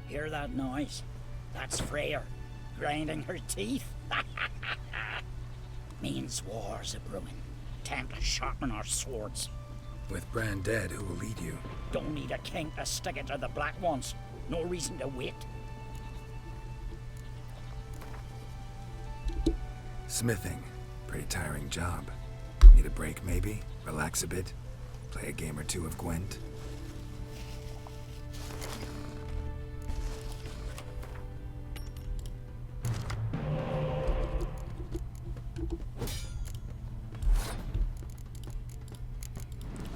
Hear that noise? That's Freyr, grinding her teeth. Means war's a brewing. Time to sharpen our swords. With Bran dead, who will lead you? Don't need a king to stick it to the Black Ones. No reason to wait. Smithing. Pretty tiring job. Need a break, maybe? Relax a bit? Play a game or two of Gwent?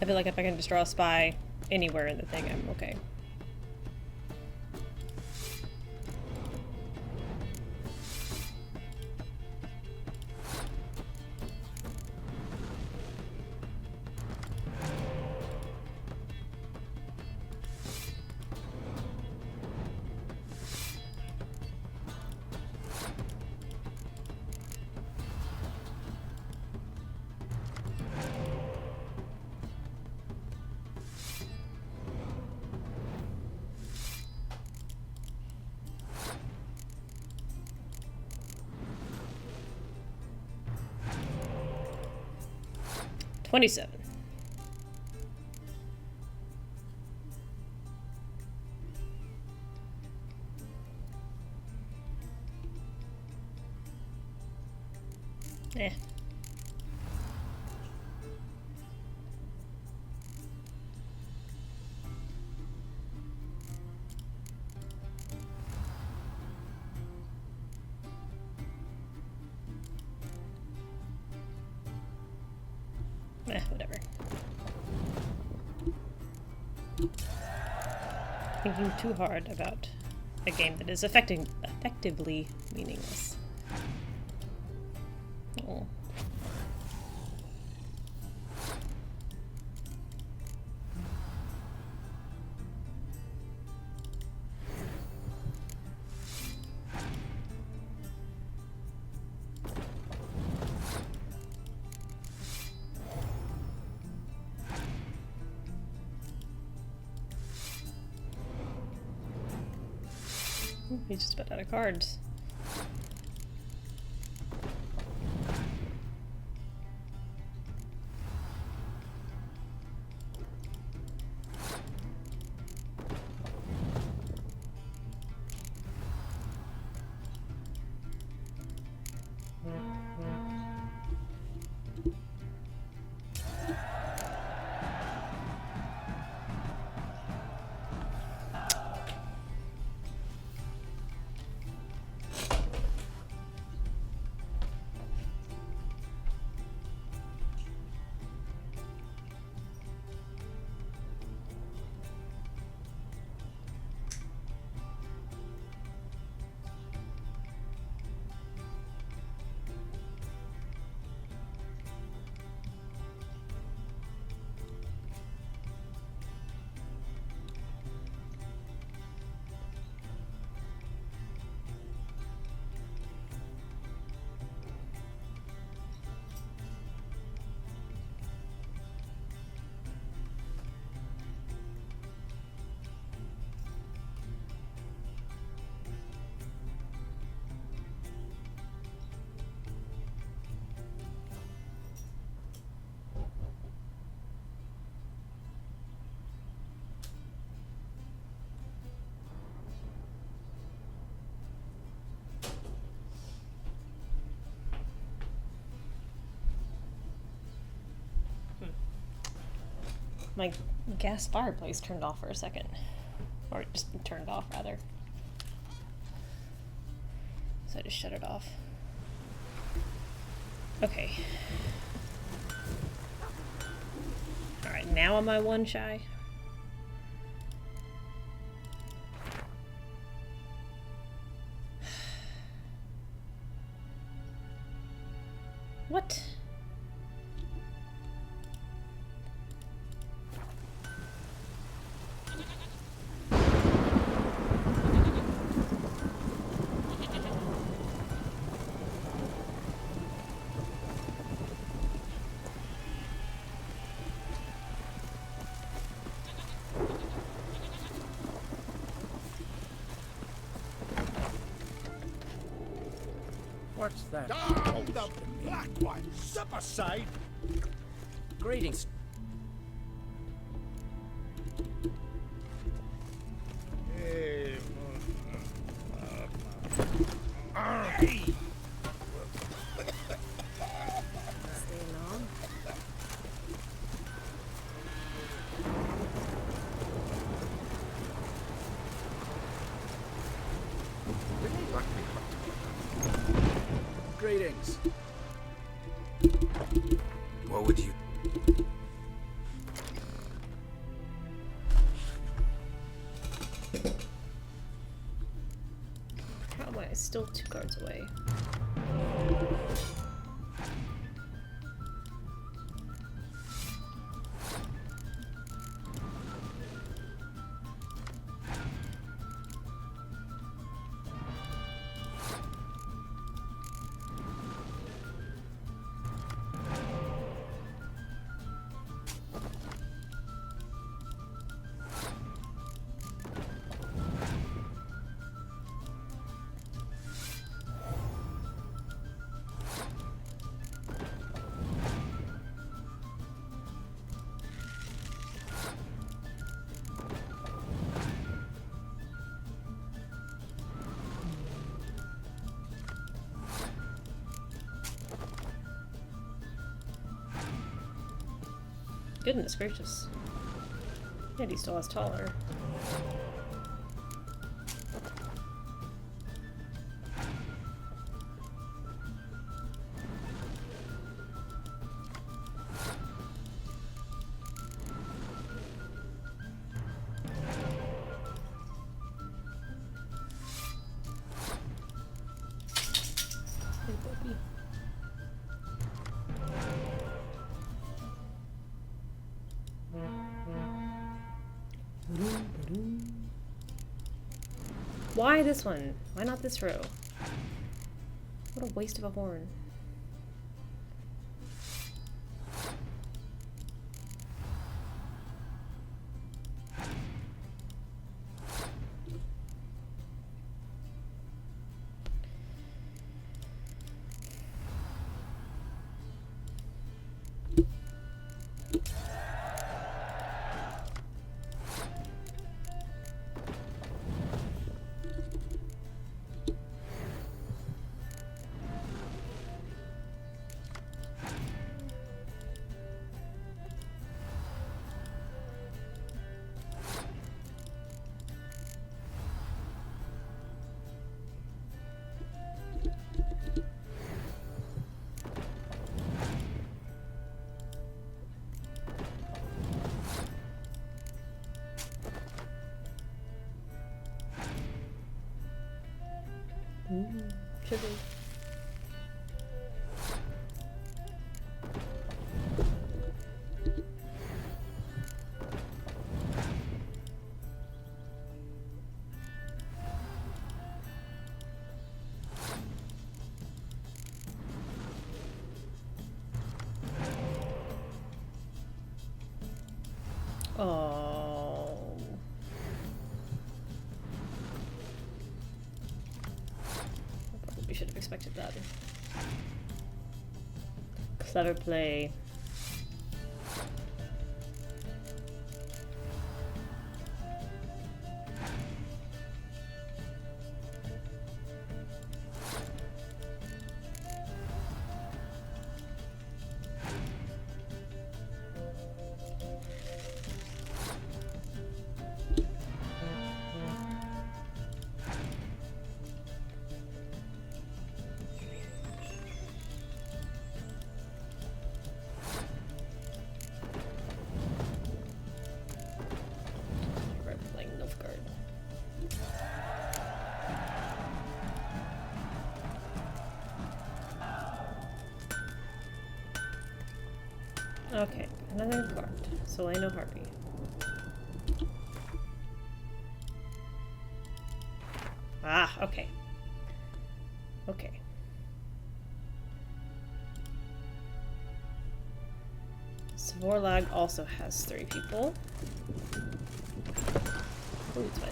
I feel like if I can just draw a spy anywhere in the thing, I'm okay. $27. Eh. Whatever. Thinking too hard about a game that is effectively meaningless. Oh. He's just about out of cards. My gas fireplace turned off for a second. Or it just turned off, rather. So I just shut it off. Okay. Alright, now am I one shy? What? What's that? Oh, the black one! Step aside! Greetings. Hey. Stay long. Greetings. What would you... How am I still 2 cards away? Goodness gracious. And he still has taller. Hey, Bobby. Why this one? Why not this row? What a waste of a horn. Should be. Oh. We should have expected that. Clever play. Okay, another card. So I know Harpy. Ah, okay. Okay. Svorlag also has 3 people. Ooh, it's fine.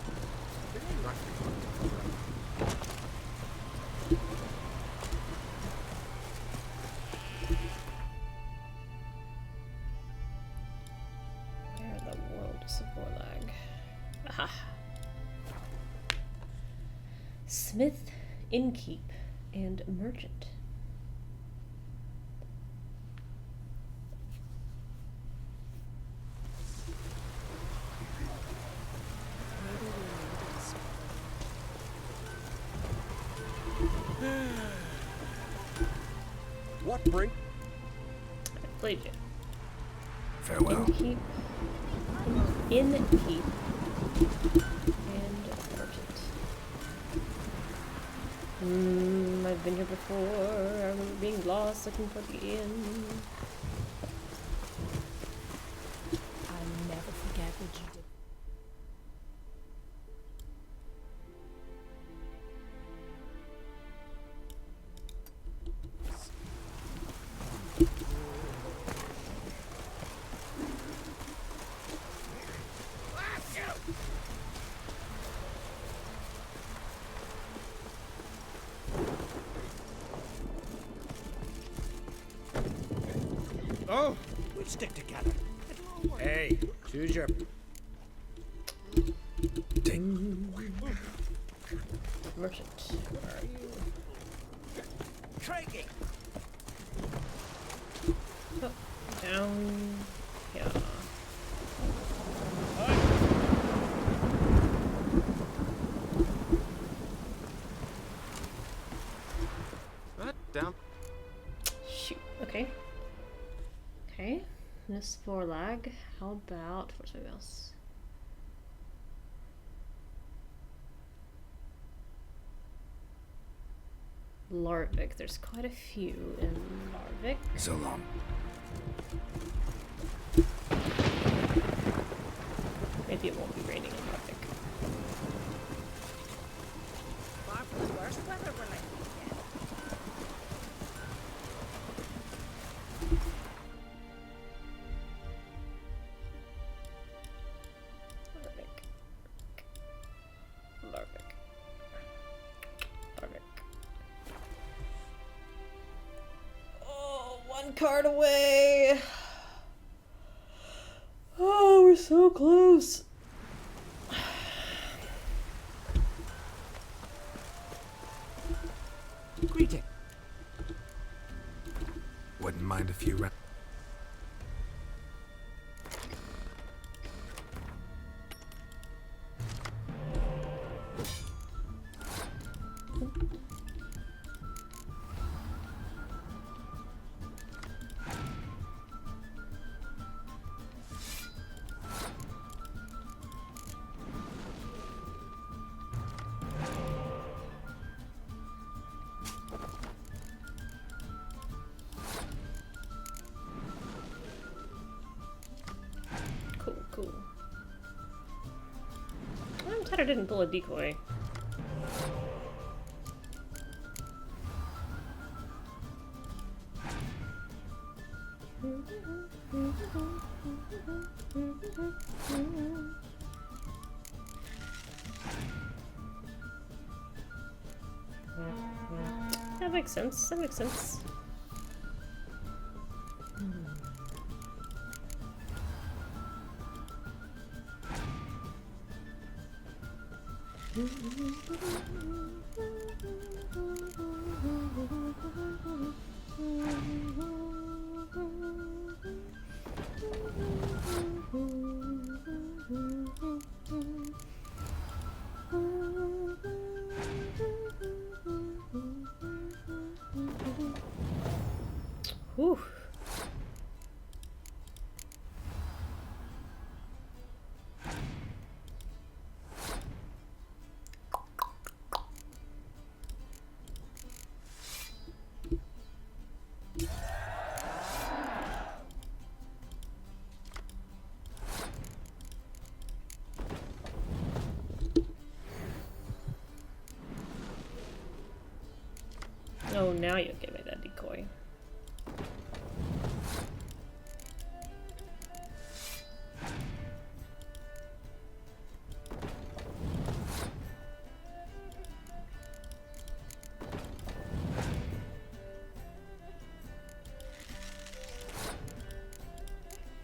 Smith, innkeep, and merchant. What bring? I played you. Farewell. Innkeep, and merchant. I've been here before. I remember being lost looking for the inn. I'll never forget what you did. Oh, we stick together. Hey, choose your. Take. Merchant, where are you? Craigie! Oh, down. Yeah. What? Down. Shoot. Okay. Okay. This for lag. How about where's my mouse? Larvik. There's quite a few in Larvik. So long. Maybe it won't be raining in Larvik. Far from the worst weather we're likely to get. Larvik. Larvik. Larvik. Oh, one card away. Oh, we're so close. Greeting. Wouldn't mind a few rounds. Cool, cool. I'm sad I didn't pull a decoy. That makes sense. That makes sense. Whew. Oh, now you give me that decoy.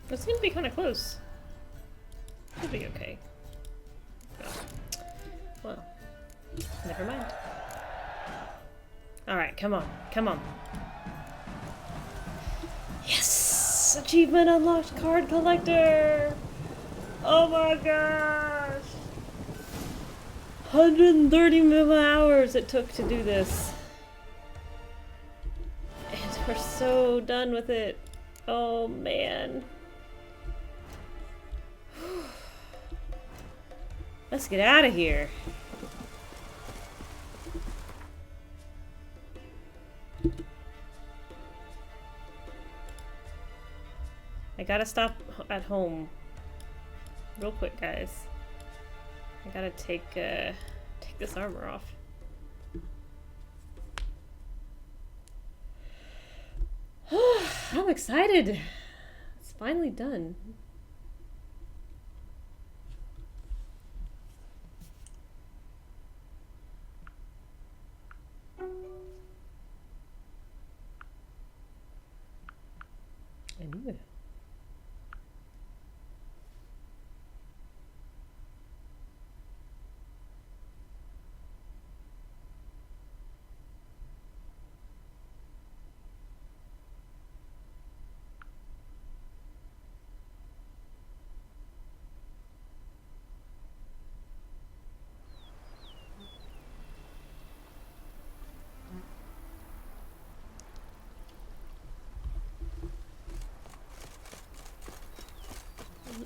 It's gonna be kind of close. Should be okay. Oh. Well. Never mind. Alright, come on. Come on. Yes! Achievement unlocked, card collector! Oh my gosh! 130 million hours it took to do this. And we're so done with it. Oh man. Let's get out of here. I gotta stop at home. Real quick, guys. I gotta take this armor off. I'm excited. It's finally done. I knew it.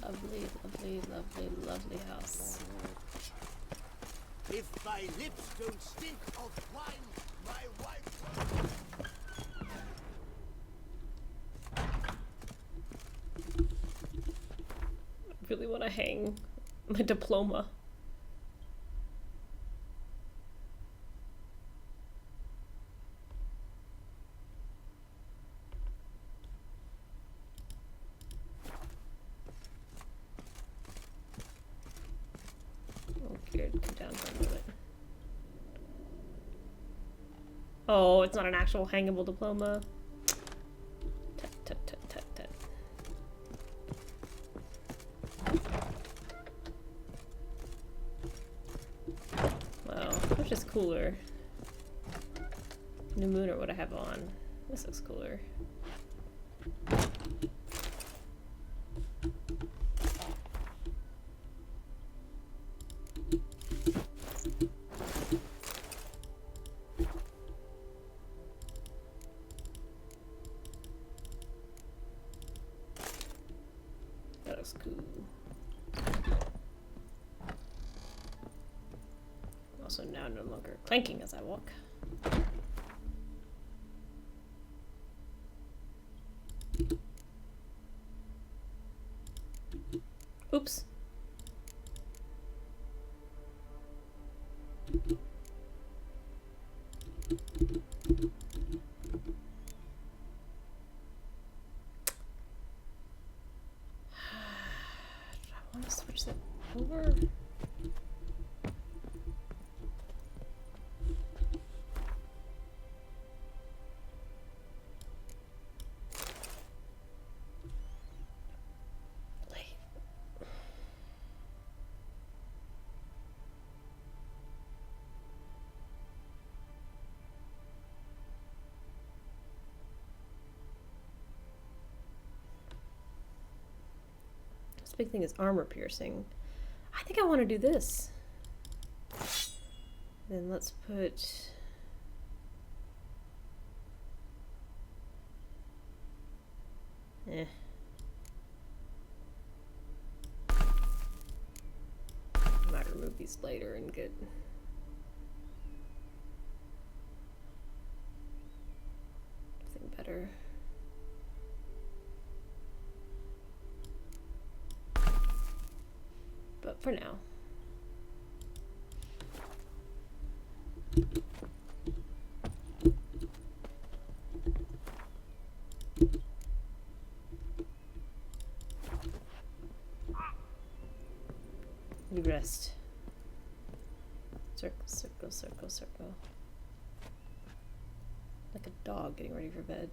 Lovely, lovely, lovely, lovely house. If my lips don't stink of wine, my wife. I really want to hang my diploma. Come down for a moment. Oh, it's not an actual hangable diploma. Tut, tut, tut, tut, tut. Well, which is cooler? New Moon or what I have on? This looks cooler. That looks cool. Also now no longer clanking as I walk. Oops. I want to switch that over. This big thing is armor piercing. I think I want to do this. Then let's put... I might remove these later and get... something better. But for now. You rest. Circle, circle, circle, circle. Like a dog getting ready for bed.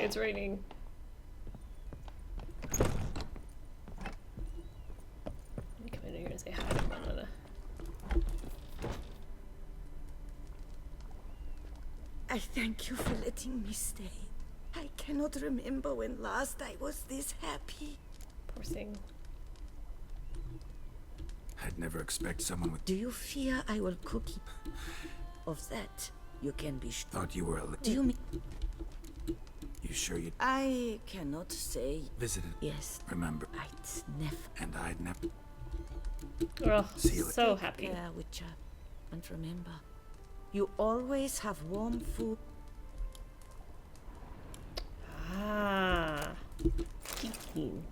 It's raining. Let me come in here and say hi to Manana. I thank you for letting me stay. I cannot remember when last I was this happy. Poor thing. I'd never expect someone with... Do you fear I will cook it? Of that, you can be sure. Thought you were a... Do you mean... You sure you I cannot say visited? yes. Remember. I'd never And I'd never... Oh, See you so happy. care, Witcher. And remember, you always have warm food. Ah. Peeking.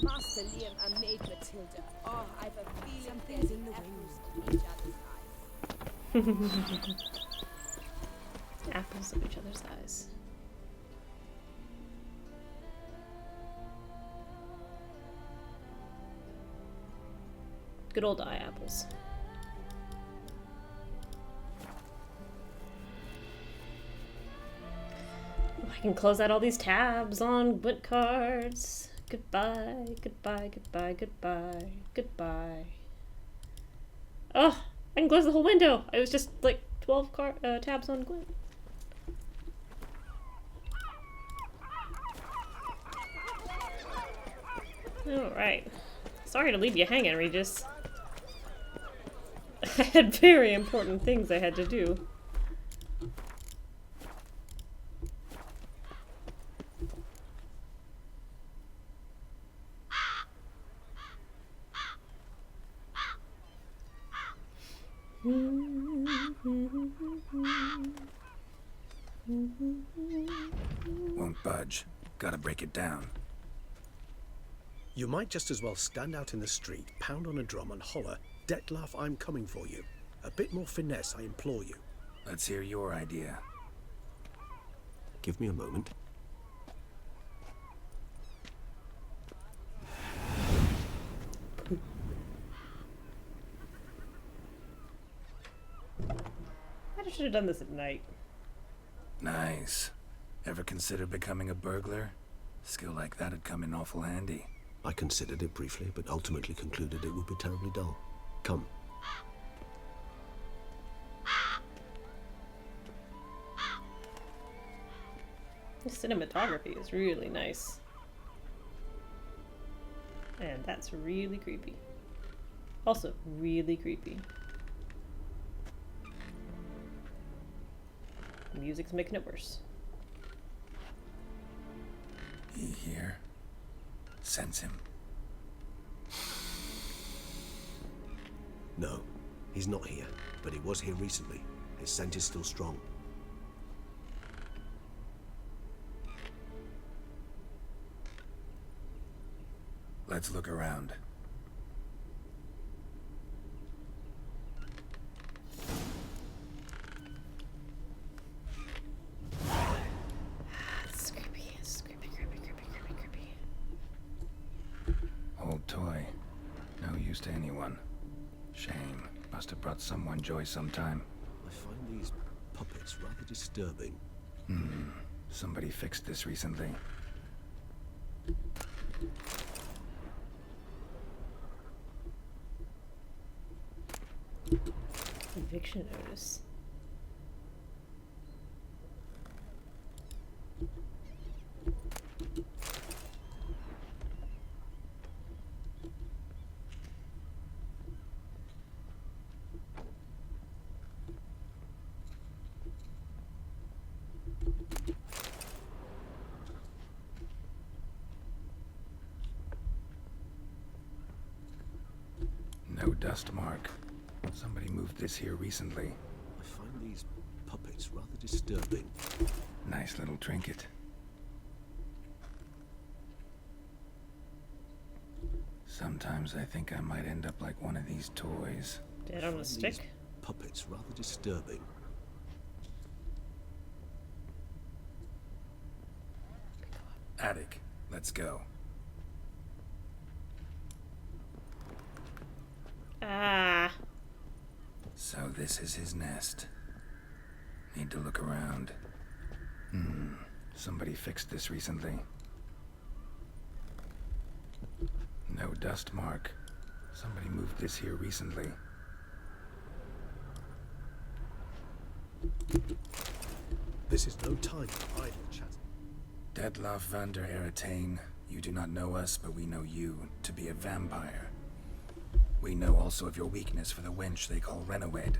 Master Liam and Maid Matilda. Oh, I've a feeling something's in the wind. Each other's eyes. Apples of each other's eyes. Good old eye apples. I can close out all these tabs on Gwent cards. Goodbye, goodbye, goodbye, goodbye, goodbye. Oh, I can close the whole window. I was just like 12 tabs on Gwent. Alright. Sorry to leave you hanging, Regis. I had very important things I had to do. Won't budge. Gotta break it down. You might just as well stand out in the street, pound on a drum and holler, "Detlef, I'm coming for you." A bit more finesse, I implore you. Let's hear your idea. Give me a moment. I should have done this at night. Nice. Ever consider becoming a burglar? Skill like that'd come in awful handy. I considered it briefly, but ultimately concluded it would be terribly dull. Come. The cinematography is really nice. And that's really creepy. Also, really creepy. The music's making it worse. He here? Sense him. No, he's not here, but he was here recently. His scent is still strong. Let's look around. It's creepy. It's creepy, creepy, creepy, creepy, creepy. Old toy. No use to anyone. Shame. Must have brought someone joy sometime. I find these puppets rather disturbing. Somebody fixed this recently. Eviction notice. No dust mark. Somebody moved this here recently. I find these puppets rather disturbing. Nice little trinket. Sometimes I think I might end up like one of these toys. Dead on a These stick. puppets rather disturbing. Attic. Let's go. Ah. So this is his nest. Need to look around. Somebody fixed this recently. No dust mark. Somebody moved this here recently. This is no time for idle chat. Detlef van der Eretain, you do not know us, but we know you to be a vampire. We know also of your weakness for the wench they call Renawed.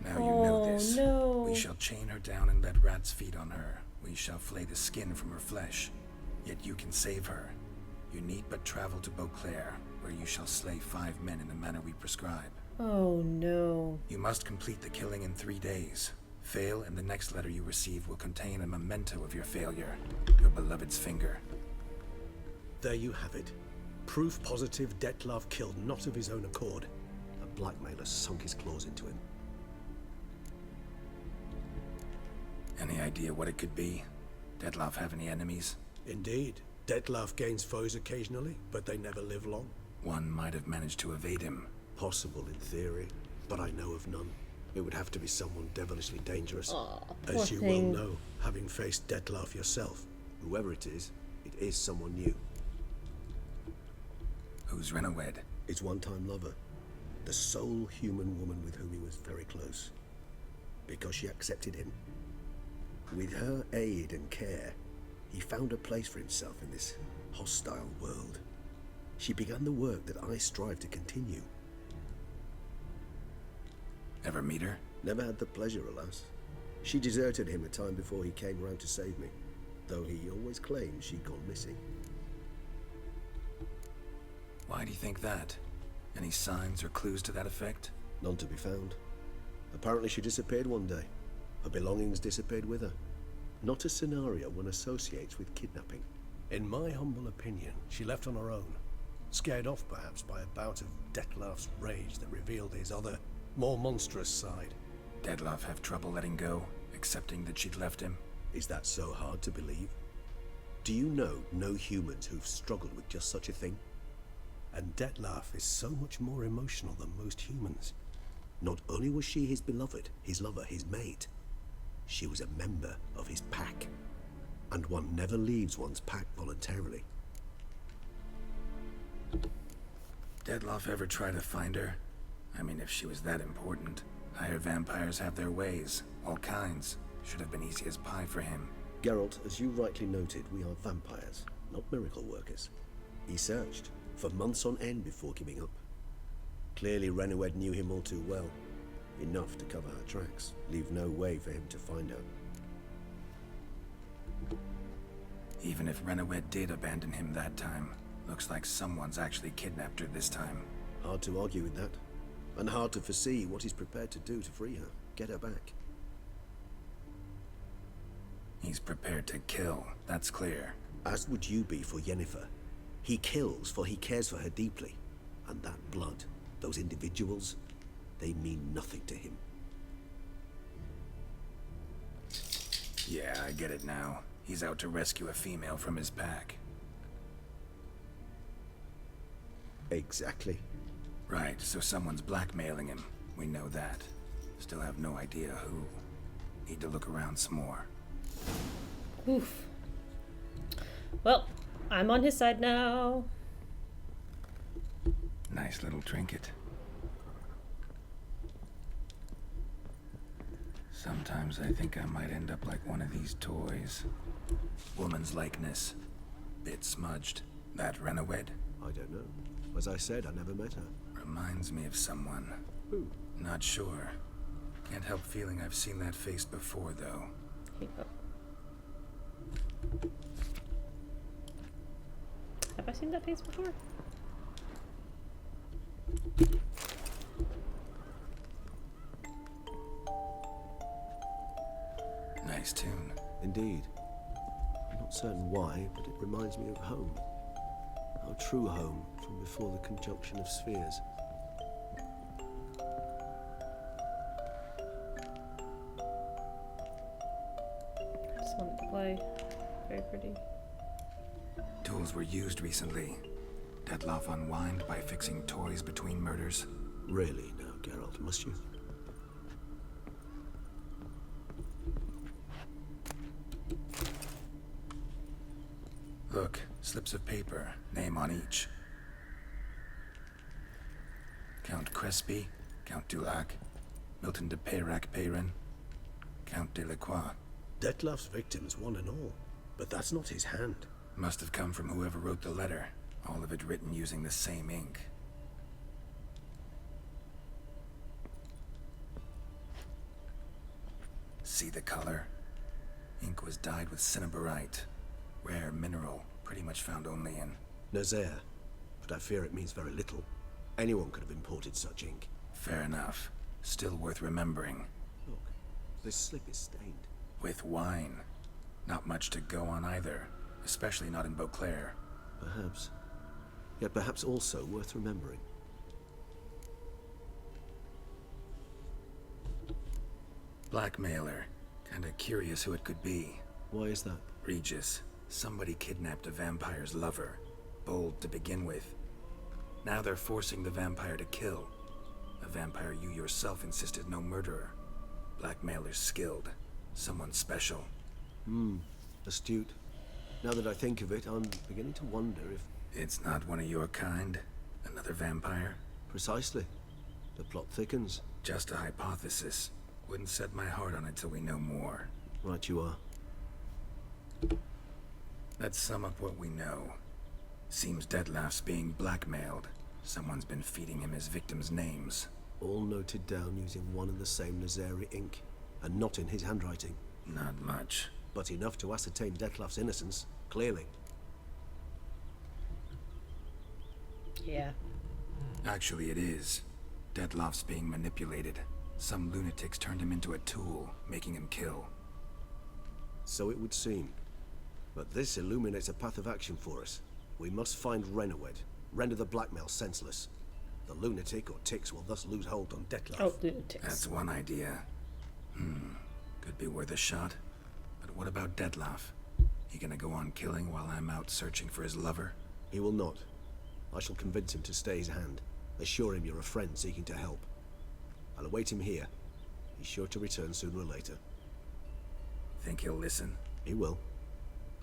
Now you know this. No. We shall chain her down and let rats feed on her. We shall flay the skin from her flesh. Yet you can save her. You need but travel to Beauclair, where you shall slay 5 men in the manner we prescribe. Oh no. You must complete the killing in 3 days. Fail, and the next letter you receive will contain a memento of your failure. Your beloved's finger. There you have it. Proof positive Detlef killed not of his own accord. A blackmailer sunk his claws into him. Any idea what it could be? Detlef have any enemies? Indeed. Detlef gains foes occasionally, but they never live long. One might have managed to evade him. Possible in theory, but I know of none. It would have to be someone devilishly dangerous. Aw, poor As you thing. well know, having faced Detlef yourself. Whoever it is someone new. Who's Renawed? His one-time lover. The sole human woman with whom he was very close. Because she accepted him. With her aid and care, he found a place for himself in this hostile world. She began the work that I strive to continue. Ever meet her? Never had the pleasure, alas. She deserted him a time before he came round to save me, though he always claimed she'd gone missing. Why do you think that? Any signs or clues to that effect? None to be found. Apparently she disappeared one day. Her belongings disappeared with her. Not a scenario one associates with kidnapping. In my humble opinion, she left on her own. Scared off perhaps by a bout of Detlef's rage that revealed his other, more monstrous side. Detlef have trouble letting go, accepting that she'd left him? Is that so hard to believe? Do you know no humans who've struggled with just such a thing? And Detlef is so much more emotional than most humans. Not only was she his beloved, his lover, his mate, she was a member of his pack. And one never leaves one's pack voluntarily. Detlef ever try to find her? I mean, if she was that important. Higher vampires have their ways, all kinds. Should have been easy as pie for him. Geralt, as you rightly noted, we are vampires, not miracle workers. He searched for months on end before giving up. Clearly Renawed knew him all too well. Enough to cover her tracks, leave no way for him to find her. Even if Renawed did abandon him that time, looks like someone's actually kidnapped her this time. Hard to argue with that. And hard to foresee what he's prepared to do to free her, get her back. He's prepared to kill, that's clear. As would you be for Yennefer. He kills for he cares for her deeply. And that blood, those individuals, they mean nothing to him. Yeah, I get it now. He's out to rescue a female from his pack. Exactly. Right, so someone's blackmailing him. We know that. Still have no idea who. Need to look around some more. Oof. Well, I'm on his side now. Nice little trinket. Sometimes I think I might end up like one of these toys. Woman's likeness. Bit smudged. That Renawed? I don't know. As I said, I never met her. Reminds me of someone. Who? Not sure. Can't help feeling I've seen that face before, though. Here you go. Have I seen that face before? Nice tune. Indeed. I'm not certain why, but it reminds me of home. Our true home from before the conjunction of spheres. I just wanted to play. Very pretty. Tools were used recently. Detlef unwind by fixing toys between murders. Really now, Geralt, must you? Look, slips of paper, name on each. Count Crespi, Count Dulac, Milton de Peyrac-Peyrin, Count Delacroix. Detlef's victims, one and all. But that's not his hand. Must have come from whoever wrote the letter, all of it written using the same ink. See the color? Ink was dyed with cinnabarite, rare mineral, pretty much found only in... Nazaire. But I fear it means very little. Anyone could have imported such ink. Fair enough. Still worth remembering. Look, this slip is stained. With wine. Not much to go on either, especially not in Beauclair. Perhaps. Yet perhaps also worth remembering. Blackmailer. Kinda curious who it could be. Why is that? Regis. Somebody kidnapped a vampire's lover. Bold to begin with. Now they're forcing the vampire to kill. A vampire you yourself insisted no murderer. Blackmailer's skilled. Someone special. Astute. Now that I think of it, I'm beginning to wonder if... It's not one of your kind? Another vampire? Precisely. The plot thickens. Just a hypothesis. Wouldn't set my heart on it till we know more. Right you are. Let's sum up what we know. Seems Detlef's being blackmailed. Someone's been feeding him his victims' names. All noted down using one and the same Nazari ink. And not in his handwriting. Not much. But enough to ascertain Detlef's innocence, clearly. Yeah. Actually, it is. Detlef's being manipulated. Some lunatics turned him into a tool, making him kill. So it would seem. But this illuminates a path of action for us. We must find Renowed, render the blackmail senseless. The lunatic or ticks will thus lose hold on Detlef. Oh, lunatics. That's one idea. Could be worth a shot. But what about Detlef? He gonna go on killing while I'm out searching for his lover? He will not. I shall convince him to stay his hand. Assure him you're a friend seeking to help. I'll await him here. He's sure to return sooner or later. Think he'll listen? He will.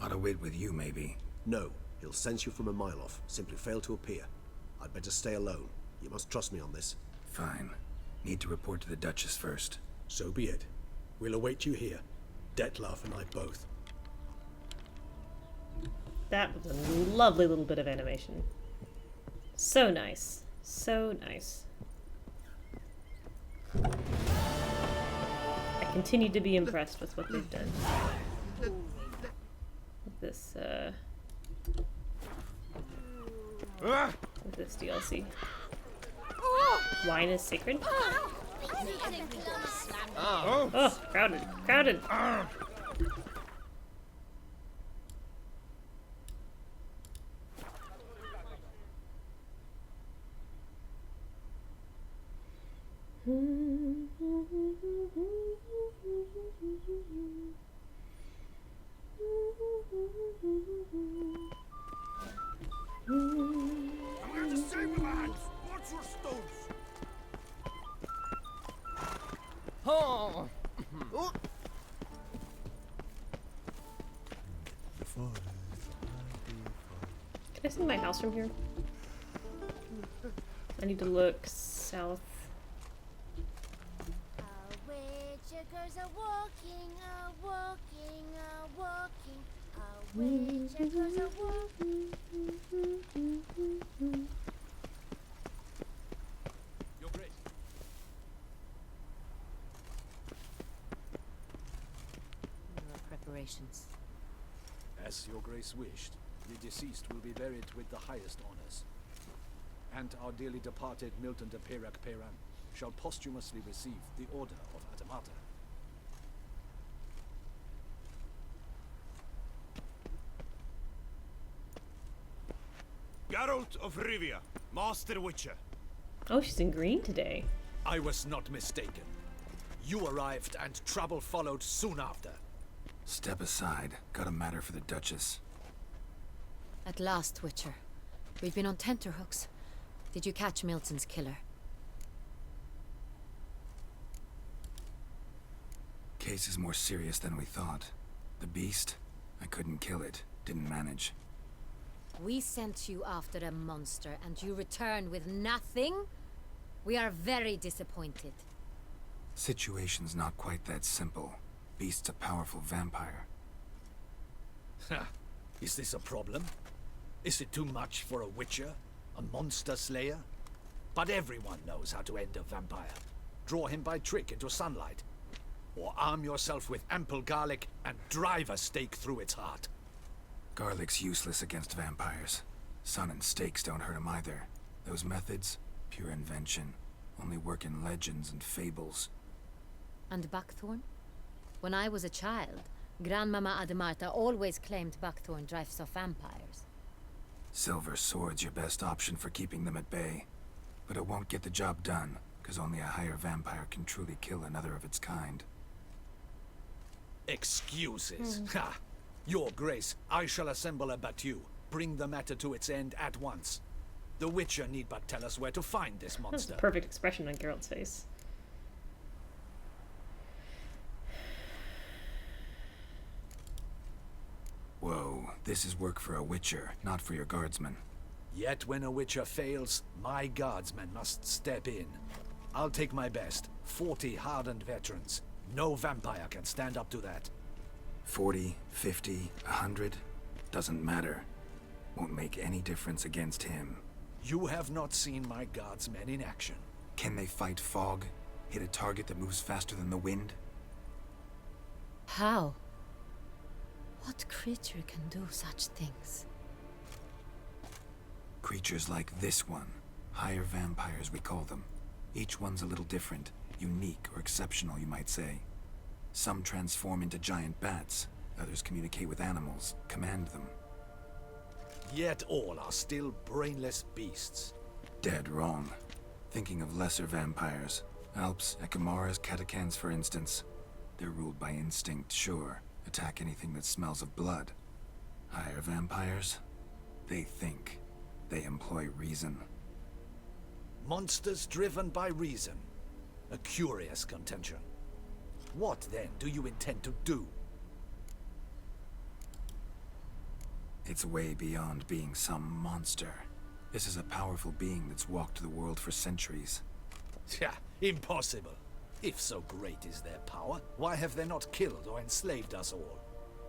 Ought to wait with you, maybe. No, he'll sense you from a mile off. Simply fail to appear. I'd better stay alone. You must trust me on this. Fine. Need to report to the Duchess first. So be it. We'll await you here. Detlef and I both. That was a lovely little bit of animation. So nice. So nice. I continue to be impressed with what they've done. With this, with this DLC. Wine is sacred? Oh, crowded. Crowded! I'm here to save the lads. Watch your stones. Oh! Can I see my house from here? I need to look south. Witchers are walking, witchers are walking. Your Grace. Preparations. As your grace wished, the deceased will be buried with the highest honors. And our dearly departed Milton de Peyrac-Peyrin shall posthumously receive the Order of Atamata. Geralt of Rivia, Master Witcher. Oh, she's in green today. I was not mistaken. You arrived and trouble followed soon after. Step aside. Got a matter for the Duchess. At last, Witcher. We've been on tenterhooks. Did you catch Milton's killer? Case is more serious than we thought. The beast? I couldn't kill it. Didn't manage. We sent you after a monster and you return with nothing? We are very disappointed. Situation's not quite that simple. Beast's a powerful vampire. Ha! Is this a problem? Is it too much for a witcher? A monster slayer? But everyone knows how to end a vampire. Draw him by trick into sunlight. Or arm yourself with ample garlic and drive a stake through its heart. Garlic's useless against vampires. Sun and stakes don't hurt him either. Those methods, pure invention. Only work in legends and fables. And buckthorn? When I was a child, Grandmama Ademarta always claimed buckthorn drives off vampires. Silver sword's your best option for keeping them at bay. But it won't get the job done, because only a higher vampire can truly kill another of its kind. Excuses. Ha! Your Grace, I shall assemble a battue. Bring the matter to its end at once. The Witcher need but tell us where to find this That's monster. the perfect expression on Geralt's face. Whoa, this is work for a Witcher, not for your guardsmen. Yet when a Witcher fails, my guardsmen must step in. I'll take my best. 40 hardened veterans. No vampire can stand up to that. 40, 50, 100, doesn't matter. Won't make any difference against him. You have not seen my guardsmen in action. Can they fight fog? Hit a target that moves faster than the wind? How? What creature can do such things? Creatures like this one. Higher vampires, we call them. Each one's a little different. Unique or exceptional, you might say. Some transform into giant bats. Others communicate with animals, command them. Yet all are still brainless beasts. Dead wrong. Thinking of lesser vampires. Alps, Ekamaras, Catacans, for instance. They're ruled by instinct, sure. Attack anything that smells of blood. Higher vampires? They think. They employ reason. Monsters driven by reason. A curious contention. What, then, do you intend to do? It's way beyond being some monster. This is a powerful being that's walked the world for centuries. Yeah, impossible. If so great is their power, why have they not killed or enslaved us all?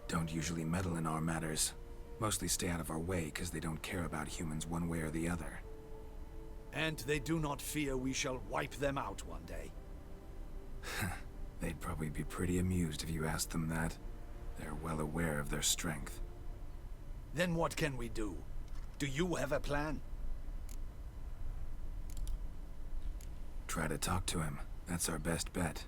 Don't usually meddle in our matters. Mostly stay out of our way because they don't care about humans one way or the other. And they do not fear we shall wipe them out one day. They'd probably be pretty amused if you asked them that. They're well aware of their strength. Then what can we do? Do you have a plan? Try to talk to him. That's our best bet.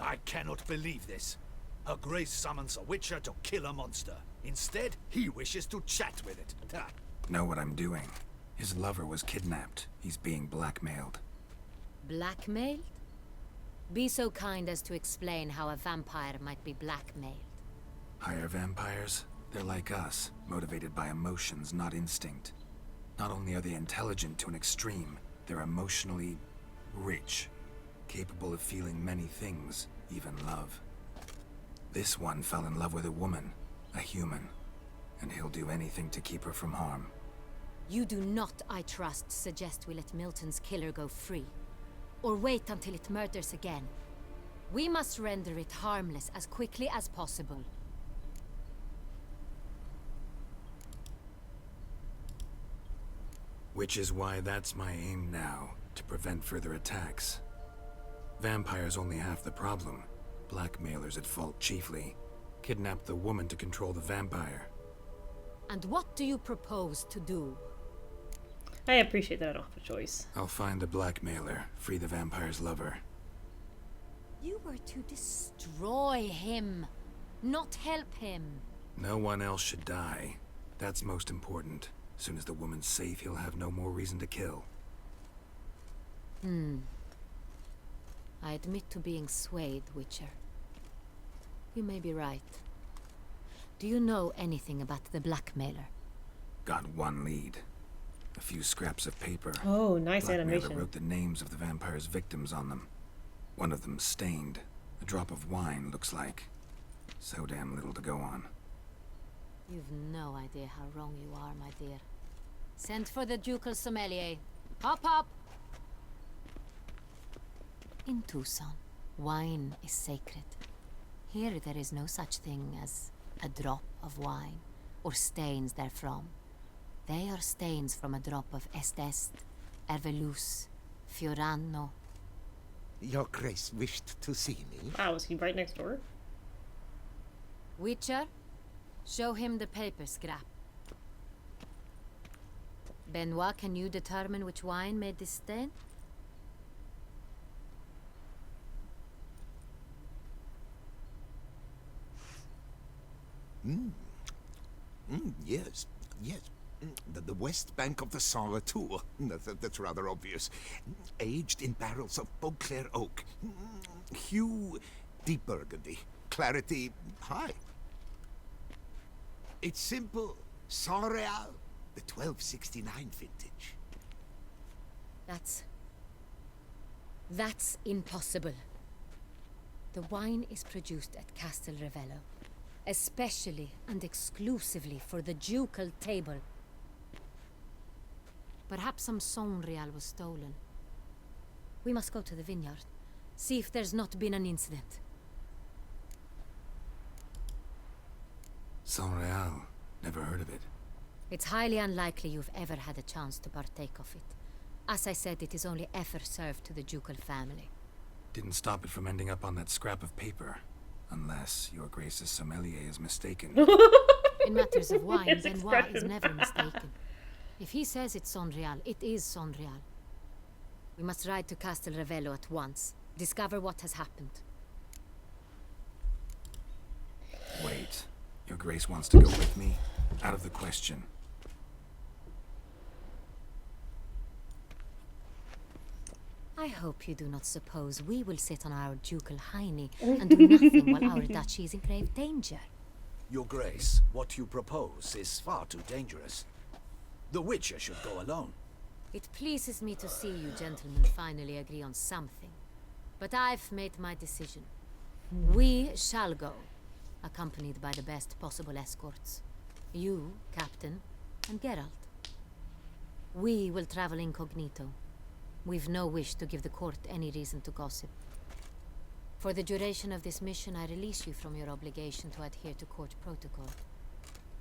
I cannot believe this. Her Grace summons a Witcher to kill a monster. Instead, he wishes to chat with it. Ha. Know what I'm doing. His lover was kidnapped. He's being blackmailed. Blackmailed? Be so kind as to explain how a vampire might be blackmailed. Higher vampires? They're like us, motivated by emotions, not instinct. Not only are they intelligent to an extreme, they're emotionally rich, capable of feeling many things, even love. This one fell in love with a woman, a human, and he'll do anything to keep her from harm. You do not, I trust, suggest we let Milton's killer go free. Or wait until it murders again. We must render it harmless as quickly as possible. Which is why that's my aim now, to prevent further attacks. Vampires only half the problem. Blackmailers at fault chiefly. Kidnapped the woman to control the vampire. And what do you propose to do? I appreciate that I don't have a choice. I'll find the blackmailer, free the vampire's lover. You were to destroy him, not help him. No one else should die. That's most important. As soon as the woman's safe, he'll have no more reason to kill. I admit to being swayed, Witcher. You may be right. Do you know anything about the blackmailer? Got one lead. A few scraps of paper. Oh, nice Blackmailer animation. wrote the names of the vampire's victims on them. One of them stained. A drop of wine, looks like. So damn little to go on. You've no idea how wrong you are, my dear. Send for the ducal sommelier. Hop, hop! In Tucson, wine is sacred. Here there is no such thing as a drop of wine, or stains therefrom. They are stains from a drop of Est, Ervelus, Fiorano. Your Grace wished to see me? Wow, is he right next door? Witcher, show him the paper scrap. Benoit, can you determine which wine made this stain? Yes, yes. The west bank of the Saint Latour. That's rather obvious. Aged in barrels of Beauclair oak. Hue, deep burgundy. Clarity, high. It's simple. Saint Real, the 1269 vintage. That's impossible. The wine is produced at Castel Ravello, especially and exclusively for the ducal table. Perhaps some Saint Real was stolen. We must go to the vineyard, see if there's not been an incident. Saint Real. Never heard of it. It's highly unlikely you've ever had a chance to partake of it. As I said, it is only ever served to the ducal family. Didn't stop it from ending up on that scrap of paper. Unless your Grace's sommelier is mistaken. In matters of wine, His Benoit is expression. never mistaken. If he says it's Saint Real, it is Saint Real. We must ride to Castel Ravello at once. Discover what has happened. Wait. Your Grace wants to go with me? Out of the question. I hope you do not suppose we will sit on our ducal hiney and do nothing while our duchy is in grave danger. Your Grace, what you propose is far too dangerous. The Witcher should go alone. It pleases me to see you gentlemen finally agree on something. But I've made my decision. We shall go, accompanied by the best possible escorts. You, Captain, and Geralt. We will travel incognito. We've no wish to give the court any reason to gossip. For the duration of this mission, I release you from your obligation to adhere to court protocol.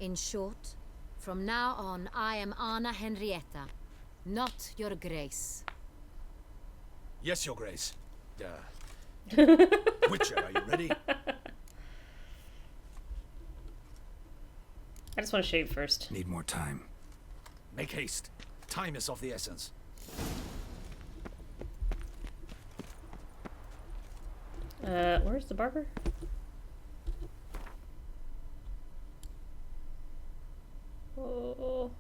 In short, from now on, I am Anna Henrietta, not your Grace. Yes, Your Grace. Witcher, are you ready? I just want to shave first. Need more time. Make haste. Time is of the essence. Where's the barber? Oh.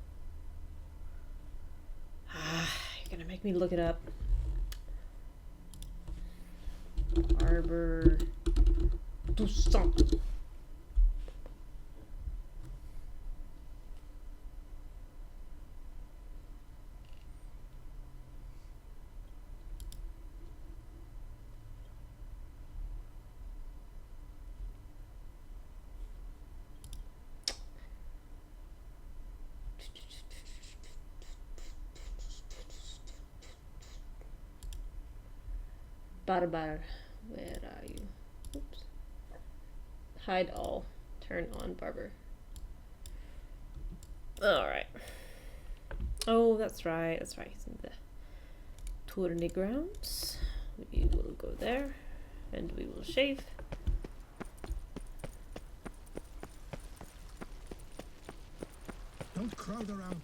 You're gonna make me look it up. Barber. Toussaint. Barbar, where are you? Oops. Hide all. Turn on barber. Alright. Oh, that's right. That's right. He's in the tourney grounds. We will go there. And we will shave. Don't crowd around.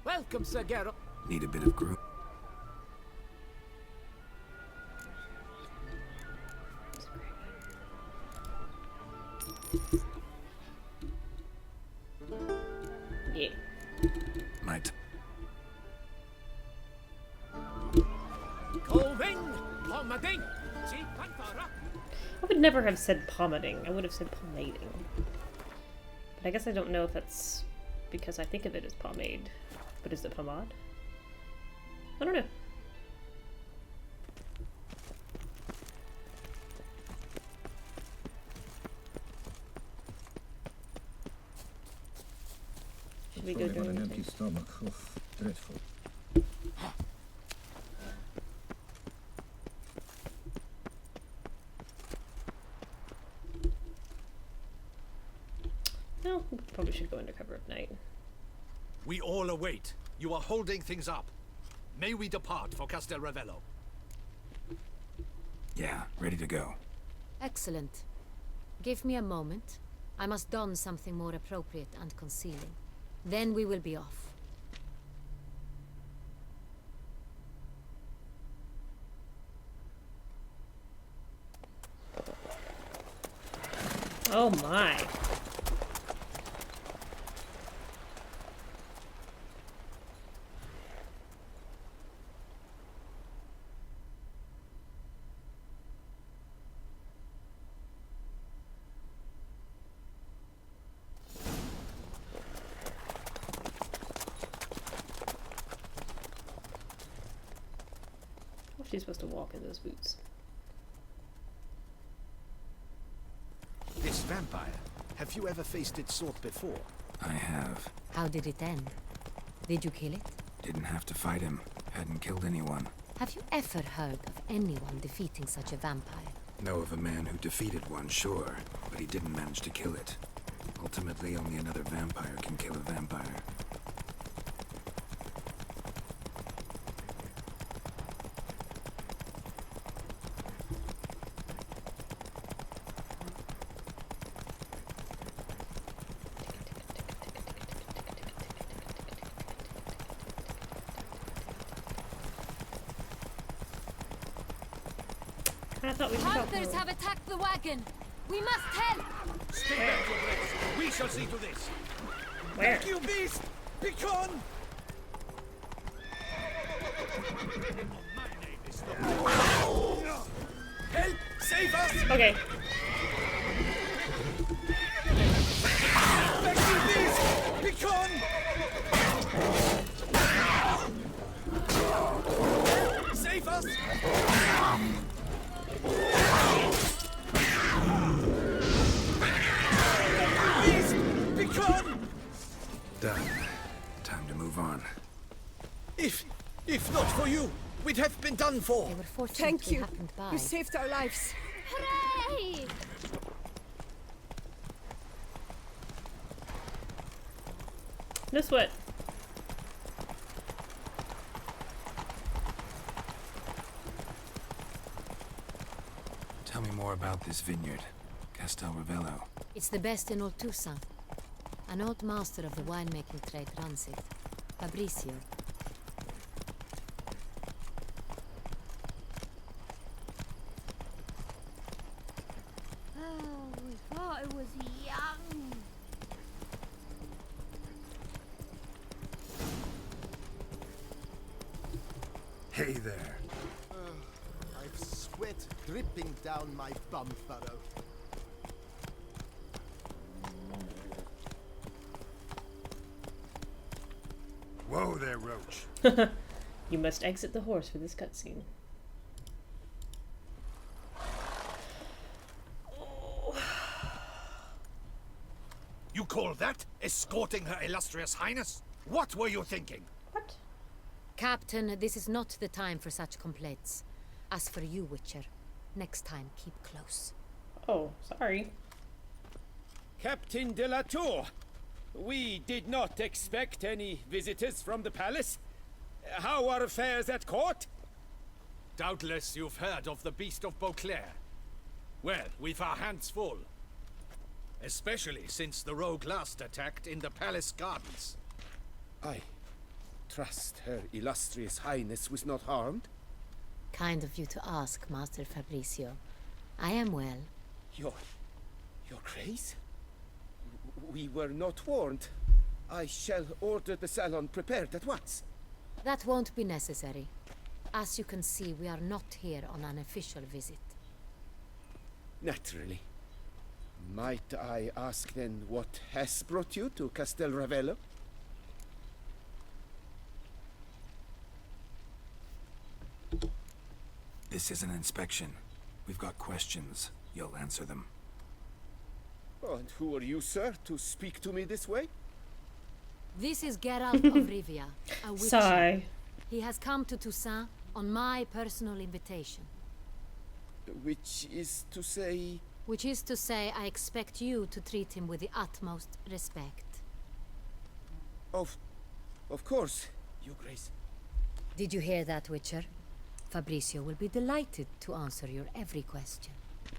Welcome, Sir Geralt. Need a bit of groom. never have said pommading. I would have said pomading. But I guess I don't know if that's because I think of it as pomade. But is it pomade? I don't know. Should we go Probably on during an the empty day? stomach. Oof, dreadful. No, we probably should go undercover at night. We all await. You are holding things up. May we depart for Castel Ravello? Yeah, ready to go. Excellent. Give me a moment. I must don something more appropriate and concealing. Then we will be off. Oh my. How is she supposed to walk in those boots? This vampire, have you ever faced its sort before? I have. How did it end? Did you kill it? Didn't have to fight him. Hadn't killed anyone. Have you ever heard of anyone defeating such a vampire? Know of a man who defeated one, sure, but he didn't manage to kill it. Ultimately, only another vampire can kill a vampire. I thought we should talk Hunters more. have attacked the wagon! We must help! Stay back, your grace. We shall see to this. Where? You beast! Begone! My name is Help! Save us! Okay. Back, you beast! Begone! Save us! Beast! Begone! Done. Time to move on. If not for you, we'd have been done for. They were fortunate Thank we you. happened by. You saved our lives. Hooray! No sweat. Tell me more about this vineyard. Castel Ravello. It's the best in all Toussaint. An old master of the winemaking trade runs it. Fabrizio. Oh, we thought it was young. Hey there. I've sweat dripping down my bum furrow. Whoa there, Roach. You must exit the horse for this cutscene. You call that escorting Her Illustrious Highness? What were you thinking? What? Captain, this is not the time for such complaints. As for you, Witcher, next time keep close. Oh, sorry. Captain de la Tour, we did not expect any visitors from the palace. How are affairs at court? Doubtless you've heard of the Beast of Beauclair. Well, we've our hands full. Especially since the rogue last attacked in the palace gardens. I trust Her Illustrious Highness was not harmed. Kind of you to ask, Master Fabrizio. I am well. Your grace? We were not warned. I shall order the salon prepared at once. That won't be necessary. As you can see, we are not here on an official visit. Naturally. Might I ask then what has brought you to Castel Ravello? This is an inspection. We've got questions. You'll answer them. Oh, and who are you, sir, to speak to me this way? This is Geralt of Rivia, a witcher. Sigh. He has come to Toussaint on my personal invitation. Which is to say... Which is to say, I expect you to treat him with the utmost respect. Of course, Your Grace. Did you hear that, Witcher? Fabrizio will be delighted to answer your every question.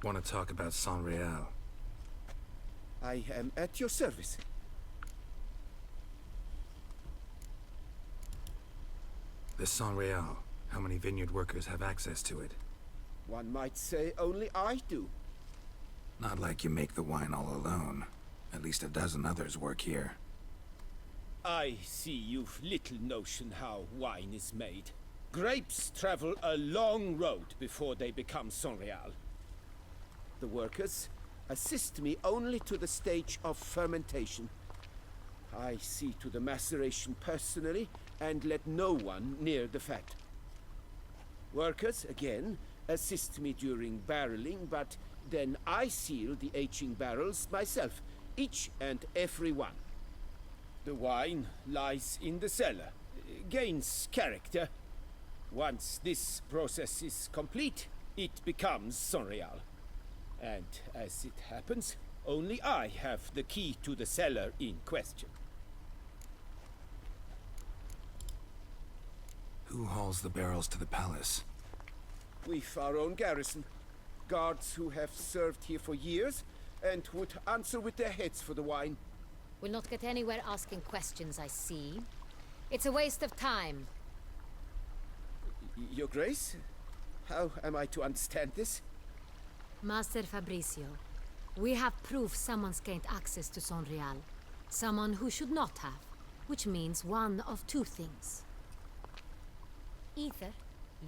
Want to talk about San Real? I am at your service. The San Real. How many vineyard workers have access to it? One might say only I do. Not like you make the wine all alone. At least a dozen others work here. I see you've little notion how wine is made. Grapes travel a long road before they become San Real. The workers assist me only to the stage of fermentation. I see to the maceration personally and let no one near the fat. Workers, again, assist me during barreling, but then I seal the aging barrels myself, each and every one. The wine lies in the cellar, gains character. Once this process is complete, it becomes San Real. And as it happens, only I have the key to the cellar in question. Who hauls the barrels to the palace? We've our own garrison. Guards who have served here for years and would answer with their heads for the wine. We'll not get anywhere asking questions, I see. It's a waste of time. Your Grace? How am I to understand this? Master Fabrizio, we have proof someone's gained access to San Real. Someone who should not have, which means one of two things. Either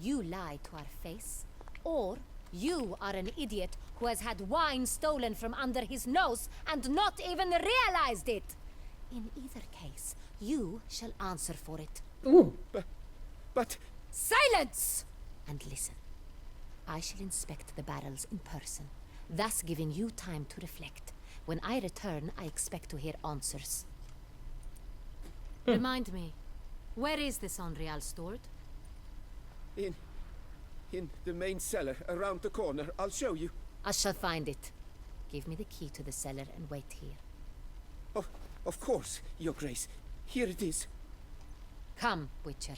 you lie to our face, or you are an idiot who has had wine stolen from under his nose and not even realized it. In either case, you shall answer for it. Ooh. But... Silence! And listen. I shall inspect the barrels in person, thus giving you time to reflect. When I return, I expect to hear answers. Remind me, where is the San Real stored? In the main cellar, around the corner. I'll show you. I shall find it. Give me the key to the cellar and wait here. Oh, of course, Your Grace. Here it is. Come, Witcher.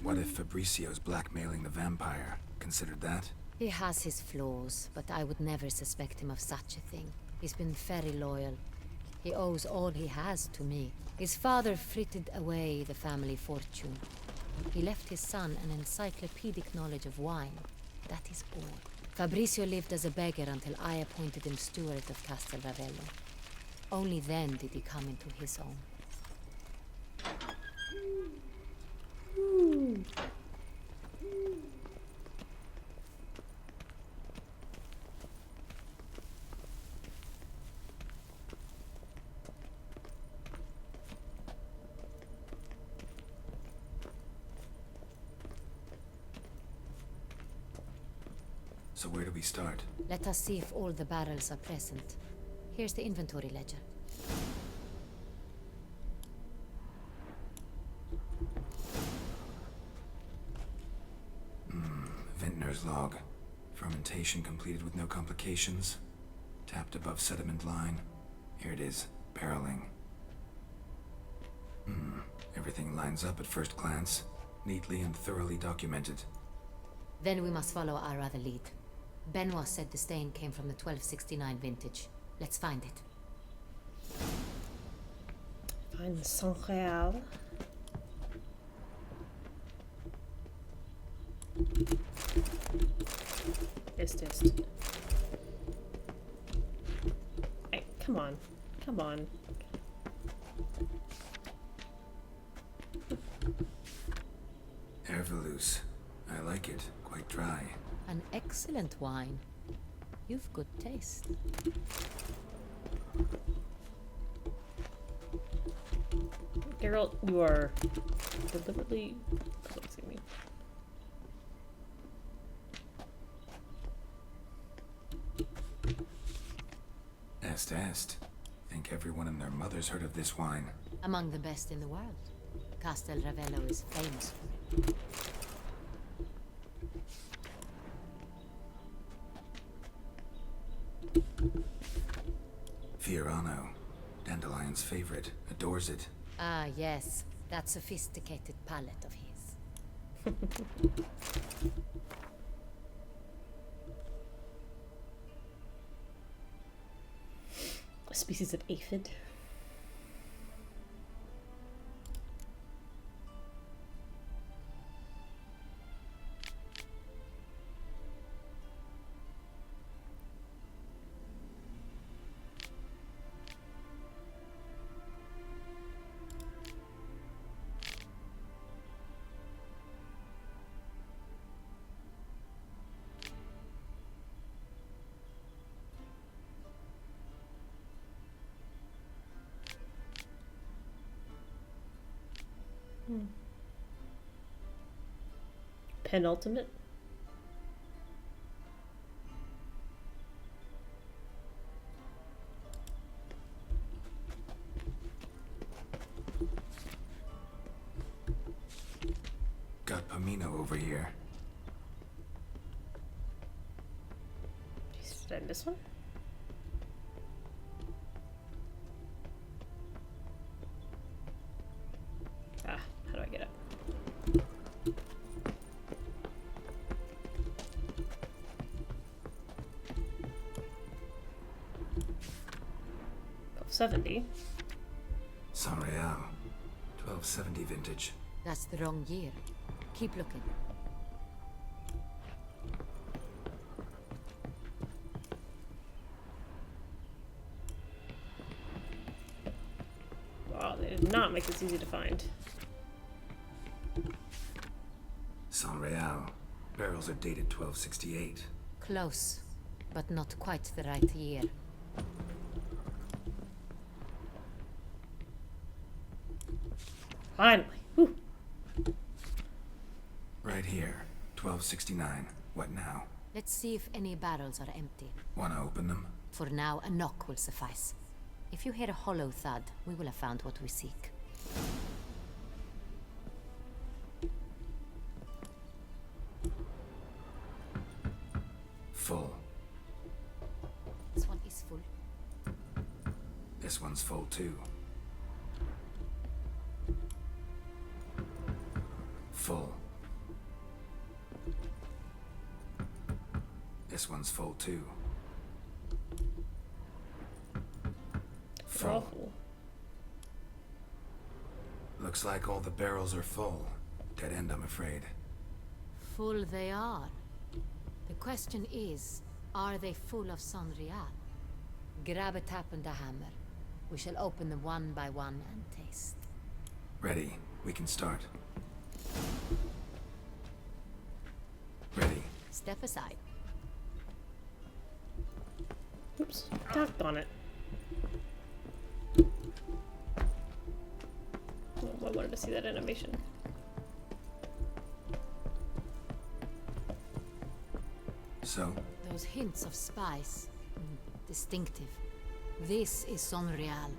What if Fabricio's blackmailing the vampire? Considered that? He has his flaws, but I would never suspect him of such a thing. He's been very loyal. He owes all he has to me. His father frittered away the family fortune. He left his son an encyclopedic knowledge of wine. That is all. Fabricio lived as a beggar until I appointed him steward of Castel Ravello. Only then did he come into his own. So where do we start? Let us see if all the barrels are present. Here's the inventory ledger. Vintner's log. Fermentation completed with no complications. Tapped above sediment line. Here it is. Barreling. Everything lines up at first glance. Neatly and thoroughly documented. Then we must follow our other lead. Benoit said the stain came from the 1269 vintage. Let's find it. Find the San Real. Ist. Come on. Ervelus. I like it. Quite dry. An excellent wine. You've good taste. Geralt, you are deliberately closing me. Est. Think everyone and their mother's heard of this wine. Among the best in the world. Castel Ravello is famous for it. Fiorano. Dandelion's favorite. Adores it. Ah, yes. That sophisticated palate of his. A species of aphid. Penultimate? Got Pomino over here. Jeez, did I miss one? Ah, how do I get up? $70. Sanreal. 1270 vintage. That's the wrong year. Keep looking. Wow, they did not make this easy to find. Sanreal. Barrels are dated 1268. Close, but not quite the right year. Finally. Whew. Right here. 1269. What now? Let's see if any barrels are empty. Wanna open them? For now, a knock will suffice. If you hear a hollow thud, we will have found what we seek. Full. This one is full. This one's full too. Full. This one's full too. Full. Full. Looks like all the barrels are full. Dead end, I'm afraid. Full they are. The question is, are they full of Sanreal? Grab a tap and a hammer. We shall open them one by one and taste. Ready. We can start. Ready. Step aside. Oops. Doggone it. Oh, I wanted to see that animation. So? Those hints of spice. Distinctive. This is Sanreal.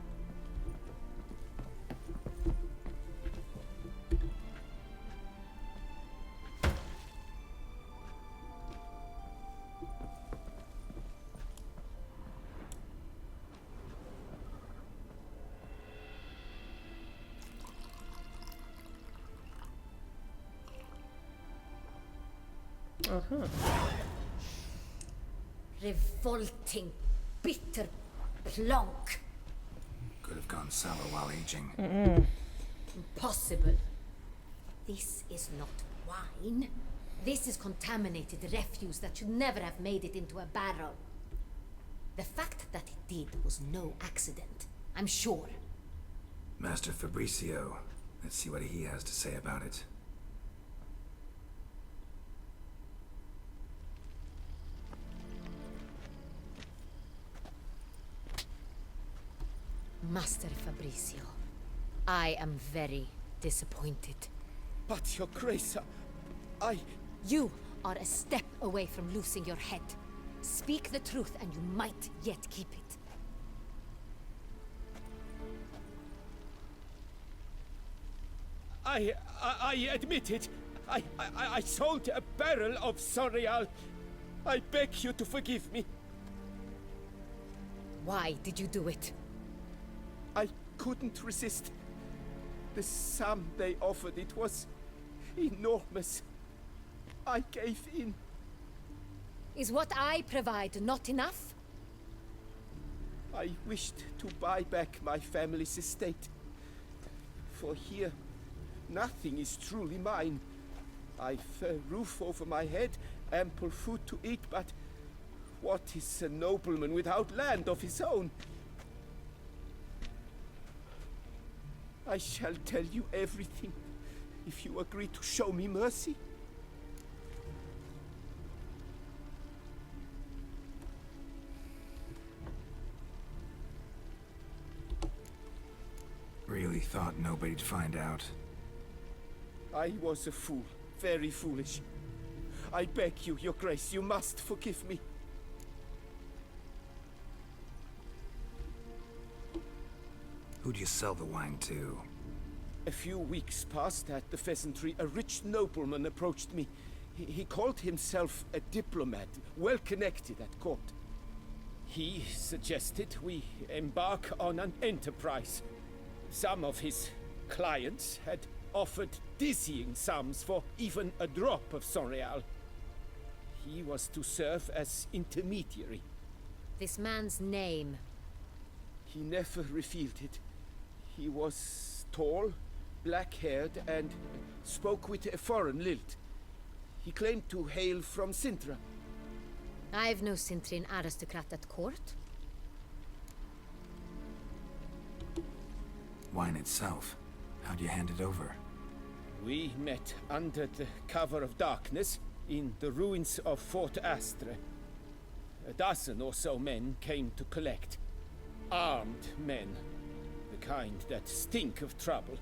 Uh-huh. Revolting, bitter plonk. Could have gone sour while aging. Impossible. This is not wine. This is contaminated refuse that should never have made it into a barrel. The fact that it did was no accident. I'm sure. Master Fabricio. Let's see what he has to say about it. Master Fabricio, I am very disappointed. But, Your Grace, I... You are a step away from losing your head. Speak the truth and you might yet keep it. I admit it. I sold a barrel of Sonreal. I beg you to forgive me. Why did you do it? I couldn't resist. The sum they offered, it was enormous. I gave in. Is what I provide not enough? I wished to buy back my family's estate. For here, nothing is truly mine. I've a roof over my head, ample food to eat, but what is a nobleman without land of his own? I shall tell you everything, if you agree to show me mercy. Really thought nobody'd find out. I was a fool, very foolish. I beg you, Your Grace, you must forgive me. Who'd you sell the wine to? A few weeks past at the pheasantry, a rich nobleman approached me. He called himself a diplomat, well connected at court. He suggested we embark on an enterprise. Some of his clients had offered dizzying sums for even a drop of Sonreal. He was to serve as intermediary. This man's name? He never revealed it. He was tall, black-haired, and spoke with a foreign lilt. He claimed to hail from Sintra. I've no Sintrian aristocrat at court. Wine itself. How'd you hand it over? We met under the cover of darkness in the ruins of Fort Astre. A dozen or so men came to collect. Armed men. The kind that stink of trouble.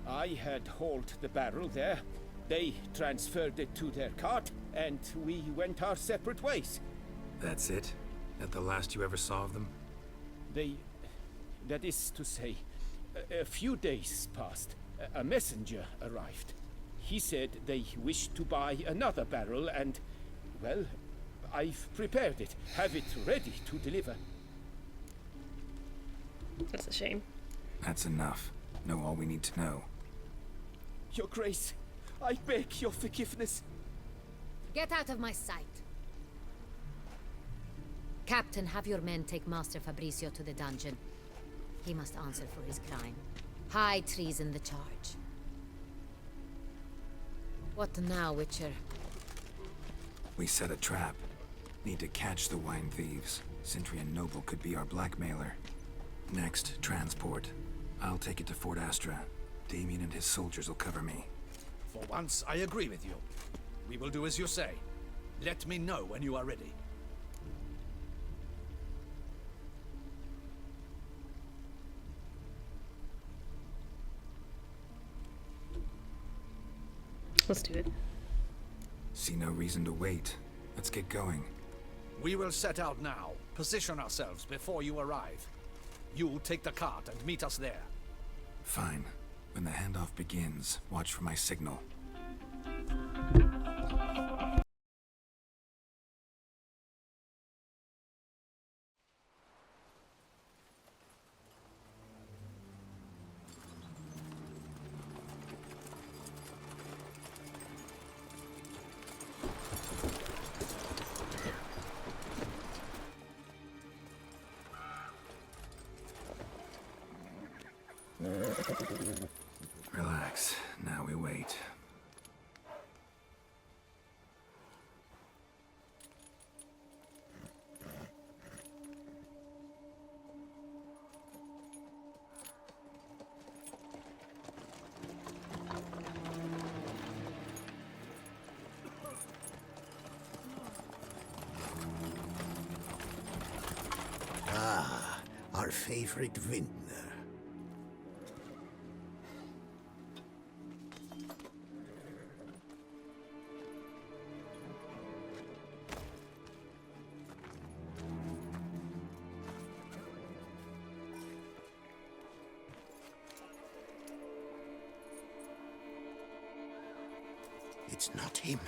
I had hauled the barrel there. They transferred it to their cart, and we went our separate ways. That's it? That the last you ever saw of them? That is to say, a few days passed. A messenger arrived. He said they wished to buy another barrel and, well, I've prepared it. Have it ready to deliver. That's a shame. That's enough. Know all we need to know. Your Grace, I beg your forgiveness. Get out of my sight. Captain, have your men take Master Fabricio to the dungeon. He must answer for his crime. High treason the charge. What now, Witcher? We set a trap. Need to catch the wine thieves. Sintrian Noble could be our blackmailer. Next, transport. I'll take it to Fort Astra. Damien and his soldiers will cover me. For once, I agree with you. We will do as you say. Let me know when you are ready. Let's do it. See no reason to wait. Let's get going. We will set out now. Position ourselves before you arrive. You'll take the cart and meet us there. Fine. When the handoff begins, watch for my signal. Relax. Now we wait. favorite vintner. It's not him.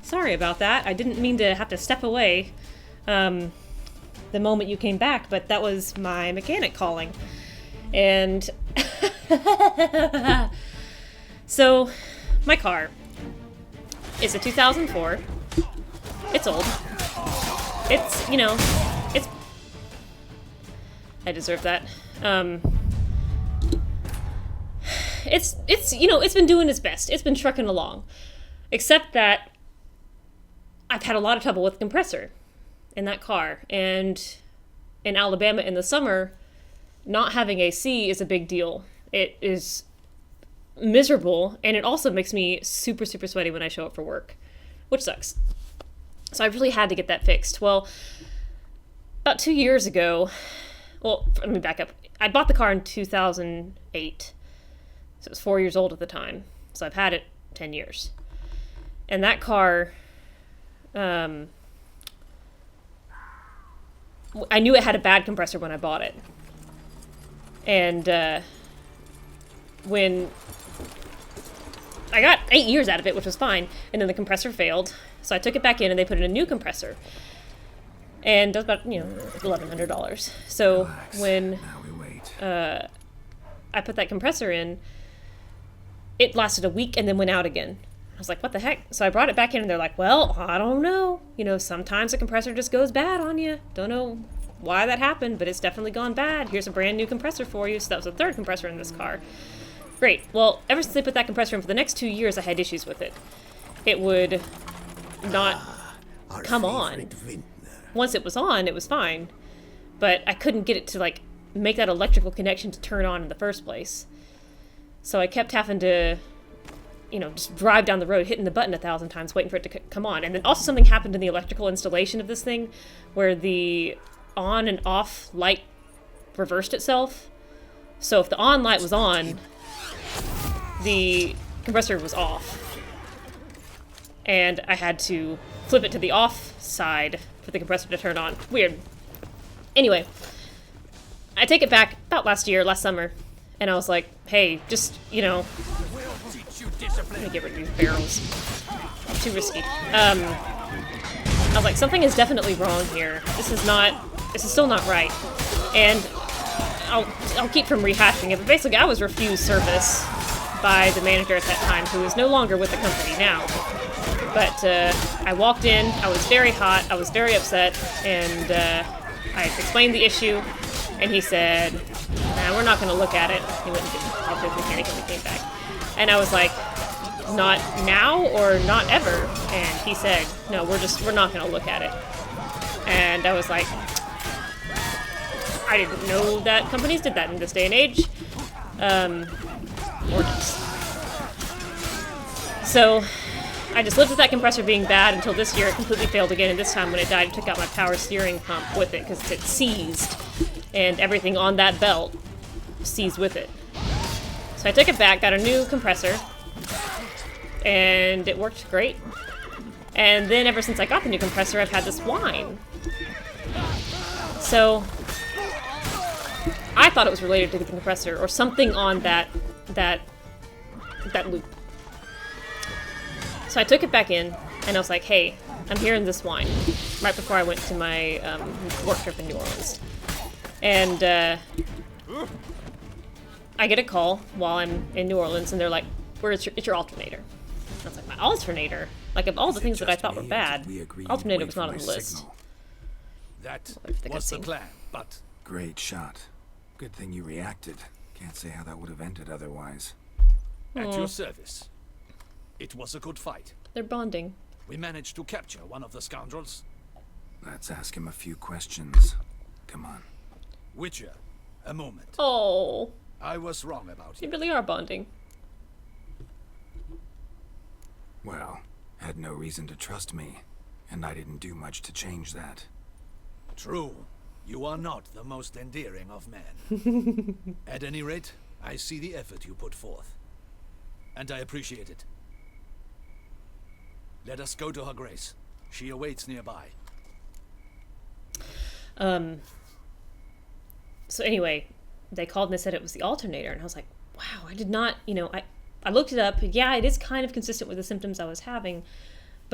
Sorry about that. I didn't mean to have to step away the moment you came back, but that was my mechanic calling. And so, my car is a 2004. It's old. It's, you know, it's... I deserve that. It's you know, it's been doing its best. It's been trucking along. Except that I've had a lot of trouble with the compressor in that car. And in Alabama in the summer, not having AC is a big deal. It is miserable, and it also makes me super, super sweaty when I show up for work, which sucks. So I really had to get that fixed. Well, about 2 years ago, well, let me back up. I bought the car in 2008. So it was 4 years old at the time. So I've had it 10 years. And that car, I knew it had a bad compressor when I bought it. And when I got 8 years out of it, which was fine, and then the compressor failed. So I took it back in and they put in a new compressor. And that was about, you know, $1,100. So Relax. when Now we wait. I put that compressor in, it lasted a week and then went out again. I was like, what the heck? So I brought it back in and they're like, well, I don't know. You know, sometimes a compressor just goes bad on you. Don't know why that happened, but it's definitely gone bad. Here's a brand new compressor for you. So that was the third compressor in this car. Great. Well, ever since they put that compressor in, for the next 2 years, I had issues with it. It would not come on. Once it was on, it was fine. But I couldn't get it to, like, make that electrical connection to turn on in the first place. So I kept having to, you know, just drive down the road, hitting the button 1,000 times, waiting for it to come on. And then also something happened in the electrical installation of this thing, where the on and off light reversed itself. So if the on light was on, the compressor was off. And I had to flip it to the off side for the compressor to turn on. Weird. Anyway, I take it back about last summer, and I was like, hey, just, you know, I'm gonna get rid of these barrels. Too risky. I was like, something is definitely wrong here. This is still not right. And I'll keep from rehashing it, but basically I was refused service by the manager at that time, who is no longer with the company now. But I walked in, I was very hot, I was very upset, and I explained the issue, and he said, nah, we're not going to look at it. He went and talked to his mechanic when he came back. And I was like, not now or not ever? And he said, no, we're not going to look at it. And I was like, I didn't know that companies did that in this day and age. Or just. So I just lived with that compressor being bad until this year it completely failed again, and this time when it died, I took out my power steering pump with it because it seized, and everything on that belt seized with it. So I took it back, got a new compressor, and it worked great. And then ever since I got the new compressor, I've had this whine. So I thought it was related to the compressor or something on that loop. So I took it back in, and I was like, hey, I'm hearing this whine, right before I went to my work trip in New Orleans. And I get a call while I'm in New Orleans, and they're like, it's your alternator. I was like, my alternator? Like, of all the things that I thought were bad, alternator was not on the list. That was the plan, but... Great shot. Good thing you reacted. Can't say how that would have ended otherwise. At your service. It was a good fight. They're bonding. We managed to capture one of the scoundrels. Let's ask him a few questions. Come on. Witcher, a moment. Oh. I was wrong about You you. really are bonding. Well, had no reason to trust me, and I didn't do much to change that. True. You are not the most endearing of men. At any rate, I see the effort you put forth. And I appreciate it. Let us go to her grace. She awaits nearby. So anyway, they called and they said it was the alternator, and I was like, wow, I did not, I looked it up. Yeah, it is kind of consistent with the symptoms I was having,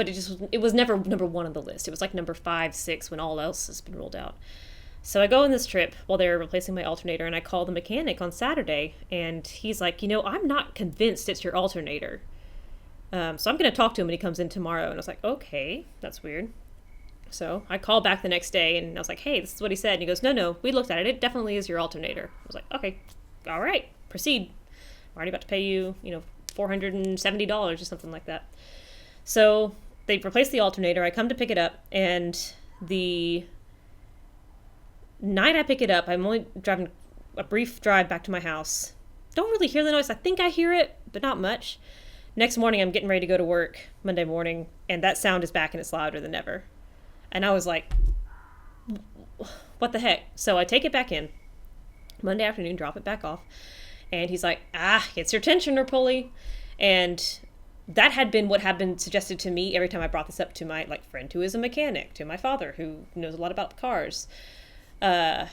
but it was never number 1 on the list. It was like number 5, 6 when all else has been ruled out. So I go on this trip while they're replacing my alternator, and I call the mechanic on Saturday, and he's like, I'm not convinced it's your alternator. So I'm going to talk to him when he comes in tomorrow. And I was like, okay, that's weird. So I called back the next day, and I was like, hey, this is what he said. And he goes, no, we looked at it. It definitely is your alternator. I was like, okay, all right, proceed. I'm already about to pay you, $470 or something like that. So they replaced the alternator. I come to pick it up, and the night I pick it up, I'm only driving a brief drive back to my house. Don't really hear the noise. I think I hear it, but not much. Next morning, I'm getting ready to go to work, Monday morning, and that sound is back and it's louder than ever. And I was like, what the heck? So I take it back in Monday afternoon, drop it back off, and he's like, it's your tensioner pulley. And that had been what had been suggested to me every time I brought this up to my friend who is a mechanic, to my father who knows a lot about cars. And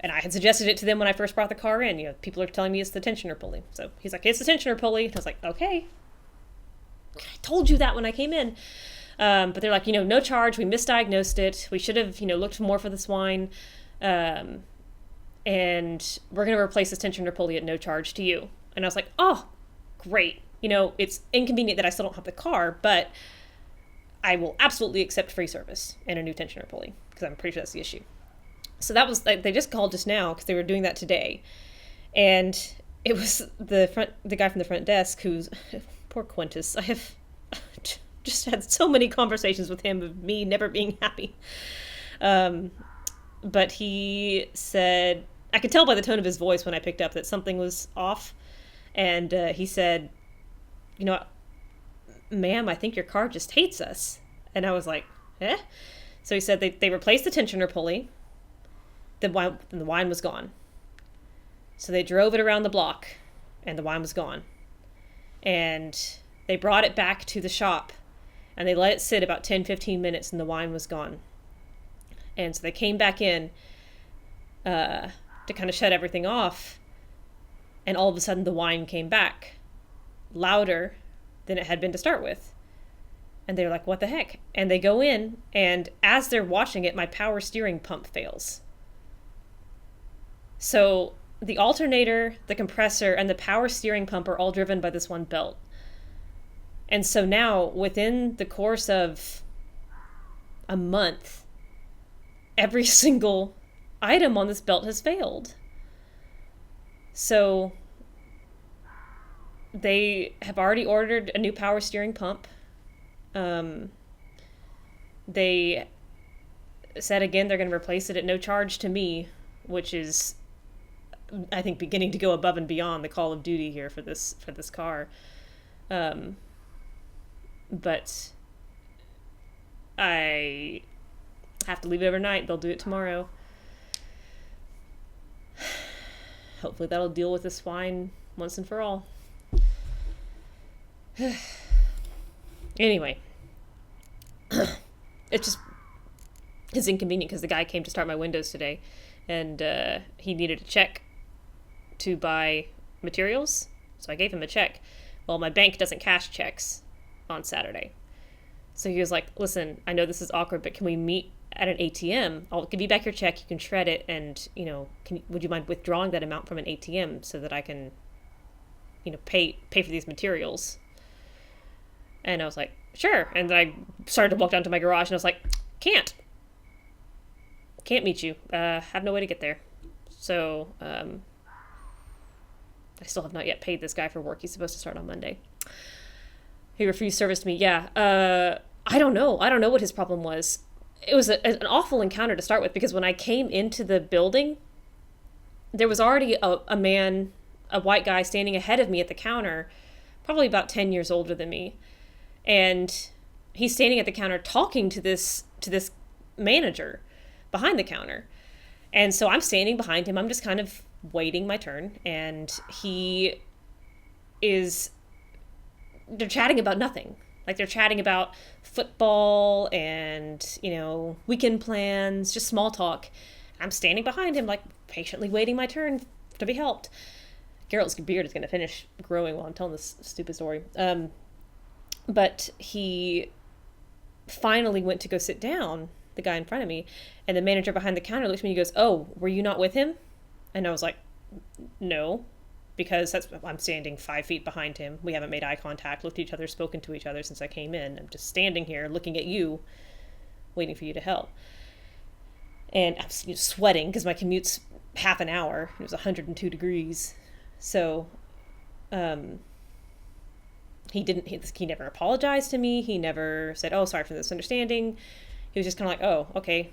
I had suggested it to them when I first brought the car in. People are telling me it's the tensioner pulley. So he's like, it's the tensioner pulley. And I was like, okay. I told you that when I came in. But they're like, no charge. We misdiagnosed it. We should have, looked more for the swine. And we're going to replace this tensioner pulley at no charge to you. And I was like, oh, great. It's inconvenient that I still don't have the car, but I will absolutely accept free service and a new tensioner pulley, because I'm pretty sure that's the issue. So that was, they just called just now because they were doing that today. And it was the guy from the front desk who's, poor Quintus. I have just had so many conversations with him of me never being happy. But he said, I could tell by the tone of his voice when I picked up that something was off. And he said, ma'am, I think your car just hates us. And I was like, eh? So he said they replaced the tensioner pulley. The wine was gone. So they drove it around the block, and the wine was gone. And they brought it back to the shop, and they let it sit about 10-15 minutes, and the wine was gone. And so they came back in to kind of shut everything off, and all of a sudden the wine came back louder than it had been to start with. And they're like, what the heck? And they go in, and as they're watching it, my power steering pump fails. So the alternator, the compressor, and the power steering pump are all driven by this one belt. And so now, within the course of a month, every single item on this belt has failed. So they have already ordered a new power steering pump. They said again they're going to replace it at no charge to me, which is, I think, beginning to go above and beyond the call of duty here for this car. But I have to leave it overnight. They'll do it tomorrow. Hopefully that'll deal with the swine once and for all. Anyway, it's inconvenient because the guy came to start my windows today, and he needed a check to buy materials, so I gave him a check. Well, my bank doesn't cash checks on Saturday, so he was like, listen, I know this is awkward, but can we meet at an ATM? I'll give you back your check, you can shred it, and would you mind withdrawing that amount from an ATM so that I can pay for these materials? And I was like, sure. And then I started to walk down to my garage, and I was like, can't meet you. Have no way to get there. So I still have not yet paid this guy for work. He's supposed to start on Monday. He refused service to me. Yeah. I don't know what his problem was. It was an awful encounter to start with, because when I came into the building, there was already a man, a white guy, standing ahead of me at the counter, probably about 10 years older than me. And he's standing at the counter talking to this manager behind the counter. And so I'm standing behind him. I'm just kind of waiting my turn. And they're chatting about nothing. Like, they're chatting about football and, weekend plans, just small talk. I'm standing behind him, like, patiently waiting my turn to be helped. Geralt's beard is going to finish growing while I'm telling this stupid story. But he finally went to go sit down, the guy in front of me, and the manager behind the counter looked at me and he goes, "Oh, were you not with him?" And I was like, "No," because I'm standing 5 feet behind him. We haven't made eye contact, looked at each other, spoken to each other since I came in. I'm just standing here looking at you, waiting for you to help. And I'm sweating because my commute's half an hour. It was 102 degrees. So he never apologized to me. He never said, "Oh, sorry for this misunderstanding." He was just kind of like, "Oh, okay,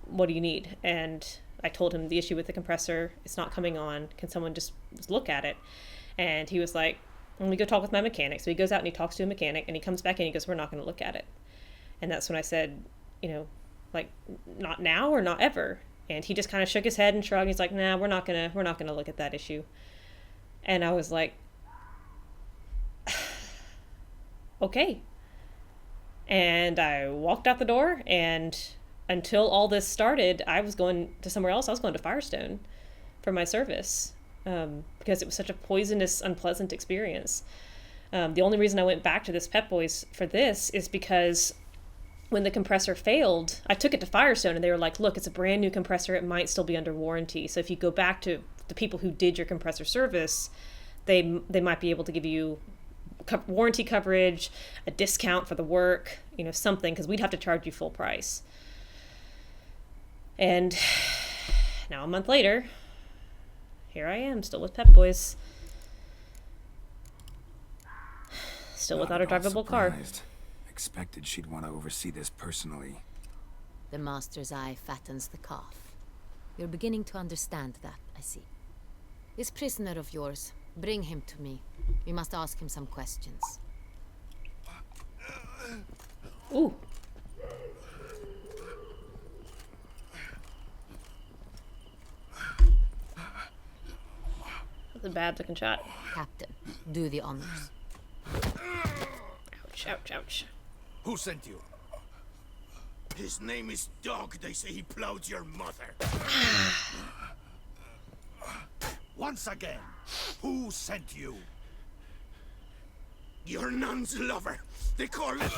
what do you need?" And I told him the issue with the compressor, it's not coming on. Can someone just look at it? And he was like, "Let me go talk with my mechanic." So he goes out and he talks to a mechanic, and he comes back and he goes, "We're not going to look at it." And that's when I said, like, not now or not ever. And he just kind of shook his head and shrugged. He's like, "Nah, we're not gonna look at that issue." And I was like, okay. And I walked out the door, and until all this started, I was going to somewhere else. I was going to Firestone for my service, because it was such a poisonous, unpleasant experience. The only reason I went back to this Pep Boys for this is because when the compressor failed, I took it to Firestone, and they were like, "Look, it's a brand new compressor. It might still be under warranty. So if you go back to the people who did your compressor service, they might be able to give you warranty coverage, a discount for the work, something, because we'd have to charge you full price." And now a month later, here I am, still with Pep Boys. Still Not without a at all drivable car. surprised. Expected she'd want to oversee this personally. The master's eye fattens the calf. You're beginning to understand that, I see. This prisoner of yours, bring him to me. We must ask him some questions. Ooh. That's a bad looking shot. Captain, do the honors. Ouch, ouch, ouch. Who sent you? His name is Dog. They say he plowed your mother. Once again, who sent you? Your nun's lover. They call it...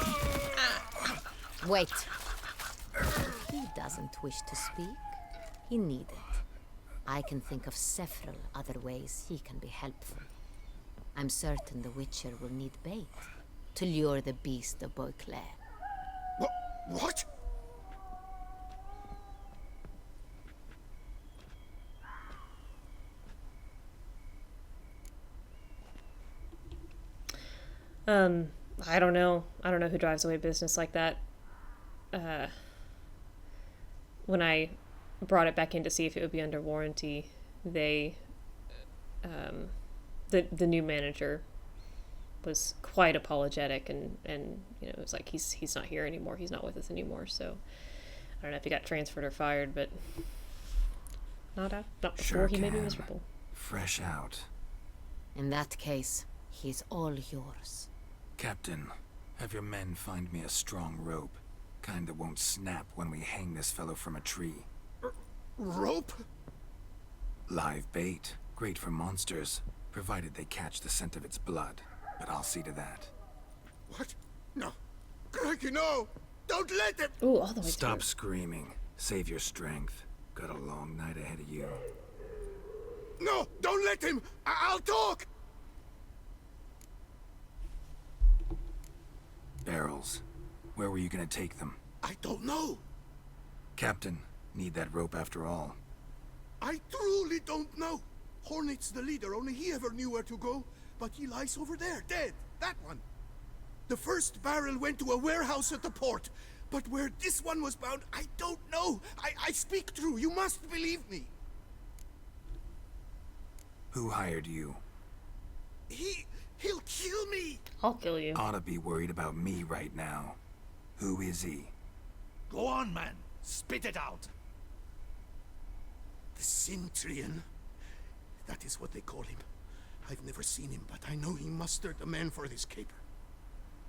Wait. He doesn't wish to speak. He needed. I can think of several other ways he can be helpful. I'm certain the Witcher will need bait to lure the beast of Beauclair. What? I don't know. I don't know who drives away business like that. When I brought it back in to see if it would be under warranty, they, the new manager was quite apologetic, and it was like he's not here anymore. He's not with us anymore. So I don't know if he got transferred or fired, but not before Sure he made me can. miserable. Fresh out. In that case, he's all yours. Captain, have your men find me a strong rope. Kind that won't snap when we hang this fellow from a tree. Rope? Live bait. Great for monsters, provided they catch the scent of its blood. But I'll see to that. What? No. Crikey, no! Don't let them! Ooh, all the way Stop through. screaming. Save your strength. Got a long night ahead of you. No! Don't let him! I'll talk! Barrels. Where were you gonna take them? I don't know. Captain, need that rope after all. I truly don't know. Hornet's the leader, only he ever knew where to go. But he lies over there, dead. That one. The first barrel went to a warehouse at the port. But where this one was bound, I don't know. I speak true. You must believe me. Who hired you? He'll kill me. I'll kill you. Oughta be worried about me right now. Who is he? Go on, man. Spit it out. The Cintrian. That is what they call him. I've never seen him, but I know he mustered a man for this caper.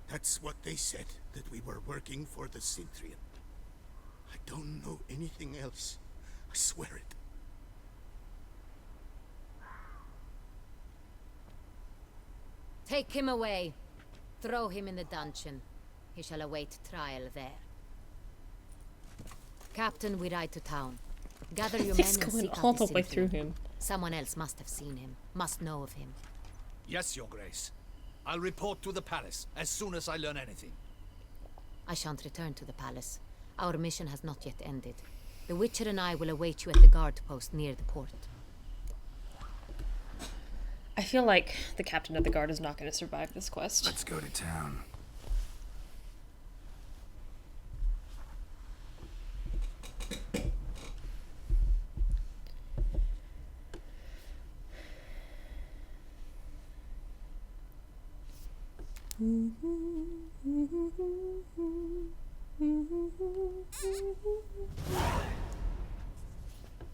That's what they said, that we were working for the Cintrian. I don't know anything else. I swear it. Take him away. Throw him in the dungeon. He shall await trial there. Captain, we ride to town. Gather your men He's and going seek all out the the way through Sylphian. him. Someone else must have seen him, must know of him. Yes, Your Grace. I'll report to the palace as soon as I learn anything. I shan't return to the palace. Our mission has not yet ended. The Witcher and I will await you at the guard post near the port. I feel like the captain of the guard is not going to survive this quest. Let's go to town.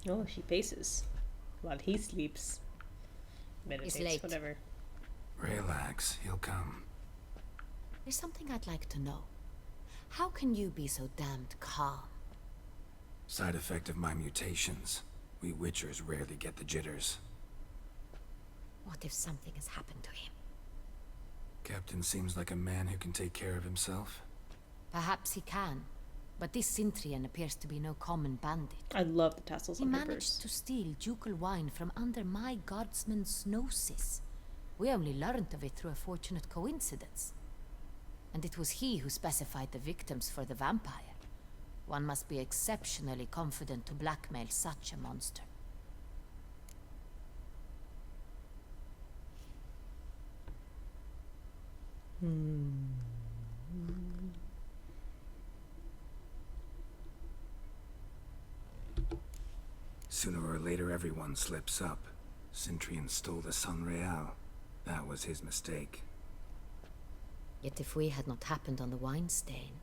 Oh, she paces while he sleeps. Meditates, late. whatever. Relax, he'll come. There's something I'd like to know. How can you be so damned calm? Side effect of my mutations. We Witchers rarely get the jitters. What if something has happened to him? Captain seems like a man who can take care of himself. Perhaps he can, but this Sintrian appears to be no common bandit. I love the tassels He on her managed purse. to steal ducal wine from under my guardsman's noses. We only learned of it through a fortunate coincidence. And it was he who specified the victims for the vampire. One must be exceptionally confident to blackmail such a monster. Sooner or later, everyone slips up. Sintrian stole the Sun Real. That was his mistake. Yet if we had not happened on the wine stain...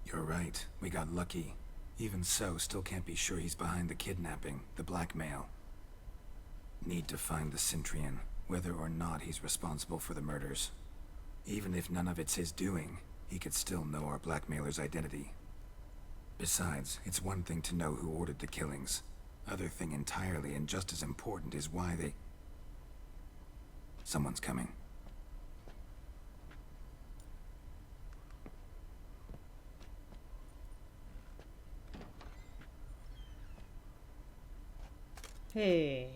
You're right. We got lucky. Even so, still can't be sure he's behind the kidnapping, the blackmail. Need to find the Sintrian, whether or not he's responsible for the murders. Even if none of it's his doing, he could still know our blackmailer's identity. Besides, it's one thing to know who ordered the killings. Other thing entirely, and just as important, is why they... Someone's coming. Hey.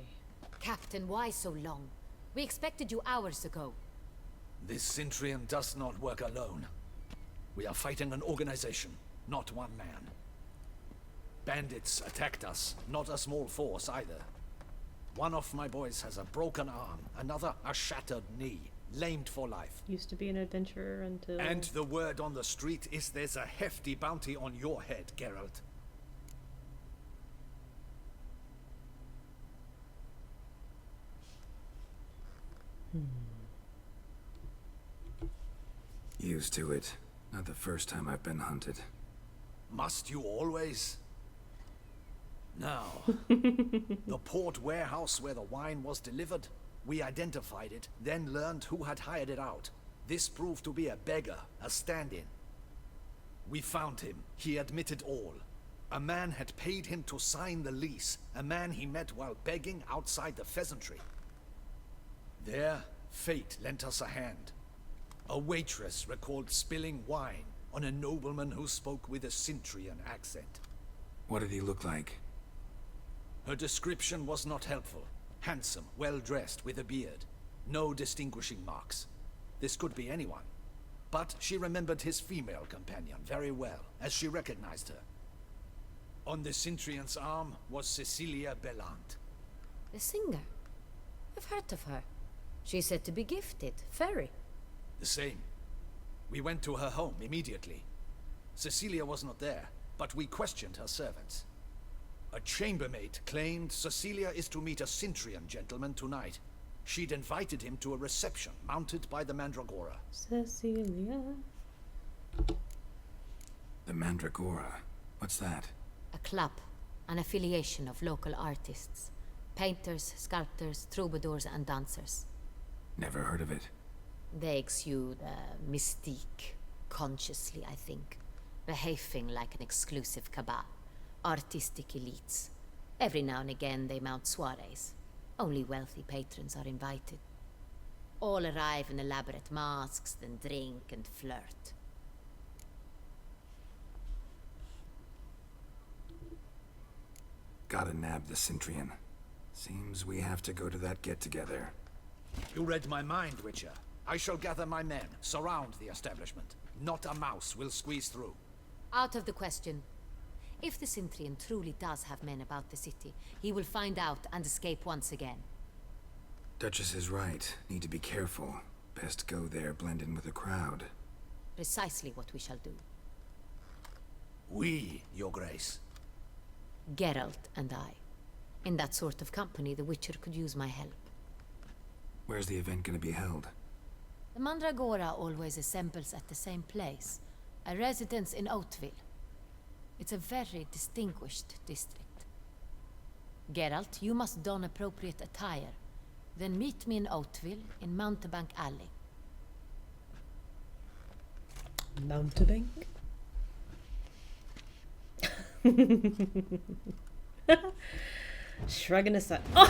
Captain, why so long? We expected you hours ago. This Sintrian does not work alone. We are fighting an organization, not one man. Bandits attacked us, not a small force either. One of my boys has a broken arm, another a shattered knee, lamed for life. Used to be an adventurer until... And the word on the street is there's a hefty bounty on your head, Geralt. Used to it. Not the first time I've been hunted. Must you always? Now, the port warehouse where the wine was delivered, we identified it, then learned who had hired it out. This proved to be a beggar, a stand-in. We found him. He admitted all. A man had paid him to sign the lease, a man he met while begging outside the pheasantry. There, fate lent us a hand. A waitress recalled spilling wine on a nobleman who spoke with a Sintrian accent. What did he look like? Her description was not helpful. Handsome, well-dressed, with a beard. No distinguishing marks. This could be anyone. But she remembered his female companion very well, as she recognized her. On the Sintrian's arm was Cecilia Bellant. The singer? I've heard of her. She's said to be gifted, fairy. The same. We went to her home immediately. Cecilia was not there, but we questioned her servants. A chambermaid claimed Cecilia is to meet a Sintrian gentleman tonight. She'd invited him to a reception mounted by the Mandragora. Cecilia. The Mandragora? What's that? A club, an affiliation of local artists. Painters, sculptors, troubadours and dancers. Never heard of it. They exude mystique, consciously, I think. Behaving like an exclusive cabal. Artistic elites. Every now and again they mount soirees. Only wealthy patrons are invited. All arrive in elaborate masks, then drink and flirt. gotta nab the Cintrian. Seems we have to go to that get-together. You read my mind, Witcher. I shall gather my men, surround the establishment. Not a mouse will squeeze through. Out of the question. If the Cintrian truly does have men about the city, he will find out and escape once again. Duchess is right. Need to be careful. Best go there, blend in with the crowd. Precisely what we shall do. We, Your Grace. Geralt and I. In that sort of company, the Witcher could use my help. Where's the event gonna be held? The Mandragora always assembles at the same place, a residence in Oatville. It's a very distinguished district. Geralt, you must don appropriate attire. Then meet me in Oatville in Mountebank Alley. Mountebank? Shrugging aside. Oh!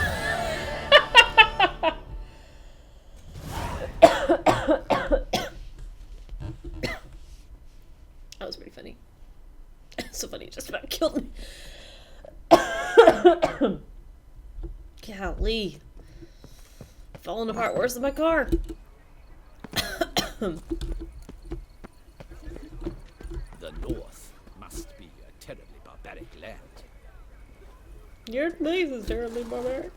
That was pretty funny. So funny, it just about killed me. Golly. Falling apart worse than my car. The North must be a terribly barbaric land. Your place is terribly barbaric.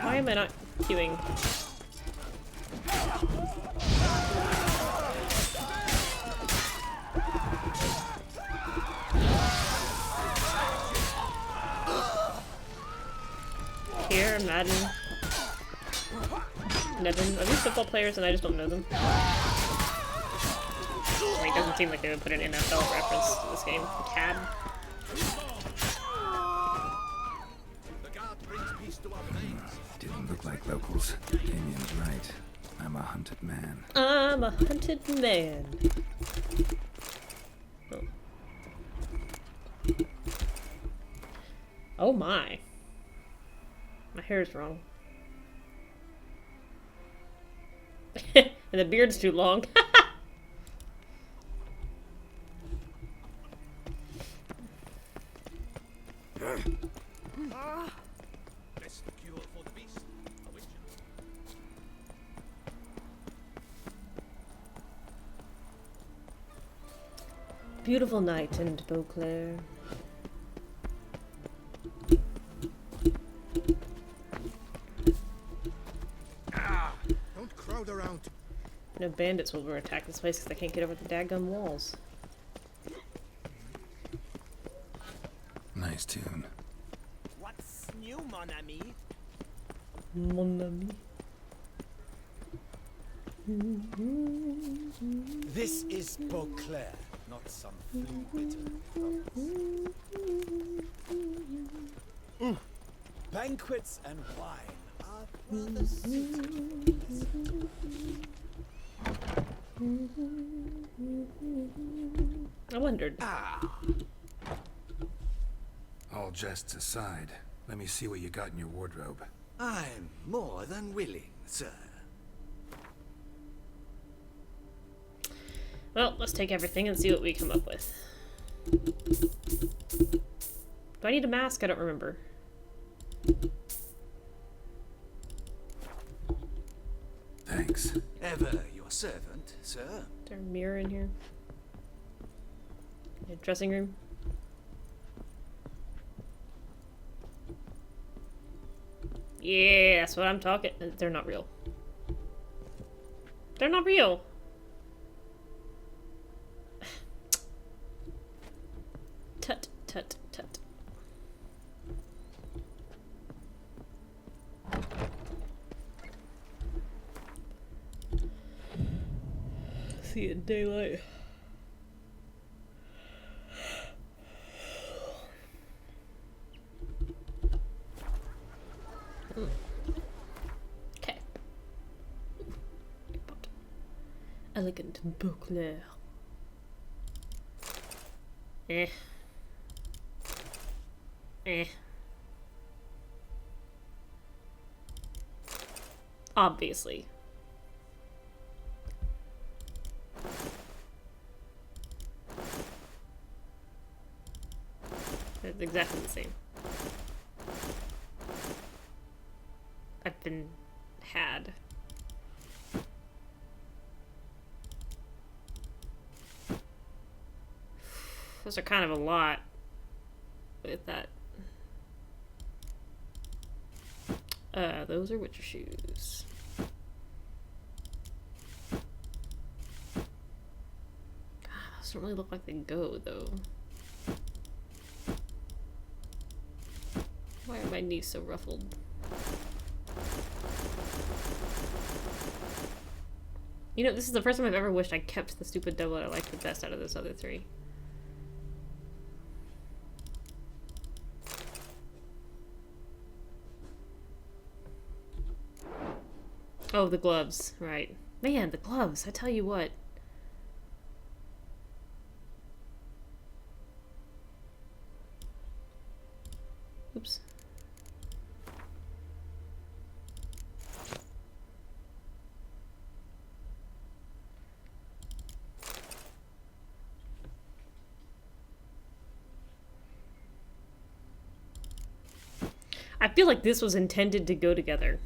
Why am I not queuing? Here, Madden, Nevin. Are these football players and I just don't know them? I mean, it doesn't seem like they would put an NFL reference to this game. Cab. Didn't look like locals. Damien's right. I'm a hunted man. I'm a hunted man. Oh. Oh my. My hair is wrong. And the beard's too long. Beautiful night in Beauclair. Don't crowd around. No bandits will attack this place because they can't get over the daggum walls. Nice tune. What's new, mon ami? Mon ami. This is Beauclair, not some flea-bitten province. Banquets and wine are rather suited. I wondered. All jests aside, let me see what you got in your wardrobe. I'm more than willing, sir. Well, let's take everything and see what we come up with. Do I need a mask? I don't remember. Thanks. Ever your servant, sir. Is there a mirror in here? A dressing room? Yeah, that's what I'm talking. They're not real. They're not real. Tut, tut, tut. See it in daylight. Okay. Elegant Beauclair. Eh. Obviously. It's exactly the same. I've been had. Those are kind of a lot with that. Those are Witcher shoes. God, those don't really look like they go, though. Why are my knees so ruffled? You know, this is the first time I've ever wished I kept the stupid doublet I liked the best out of those other three. Oh, the gloves, right. Man, the gloves, I tell you what. Oops. I feel like this was intended to go together.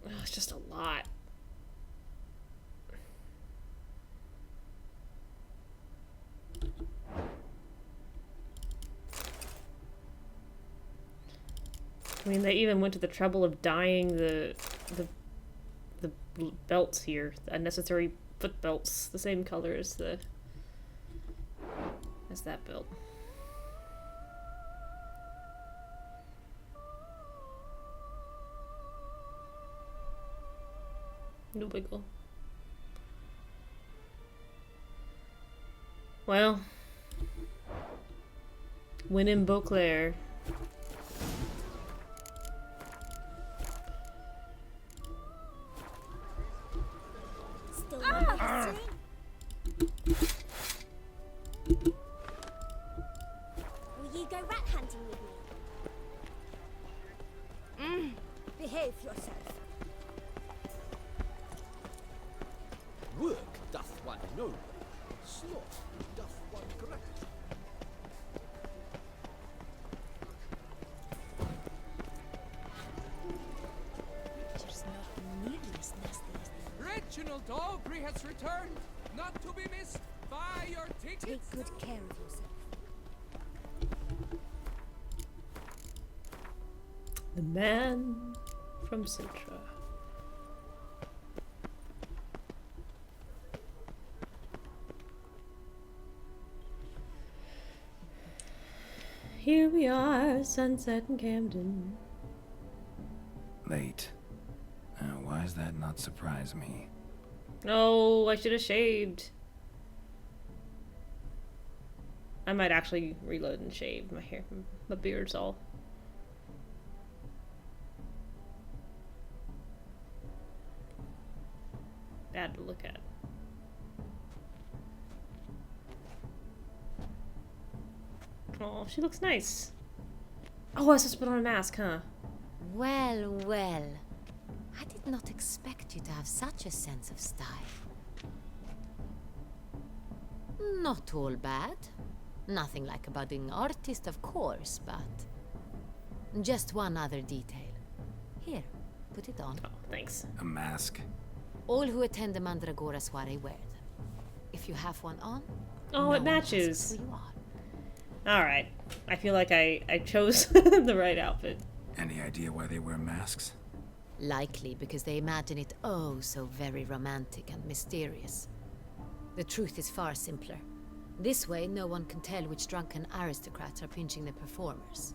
Oh, it's just a lot. I mean, they even went to the trouble of dyeing the belts here, the unnecessary foot belts, the same color as that belt. No wiggle. Well, win in Beauclair. Still want history? Will you go rat hunting with me? Behave yourself. Work doth one noble, sloth doth one great. Picture's not nearly as nasty as they Reginald Aubrey has returned, not to be missed. Buy your tickets. Take good care of yourself. The man from Sintra. Here we are, sunset in Camden. Late. Why does that not surprise me? Oh, I should have shaved. I might actually reload and shave my hair. My beard's all. Bad to look at. Oh, she looks nice. Oh, I was supposed to put on a mask, huh? Well, well. I did not expect you to have such a sense of style. Not all bad. Nothing like a budding artist, of course, but... just one other detail. Here, put it on. Oh, thanks. A mask? All who attend the Mandragora soiree wear them. If you have one on... Oh, no it one matches. asks who you are. Alright. I feel like I chose the right outfit. Any idea why they wear masks? Likely because they imagine it oh so very romantic and mysterious. The truth is far simpler. This way, no one can tell which drunken aristocrats are pinching the performers.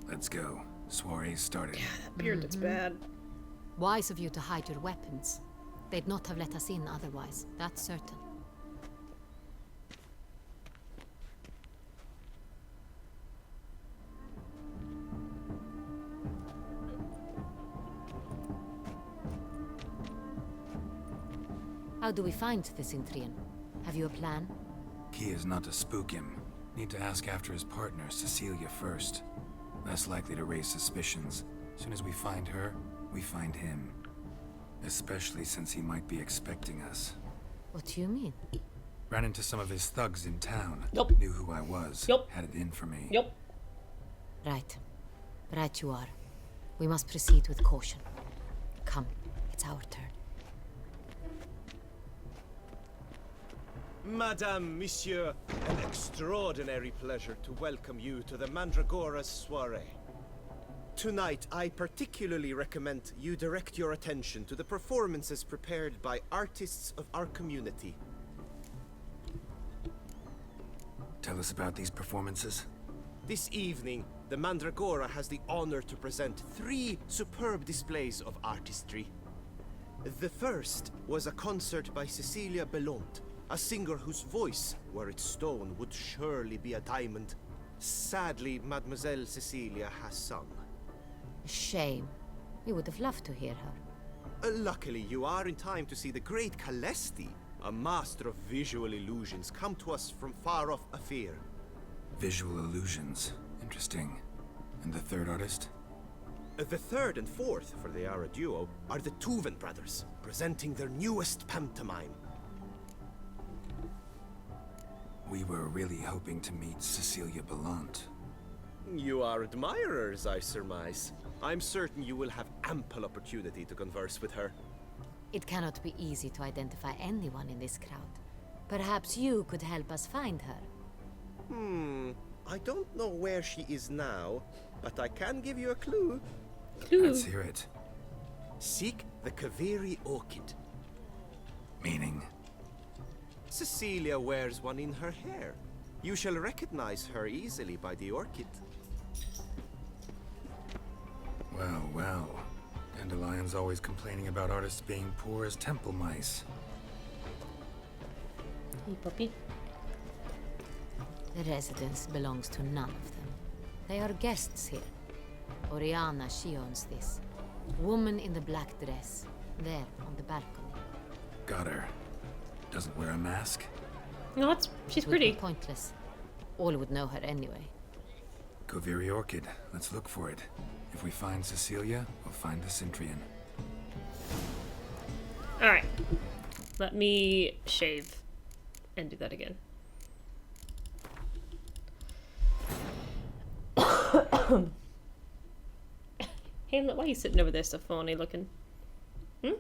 Let's go. Soiree's started. Yeah, that beard looks bad. Wise of you to hide your weapons. They'd not have let us in otherwise, that's certain. How do we find the Cintrian? Have you a plan? Key is not to spook him. Need to ask after his partner, Cecilia, first. Less likely to raise suspicions. As soon as we find her, we find him. Especially since he might be expecting us. What do you mean? Ran into some of his thugs in town. Yup. Knew who I was. Yup. Had it in for me. Yup. Right. Right you are. We must proceed with caution. Come, it's our turn. Madame, Monsieur, an extraordinary pleasure to welcome you to the Mandragora's soiree. Tonight, I particularly recommend you direct your attention to the performances prepared by artists of our community. Tell us about these performances. This evening, the Mandragora has the honor to present 3 superb displays of artistry. The first was a concert by Cecilia Belont, a singer whose voice, were it stone, would surely be a diamond. Sadly, Mademoiselle Cecilia has sung. Shame. We would have loved to hear her. Luckily, you are in time to see the great Calesti, a master of visual illusions, come to us from far off Afir. Visual illusions. Interesting. And the third artist? The third and fourth, for they are a duo, are the Tuven brothers, presenting their newest pantomime. We were really hoping to meet Cecilia Bellant. You are admirers, I surmise. I'm certain you will have ample opportunity to converse with her. It cannot be easy to identify anyone in this crowd. Perhaps you could help us find her. I don't know where she is now, but I can give you a clue. Let's hear it. Seek the Kaveri orchid. Meaning? Cecilia wears one in her hair. You shall recognize her easily by the orchid. Well, well. Dandelion's always complaining about artists being poor as temple mice. Hey, puppy. The residence belongs to none of them. They are guests here. Oriana, she owns this. Woman in the black dress. There, on the balcony. Got her. Doesn't wear a mask? No, she's Would pretty. be pointless. All would know her anyway. Kaveri Orchid. Let's look for it. If we find Cecilia, we'll find the Cintrian. Alright. Let me shave and do that again. Hamlet, why are you sitting over there so phony looking? Hmm?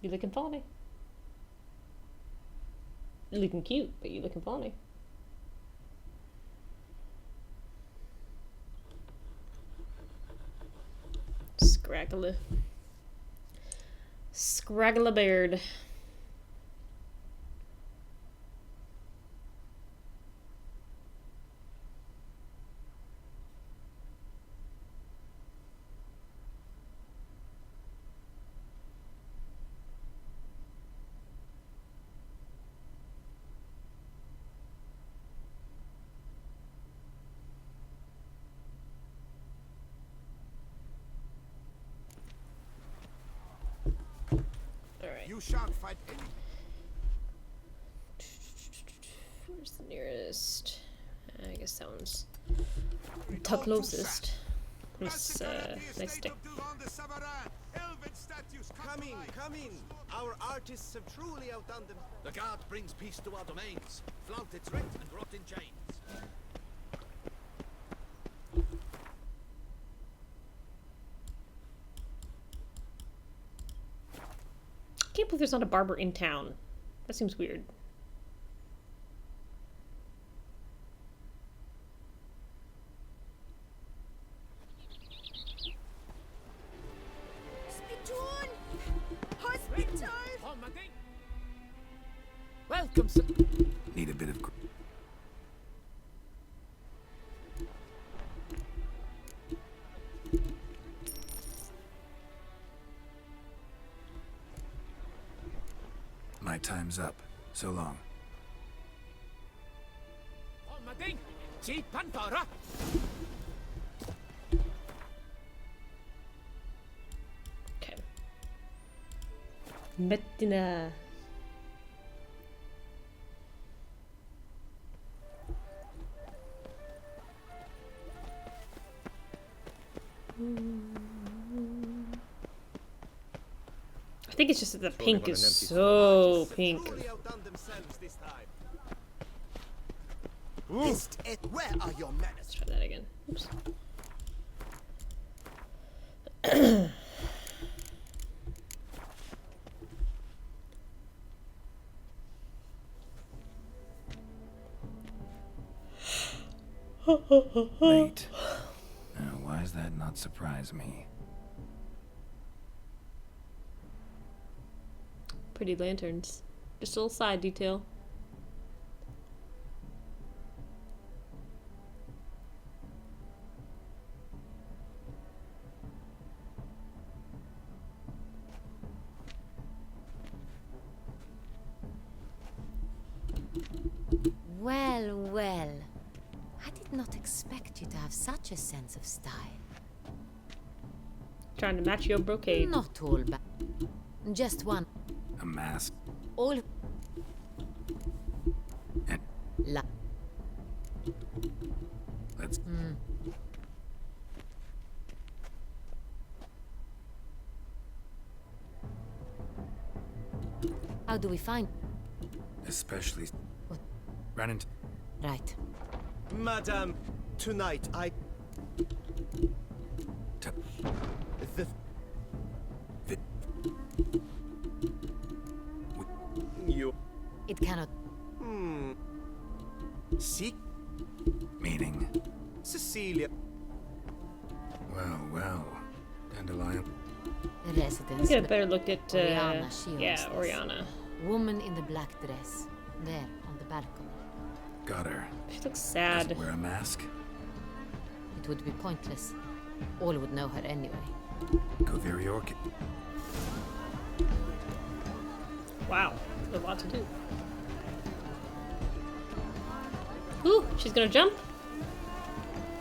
You looking phony? You looking cute, but you looking phony. Scraggly. Scraggly beard. You shan't fight any. Where's the nearest? I guess that one's the closest. Let's next stick. Come in, come in. Our artists have truly outdone them. The guard brings peace to our domains. Flaunt its writ and rot in chains. I can't believe there's not a barber in town. That seems weird. Hospital! Hospital! Welcome, sir. Need a bit of... My time's up. So long. Okay. Bettina. I think it's just that the Surely pink what is an empty so pink. Truly outdone themselves this time. Where are your manners? Let's try that again. Oops. Late. Now, why does that not surprise me? Pretty lanterns. Just a little side detail. Well, well. I did not expect you to have such a sense of style. Trying to match your brocade. Not all bad. Just one. A mask. All. And La. let's. How do we find? Especially. What? Ran into. Right. Madam, tonight I. The. The. You. It cannot. See? Meaning. Cecilia. Well. Dandelion. The residence. Let's get a better look at, Oriana, she yeah, owns this. Oriana. Woman in the black dress. There, on the balcony. Got her. She looks sad. Doesn't wear a mask. It would be pointless. All would know her anyway. Go very orchid. Wow, a lot to do. Ooh, she's gonna jump.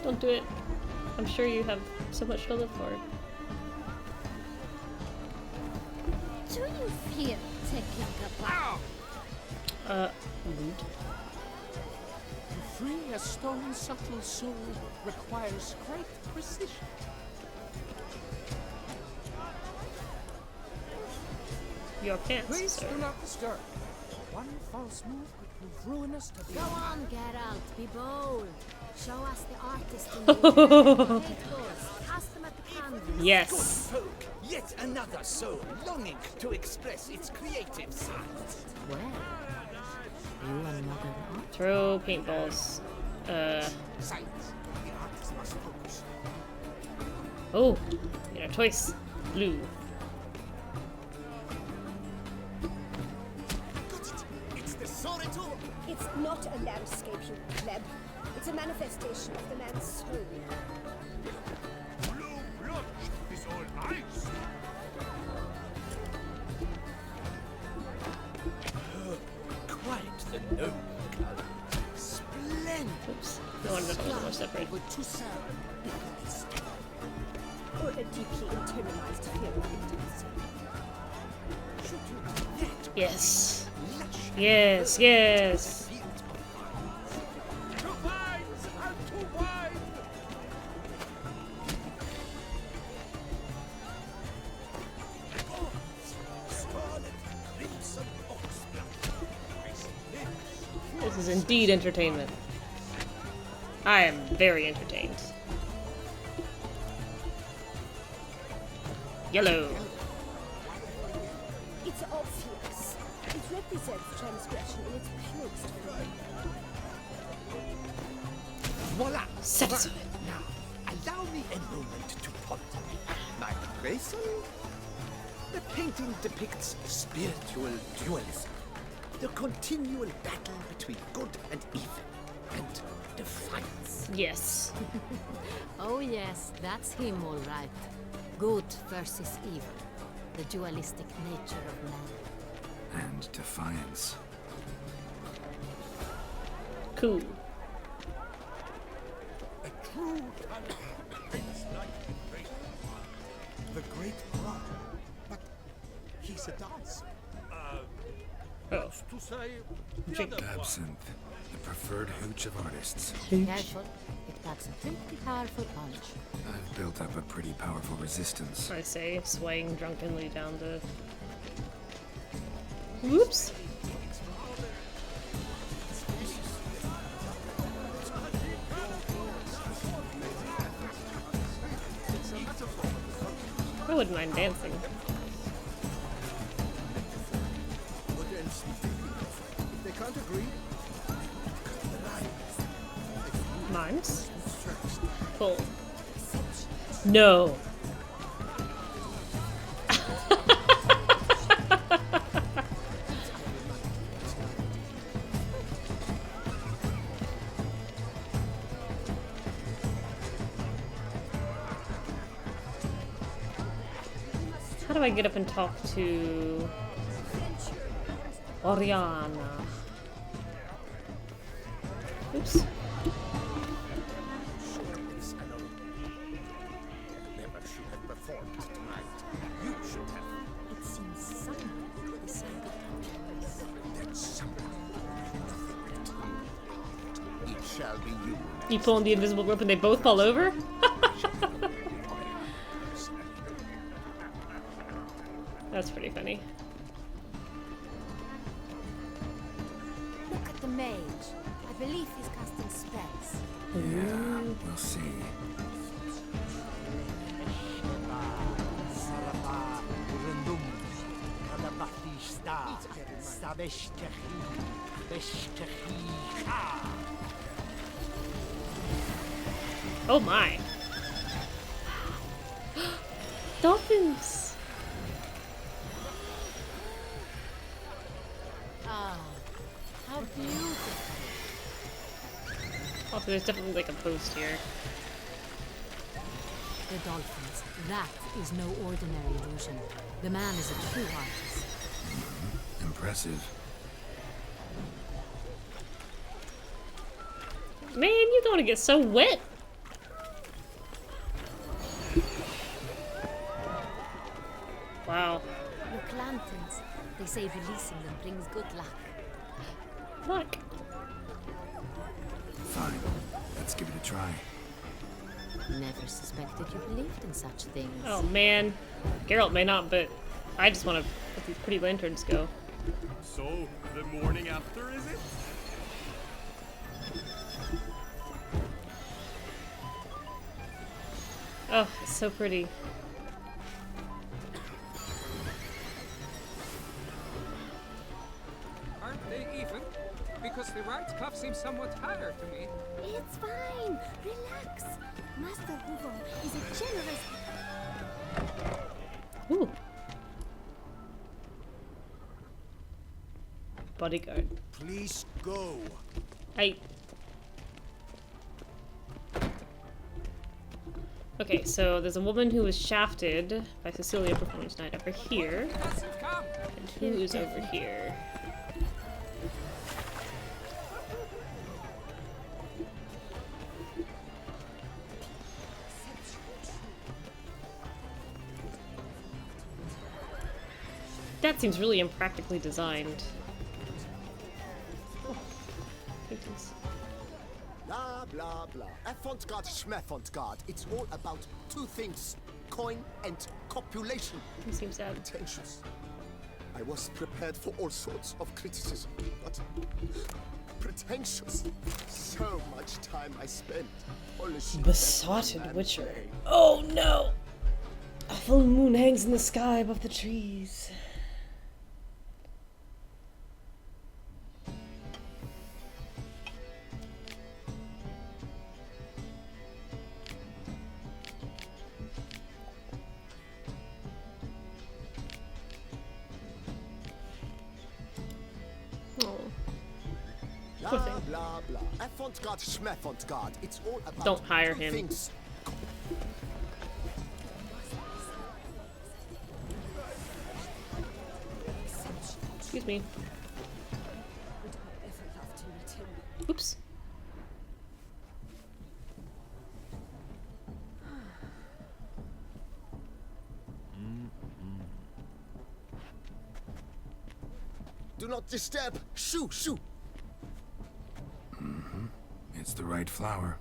Don't do it. I'm sure you have so much to live for. Do you feel taking a bath? Rude. To free a stone's subtle soul requires great precision. Your pants, Please sir. do not disturb. One false move could prove ruinous to the Go entire. on, Geralt, be bold. Show us the artist in you. Cast them at the canvas. Yes. Folk, yet another soul longing to express its creative side. Well, you are not an artist. Throw paintballs. Silence. The artist must focus. Oh, you know, choice. Blue. It's the Soritor. It's not a landscape, you pleb. It's a manifestation of the man's soul. Blue blood is all ice. Quite the noble color. Splendid. Oops. I wanted to hold them more separate. With two sound. Or a deeply internalized fear of intimacy. Yes. Yes, yes. Two vines are too wide. Scarlet crimson oxblood. This is indeed entertainment. I am very entertained. Yellow. It's obvious. It represents transgression in its purest form. Voila! Satisfied. Now, allow me a moment to ponder. My appraisal? The painting depicts spiritual dualism. The continual battle between good and evil. And defiance. Yes. Oh yes, that's him all right. Good versus evil. The dualistic nature of man. And defiance. Cool. A true it's like the great brother. But he's a dancer. What's to say the other one? Absinthe, the preferred hooch of artists. Careful. It packs a pretty powerful punch. I've built up a pretty powerful resistance. I say, swaying drunkenly down the. Whoops! I wouldn't mind dancing. If they can't agree, Mimes? Full. No! How do I get up and talk to Oriana? Oops. Never should have performed tonight. You should have. It seems someone decided That someone nothing. It shall be you. You pull on the invisible rope and they both fall over? That's pretty funny. Look at the mage. I believe he's casting spells. Yeah, we'll see. Oh my. Dolphins! Ah, how beautiful. Also, there's definitely like a post here. The dolphins. That is no ordinary illusion. The man is a true artist. Impressive. Man, you don't want to get so wet. Wow. Look, lanterns. They say releasing them brings good luck. Luck. Fine. Let's give it a try. Never suspected you believed in such things. Oh man. Geralt may not, but I just want to let these pretty lanterns go. So, the morning after, is it? Oh, it's so pretty. Aren't they even? Because the right cuff seems somewhat higher to me. It's fine. Relax. Master Hugo is a generous. Ooh. Bodyguard. please go. Okay, so there's a woman who was shafted by Cecilia Performance Night over here. And who is over here? That seems really impractically designed. Oh, paintings. Blah, blah, blah. Avant-garde, schmeffant-garde. It's all about two things. Coin and copulation. He seems sad. Pretentious. I was prepared for all sorts of criticism, but pretentious. So much time I spent polishing. Besotted Witcher. Oh no! A full moon hangs in the sky above the trees. Blah, blah, blah. Avant-garde, schmeffant-garde. It's all about Don't hire two him. things. Excuse me. Oops. Do not disturb. Shoo, shoo. Mm-hmm. It's the right flower.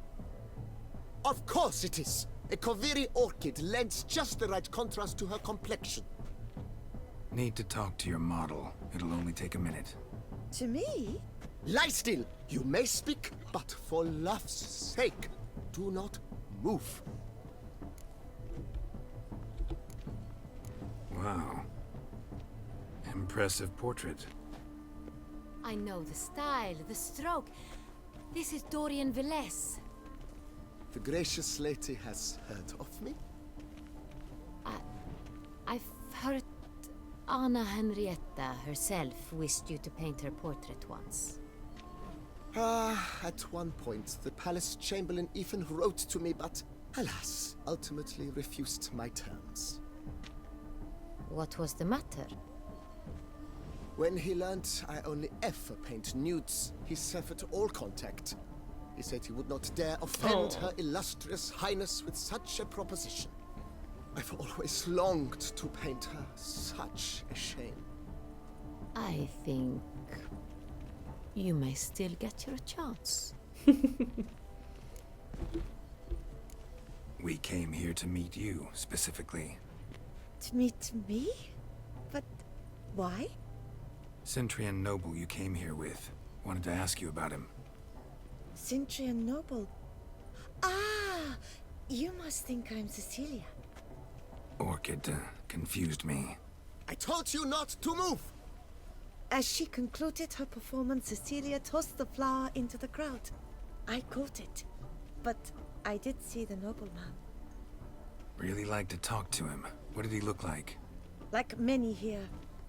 Of course it is. A Koviri orchid lends just the right contrast to her complexion. Need to talk to your model. It'll only take a minute. To me? Lie still. You may speak, but for love's sake, do not move. Wow. Impressive portrait. I know the style, the stroke. This is Dorian Velez. The gracious lady has heard of me? I've heard Anna Henrietta herself wished you to paint her portrait once. At one point, the palace chamberlain even wrote to me, but alas, ultimately refused my terms. What was the matter? When he learned I only ever paint nudes, he severed all contact. He said he would not dare offend her illustrious highness with such a proposition. I've always longed to paint her. Such a shame. I think you may still get your chance. We came here to meet you, specifically. To meet me? But why? Centrian noble you came here with. Wanted to ask you about him. Centrian noble. Ah! You must think I'm Cecilia. Orchid confused me. I told you not to move! As she concluded her performance, Cecilia tossed the flower into the crowd. I caught it, but I did see the nobleman. Really like to talk to him. What did he look like? Like many here.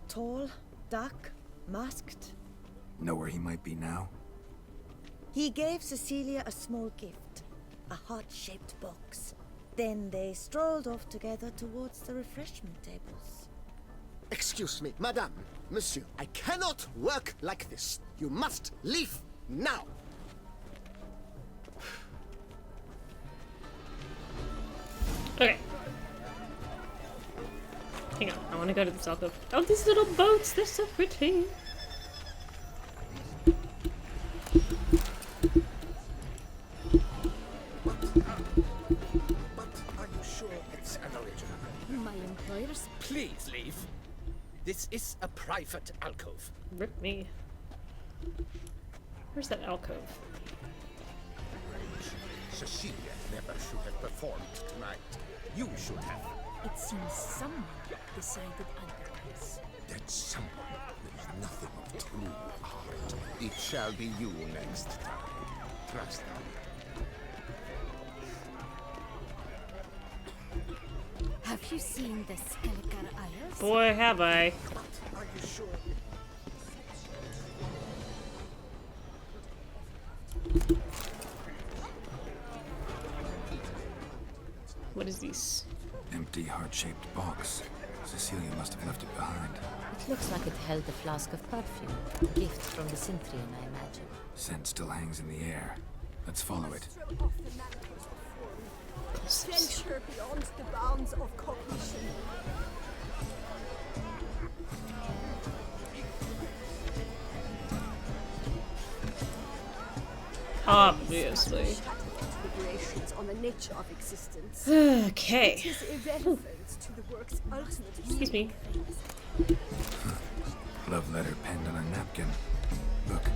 Tall, dark, masked. Know where he might be now? He gave Cecilia a small gift, a heart-shaped box. Then they strolled off together towards the refreshment tables. Excuse me, madame, monsieur, I cannot work like this. You must leave now. Okay. Hang on, I want to go to this alcove. Oh, these little boats, they're so pretty. My employers, please leave. This is a private alcove. Rip me. Where's that alcove? Cecilia never should have performed tonight. You should have. It seems someone decided otherwise. That someone knows nothing of true art. It shall be you next time. Trust me. Have you seen the Skelliger Isles? Boy, have I. Are you sure? What is this? Empty heart-shaped box. Cecilia must have left it behind. It looks like it held a flask of perfume. A gift from the Cintrian, I imagine. Scent still hangs in the air. Let's follow it. Venture beyond the bounds of cognition. Obviously. Considerations on the nature of existence. Okay. It is irrelevant to the work's ultimate. Excuse me. Love letter penned on a napkin. Look.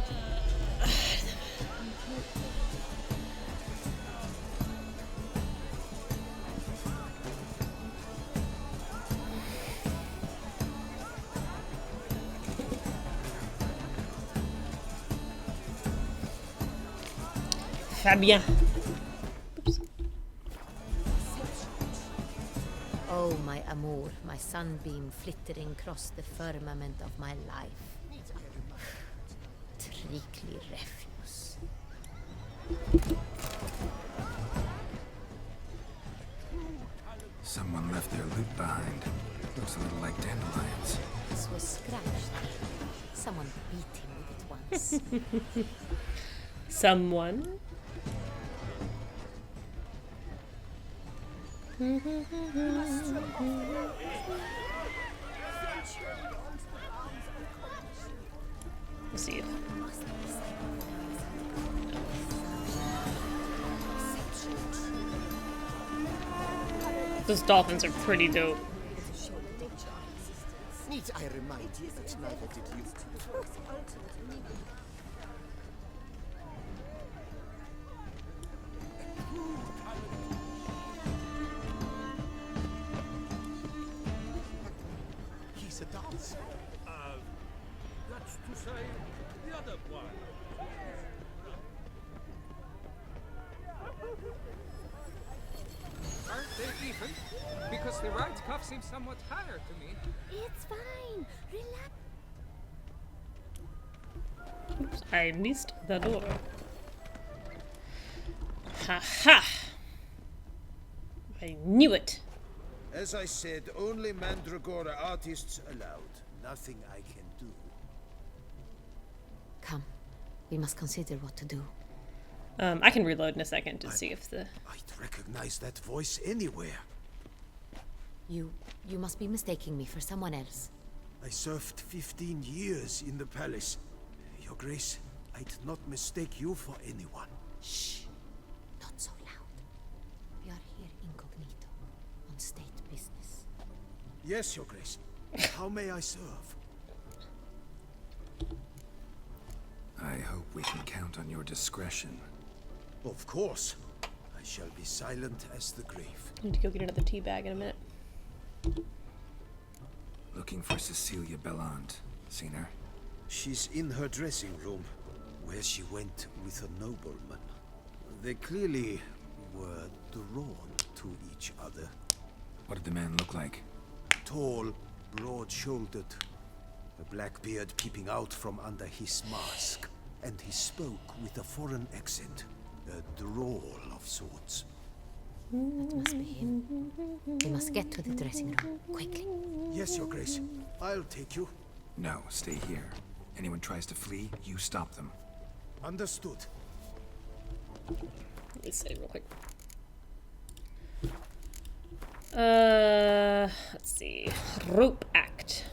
Fabien. Oops. Oh, my amour, my sunbeam flittering across the firmament of my life. Treacly refuse. Someone left their loot behind. Looks a little like dandelions. This was scratched. Someone beat him with it once. Someone? Let's see. Those dolphins are pretty dope. Need I remind you that neither did you. He's a dance. That's to say, the other one. Aren't they even? Because the right cuff seems somewhat higher to me. It's fine. Relax. Oops, I missed the door. Ha ha! I knew it. As I said, only Mandragora artists allowed. Nothing I can do. Come. We must consider what to do. I can reload in a second to see if the... I'd recognize that voice anywhere. You must be mistaking me for someone else. I served 15 years in the palace. Your Grace, I'd not mistake you for anyone. Shh. Not so loud. We are here incognito, on state business. Yes, Your Grace. How may I serve? I hope we can count on your discretion. Of course. I shall be silent as the grave. I need to go get another tea bag in a minute. Looking for Cecilia Bellant. Seen her? She's in her dressing room, where she went with a nobleman. They clearly were drawn to each other. What did the man look like? Tall, broad-shouldered, a black beard peeping out from under his mask, and he spoke with a foreign accent, a drawl of sorts. That must be him. We must get to the dressing room, quickly. Yes, Your Grace. I'll take you. No, stay here. Anyone tries to flee, you stop them. Understood. Let me save real quick. Let's see. Rope act.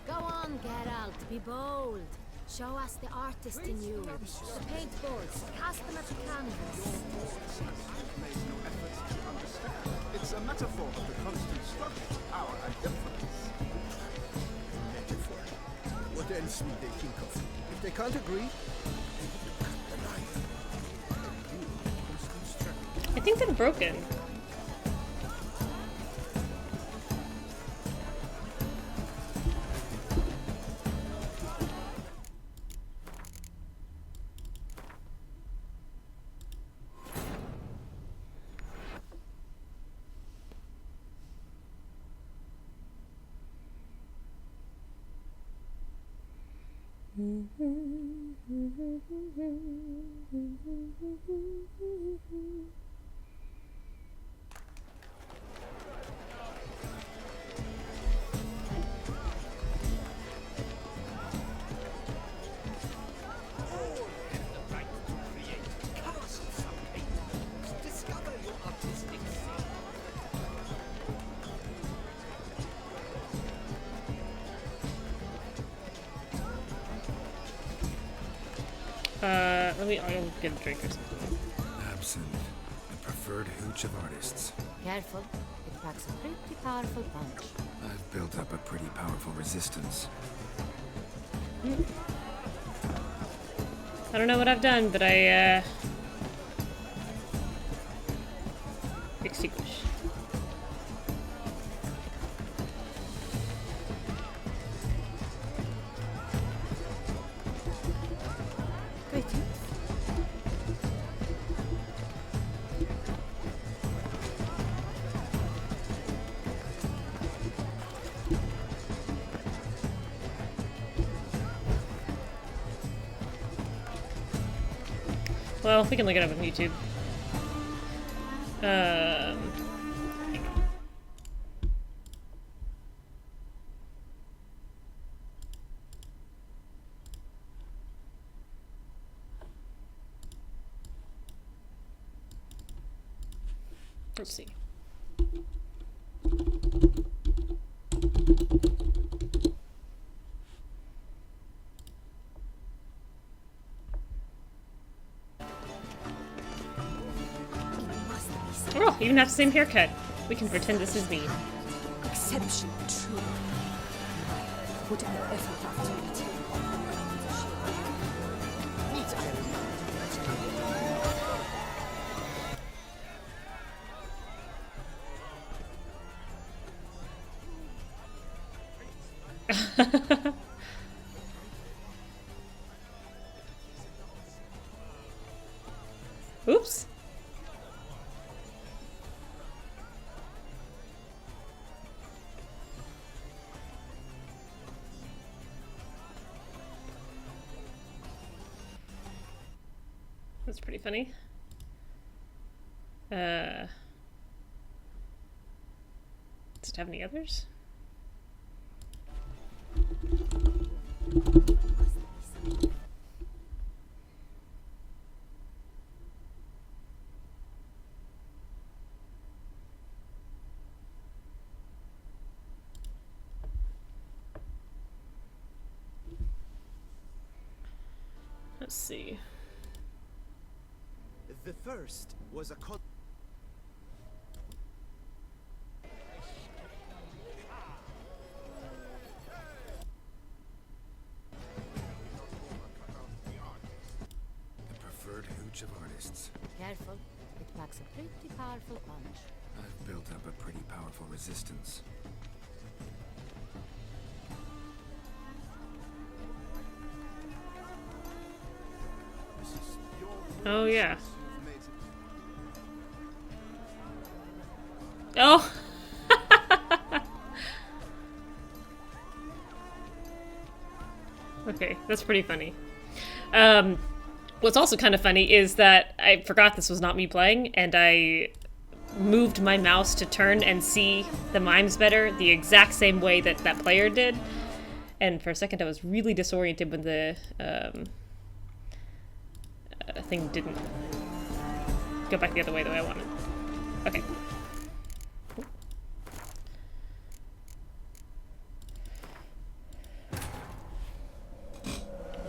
Go on, Geralt, be bold. Show us the artist in you. The paintballs, cast them at the canvas. It's a metaphor of the constant struggle for power and influence. Metaphor. What else will they think of? If they can't agree, the knife. I think they're broken. I'll get a drink or something. Absinthe, the preferred hooch of artists. Careful, it packs a pretty powerful punch. I've built up a pretty powerful resistance. I don't know what I've done, but I, extinguish. Well, we can look it up on YouTube. Let's see. Oh, you even have the same haircut. We can pretend this is me. Exceptional, true. Put in the effort after it. Oops. That's pretty funny. Does it have any others? Let's see. The first was a The preferred hooch of artists. Careful, it packs a pretty powerful punch. I've built up a pretty powerful resistance. Oh, yeah. Oh! Okay, that's pretty funny. What's also kind of funny is that I forgot this was not me playing, and I moved my mouse to turn and see the mimes better the exact same way that that player did. And for a second I was really disoriented when the thing didn't go back the other way the way I wanted. Okay.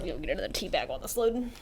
You'll get another tea bag while this loading.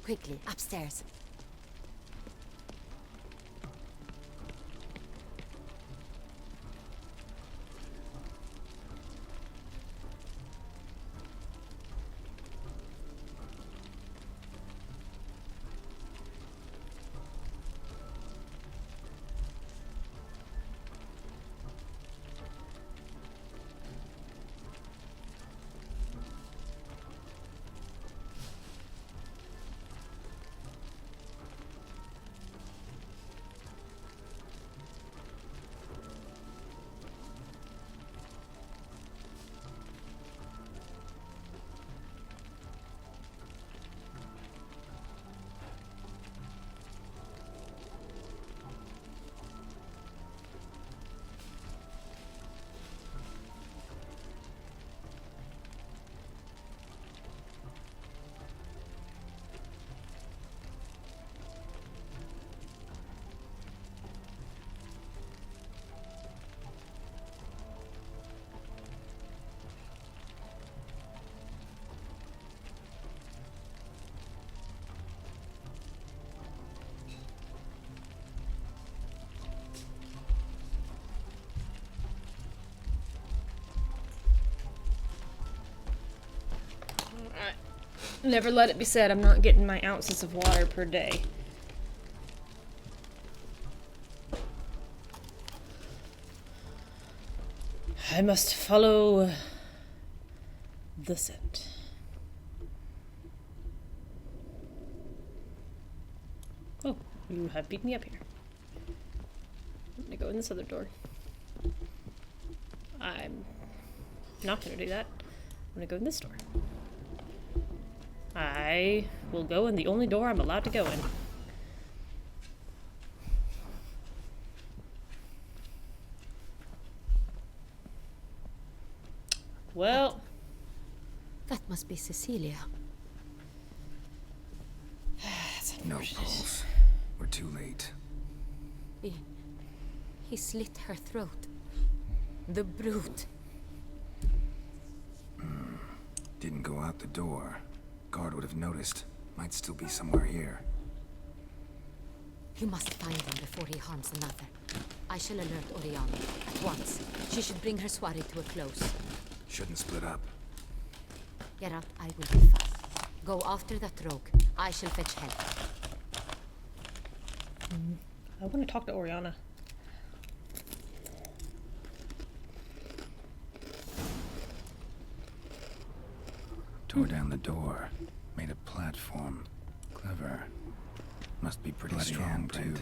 Quickly, upstairs. Never let it be said I'm not getting my ounces of water per day. I must follow the scent. Oh, you have beat me up here. I'm gonna go in this other door. I'm not gonna do that. I'm gonna go in this door. I will go in the only door I'm allowed to go in. Well, that must be Cecilia. No pulse. We're too late. He slit her throat. The brute. Didn't go out the door. Guard would have noticed. Might still be somewhere here. You must find him before he harms another. I shall alert Oriana at once. She should bring her soiree to a close. Shouldn't split up. Geralt, I will be fast. Go after that rogue. I shall fetch help. I want to talk to Oriana. Tore down the door. Made a platform. Clever. Must be pretty strong, too.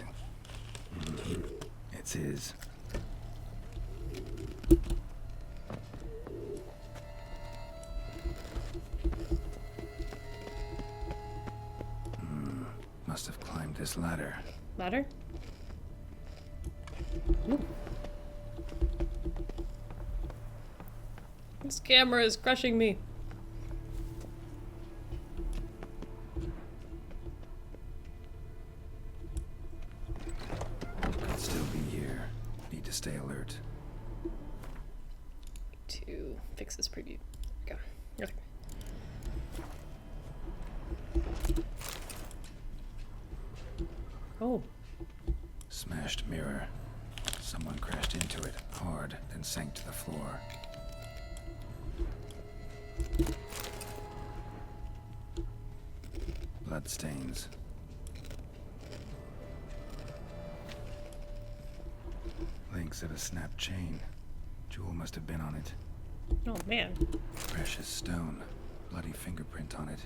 It's his. Must have climbed this ladder. Ladder? Ooh. This camera is crushing me. Could still be here. Need to stay alert. To fix this preview. Go. Okay. Oh. Smashed mirror. Someone crashed into it hard, then sank to the floor. Bloodstains. Links of a snapped chain. Jewel must have been on it. Oh man. Precious stone. Bloody fingerprint on it.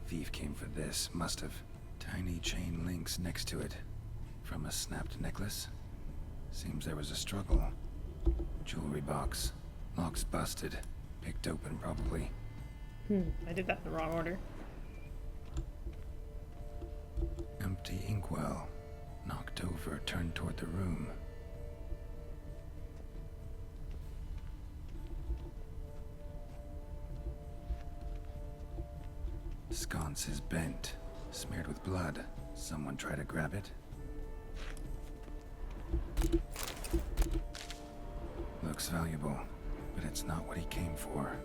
Thief came for this. Must have. Tiny chain links next to it. From a snapped necklace. Seems there was a struggle. Jewelry box. Lock's busted. Picked open, probably. I did that in the wrong order. Empty inkwell. Knocked over, turned toward the room. Sconce is bent. Smeared with blood. Someone try to grab it? Looks valuable, but it's not what he came for.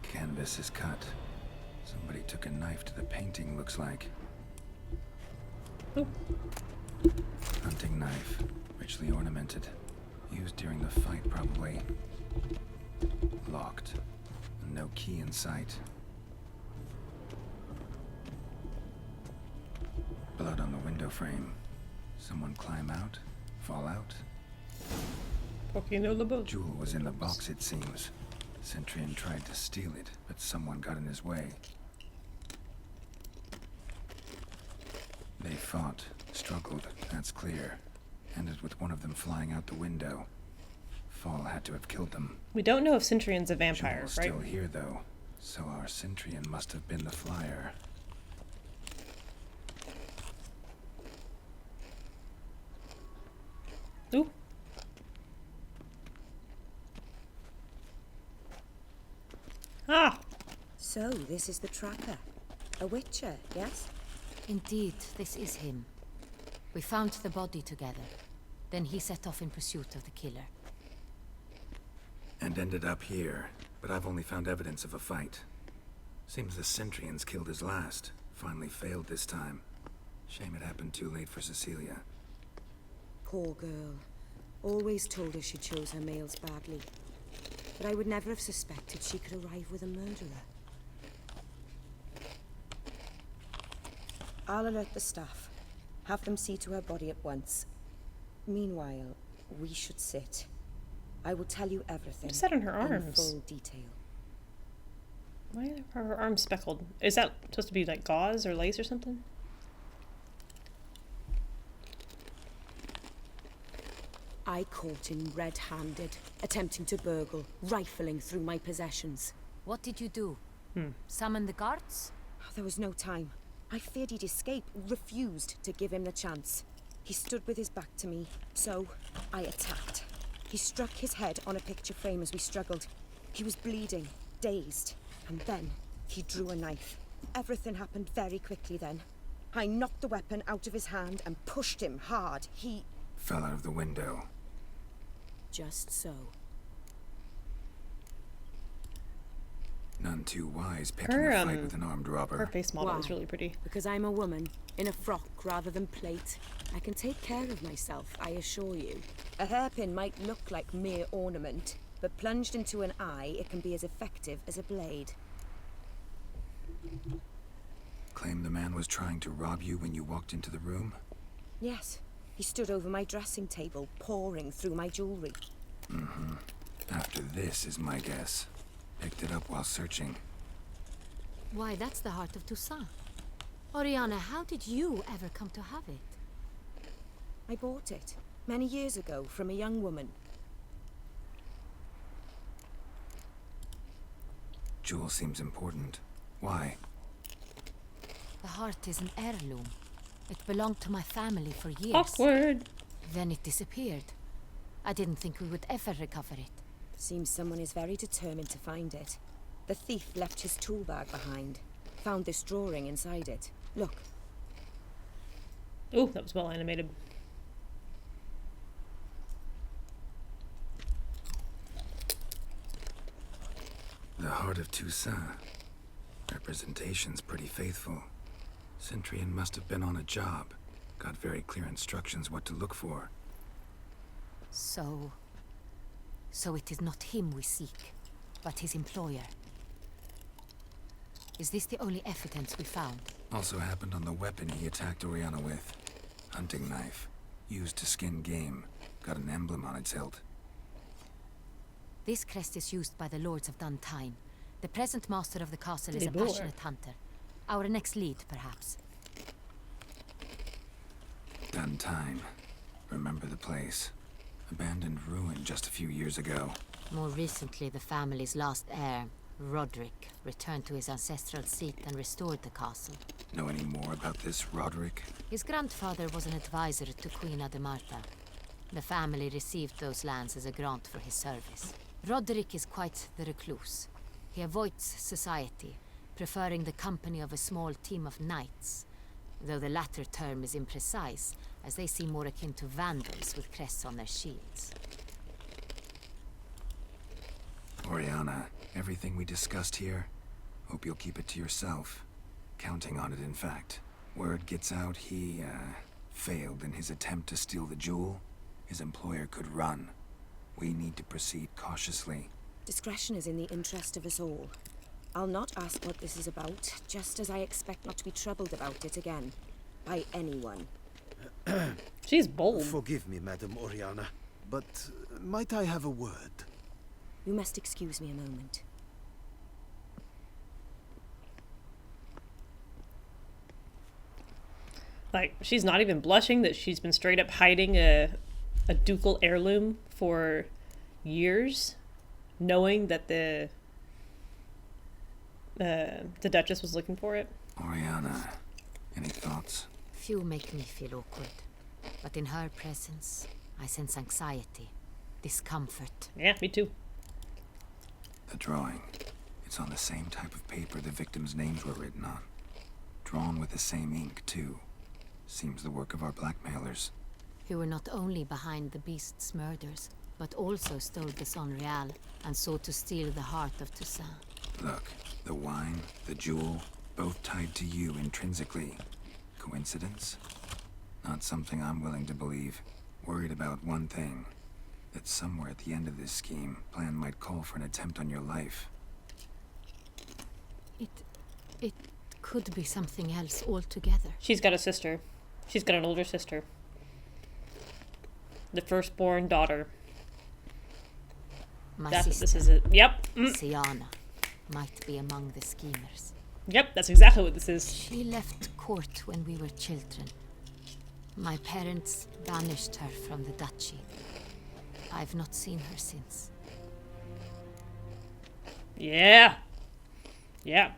Canvas is cut. Somebody took a knife to the painting, looks like. Ooh. Hunting knife. Richly ornamented. Used during the fight, probably. Locked. No key in sight. Blood on the window frame. Someone climb out? Fall out? Jewel was in the box, it seems. Centurion tried to steal it, but someone got in his way. They fought, struggled, that's clear. Ended with one of them flying out the window. Fall had to have killed them. We don't know if Centurion's a vampire, Jewel's right? still here, though, so our Centurion must have been the flyer. Ooh. Ah! So, this is the tracker. A witcher, yes? Indeed, this is him. We found the body together. Then he set off in pursuit of the killer. And ended up here, but I've only found evidence of a fight. Seems the Centrians killed his last. Finally failed this time. Shame it happened too late for Cecilia. Poor girl. Always told her she chose her males badly. But I would never have suspected she could arrive with a murderer. I'll alert the staff. Have them see to her body at once. Meanwhile, we should sit. I will tell you everything. What's that on her in arms? full detail. Why are her arms speckled? Is that supposed to be like gauze or lace or something? I caught him red-handed, attempting to burgle, rifling through my possessions. What did you do? Summon the guards? There was no time. I feared he'd escape, refused to give him the chance. He stood with his back to me, so I attacked. He struck his head on a picture frame as we struggled. He was bleeding, dazed, and then he drew a knife. Everything happened very quickly then. I knocked the weapon out of his hand and pushed him hard. He fell out of the window. Just so. None too wise picking a fight with an armed robber. Her face model is really pretty. Because I'm a woman, in a frock rather than plate. I can take care of myself, I assure you. A hairpin might look like mere ornament, but plunged into an eye, it can be as effective as a blade. Claim the man was trying to rob you when you walked into the room? Yes. He stood over my dressing table, pouring through my jewelry. Mm-hmm. After this is my guess. Picked it up while searching. Why, that's the heart of Toussaint. Oriana, how did you ever come to have it? I bought it, many years ago, from a young woman. Jewel seems important. Why? The heart is an heirloom. It belonged to my family for years. Awkward. Then it disappeared. I didn't think we would ever recover it. Seems someone is very determined to find it. The thief left his tool bag behind. Found this drawing inside it. Look. Oh, that was well animated. The heart of Toussaint. Representation's pretty faithful. Centrian must have been on a job. Got very clear instructions what to look for. So it is not him we seek, but his employer. Is this the only evidence we found? Also happened on the weapon he attacked Oriana with. Hunting knife. Used to skin game. Got an emblem on its hilt. This crest is used by the Lords of Duntine. The present master of the castle is a Libor. passionate hunter. Our next lead, perhaps. Duntine. Remember the place. Abandoned ruin just a few years ago. More recently, the family's last heir, Roderick, returned to his ancestral seat and restored the castle. Know any more about this Roderick? His grandfather was an advisor to Queen Ademarta. The family received those lands as a grant for his service. Roderick is quite the recluse. He avoids society, preferring the company of a small team of knights, though the latter term is imprecise, as they seem more akin to vandals with crests on their shields. Oriana, everything we discussed here, hope you'll keep it to yourself. Counting on it, in fact. Word gets out he, failed in his attempt to steal the jewel. His employer could run. We need to proceed cautiously. Discretion is in the interest of us all. I'll not ask what this is about, just as I expect not to be troubled about it again. By anyone. She's bold. Forgive me, Madam Oriana, but might I have a word? You must excuse me a moment. Like, she's not even blushing that she's been straight up hiding a ducal heirloom for years, knowing that the Duchess was looking for it. Oriana, any thoughts? Few make me feel awkward, but in her presence, I sense anxiety, discomfort. Yeah, me too. The drawing. It's on the same type of paper the victims' names were written on. Drawn with the same ink, too. Seems the work of our blackmailers. Who were not only behind the beast's murders, but also stole the Sonreal and sought to steal the heart of Toussaint. Look, the wine, the jewel, both tied to you intrinsically. Coincidence? Not something I'm willing to believe. Worried about one thing. That somewhere at the end of this scheme, plan might call for an attempt on your life. It could be something else altogether. She's got a sister. She's got an older sister. The firstborn daughter. My That's sister, this is it. Yep. Siana, might be among the schemers. Yep, that's exactly what this is. She left court when we were children. My parents banished her from the duchy. I've not seen her since. Yeah. Yeah.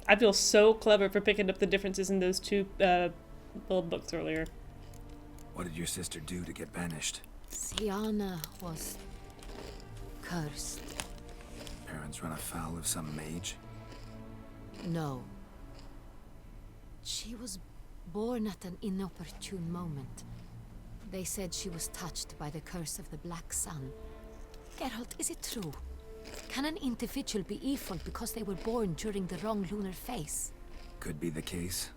I feel so clever for picking up the differences in those two little books earlier. What did your sister do to get banished? Siana was cursed. Parents run afoul of some mage? No. She was born at an inopportune moment. They said she was touched by the curse of the Black Sun. Geralt, is it true? Can an individual be evil because they were born during the wrong lunar phase? Could be the case.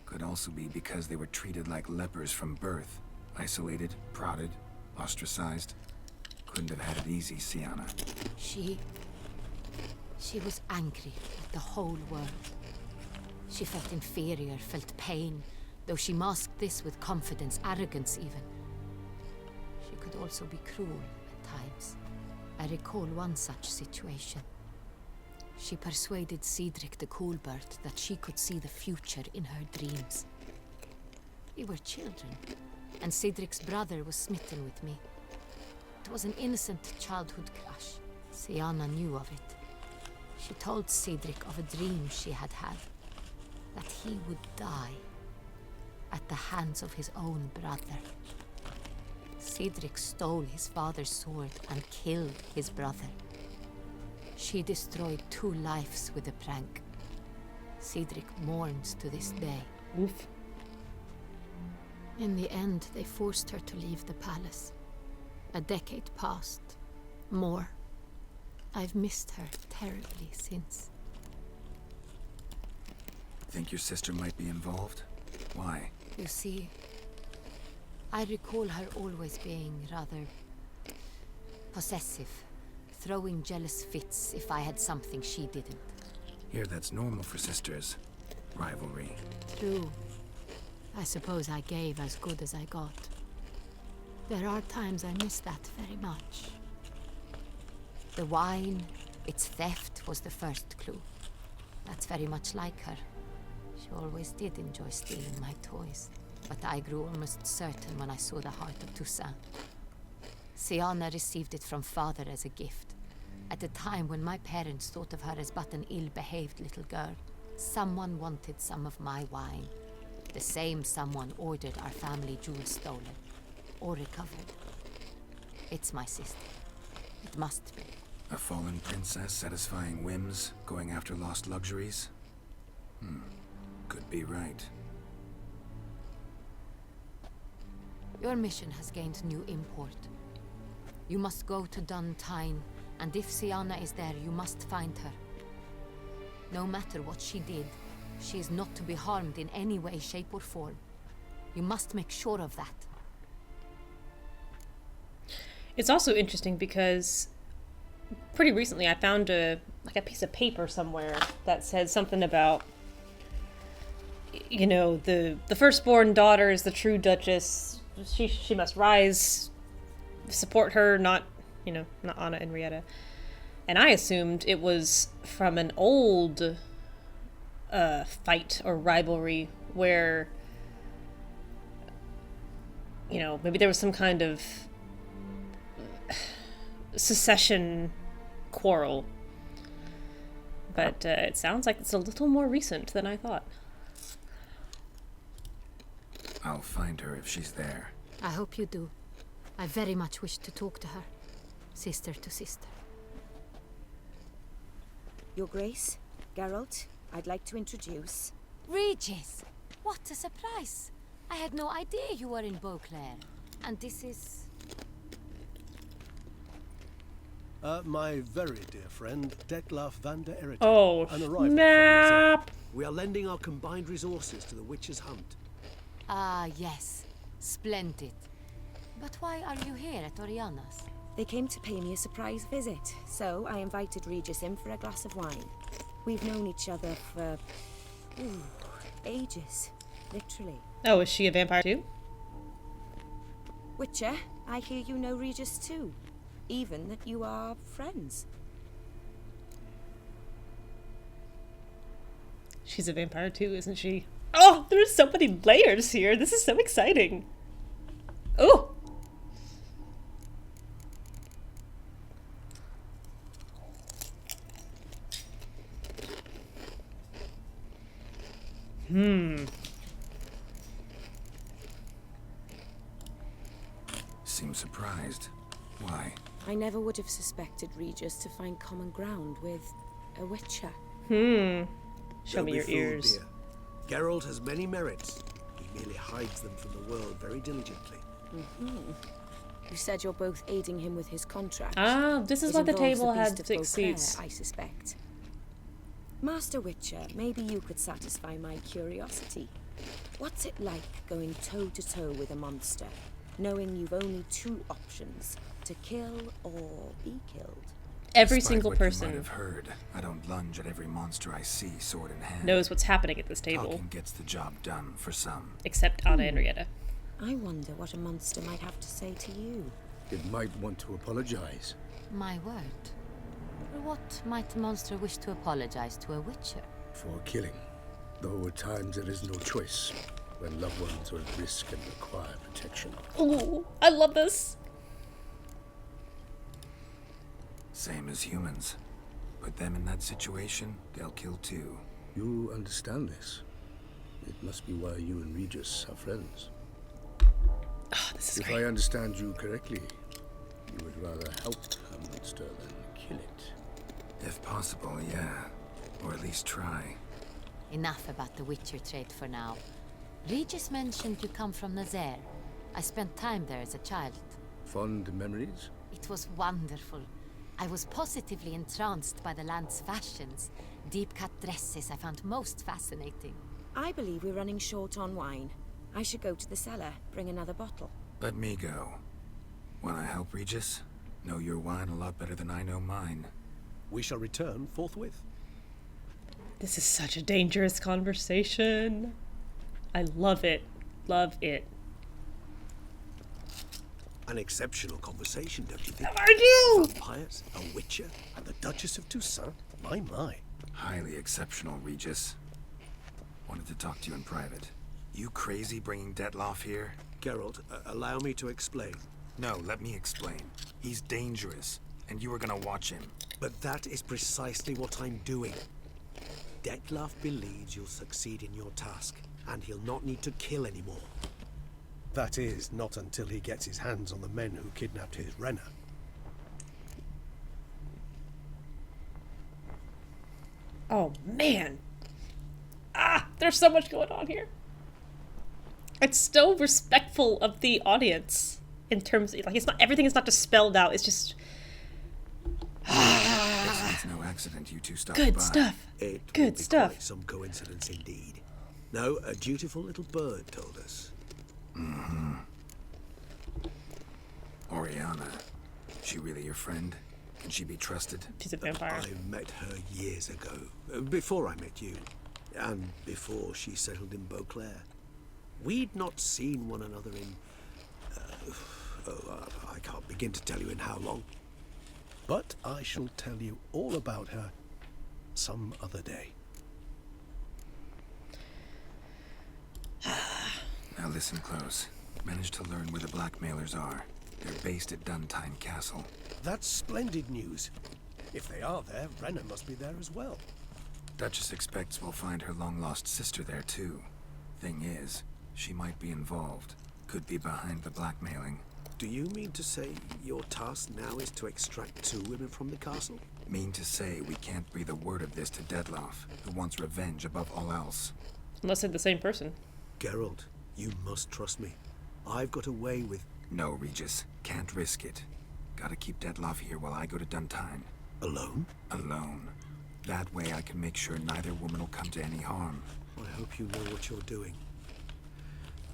Could also be because they were treated like lepers from birth. Isolated, prodded, ostracized. Couldn't have had it easy, Siana. She was angry at the whole world. She felt inferior, felt pain, though she masked this with confidence, arrogance even. She could also be cruel at times. I recall one such situation. She persuaded Cedric the Coolbird that she could see the future in her dreams. We were children, and Cedric's brother was smitten with me. It was an innocent childhood crush. Siana knew of it. She told Cedric of a dream she had had, that he would die at the hands of his own brother. Cedric stole his father's sword and killed his brother. She destroyed 2 lives with a prank. Cedric mourns to this day. Oof. In the end, they forced her to leave the palace. A decade passed. More. I've missed her terribly since. Think your sister might be involved? Why? You see, I recall her always being rather possessive, throwing jealous fits if I had something she didn't. Here, that's normal for sisters. Rivalry. True. I suppose I gave as good as I got. There are times I miss that very much. The wine, its theft, was the first clue. That's very much like her. She always did enjoy stealing my toys. But I grew almost certain when I saw the heart of Toussaint. Siana received it from father as a gift. At a time when my parents thought of her as but an ill-behaved little girl, someone wanted some of my wine. The same someone ordered our family jewels stolen. Or recovered. It's my sister. It must be. A fallen princess satisfying whims, going after lost luxuries? Could be right. Your mission has gained new import. You must go to Duntine, and if Siana is there, you must find her. No matter what she did, she is not to be harmed in any way, shape, or form. You must make sure of that. It's also interesting because pretty recently I found a piece of paper somewhere that said something about, you know, the firstborn daughter is the true duchess. She must rise, support her, not Anna and Rieta. And I assumed it was from an old fight or rivalry where, you know, maybe there was some kind of secession quarrel. But it sounds like it's a little more recent than I thought. I'll find her if she's there. I hope you do. I very much wish to talk to her. Sister to sister. Your Grace, Geralt, I'd like to introduce... Regis! What a surprise! I had no idea you were in Beauclair. And this is... My very dear friend, Detlaf van der Ereting. Oh, an arrival snap! from Nazar. We are lending our combined resources to the Witch's Hunt. Ah, yes. Splendid. But why are you here at Oriana's? They came to pay me a surprise visit, so I invited Regis in for a glass of wine. We've known each other for... ages. Literally. Oh, is she a vampire too? Witcher, I hear you know Regis too. Even that you are friends. She's a vampire too, isn't she? Oh, there's so many layers here. This is so exciting. Oh! Seem surprised. Why? I never would have suspected Regis to find common ground with a Witcher. Show me your ears. Dear. Geralt has many merits. He merely hides them from the world very diligently. You said you're both aiding him with his contract. Ah, this is It why the involves table Beast had of 6 Beauclair, seats. I suspect. Master Witcher, maybe you could satisfy my curiosity. What's it like going toe-to-toe with a monster, knowing you've only 2 options, to kill or be killed? Every Despite single what person you might have heard, I don't lunge at every monster I see sword in hand. knows what's happening at this table, Talking gets the job done for some. except Anna and Rieta. I wonder what a monster might have to say to you. It might want to apologize. My word. What might the monster wish to apologize to a Witcher? For killing. Though at times there is no choice when loved ones are at risk and require protection. Ooh, I love this. Same as humans. Put them in that situation, they'll kill too. You understand this. It must be why you and Regis are friends. Oh, this is If great. I understand you correctly, you would rather help a monster than kill it. If possible, yeah. Or at least try. Enough about the Witcher trade for now. Regis mentioned you come from Nazar. I spent time there as a child. Fond memories? It was wonderful. I was positively entranced by the land's fashions. Deep-cut dresses I found most fascinating. I believe we're running short on wine. I should go to the cellar, bring another bottle. Let me go. Wanna help, Regis? Know your wine a lot better than I know mine. We shall return forthwith. This is such a dangerous conversation. I love it. Love it. An exceptional conversation, don't you think? I do! Vampires, a Witcher, and the Duchess of Toussaint? My. Highly exceptional, Regis. Wanted to talk to you in private. You crazy bringing Detlaf here? Geralt, allow me to explain. No, let me explain. He's dangerous, and you were gonna watch him. But that is precisely what I'm doing. Detlaf believes you'll succeed in your task, and he'll not need to kill anymore. That is, not until he gets his hands on the men who kidnapped his Renna. Oh, man. Ah, there's so much going on here. It's so respectful of the audience in terms of, like, it's not, everything is not just spelled out, it's just... Guess it's no accident you two stopped Good by. stuff. It Good would be stuff. Quite some coincidence indeed. No, a dutiful little bird told us. Oriana. She really your friend? Can she be trusted? She's a vampire. I met her years ago, before I met you, and before she settled in Beauclair. We'd not seen one another in... I can't begin to tell you in how long. But I shall tell you all about her some other day. Now listen close. Managed to learn where the blackmailers are. They're based at Duntine Castle. That's splendid news. If they are there, Renna must be there as well. Duchess expects we'll find her long-lost sister there, too. Thing is, she might be involved. Could be behind the blackmailing. Do you mean to say your task now is to extract 2 women from the castle? Mean to say we can't breathe a word of this to Detlaf, who wants revenge above all else. Unless they're the same person. Geralt, You must trust me. I've got a way with... No, Regis. Can't risk it. Gotta keep Detloff here while I go to Duntine. Alone? Alone. That way I can make sure neither woman will come to any harm. I hope you know what you're doing.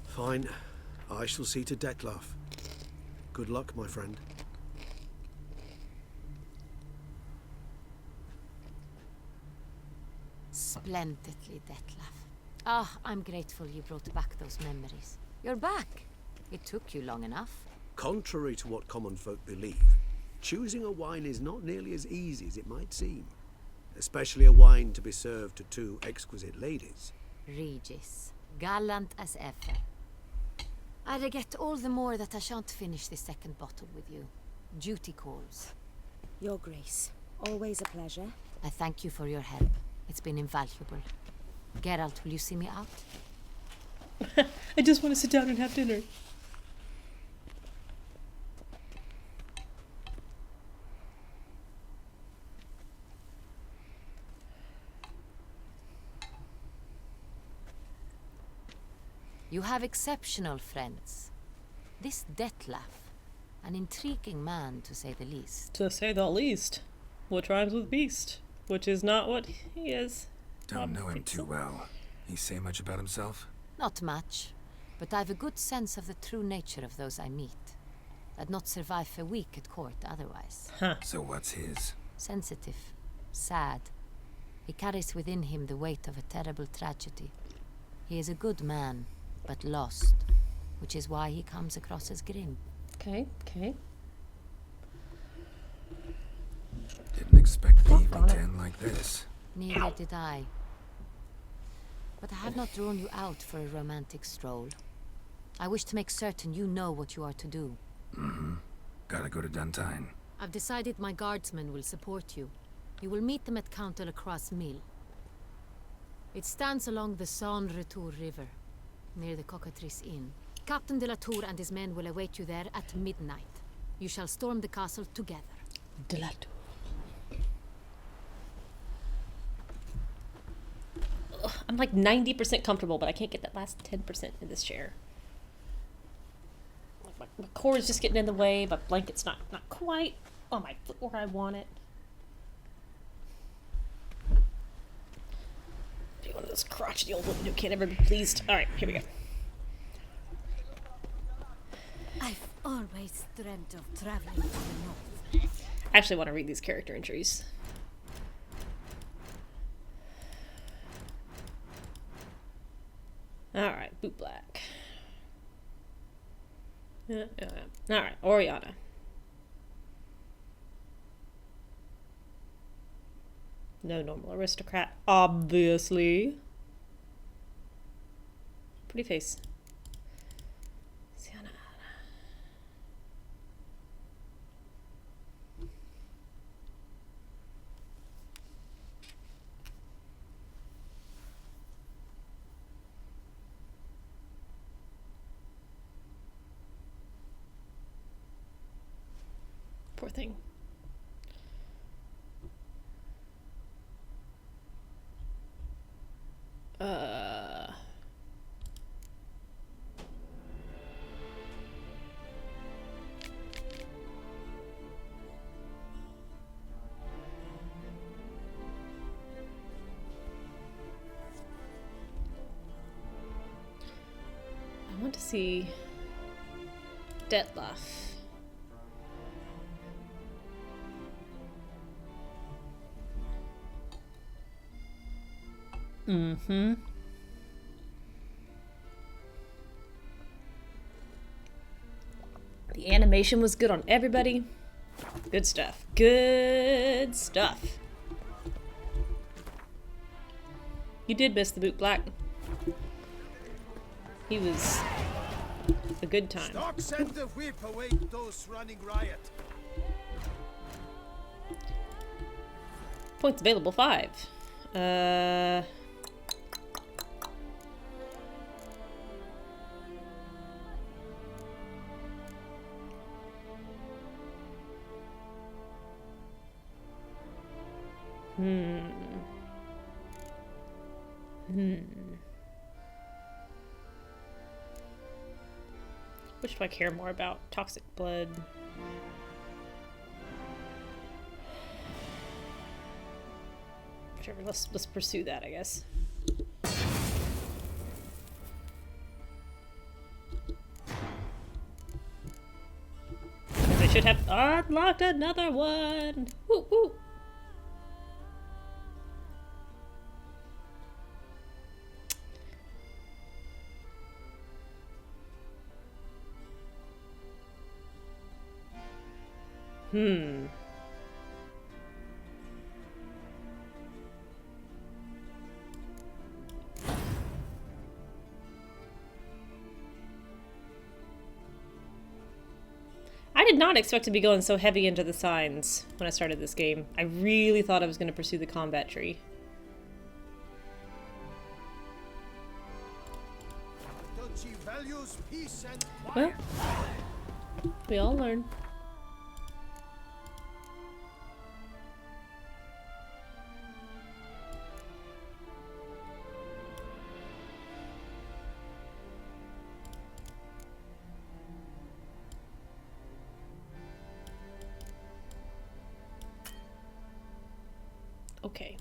Fine. I shall see to Detloff. Good luck, my friend. Splendidly, Detlef. Ah, I'm grateful you brought back those memories. You're back. It took you long enough. Contrary to what common folk believe, choosing a wine is not nearly as easy as it might seem. Especially a wine to be served to two exquisite ladies. Regis, gallant as ever. I regret all the more that I shan't finish this second bottle with you. Duty calls. Your Grace, always a pleasure. I thank you for your help. It's been invaluable. Geralt, will you see me out? I just want to sit down and have dinner. You have exceptional friends. This Detlef, an intriguing man to say the least. To say the least. Which rhymes with beast. Which is not what he is. Don't know him too well. He say much about himself? Not much, but I've a good sense of the true nature of those I meet. I'd not survive a week at court otherwise. Huh. So what's his? Sensitive, sad. He carries within him the weight of a terrible tragedy. He is a good man, but lost, which is why he comes across as grim. Okay, okay. Didn't expect the evening to end like this. Neither did I. But I have not drawn you out for a romantic stroll. I wish to make certain you know what you are to do. Mm-hmm. Gotta go to Duntine. I've decided my guardsmen will support you. You will meet them at Count de la Croix's mill. It stands along the Saône-Retour River, near the Cockatrice Inn. Captain de la Tour and his men will await you there at midnight. You shall storm the castle together. De la Tour. Ugh, I'm like 90% comfortable, but I can't get that last 10% in this chair. My core is just getting in the way, but blanket's not quite on my foot where I want it. Be one of those crotchety old women who can't ever be pleased. Alright, here we go. I've always dreamt of traveling to the north. I actually want to read these character entries. Alright, Boot Black. Yeah. Alright, Oriana. No normal aristocrat, obviously. Pretty face. Sienna. Poor thing. I want to see Detlef. Mm-hmm. The animation was good on everybody. Good stuff. Good stuff. You did miss the Boot Black. He was a good time. Stark sent the whip await those running riot. Points available 5. Which do I care more about? Toxic blood. Whichever. Let's pursue that, I guess. Because I should have unlocked another one. Woo woo. I did not expect to be going so heavy into the signs when I started this game. I really thought I was going to pursue the combat tree. Well, we all learn. Okay.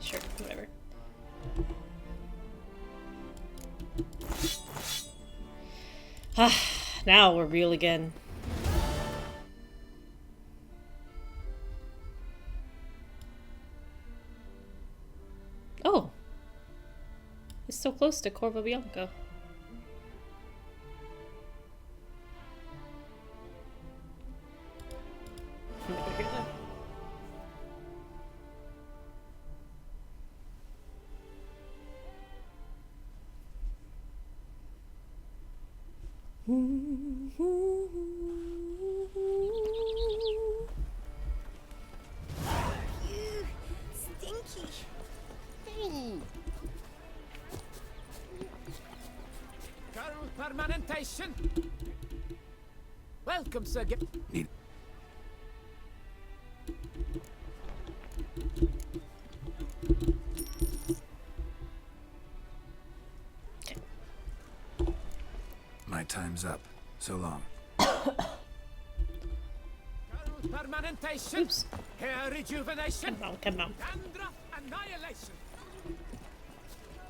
Sure, whatever. Now we're real again. Oh! It's so close to Corvo Bianco. Never hear that. Stinky. Carol permanentation. Welcome, sir. Need My time's up. So long. Permanentation. Oops. Hair rejuvenation. Come on, come on. Dandruff annihilation.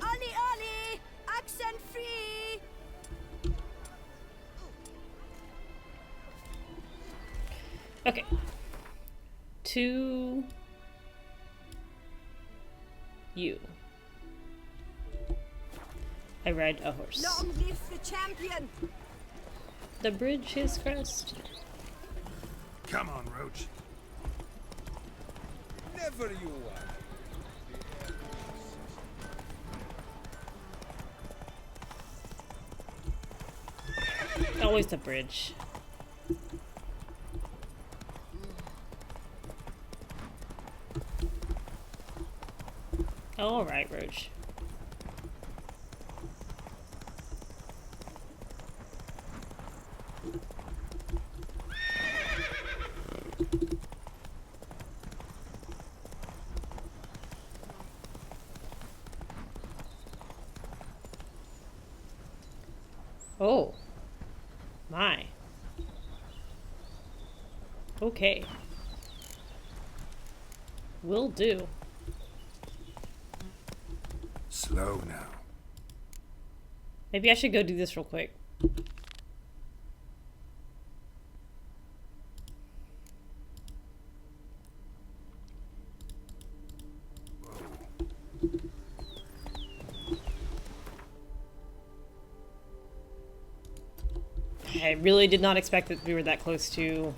Ollie, Ollie! Accent free! Okay. To you. I ride a horse. Long live the champion! The bridge is crest. Come on, Roach. Never you are. Always the bridge. All right, Roach. Oh. My. Okay. Will do. Slow now. Maybe I should go do this real quick. I really did not expect that we were that close to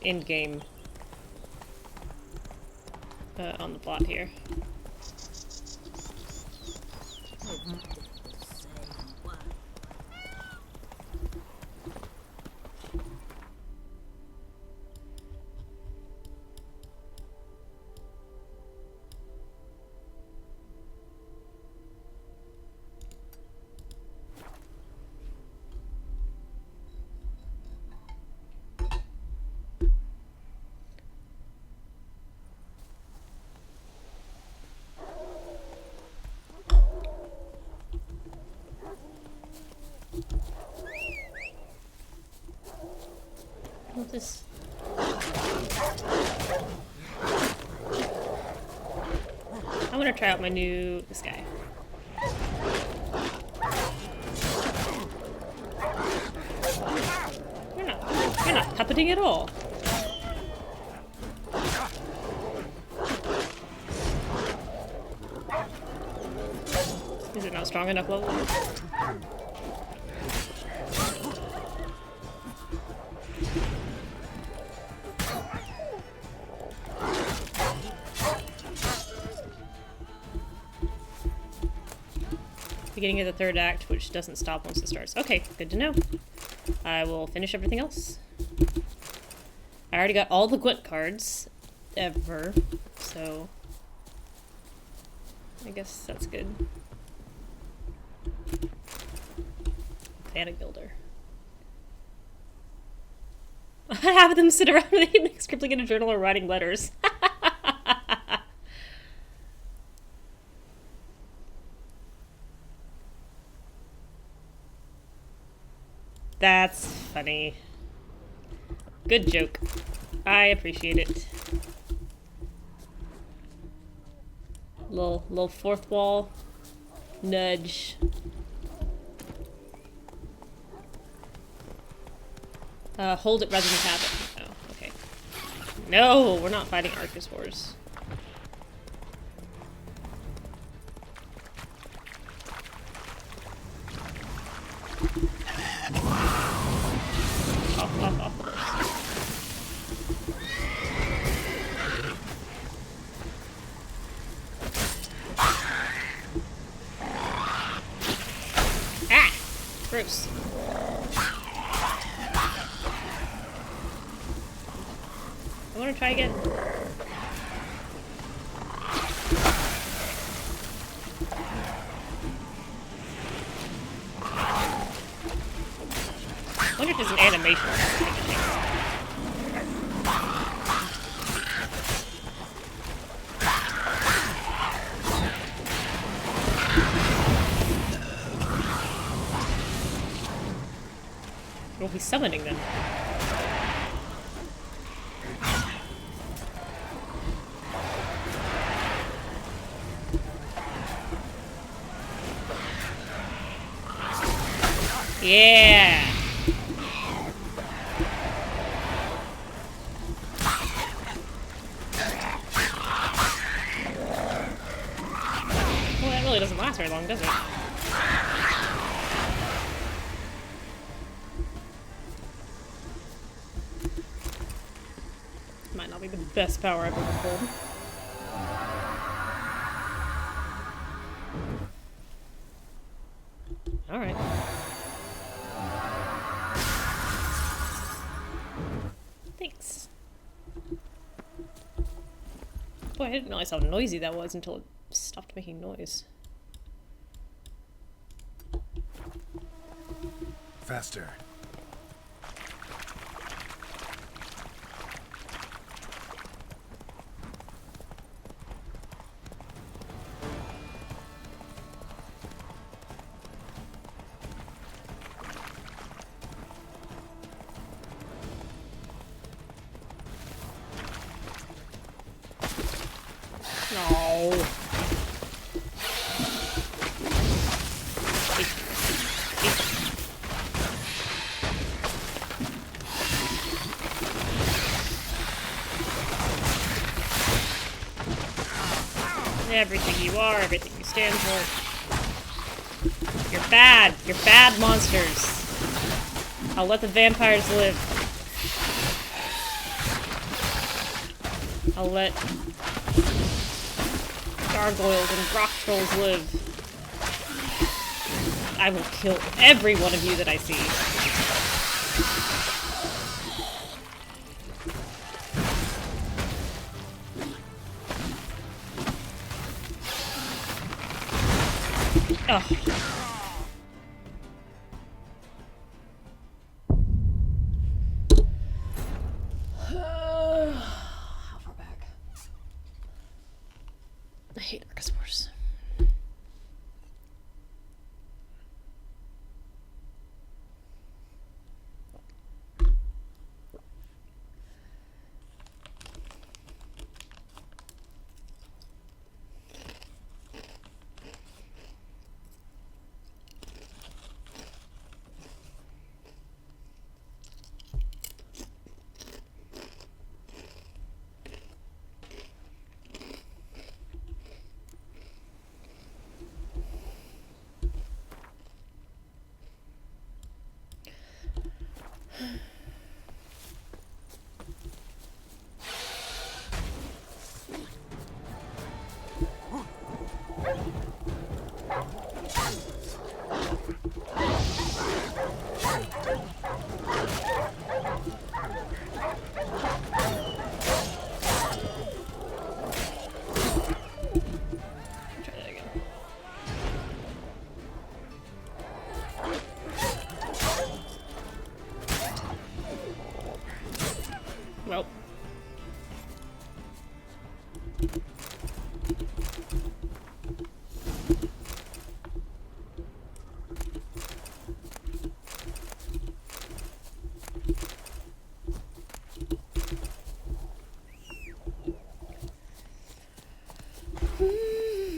end game on the plot here. This. I'm gonna try out this guy. You're not puppeting at all. Is it not strong enough level? Beginning of the third act, which doesn't stop once it starts. Okay, good to know. I will finish everything else. I already got all the Gwent cards ever, so I guess that's good. Vanagilder. I have them sit around and evening scribbling in a journal or writing letters. That's funny. Good joke. I appreciate it. Little fourth wall nudge. Hold it rather than tap it. Oh, okay. No, we're not fighting Archosaurs. Off. Ah! Gross. I want to try again. I wonder if there's an animation. We'll be summoning them. Yeah! Well, that really doesn't last very long, does it? Might not be the best power I've ever pulled. Alright. Thanks. Boy, I didn't realize how noisy that was until it stopped making noise. Faster. No. Everything you are, everything you stand for. You're bad. You're bad monsters. I'll let the vampires live. I'll let gargoyles and rock trolls live. I will kill every one of you that I see. Oh. How far back? I hate Archosaurs.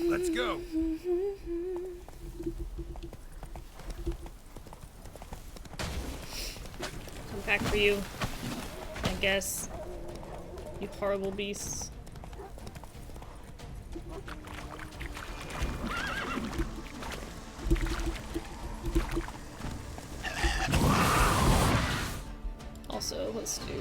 Let's go. Come back for you, I guess. You horrible beasts. Also, let's do...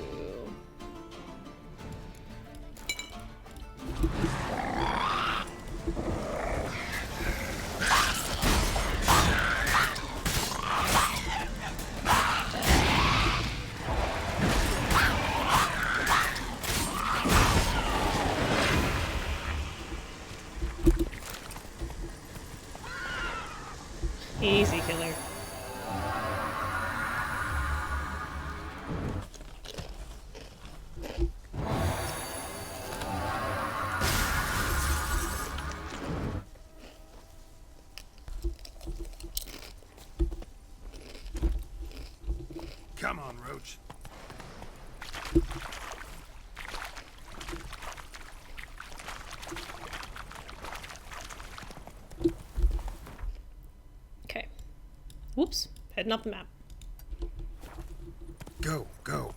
Easy killer. Come on, Roach. Okay. Whoops. Heading up the map. Go, go.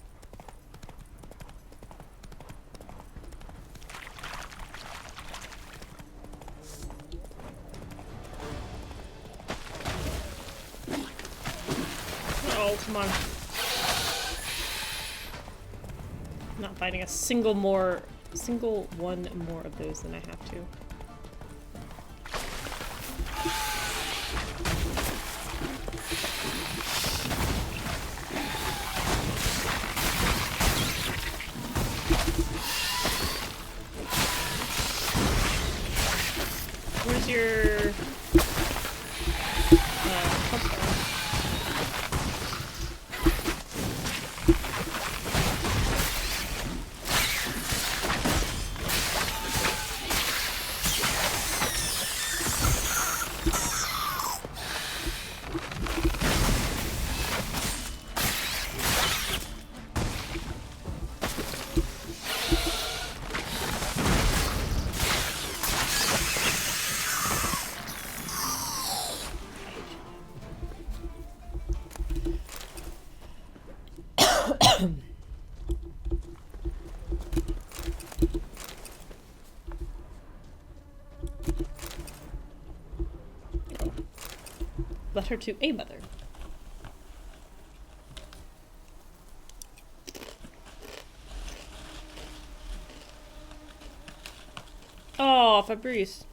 Oh, come on. Not fighting a single one more of those than I have to. Where's your crossbow? Letter to a mother. Oh, Fabrice.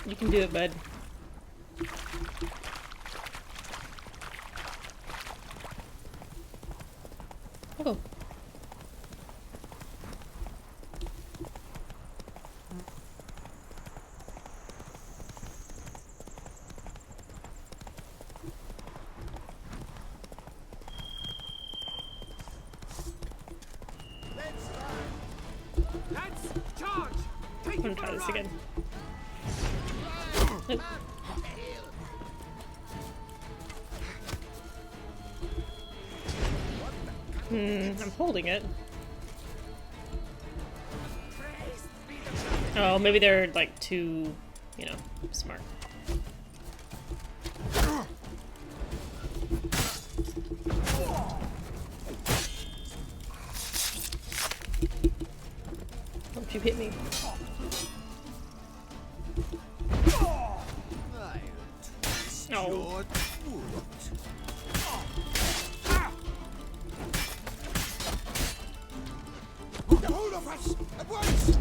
You can do it, bud. Oh. Let's charge! Take I'm gonna try this again. Nope. I'm holding it. Oh, maybe they're like too, you know, smart. She hit me. Oh. Get hold of us! At once!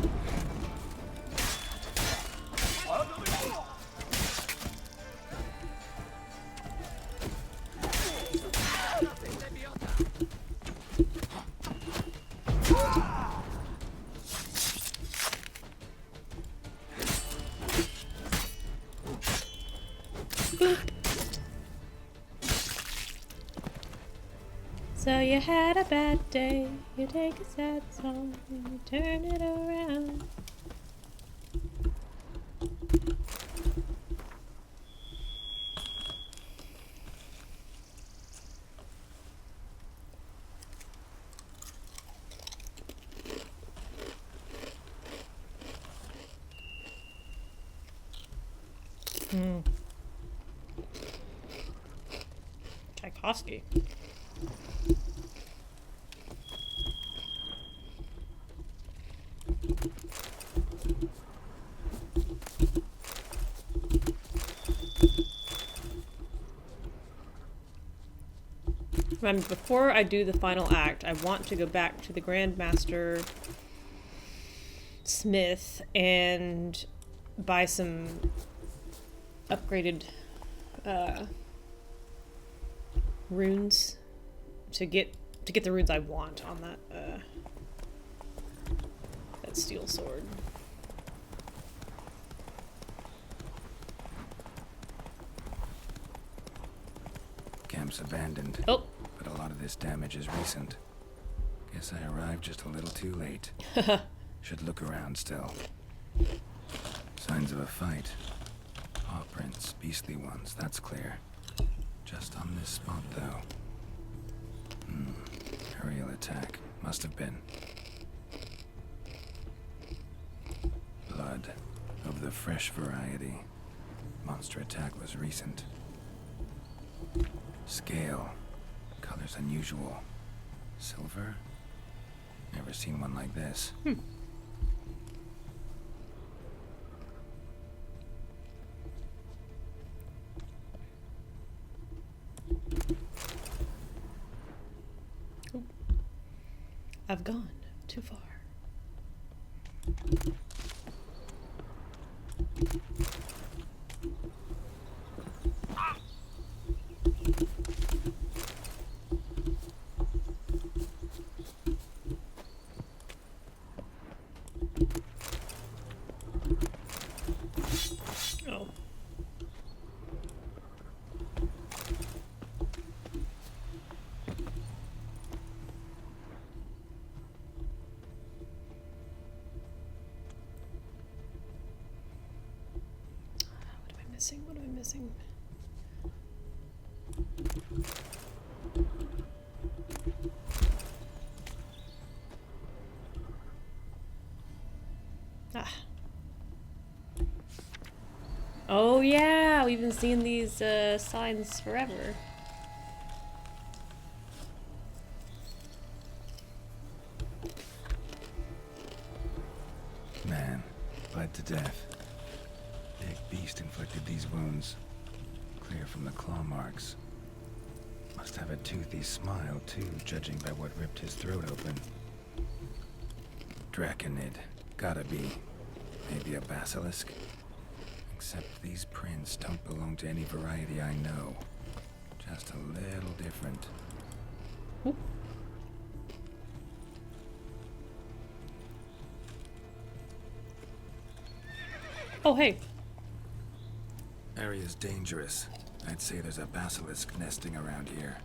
So you had a bad day, you take a sad song and you turn it around. Tchaikovsky. Before I do the final act, I want to go back to the Grandmaster Smith and buy some upgraded runes to get the runes I want on that steel sword. Camp's abandoned. Oh. But a lot of this damage is recent. Guess I arrived just a little too late. Should look around still. Signs of a fight. Paw prints, beastly ones, that's clear. Just on this spot, though. Aerial attack. Must have been. Blood. Of the fresh variety. Monster attack was recent. Scale. Colors unusual. Silver? Never seen one like this. I've gone too far. Oh. What am I missing? Ah. Oh yeah, we've been seeing these signs forever. Man, bled to death. Big beast inflicted these wounds. Clear from the claw marks. Must have a toothy smile, too, judging by what ripped his throat open. Draconid. Gotta be. Maybe a basilisk? Except these prints don't belong to any variety I know. Just a little different. Ooh. Oh, hey. Area's dangerous. I'd say there's a basilisk nesting around here.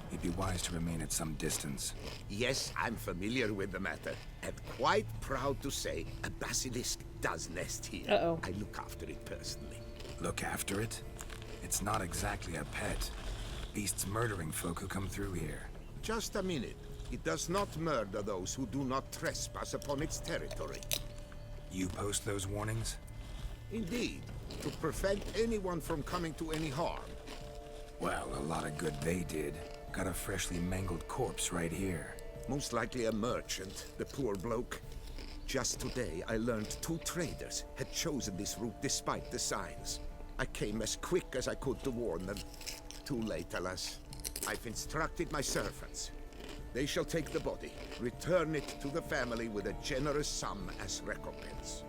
It'd be wise to remain at some distance. Yes, I'm familiar with the matter, and quite proud to say a basilisk does nest here. Uh-oh. I look after it personally. Look after it? It's not exactly a pet. Beast's murdering folk who come through here. Just a minute. It does not murder those who do not trespass upon its territory. You post those warnings? Indeed, to prevent anyone from coming to any harm. Well, a lot of good they did. Got a freshly mangled corpse right here. Most likely a merchant, the poor bloke. Just today, I learned 2 traders had chosen this route despite the signs. I came as quick as I could to warn them. Too late, alas. I've instructed my servants. They shall take the body, return it to the family with a generous sum as recompense.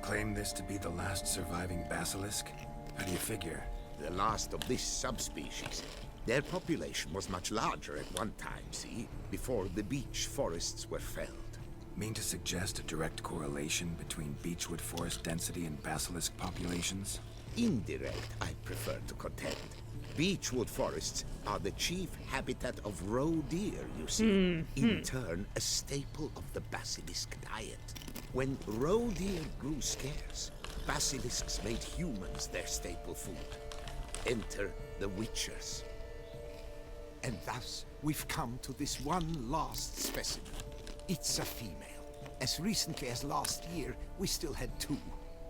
Claim this to be the last surviving basilisk? How do you figure? The last of this subspecies. Their population was much larger at one time, see? Before the beech forests were felled. Mean to suggest a direct correlation between beechwood forest density and basilisk populations? Indirect, I prefer to contend. Beechwood forests are the chief habitat of roe deer, you see. In turn, a staple of the basilisk diet. When roe deer grew scarce, basilisks made humans their staple food. Enter the witchers. And thus, we've come to this one last specimen. It's a female. As recently as last year, we still had 2.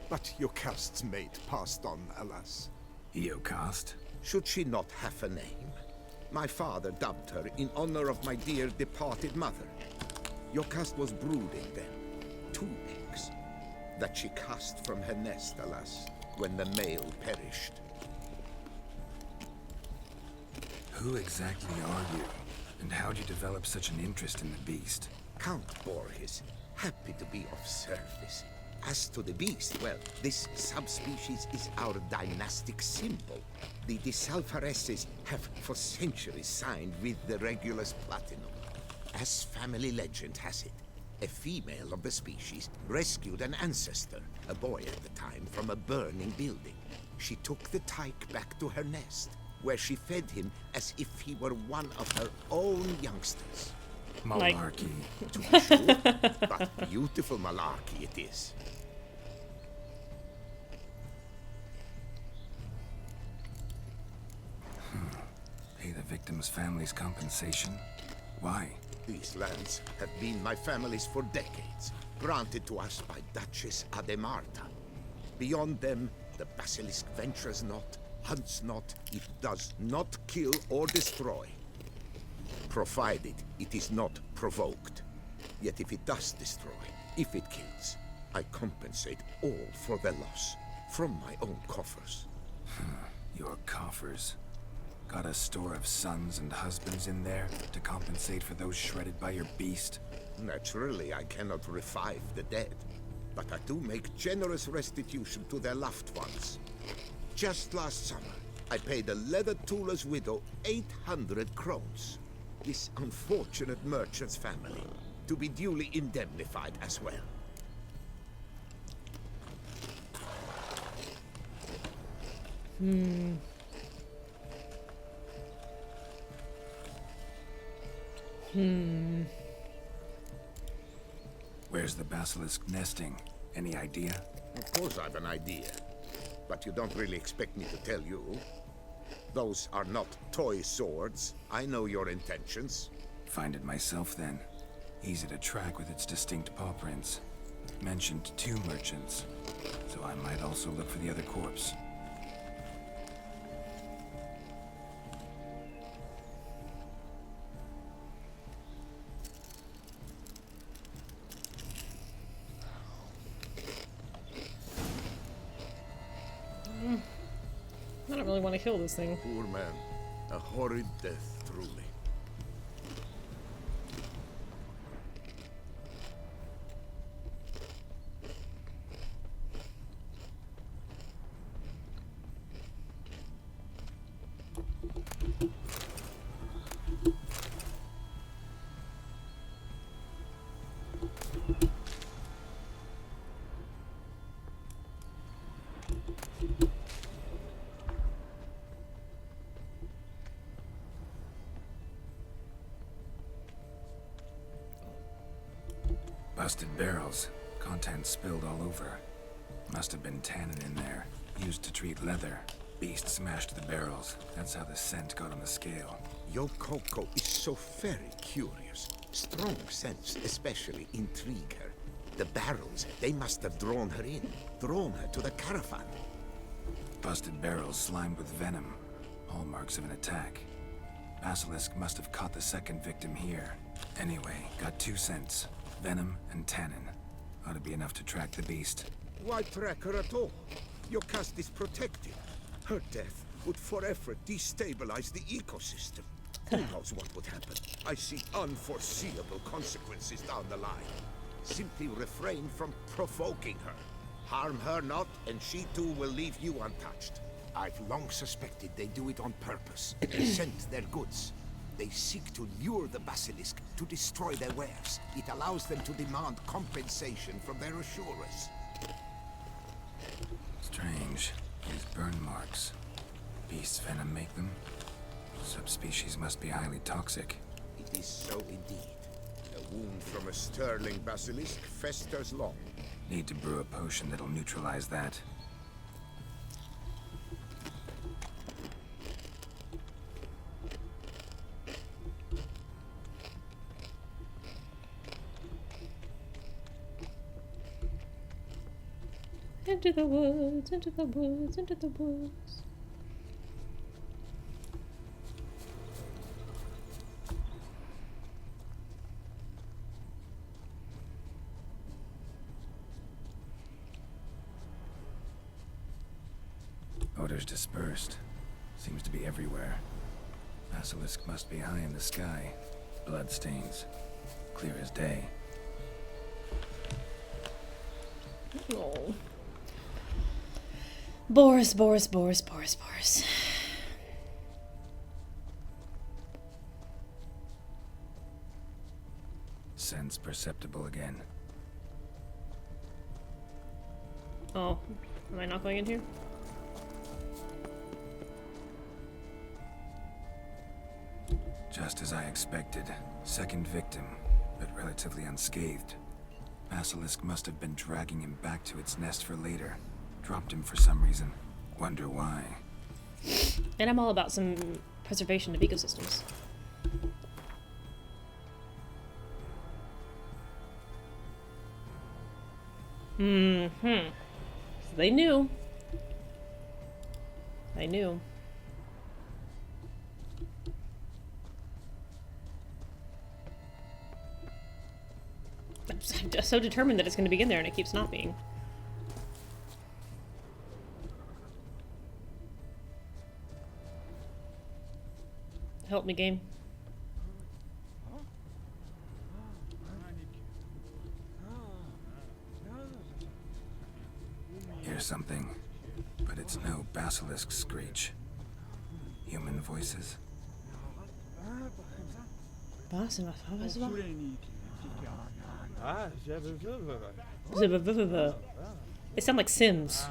But Jocast's mate passed on, alas. Jocast? Should she not have a name? My father dubbed her in honor of my dear departed mother. Jocast was brooding then. 2 eggs. That she cast from her nest, alas, when the male perished. Who exactly are you? And how'd you develop such an interest in the beast? Count Borges, happy to be of service. As to the beast, well, this subspecies is our dynastic symbol. The Disalfareses have for centuries signed with the Regulus Platinum. As family legend has it, a female of the species rescued an ancestor, a boy at the time, from a burning building. She took the tyke back to her nest, where she fed him as if he were one of her own youngsters. Malarkey. To be sure, but beautiful malarkey it is. Pay the victim's family's compensation? Why? These lands have been my family's for decades, granted to us by Duchess Ademarta. Beyond them, the basilisk ventures not, hunts not, it does not kill or destroy. Provided it is not provoked. Yet if it does destroy, if it kills, I compensate all for the loss, from my own coffers. Your coffers? Got a store of sons and husbands in there to compensate for those shredded by your beast? Naturally, I cannot revive the dead, but I do make generous restitution to their loved ones. Just last summer, I paid a leather tooler's widow 800 crowns. This unfortunate merchant's family, to be duly indemnified as well. Where's the basilisk nesting? Any idea? Of course I've an idea, but you don't really expect me to tell you. Those are not toy swords. I know your intentions. Find it myself then. Easy to track with its distinct paw prints. Mentioned 2 merchants, so I might also look for the other corpse. I don't really want to kill this thing. Poor man. A horrid death, truly. Busted barrels. Contents spilled all over. Must have been tannin in there. Used to treat leather. Beast smashed the barrels. That's how the scent got on the scale. Yokoko is so very curious. Strong scents especially intrigue her. The barrels, they must have drawn her in. Drawn her to the caravan. Busted barrels slimed with venom. Hallmarks of an attack. Basilisk must have caught the second victim here. Anyway, got 2 cents. Venom and tannin. Ought to be enough to track the beast. Why track her at all? Your caste is protected. Her death would forever destabilize the ecosystem. Who knows what would happen? I see unforeseeable consequences down the line. Simply refrain from provoking her. Harm her not, and she too will leave you untouched. I've long suspected they do it on purpose. They scent their goods. They seek to lure the basilisk to destroy their wares. It allows them to demand compensation from their assurers. Strange. These burn marks. Beast's venom make them? Subspecies must be highly toxic. It is so indeed. A wound from a sterling basilisk festers long. Need to brew a potion that'll neutralize that. Into the woods, into the woods, into the woods. Odors dispersed. Seems to be everywhere. Basilisk must be high in the sky. Blood stains. Clear as day. Oh. Boris, Boris, Boris, Boris, Boris. Sense perceptible again. Oh, am I not going in here? Just as I expected. Second victim, but relatively unscathed. Basilisk must have been dragging him back to its nest for later. Dropped him for some reason. Wonder why. And I'm all about some preservation of ecosystems. Mm-hmm. So they knew. I knew. I'm so determined that it's going to be in there and it keeps not being. Help me, game. Here's something, but it's no basilisk screech. Human voices. They sound like Sims.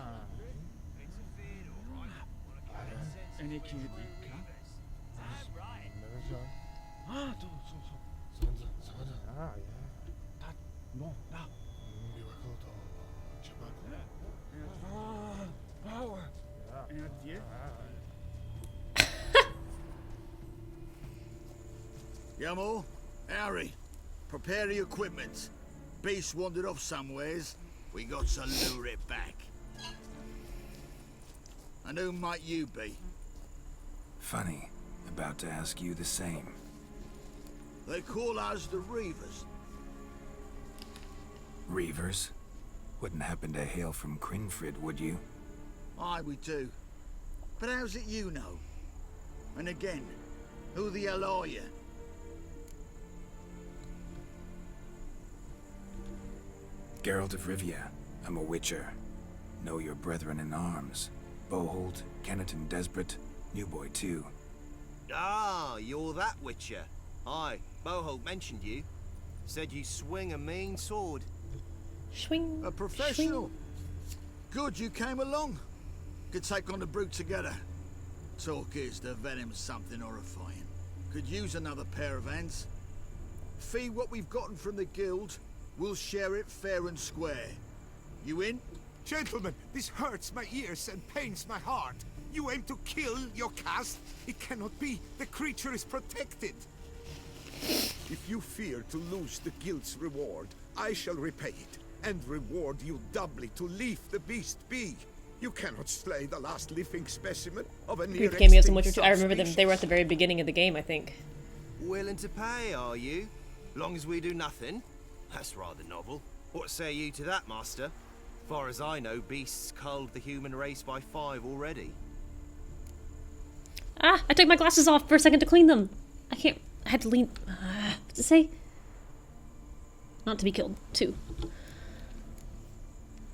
Yamo, Harry, prepare the equipment. Beast wandered off somewheres. We got to lure it back. And who might you be? Funny. About to ask you the same. They call us the Reavers. Reavers? Wouldn't happen to hail from Crinfrid, would you? Aye, we do. But how's it you know? And again, who the hell are you? Geralt of Rivia. I'm a witcher. Know your brethren in arms. Boholt, Kenneton Desperate, New Boy too. Ah, you're that witcher. Aye, Boholt mentioned you. Said you swing a mean sword. Swing. A professional. Good you came along. Could take on the brute together. Talk is the venom's something horrifying. Could use another pair of hands. Fee what we've gotten from the guild. We'll share it fair and square. You in? Gentlemen, this hurts my ears and pains my heart. You aim to kill your caste? It cannot be. The creature is protected. If you fear to lose the guild's reward, I shall repay it, and reward you doubly to leave the beast be. You cannot slay the last living specimen of a near Brief cameos in Witcher 2. I remember them. They were at the very beginning of the game, I think. Willing to pay, are you? Long as we do nothing? That's rather novel. What say you to that, Master? Far as I know, beasts culled the human race by 5 already. Ah, I took my glasses off for a second to clean them. I can't. I had to lean. What's it say? Not to be killed, too.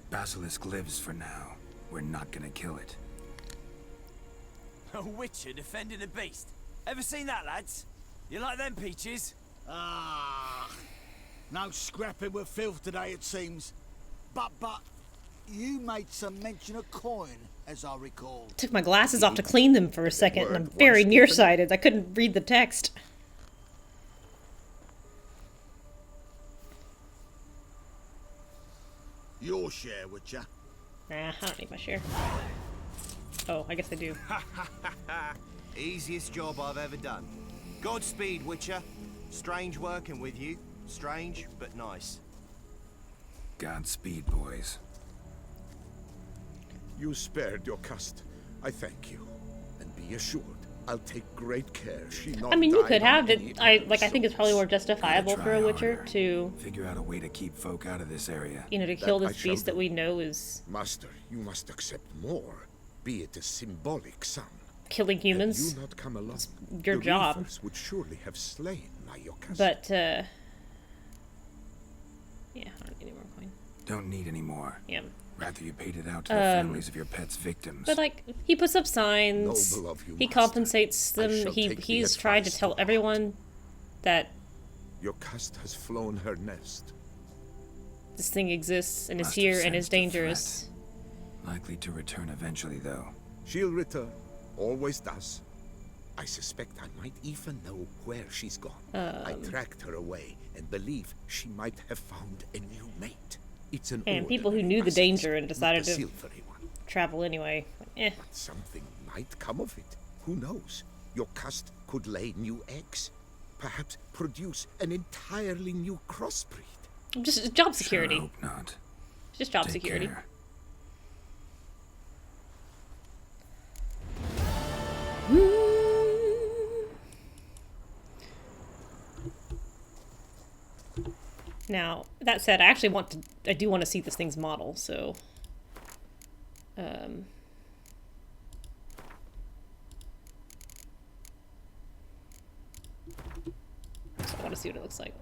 Basilisk lives for now. We're not gonna kill it. A witcher defending a beast. Ever seen that, lads? You like them peaches? Ah, no scrapping with filth today, it seems. But, you made some mention of coin, as I recall. Took my glasses off to clean them for a second, and I'm very nearsighted. I couldn't read the text. Your share, would ya? Nah, I don't need my share. Oh, I guess I do. Easiest job I've ever done. Godspeed, Witcher. Strange working with you. Strange, but nice. Godspeed, boys. You spared your cust. I thank you. And be assured, I'll take great care she not I mean, you die could on have it. any I other think it's probably more justifiable for a Witcher harder. to, Figure out a way to keep folk out of this area. you know, to kill this beast that we know is Master, you must accept more, be it a symbolic sum. killing humans. Had you not come along, your the job. Reavers would surely have slain Iokas. But, yeah, I don't need any more coin. Don't need any more. Yeah. Rather you paid it out to the families of your pets' victims. But, like, he puts up signs. Noble of you, He Master. compensates I them. shall take the He's tried to advice tell everyone that Your cust has flown her nest. this thing exists and is Must have here and is sensed the dangerous. Likely to return eventually, though. She'll return. Always does. I suspect I might even know where she's gone. I tracked her away and believe she might have found a new mate. It's an And people who ordinary knew the basilisk, danger and not decided a to silvery one. travel anyway. Eh. But something might come of it. Who knows? Your cust could lay new eggs. Perhaps produce an entirely new crossbreed. Just job security. Sure hope not. Just job Take security. care. Now, that said, I do want to see this thing's model, so so I want to see what it looks like.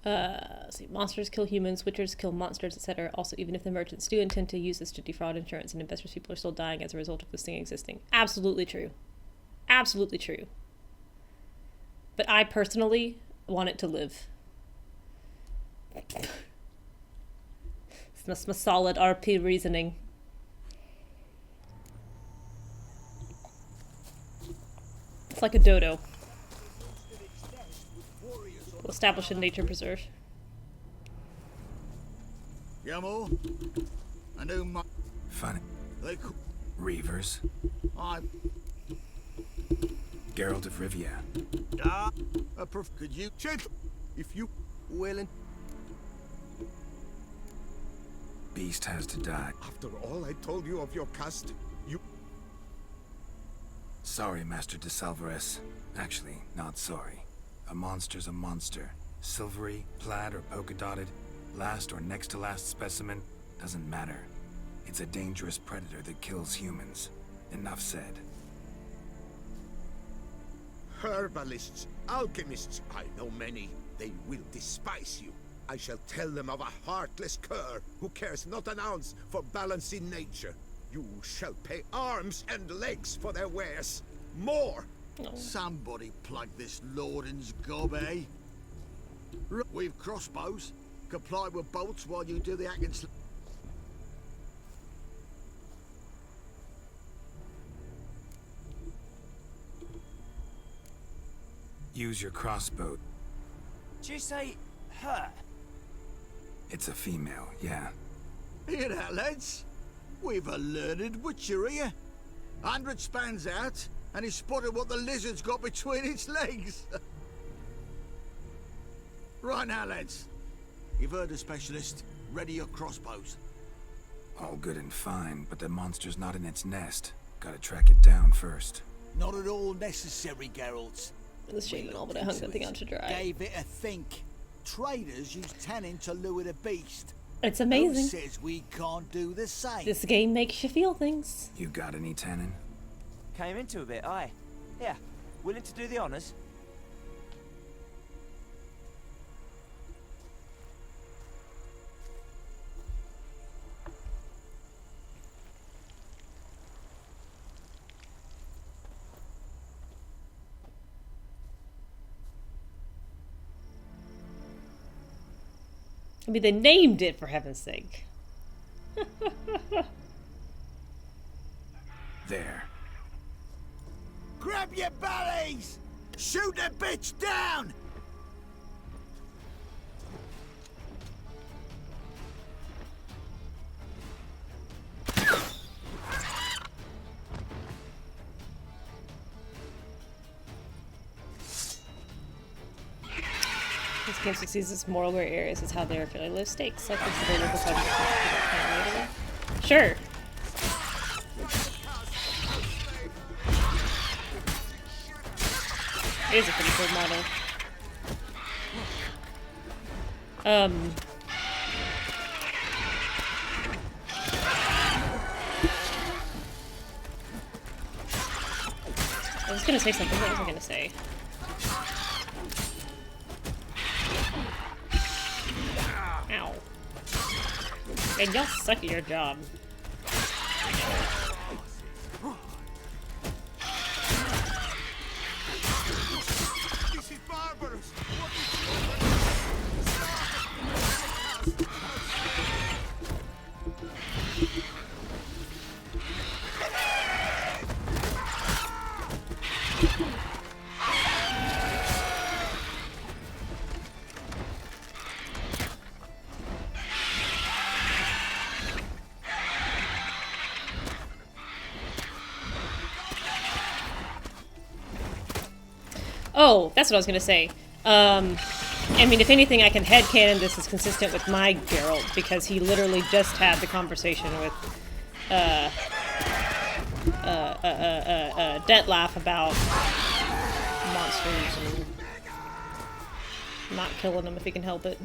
Let's see, monsters kill humans, witchers kill monsters, etc. Also, even if the merchants do intend to use this to defraud insurance and investors, people are still dying as a result of this thing existing. Absolutely true. Absolutely true. But I personally want it to live. It's my solid RP reasoning. It's like a dodo. We'll establish a nature preserve. Yamo, I know my. Funny. They could. Reavers. I. Geralt of Rivia. Could you check if you willing? Beast has to die. After all I told you of your cust, you... Sorry, Master de Salvarez. Actually, not sorry. A monster's a monster. Silvery, plaid, or polka-dotted, last or next to last specimen, doesn't matter. It's a dangerous predator that kills humans. Enough said. Herbalists, alchemists, I know many. They will despise you. I shall tell them of a heartless cur who cares not an ounce for balance in nature. You shall pay arms and legs for their wares. More! Somebody plug this Lorden's gob, eh? We've crossbows. Comply with bolts while you do the hacking. Use your crossbow. Did you say her? It's a female, yeah. Hear that, lads? We've a learned witcher here. 100 spans out, and he spotted what the lizard's got between its legs. Right now, lads. You've heard the specialist. Ready your crossbows. All good and fine, but the monster's not in its nest. Gotta track it down first. Not at all necessary, Geralt. This shame and all, but I hung that thing out to dry. Gave it a think. Traders use tannin to lure the beast. It's amazing. Who says we can't do the same? This game makes you feel things. You got any tannin? Came into a bit, aye. Yeah, willing to do the honours? I mean, they named it, for heaven's sake. There. Grab your bellies! Shoot the bitch down! This game succeeds its moral gray areas is how they are fairly low stakes. Like this is local fun. Sure. It is a pretty cool model. I was gonna say something, what was I gonna say? Ow. And y'all suck at your job. This is barbarous! Oh, that's what I was gonna say. I mean, if anything, I can headcanon this is consistent with my Geralt, because he literally just had the conversation with, Detlef about monsters and not killing them if he can help it.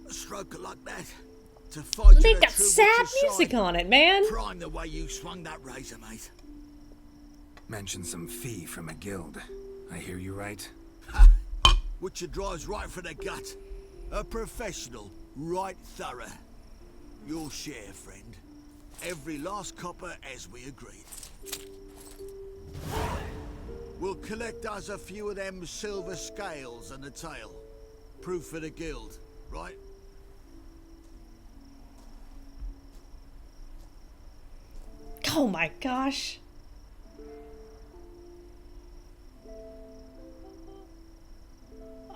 A stroke like that. To fight They got sad music on it, man. Prime the way you swung that razor, mate. Mention some fee from a guild. I hear you right? Which drives right for the gut. A professional, right thorough. Your share, friend. Every last copper as we agreed. We'll collect us a few of them silver scales and a tail. Proof for the guild, right? Oh my gosh.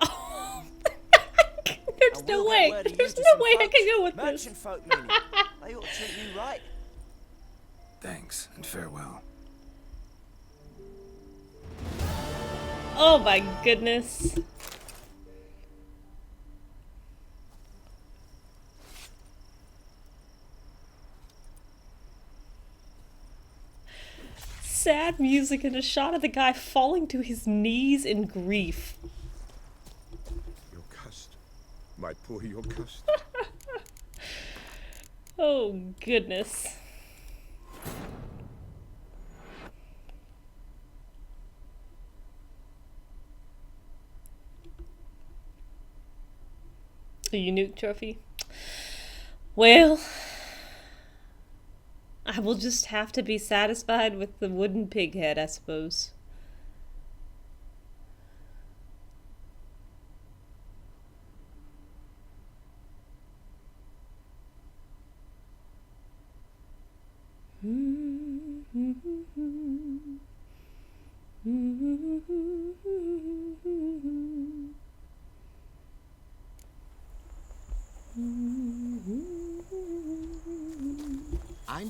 Oh. There's no way. There's no way I can go with this. Folk meaning. They ought to treat you right. Thanks, and farewell. Oh my goodness. Sad music and a shot of the guy falling to his knees in grief. Your cust, my poor your cust. Oh goodness. A unique trophy. Well, I will just have to be satisfied with the wooden pig head, I suppose.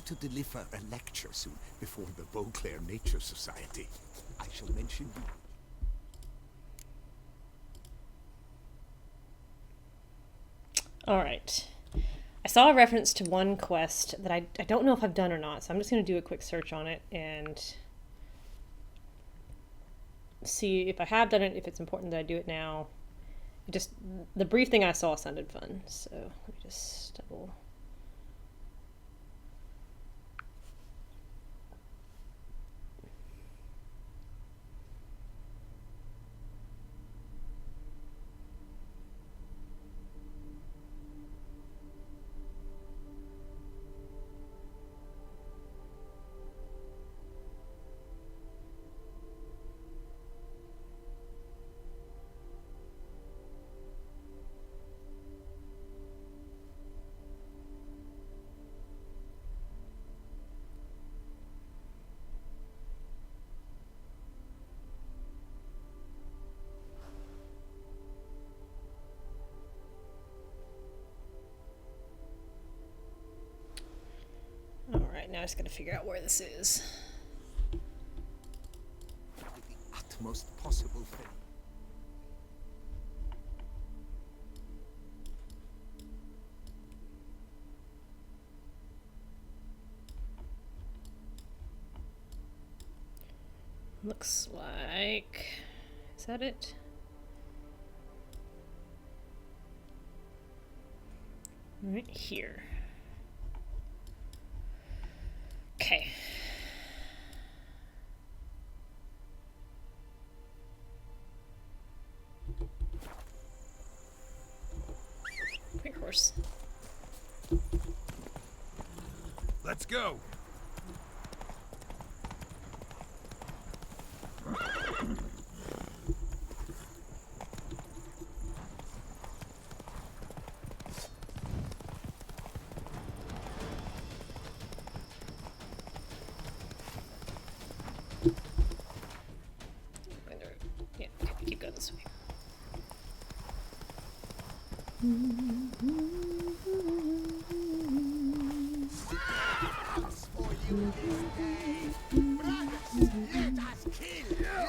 to deliver a lecture soon before the Beauclair Nature Society. I shall mention you. Alright. I saw a reference to one quest that I don't know if I've done or not, so I'm just going to do a quick search on it and see if I have done it, if it's important that I do it now. Just, the brief thing I saw sounded fun, so let me just double... Alright, now I just gotta figure out where this is. The utmost possible thing. Looks like... Is that it? Right here. Okay. Quick horse. Let's go. Yeah, keep going this way.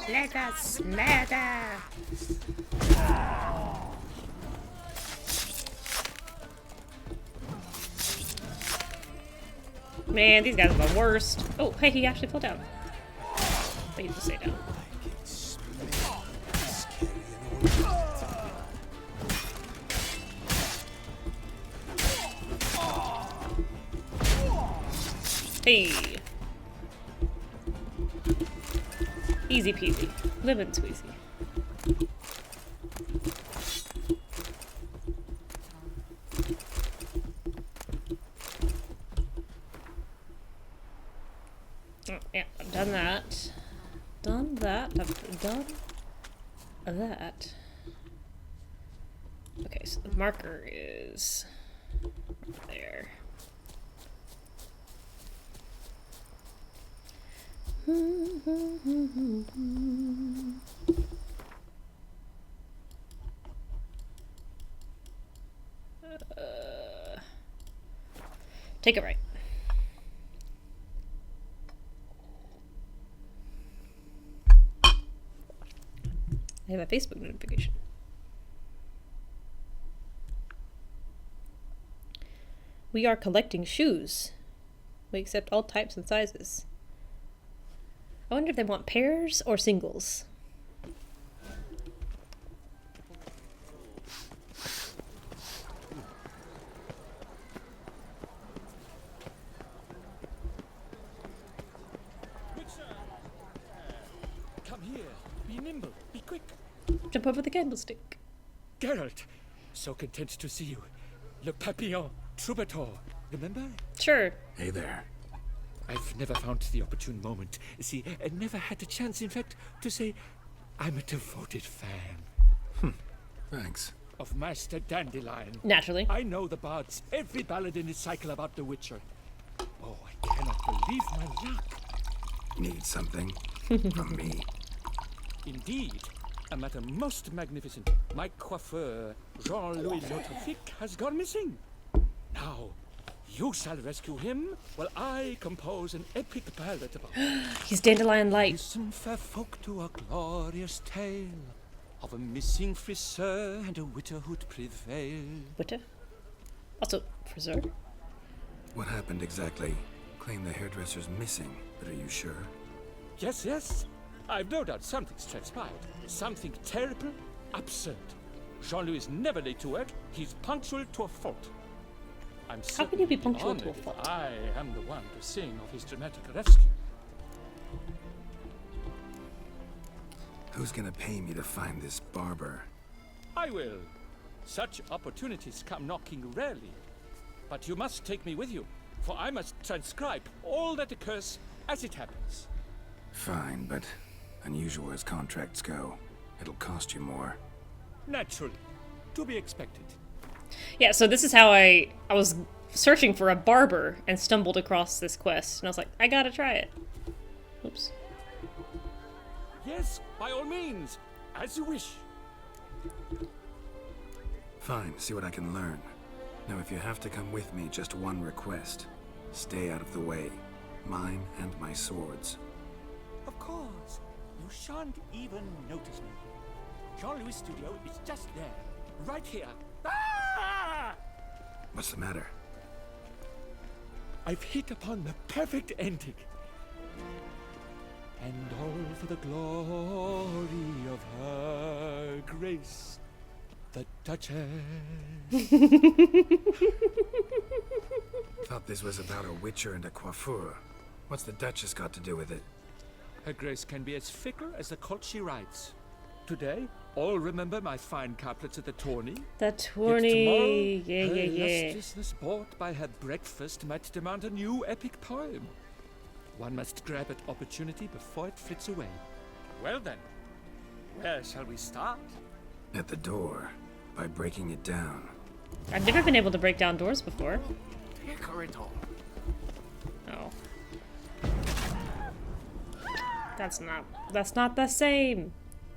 Let us murder! Man, these guys are the worst. Oh, hey, he actually fell down. But he just stay down. Hey! Easy peasy. Lemon squeezy. Oh, yeah, I've done that. Done that. I've done that. Okay, so the marker is there. Take it right. I have a Facebook notification. We are collecting shoes. We accept all types and sizes. I wonder if they want pairs or singles. Come here. Be nimble. Be quick. Jump over the candlestick. Geralt, so content to see you. Le Papillon, Troubadour. Remember? Sure. Hey there. I've never found the opportune moment. See, I never had the chance, in fact, to say I'm a devoted fan. Thanks. Of Master Dandelion. Naturally. I know the bards, every ballad in this cycle about the Witcher. Oh, I cannot believe my luck. Need something from me? Indeed. A matter most magnificent. My coiffeur, Jean-Louis Lautreffic, has gone missing. Now, You shall rescue him, while I compose an epic ballad about He's Dandelion Light. Listen, fair folk, to a glorious tale of a missing friseur and a widowhood prevail. Witter? Also, friseur? What happened exactly? Claim the hairdresser's missing, but are you sure? Yes, yes. I've no doubt something's transpired. Something terrible, absurd. Jean-Louis is never late to work. He's punctual to a fault. I'm How can you be certainly punctual to a honored fault? that I am the one to sing of his dramatic rescue. Who's gonna pay me to find this barber? I will. Such opportunities come knocking rarely. But you must take me with you, for I must transcribe all that occurs as it happens. Fine, but unusual as contracts go, it'll cost you more. Naturally. To be expected. Yeah, so this is how I was searching for a barber and stumbled across this quest. And I was like, I gotta try it. Oops. Yes, by all means. As you wish. Fine, see what I can learn. Now, if you have to come with me, just one request. Stay out of the way. Mine and my swords. Of course. You shan't even notice me. Jean-Louis' studio is just there. Right here. Ah! What's the matter? I've hit upon the perfect ending. And all for the glory of her grace, the Duchess. Thought this was about a witcher and a coiffure. What's the Duchess got to do with it? Her grace can be as fickle as the colt she rides. Today, all remember my fine couplets at the tourney. The tourney, Yet yeah, tomorrow, yeah, her yeah. illustriousness bought by her breakfast might demand a new epic poem. One must grab at opportunity before it flits away. Well then, where shall we start? At the door, by breaking it down. I've never been able to break down doors before. Corridor. Oh. That's not the same.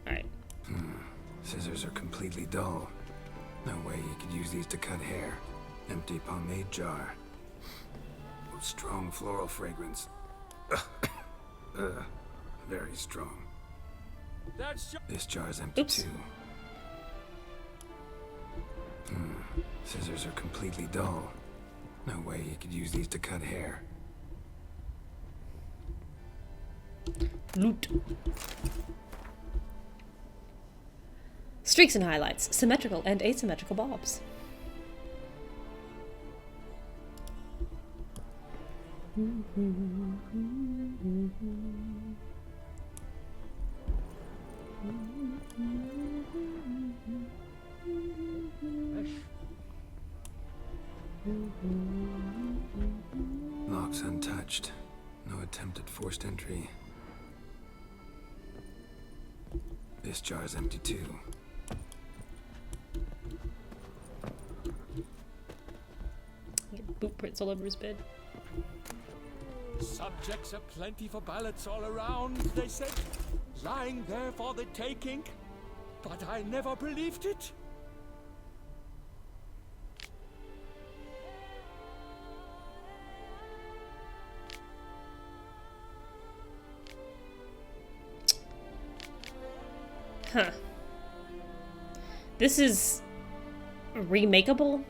Alright. Scissors are completely dull. No way you could use these to cut hair. Empty pomade jar. Strong floral fragrance. Very strong. This jar's empty too. Scissors are completely dull. No way you could use these to cut hair. Loot. Streaks and highlights, symmetrical and asymmetrical bobs. Locks untouched. No attempt at forced entry. This jar's empty too. Get boot prints all over his bed. Subjects are plenty for ballots all around, they said. Lying there for the taking. But I never believed it. Huh. This is remakeable,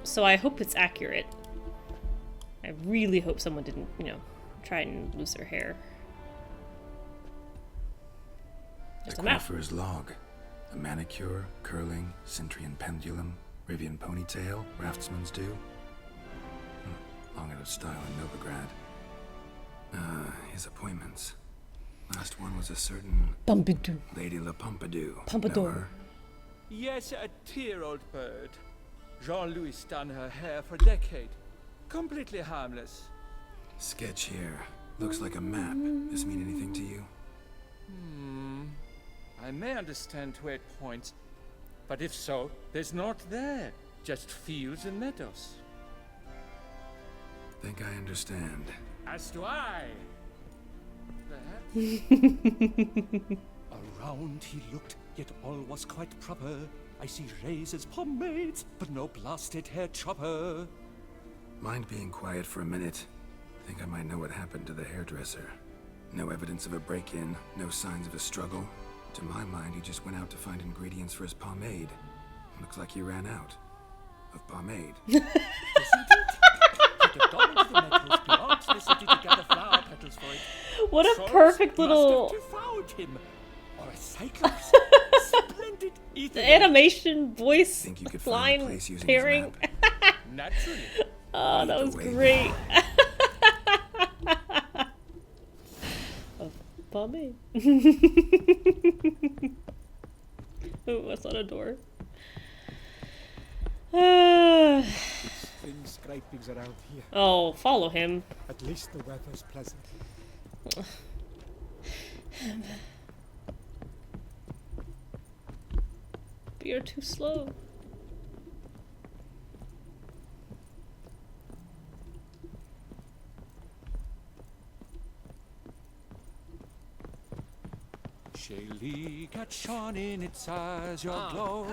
so I hope it's accurate. I really hope someone didn't, try and lose their hair. There's The a map. coiffeur's log. A manicure, curling, Centrian pendulum, Rivian ponytail, raftsman's do. Long out of style in Novigrad. His appointments. Last one was a certain Pompidou. Lady La Pompadour. Pompadour. Know her? Yes, a dear old bird. Jean-Louis done her hair for a decade. Completely harmless. Sketch here. Looks like a map. This mean anything to you? I may understand where it points, but if so, there's not there. Just fields and meadows. Think I understand. As do I. Around he looked, yet all was quite proper. I see razors, pomades, but no blasted hair chopper. Mind being quiet for a minute? Think I might know what happened to the hairdresser. No evidence of a break-in, no signs of a struggle. To my mind, he just went out to find ingredients for his pomade. Looks like he ran out of pomade. What a perfect little... The animation voice line pairing. Oh, that was great. Pomade. Oh, I saw a door. Thin scrapings around here. Oh, follow him. At least the weather's pleasant. But you're too slow. Shaylee cat shone in its eyes your glow,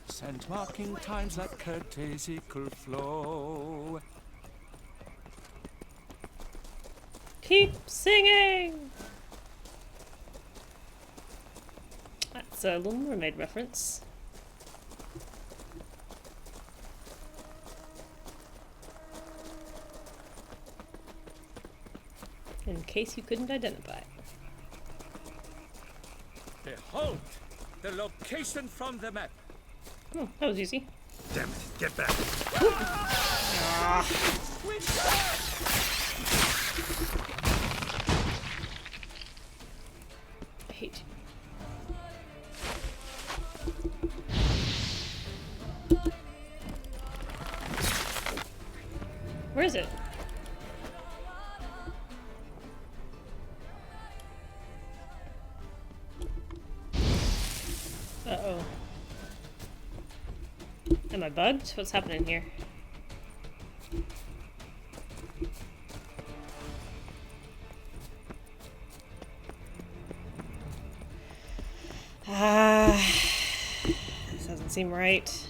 scent marking times like curtaisical flow. Keep singing! That's a Little Mermaid reference. In case you couldn't identify. Behold, the location from the map. Oh, that was easy. Damn it, get back. I hate you. Where is it? Uh-oh. Am I bugged? What's happening here? This doesn't seem right.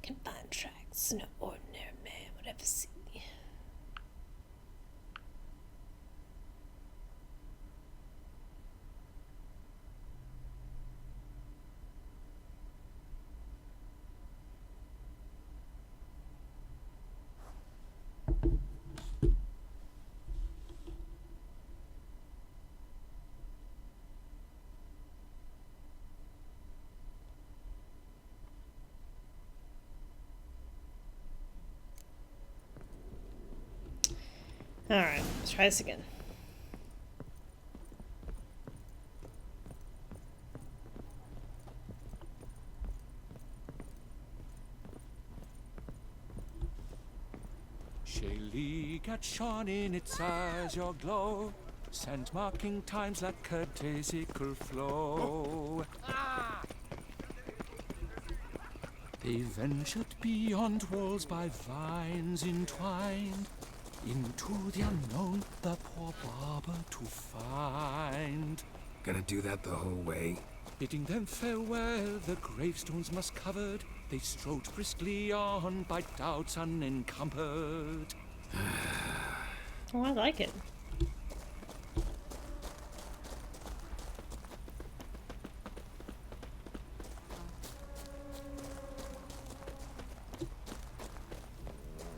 Combined tracks, no ordinary man would ever see. Alright, let's try this again. Shaylee cat shone in its eyes your glow, scent marking times like curtaisical flow. They ventured beyond walls by vines entwined, into the unknown the poor barber to find. Gonna do that the whole way? Bidding them farewell, the gravestones musk covered, they strode briskly on by doubts unencumbered. Oh, I like it.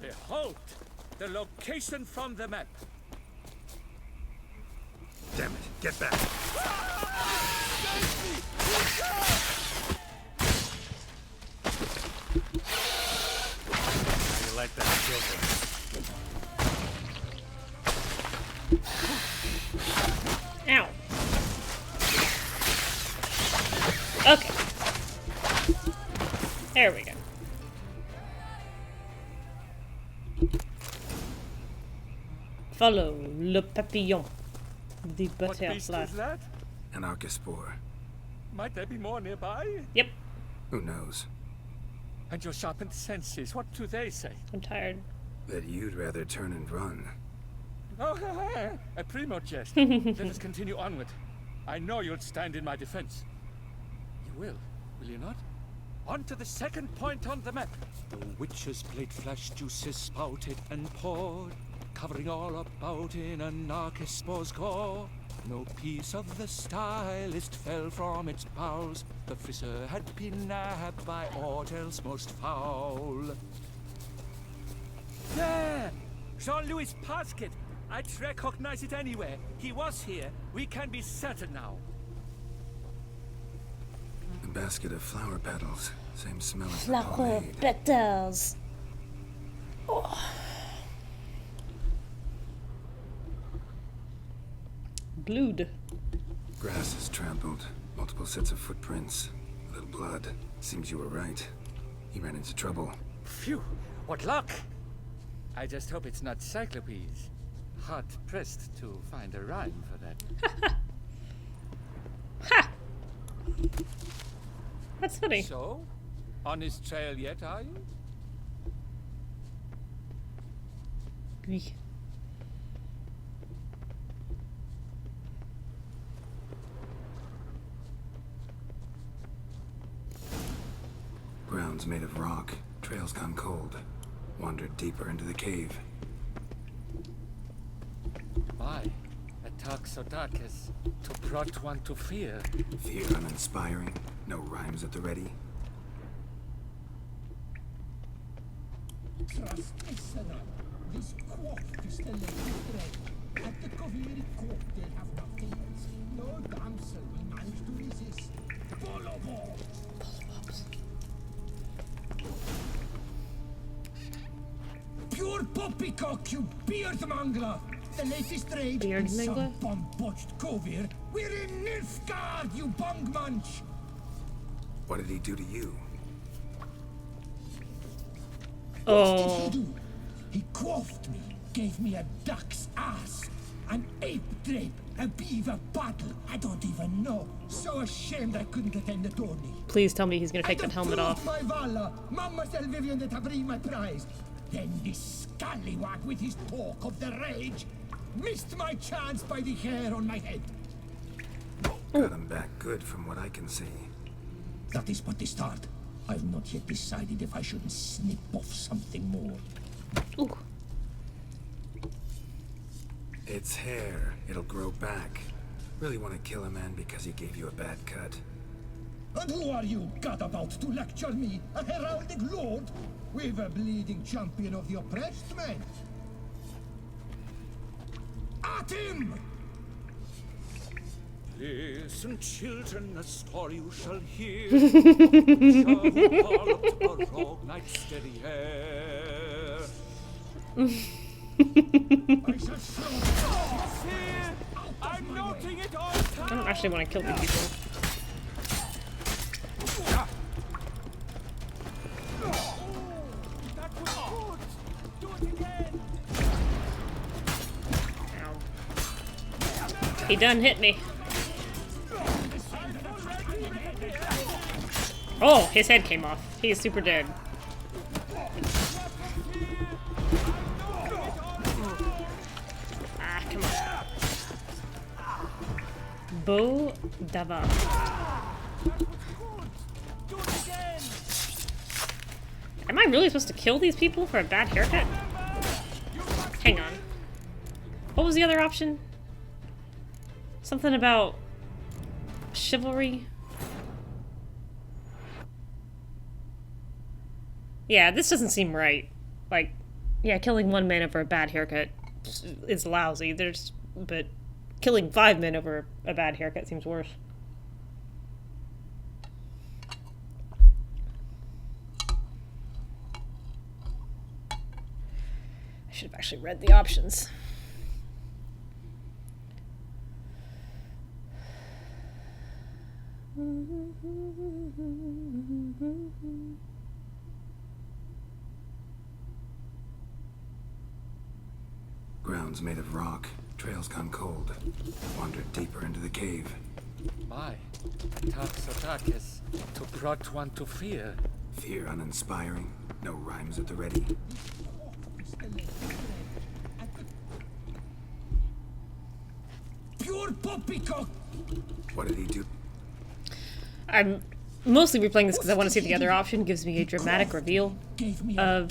Behold, the location from the map. Damn it, get back. How you like that, children? Ow. Okay. There we go. Follow le papillon. The What beast butterfly. is that? An archospore. Might there be more nearby? Yep. Who knows? And your sharpened senses, what do they say? I'm tired. That you'd rather turn and run. Oh, a primo jest. Let us continue onward. I know you'll stand in my defense. You will you not? On to the second point on the map. The witch's blade flash juices spouted and poured, covering all about in an archospore's core. No piece of the stylist fell from its bowels. The frisser had been nabbed by aught else most foul. There! Jean-Louis Pasquet! I'd recognize it anywhere. He was here. We can be certain now. A basket of flower petals. Same smell as the Flower pomade. petals. Oh. Blood. Grass is trampled. Multiple sets of footprints. A little blood. Seems you were right. He ran into trouble. Phew! What luck! I just hope it's not Cyclopes. Hard pressed to find a rhyme for that. Ha! That's funny. So, on his trail yet, are you? Oui. Ground's made of rock. Trail's gone cold. Wandered deeper into the cave. Why? A talk so dark as to brought one to fear. Fear uninspiring. No rhymes at the ready. Trust Isana. This quaff is the latest bread. At the Koviri court, they'll have nothing else. No damsel will manage to resist. Bolobo! Pure poppycock, you beard mangler! The latest raid Beard in some mangler? bomb-botched Kovir. We're in Nilfgaard, you bungmunch! What did he do to you? What did he do? He quaffed me, gave me a duck's ass, an ape drape, a beaver battle. I don't even know. So ashamed I couldn't attend the tourney. Please tell me he's gonna take that helmet off. My valor, Mademoiselle Vivian de Tabri, my prize. Then this scallywag with his talk of the rage missed my chance by the hair on my head. Got him back good from what I can see. That is but the start. I've not yet decided if I shouldn't snip off something more. Ooh. It's hair. It'll grow back. Really want to kill a man because he gave you a bad cut. And who are you, gadabout, to lecture me, a heraldic lord? We've a bleeding champion of the oppressed men. At him! Listen, children, a story you shall hear. Who walloped a rogue knight steady hair. I'm noting it all time. I don't actually want to kill these people. That was good. Do it again. He done hit me. Oh, his head came off. He is super dead. Ah, come on. Beau Dava. Am I really supposed to kill these people for a bad haircut? Hang on. What was the other option? Something about chivalry? Yeah, this doesn't seem right. Like, yeah, killing one man over a bad haircut is lousy. But killing 5 men over a bad haircut seems worse. I should have actually read the options. Ground's made of rock. Trail's gone cold. Wandered deeper into the cave. My, talk so dark as to brought one to fear. Fear uninspiring. No rhymes at the ready. Pure poppycock! What did he do? I'm mostly replaying this because I want to see if the other option gives me a dramatic reveal of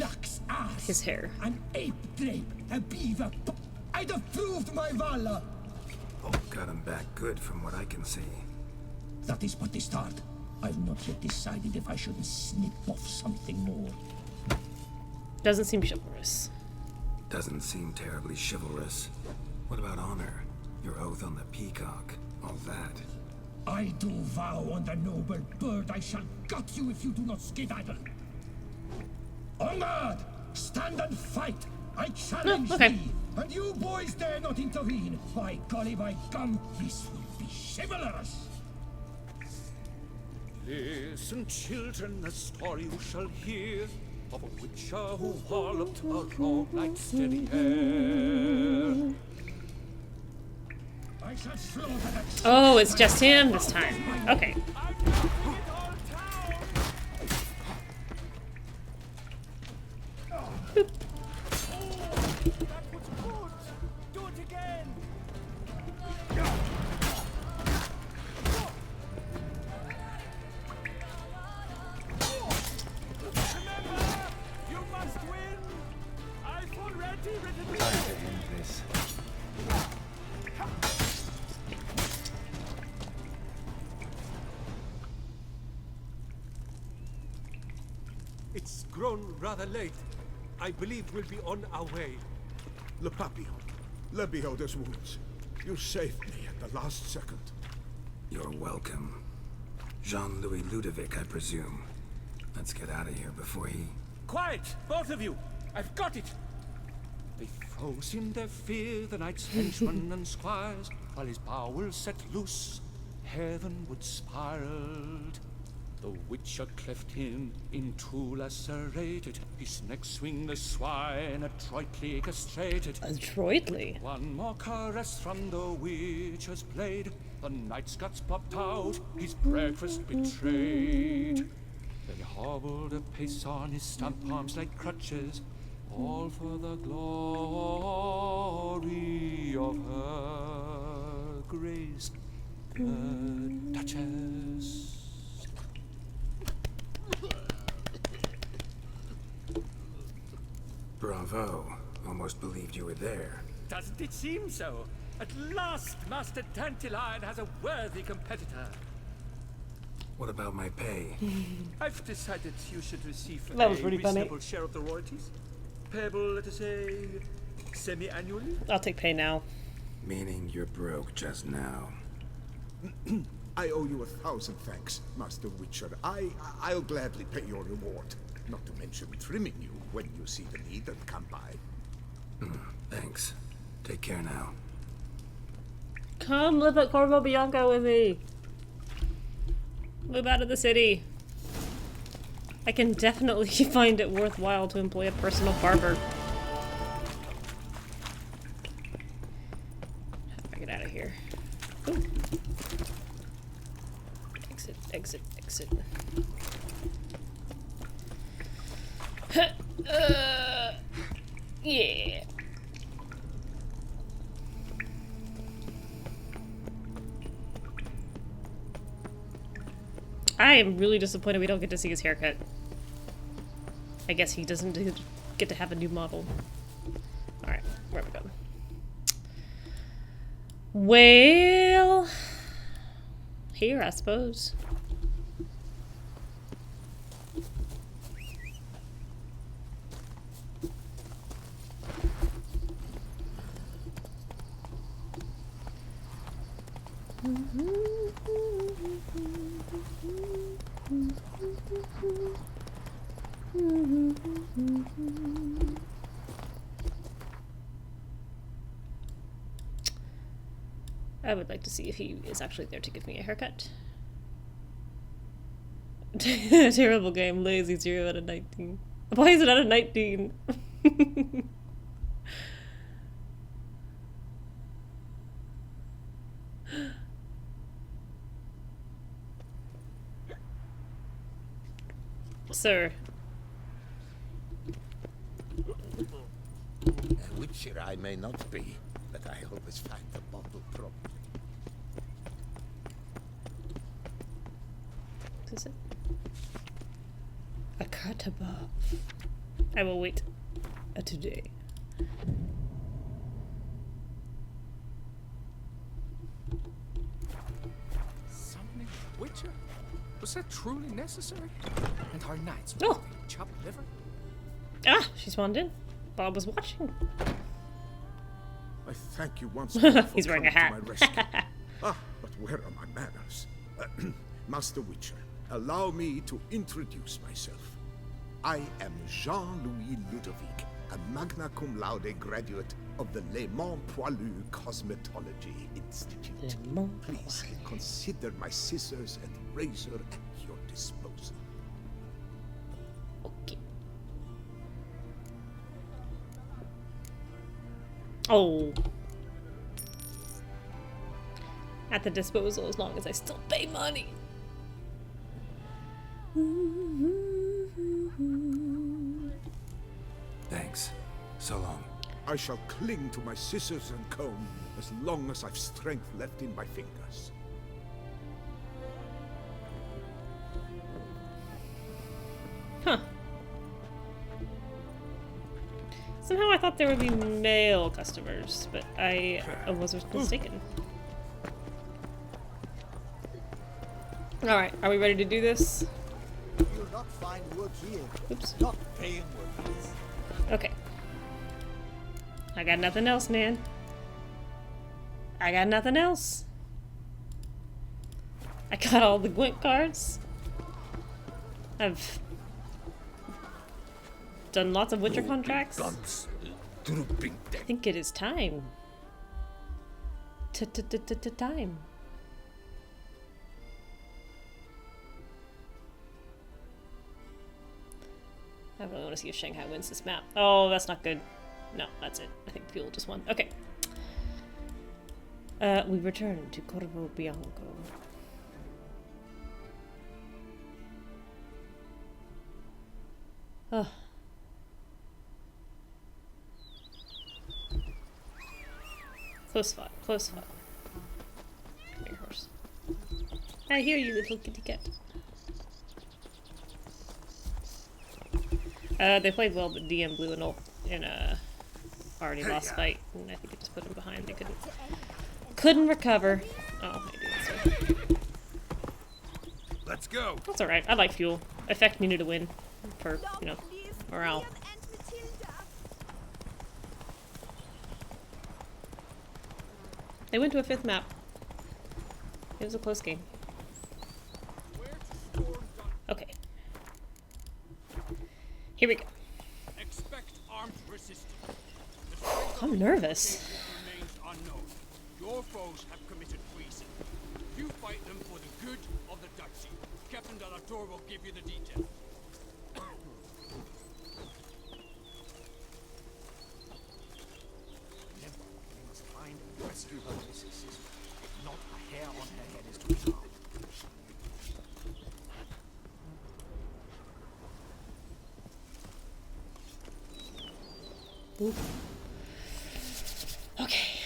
his hair. An ape drape, a beaver. I'd have proved my valor. Got him back good from what I can see. That is but the start. I've not yet decided if I shouldn't snip off something more. Doesn't seem chivalrous. Doesn't seem terribly chivalrous. What about honor? Your oath on the peacock? All that? I do vow on the noble bird I shall gut you if you do not skedaddle. On guard! Stand and fight! I challenge thee! And you boys dare not intervene! By golly, by gum, this will be chivalrous! Listen, children, a story you shall hear of a witcher who walloped a rogue knight's steady hair. Oh, it's just him this time. Okay. Boop. It's grown rather late. I believe we'll be on our way. Le Papillon, le Beholder's wounds. You saved me at the last second. You're welcome. Jean-Louis Ludovic, I presume. Let's get out of here before he... Quiet, both of you! I've got it! They froze in their fear, the knight's henchmen and squires, while his bowels set loose, heavenward spiraled. The witcher cleft him in two lacerated, his neck swing the swine adroitly castrated. Adroitly? One more caress from the witcher's blade, the knight's guts popped out, his breakfast betrayed. They hobbled a pace on his stump arms like crutches, all for the glory of her grace, the Duchess. Bravo. Almost believed you were there. Doesn't it seem so? At last, Master Tantaline has a worthy competitor. What about my pay? I've decided you should receive That was a pretty funny. reasonable share of the royalties. Payable, let us say, semi-annually. I'll take pay now. Meaning you're broke just now. I owe you 1,000 thanks, Master Witcher. I'll gladly pay your reward. Not to mention trimming you when you see the need and come by. Thanks. Take care now. Come live at Corvo Bianco with me. Move out of the city. I can definitely find it worthwhile to employ a personal barber. How do I get out of here? Ooh. Exit, exit, exit. Yeah. I am really disappointed we don't get to see his haircut. I guess he doesn't get to have a new model. Alright, where are we going? Well, here, I suppose. I would like to see if he is actually there to give me a haircut. Terrible game. Lazy 0 out of 19. Why is it out of 19? Sir. A witcher I may not be, but I always find the bottle properly. What is it? A kataba. I will wait today. Summoning a witcher? Was that truly necessary? And our knights Oh. chopped liver? Ah, she spawned in. Bob was watching. I thank you once more for He's wearing a coming hat. to my rescue. But where are my manners? Master Witcher, allow me to introduce myself. I am Jean-Louis Ludovic, a magna cum laude graduate of the Le Mans Poilu Cosmetology Institute. Please consider my scissors and razor at your disposal. Okay. Oh. At the disposal as long as I still pay money. Thanks. So long. I shall cling to my scissors and comb as long as I've strength left in my fingers. Huh. Somehow I thought there would be male customers, but I was mistaken. Alright, are we ready to do this? You'll not find work here. Oops. Not paying workers. Okay. I got nothing else, man. I got nothing else. I got all the Gwent cards. I've done lots of Witcher contracts. I think it is time. Time. I really want to see if Shanghai wins this map. Oh, that's not good. No, that's it. I think Fuel just won. Okay. We return to Corvo Bianco. Oh. Close spot. Close spot. Come here, horse. I hear you, little kitty cat. They played well, but DM blew an ult in a already lost fight, and I think it just put them behind. They couldn't recover. Oh, I do this way. Let's go. That's all right. I like Fuel. Effect needed to win for morale. They went to a 5th map. It was a close game. Okay. Here we go. Expect armed resistance. I'm nervous. Remains unknown. Your foes have committed treason. You fight them for the good of the duchy. Captain de la Tour will give you the details. Remember, we must find and rescue her princess. Not a hair on her head is to be harmed. Ooh. Okay.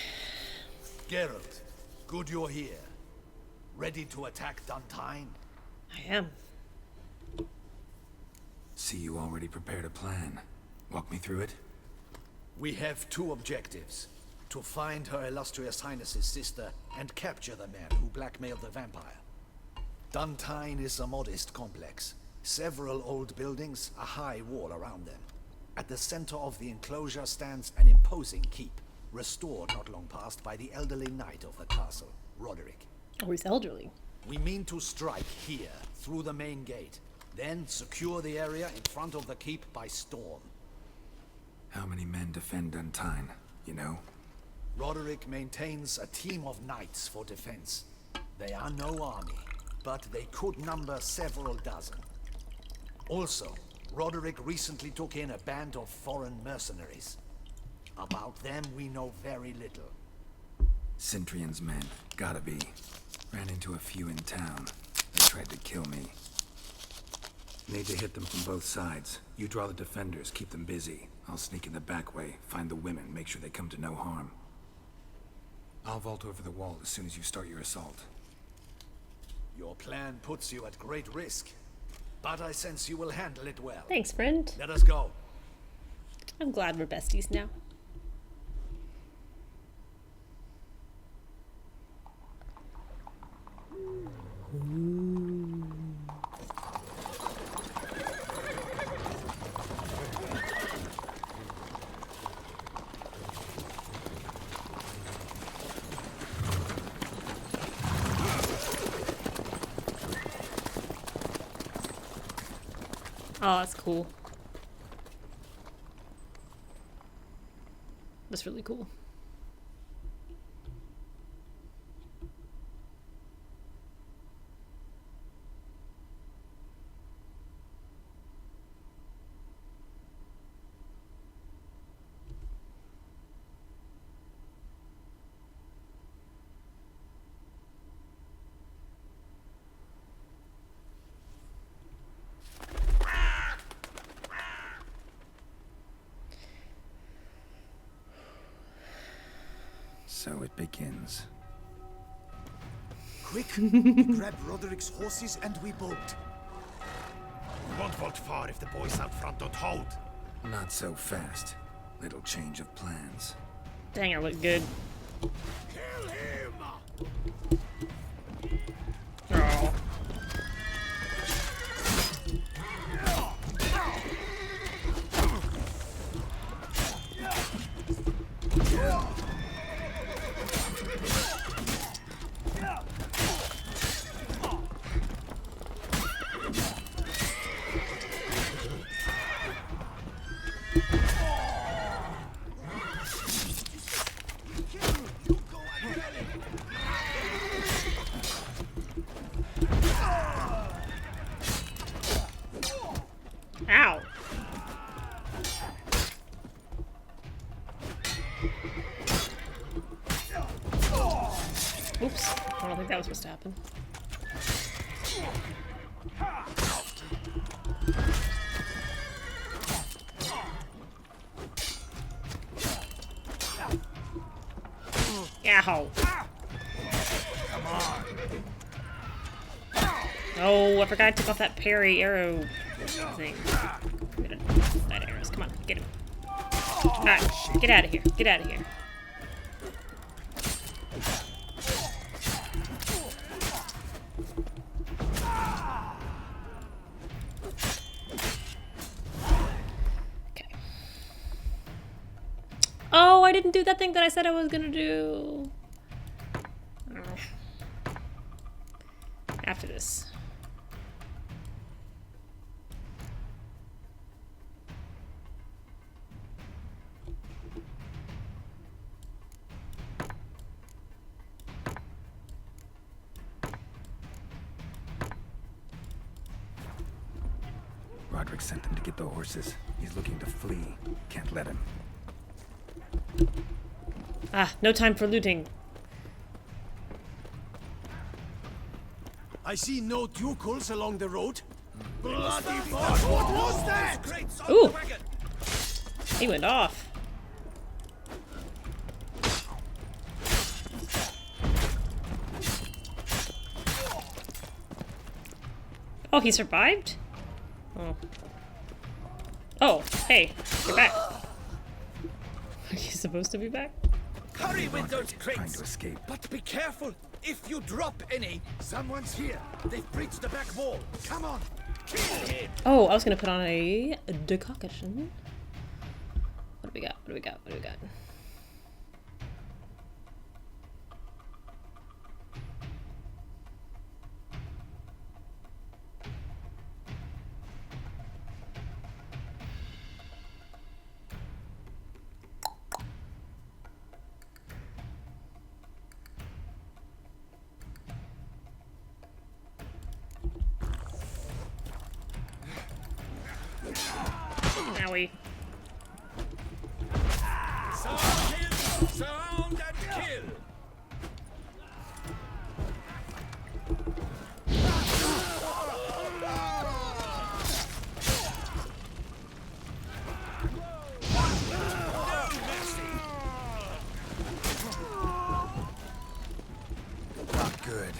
Geralt, good you're here. Ready to attack Duntine? I am. See, you already prepared a plan. Walk me through it. We have 2 objectives. To find Her Illustrious Highness's sister and capture the man who blackmailed the vampire. Duntine is a modest complex. Several old buildings, a high wall around them. At the center of the enclosure stands an imposing keep, restored not long past by the elderly knight of the castle, Roderick. Oh, he's elderly. We mean to strike here, through the main gate, then secure the area in front of the keep by storm. How many men defend Duntine, you know? Roderick maintains a team of knights for defense. They are no army, but they could number several dozen. Also, Roderick recently took in a band of foreign mercenaries. About them, we know very little. Cintrian's men, gotta be. Ran into a few in town. They tried to kill me. Need to hit them from both sides. You draw the defenders, keep them busy. I'll sneak in the back way, find the women, make sure they come to no harm. I'll vault over the wall as soon as you start your assault. Your plan puts you at great risk, but I sense you will handle it well. Thanks, friend. Let us go. I'm glad we're besties now. Oh, that's cool. That's really cool. So it begins. Quick! Grab Roderick's horses and we bolt. We won't vault far if the boys out front don't hold. Not so fast. Little change of plans. Dang, I look good. Kill him! Oh. Ow. Oops. I don't think that was supposed to happen. Ow. Come on. Oh, I forgot I took off that parry arrow thing. That arrows. Come on, get him. Alright, get out of here. Get out of here. Okay. Oh, I didn't do that thing that I said I was gonna do. After this. Roderick sent them to get the horses. He's looking to flee. Can't let him. Ah, no time for looting. I see no ducals along the road. Bloody fuck! What was that? Ooh! He went off. Oh, he survived? Oh. Oh, hey, you're back. Are you supposed to be back? Hurry with those Trying crates! to escape. But be careful! If you drop any, someone's here. They've breached the back wall. Come on! Kill him! Oh, I was gonna put on a decoction. What do we got? What do we got? What do we got? Owie. Sound and kill! Not good.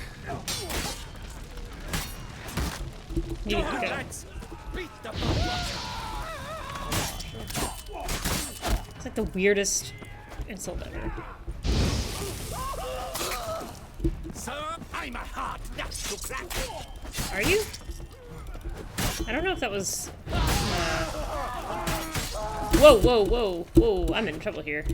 You need to go. It's like the weirdest insult ever. Sir, I'm a hard nut to crack. Are you? I don't know if that was. Whoa, whoa, whoa, whoa! I'm in trouble here.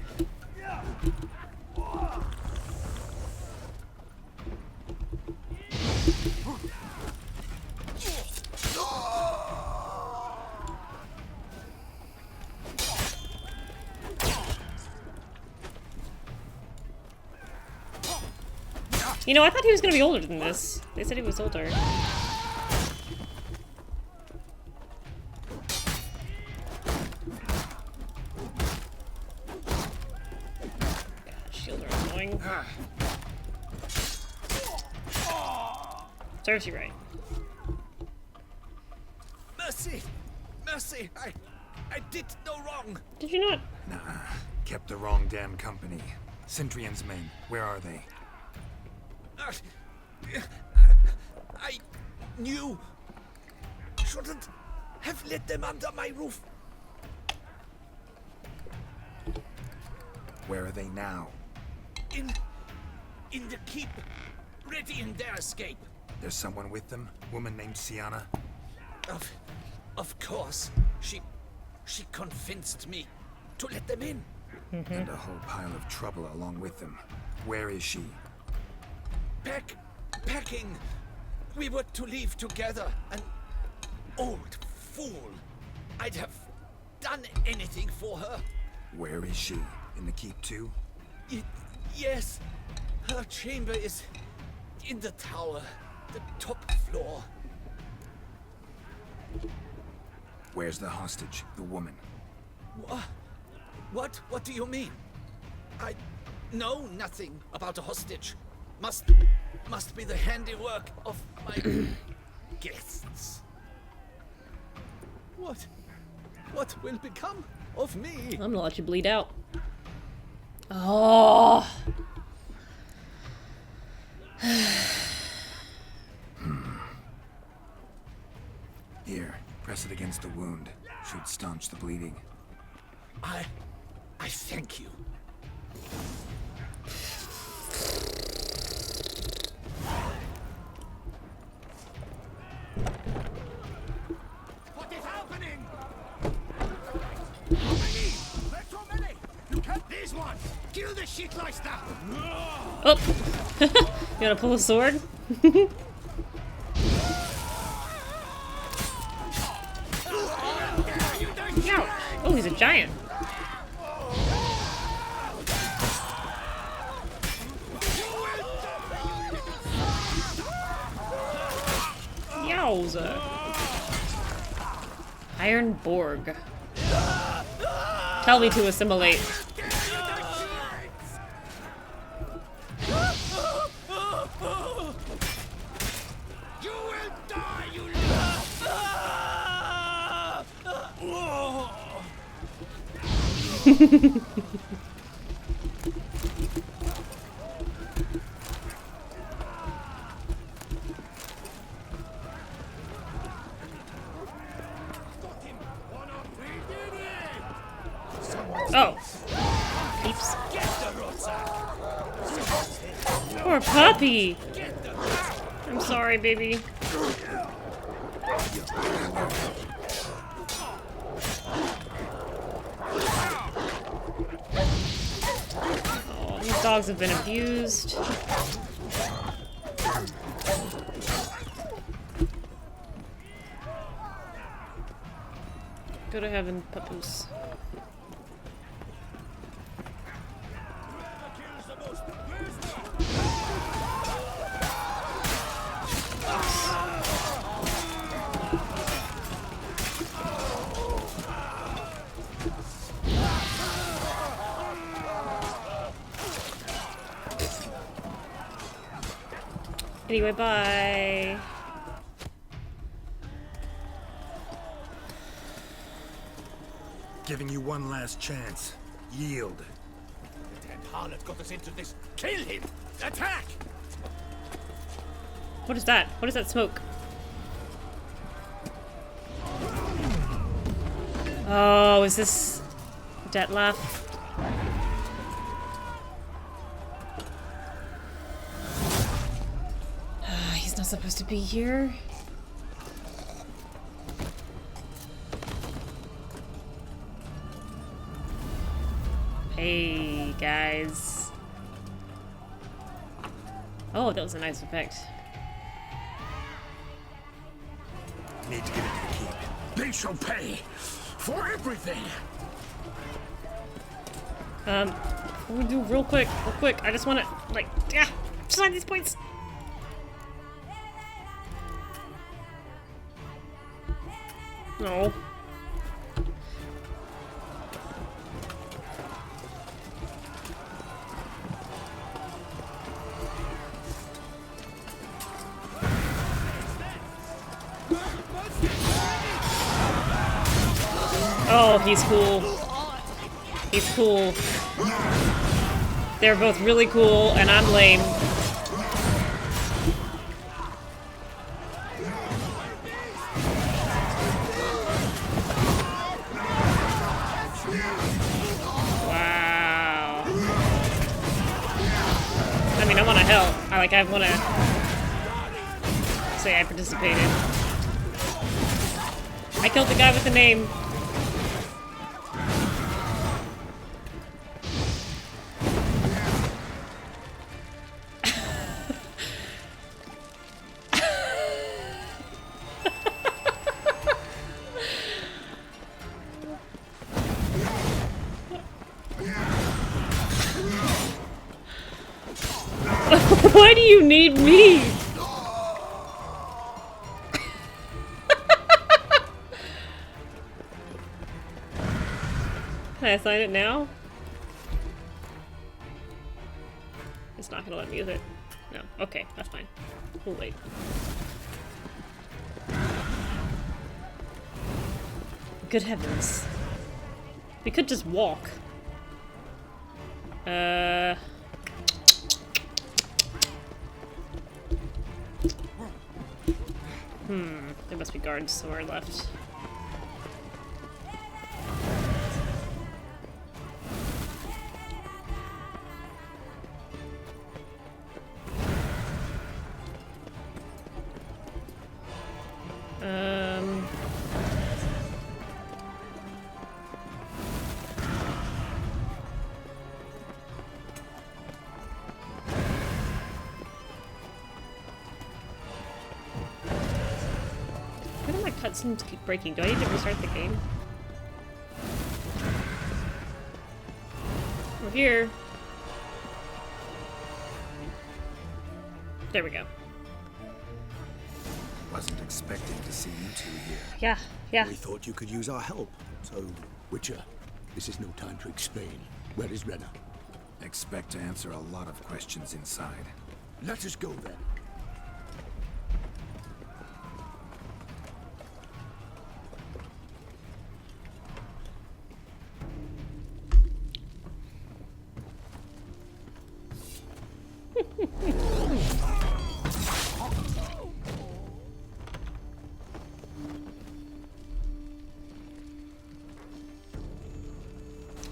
You know, I thought he was gonna be older than this. They said he was older. God, shield are annoying. Serves you right. Mercy! Mercy! I did no wrong! Did you not? Nah, kept the wrong damn company. Centrion's men, where are they? I knew. Shouldn't have let them under my roof. Where are they now? In the keep, ready in their escape. There's someone with them? Woman named Sienna? Of course. She convinced me to let them in. And a whole pile of trouble along with them. Where is she? Packing. We were to leave together. An old fool. I'd have done anything for her. Where is she? In the keep too? Yes. Her chamber is in the tower, the top floor. Where's the hostage, the woman? What? What do you mean? I know nothing about a hostage. Must be the handiwork of my guests. What will become of me? I'm gonna let you bleed out. Oh. Here, press it against the wound. Should staunch the bleeding. I thank you. What is happening? How many? There's so many. You can't. This one. Kill the shitleister. Oh. You wanna pull a sword? Ouch. Oh, he's a giant. Yowza. Iron Borg. Tell me to assimilate. You will die, you Oh. Peeps. Poor puppy. I'm sorry, baby. Oh, these dogs have been abused. Go to heaven, papoose. Anyway, bye. Giving you one last chance. Yield. The damn harlot got us into this. Kill him! Attack! What is that? What is that smoke? Oh, is this Detlef? He's not supposed to be here. Hey, guys. Oh, that was a nice effect. Need to get into the keep. They shall pay for everything. We do real quick, I just want to, like, yeah, sign these points. No. Oh, he's cool. He's cool. They're both really cool, and I'm lame. Wow. I mean, I want to help. I want to say I participated. I killed the guy with the name. Why do you need me? Can I assign it now? It's not gonna let me use it. No. Okay, that's fine. We'll wait. Good heavens. We could just walk. There must be guards somewhere left. Cutscenes keep breaking. Do I need to restart the game? We're here. There we go. Wasn't expecting to see you two here. Yeah, yeah. We thought you could use our help, so... Witcher, this is no time to explain. Where is Rena? Expect to answer a lot of questions inside. Let us go then.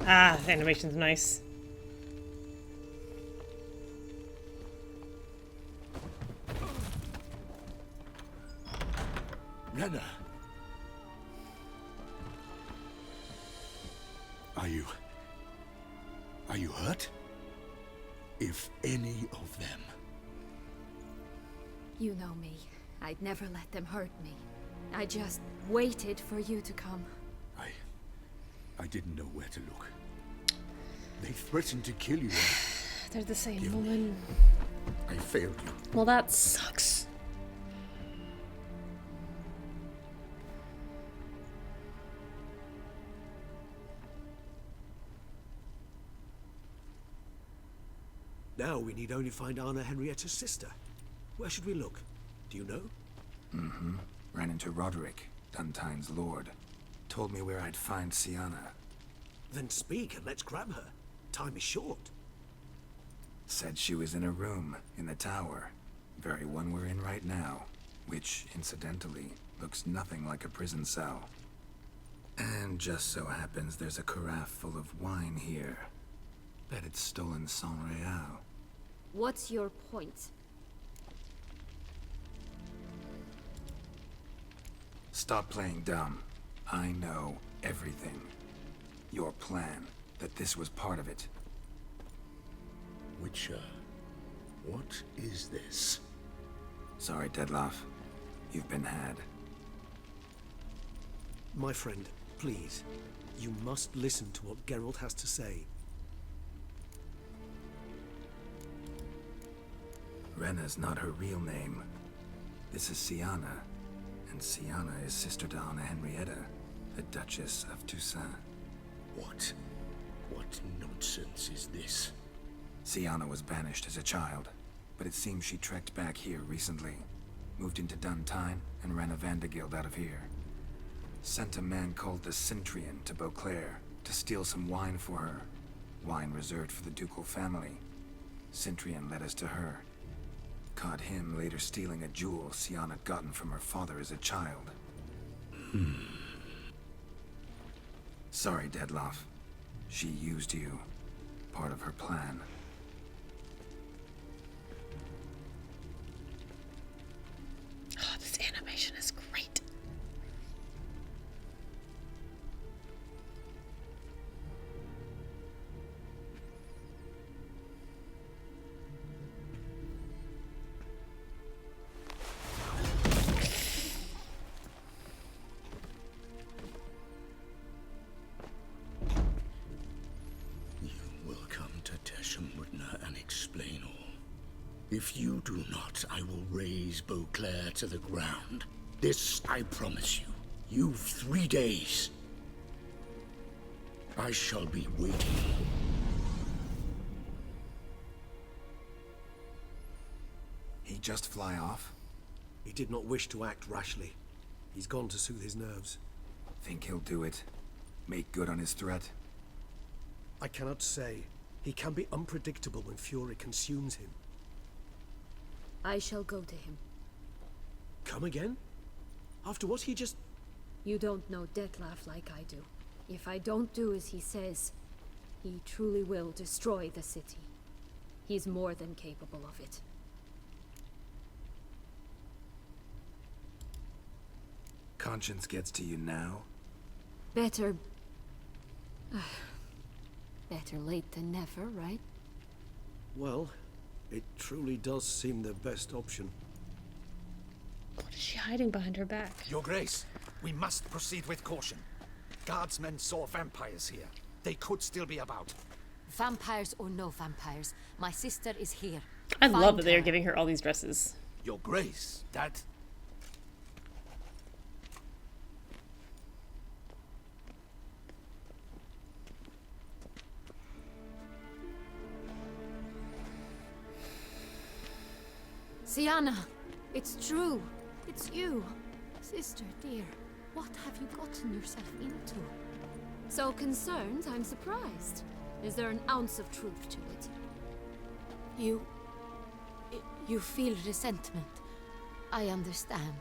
Ah, the animation's nice. Rena. Are you hurt? If any of them. You know me. I'd never let them hurt me. I just waited for you to come. I didn't know where to look. They threatened to kill you. They're the same woman. I failed you. Well, that sucks. Now we need only find Anna Henrietta's sister. Where should we look? Do you know? Mm-hmm. Ran into Roderick, Duntine's lord. Told me where I'd find Sienna. Then speak and let's grab her. Time is short. Said she was in a room in the tower. Very one we're in right now. Which, incidentally, looks nothing like a prison cell. And just so happens there's a carafe full of wine here. Bet it's stolen Saint-Réal. What's your point? Stop playing dumb. I know everything. Your plan, that this was part of it. Witcher, what is this? Sorry, Dettlaff. You've been had. My friend, please. You must listen to what Geralt has to say. Renna's not her real name. This is Sienna. And Sienna is sister to Anna Henrietta, the Duchess of Toussaint. What nonsense is this? Sienna was banished as a child, but it seems she trekked back here recently. Moved into Duntine and ran a Vandergild out of here. Sent a man called the Centrian to Beauclair to steal some wine for her. Wine reserved for the ducal family. Centrian led us to her. Caught him later stealing a jewel Sienna gotten from her father as a child. Sorry, Dettlaff. She used you. Part of her plan. Oh, this animation is great. If you do not, I will raise Beauclair to the ground. This I promise you. You've 3 days. I shall be waiting. He just fly off? He did not wish to act rashly. He's gone to soothe his nerves. Think he'll do it? Make good on his threat? I cannot say. He can be unpredictable when fury consumes him. I shall go to him. Come again? After what he just... You don't know Dettlaff like I do. If I don't do as he says, he truly will destroy the city. He's more than capable of it. Conscience gets to you now? Better... better late than never, right? Well, it truly does seem the best option. What is she hiding behind her back? Your Grace, we must proceed with caution. Guardsmen saw vampires here. They could still be about. Vampires or no vampires, my sister is here. I love that they are giving her all these dresses. Your Grace, that... Sienna, it's true. It's you. Sister, dear, what have you gotten yourself into? So concerned, I'm surprised. Is there an ounce of truth to it? You feel resentment. I understand.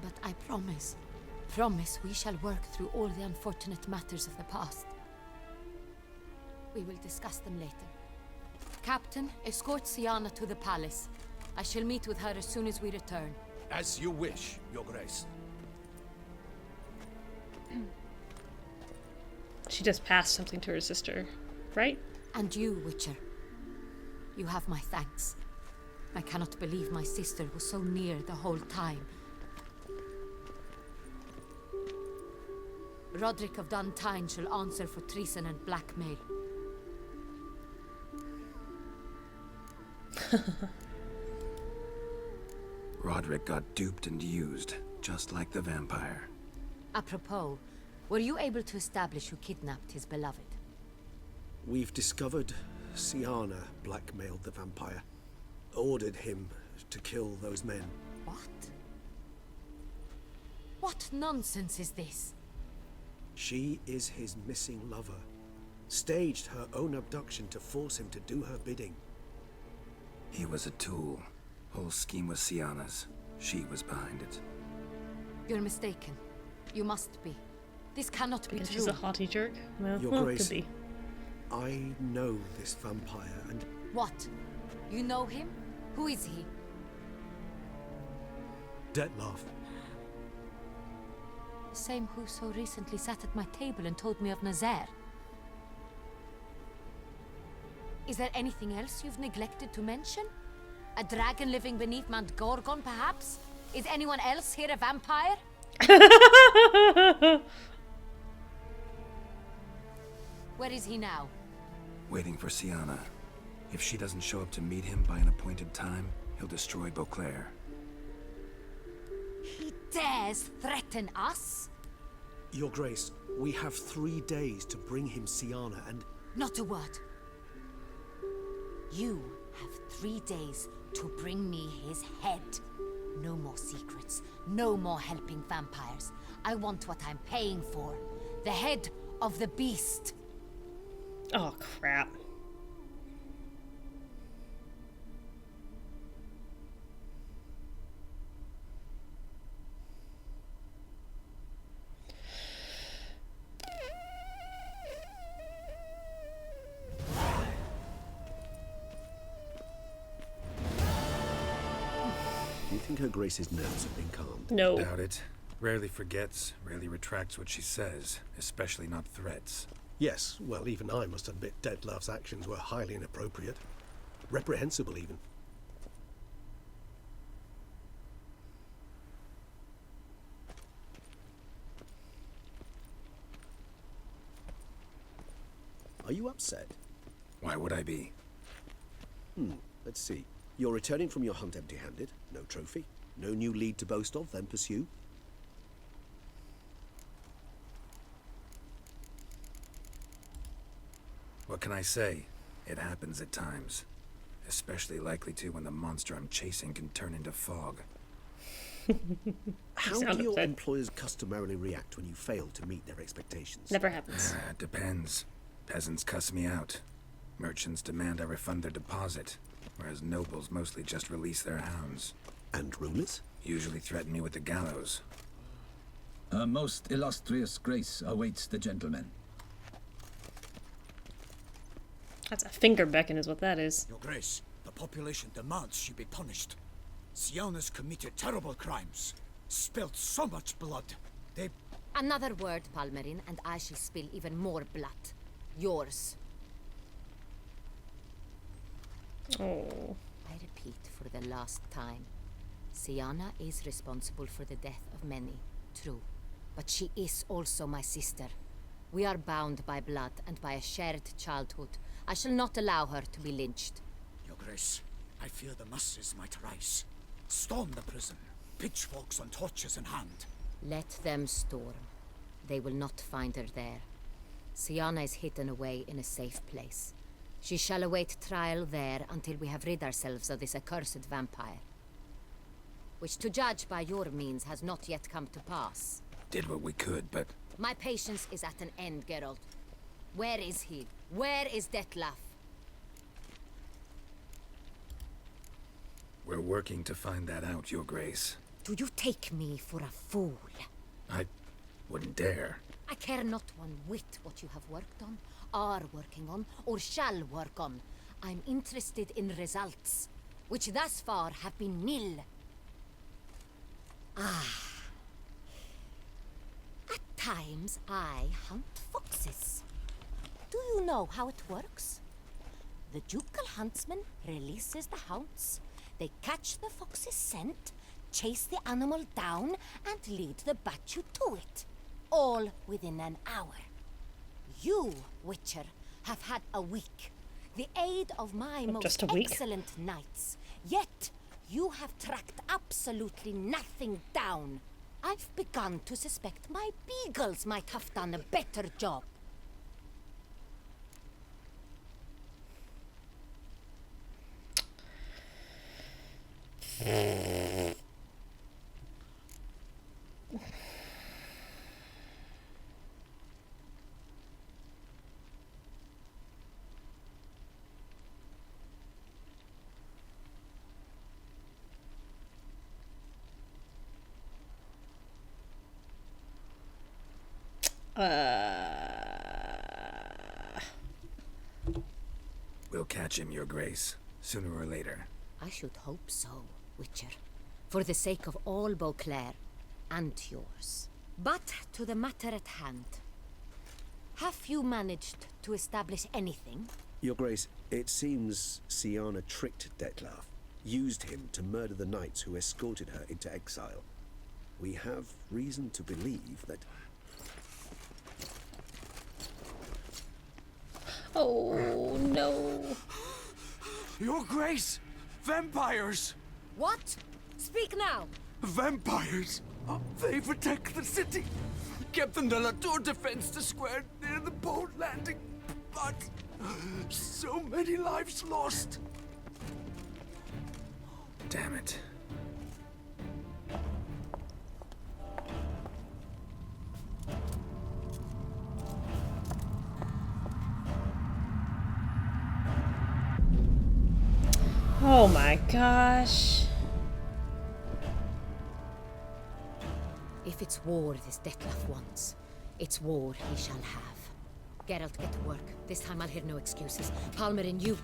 But I promise we shall work through all the unfortunate matters of the past. We will discuss them later. Captain, escort Sienna to the palace. I shall meet with her as soon as we return. As you wish, Your Grace. She just passed something to her sister, right? And you, Witcher. You have my thanks. I cannot believe my sister was so near the whole time. Roderick of Duntine shall answer for treason and blackmail. Roderick got duped and used, just like the vampire. Apropos, were you able to establish who kidnapped his beloved? We've discovered Sienna blackmailed the vampire. Ordered him to kill those men. What? What nonsense is this? She is his missing lover. Staged her own abduction to force him to do her bidding. He was a tool. Whole scheme was Sienna's. She was behind it. You're mistaken. You must be. This cannot be Because true. she's a haughty jerk? Well, Your well, Grace, could be. I know this vampire and... What? You know him? Who is he? Dettlaff. The same who so recently sat at my table and told me of Nazaire. Is there anything else you've neglected to mention? A dragon living beneath Mount Gorgon, perhaps? Is anyone else here a vampire? Where is he now? Waiting for Sienna. If she doesn't show up to meet him by an appointed time, he'll destroy Beauclair. He dares threaten us? Your Grace, we have 3 days to bring him Sienna and... Not a word. You have 3 days to bring me his head. No more secrets. No more helping vampires. I want what I'm paying for. The head of the beast. Oh, crap. Do you think Her Grace's nerves have been calmed? No. Doubt it. Rarely forgets, rarely retracts what she says, especially not threats. Yes, well, even I must admit Dettlaff's actions were highly inappropriate. Reprehensible, even. Are you upset? Why would I be? Let's see. You're returning from your hunt empty-handed. No trophy. No new lead to boast of, then pursue. What can I say? It happens at times. Especially likely to when the monster I'm chasing can turn into fog. How do your employers customarily react when you fail to meet their expectations? Never happens. Depends. Peasants cuss me out. Merchants demand I refund their deposit, whereas nobles mostly just release their hounds. And rulers? Usually threaten me with the gallows. Her most illustrious grace awaits the gentleman. That's a finger beckon is what that is. Your Grace, the population demands she be punished. Sienna's committed terrible crimes. Spilt so much blood. They... Another word, Palmerin, and I shall spill even more blood. Yours. Oh. I repeat for the last time. Sienna is responsible for the death of many, true. But she is also my sister. We are bound by blood and by a shared childhood. I shall not allow her to be lynched. Your Grace, I fear the masses might rise. Storm the prison, pitchforks and torches in hand. Let them storm. They will not find her there. Sienna is hidden away in a safe place. She shall await trial there until we have rid ourselves of this accursed vampire. Which, to judge by your means, has not yet come to pass. Did what we could, but... My patience is at an end, Geralt. Where is he? Where is Dettlaff? We're working to find that out, Your Grace. Do you take me for a fool? I wouldn't dare. I care not one whit what you have worked on, are working on, or shall work on. I'm interested in results, which thus far have been nil. At times, I hunt foxes. Do you know how it works? The ducal huntsman releases the hounds. They catch the fox's scent, chase the animal down, and lead the Bachu to it. All within an hour. You, Witcher, have had a week. The aid of my most excellent knights. Yet, you have tracked absolutely nothing down. I've begun to suspect my beagles might have done a better job. We'll catch him, Your Grace, sooner or later. I should hope so, Witcher. For the sake of all Beauclair and yours. But to the matter at hand. Have you managed to establish anything? Your Grace, it seems Siana tricked Detlaf, used him to murder the knights who escorted her into exile. We have reason to believe that... Oh, no. Your Grace! Vampires! What? Speak now! Vampires! They protect the city! Captain de la Tour defends the square near the boat landing, but so many lives lost. Damn it. Oh my gosh. If it's war this Detlef wants, it's war he shall have. Geralt, get to work. This time I'll hear no excuses. Palmer and you...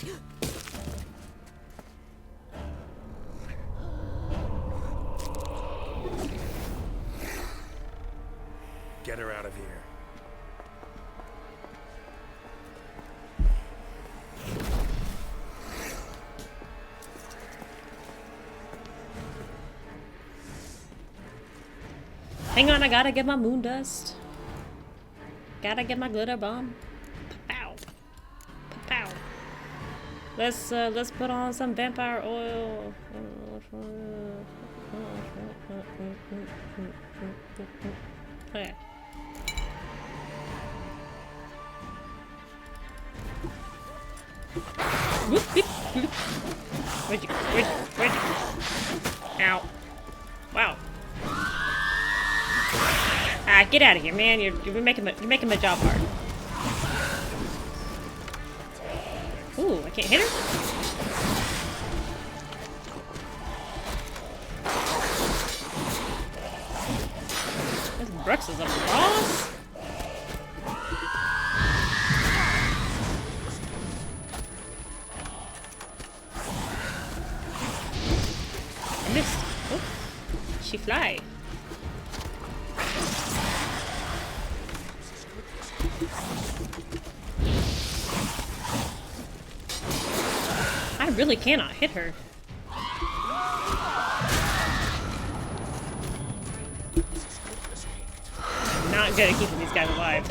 Get her out of here. Hang on, I gotta get my moon dust. Gotta get my glitter bomb. Pow. Pow. Let's put on some vampire oil. Okay. Where'd you? Ow. Wow. Ah, get out of here, man. You're making my job hard. Ooh, I can't hit her? This Brooks is a boss. I missed. Oh, she fly. I really cannot hit her. I'm not good at keeping these guys alive.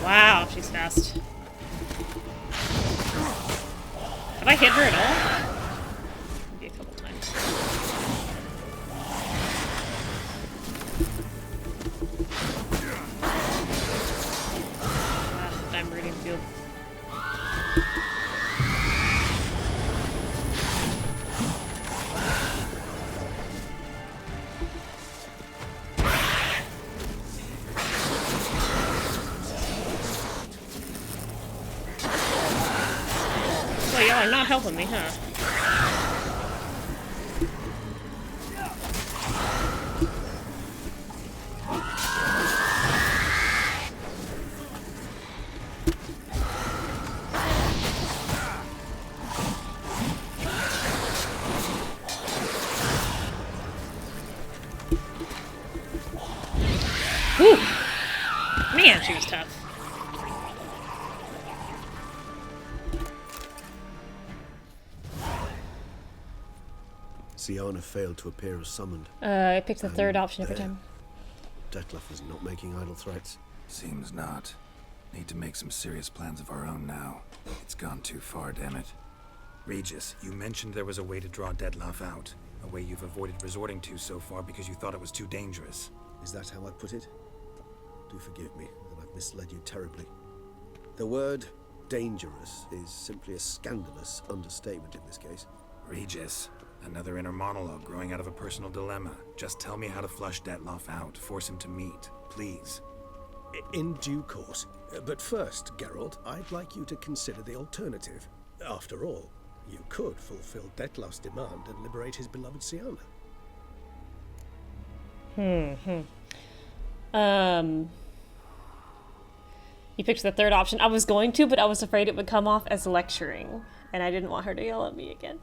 Wow, she's fast. Have I hit her at all? Maybe a couple times. I'm reading field. Well, y'all are not helping me, huh? Whew. Man, she was tough. Siana failed to appear as summoned. I picked the third option every there. time. Detlef is not making idle threats. Seems not. Need to make some serious plans of our own now. It's gone too far, damn it. Regis, you mentioned there was a way to draw Detlef out. A way you've avoided resorting to so far because you thought it was too dangerous. Is that how I put it? Do forgive me that I've misled you terribly. The word dangerous is simply a scandalous understatement in this case. Regis, another inner monologue growing out of a personal dilemma. Just tell me how to flush Detlef out, force him to meet, please. In due course. But first, Geralt, I'd like you to consider the alternative. After all, you could fulfill Detlef's demand and liberate his beloved Siana. You picked the third option. I was going to, but I was afraid it would come off as lecturing, and I didn't want her to yell at me again.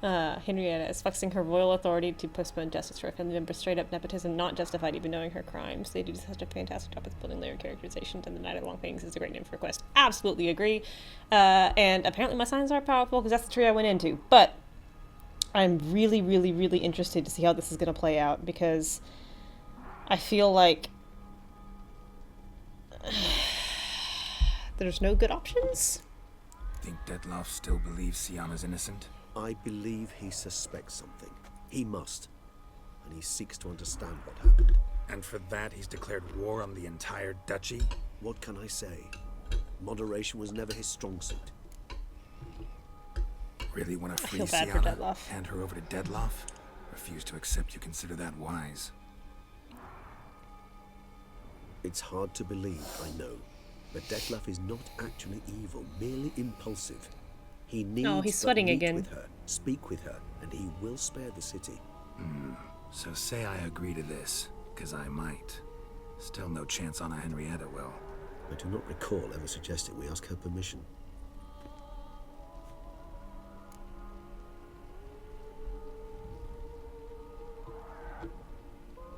Henrietta is flexing her royal authority to postpone justice for a family member. Straight up nepotism, not justified even knowing her crimes. They do such a fantastic job with building layered characterizations, and the Night of Long Things is a great name for a quest. Absolutely agree. And apparently my signs are powerful because that's the tree I went into. But I'm really, really, really interested to see how this is going to play out, because I feel like there's no good options. Think Detlef still believes Siana's innocent? I believe he suspects something. He must. And he seeks to understand what happened. And for that, he's declared war on the entire duchy? What can I say? Moderation was never his strong suit. Really want to free feel bad for Siana? Detlef. Hand her over to Detlef? Refuse to accept you consider that wise. It's hard to believe, I know. But Detlef is not actually evil, merely impulsive. He needs he's sweating meet again. with her, speak with her, and he will spare the city. So say I agree to this, because I might. Still no chance Anna Henrietta will. I do not recall ever suggesting we ask her permission.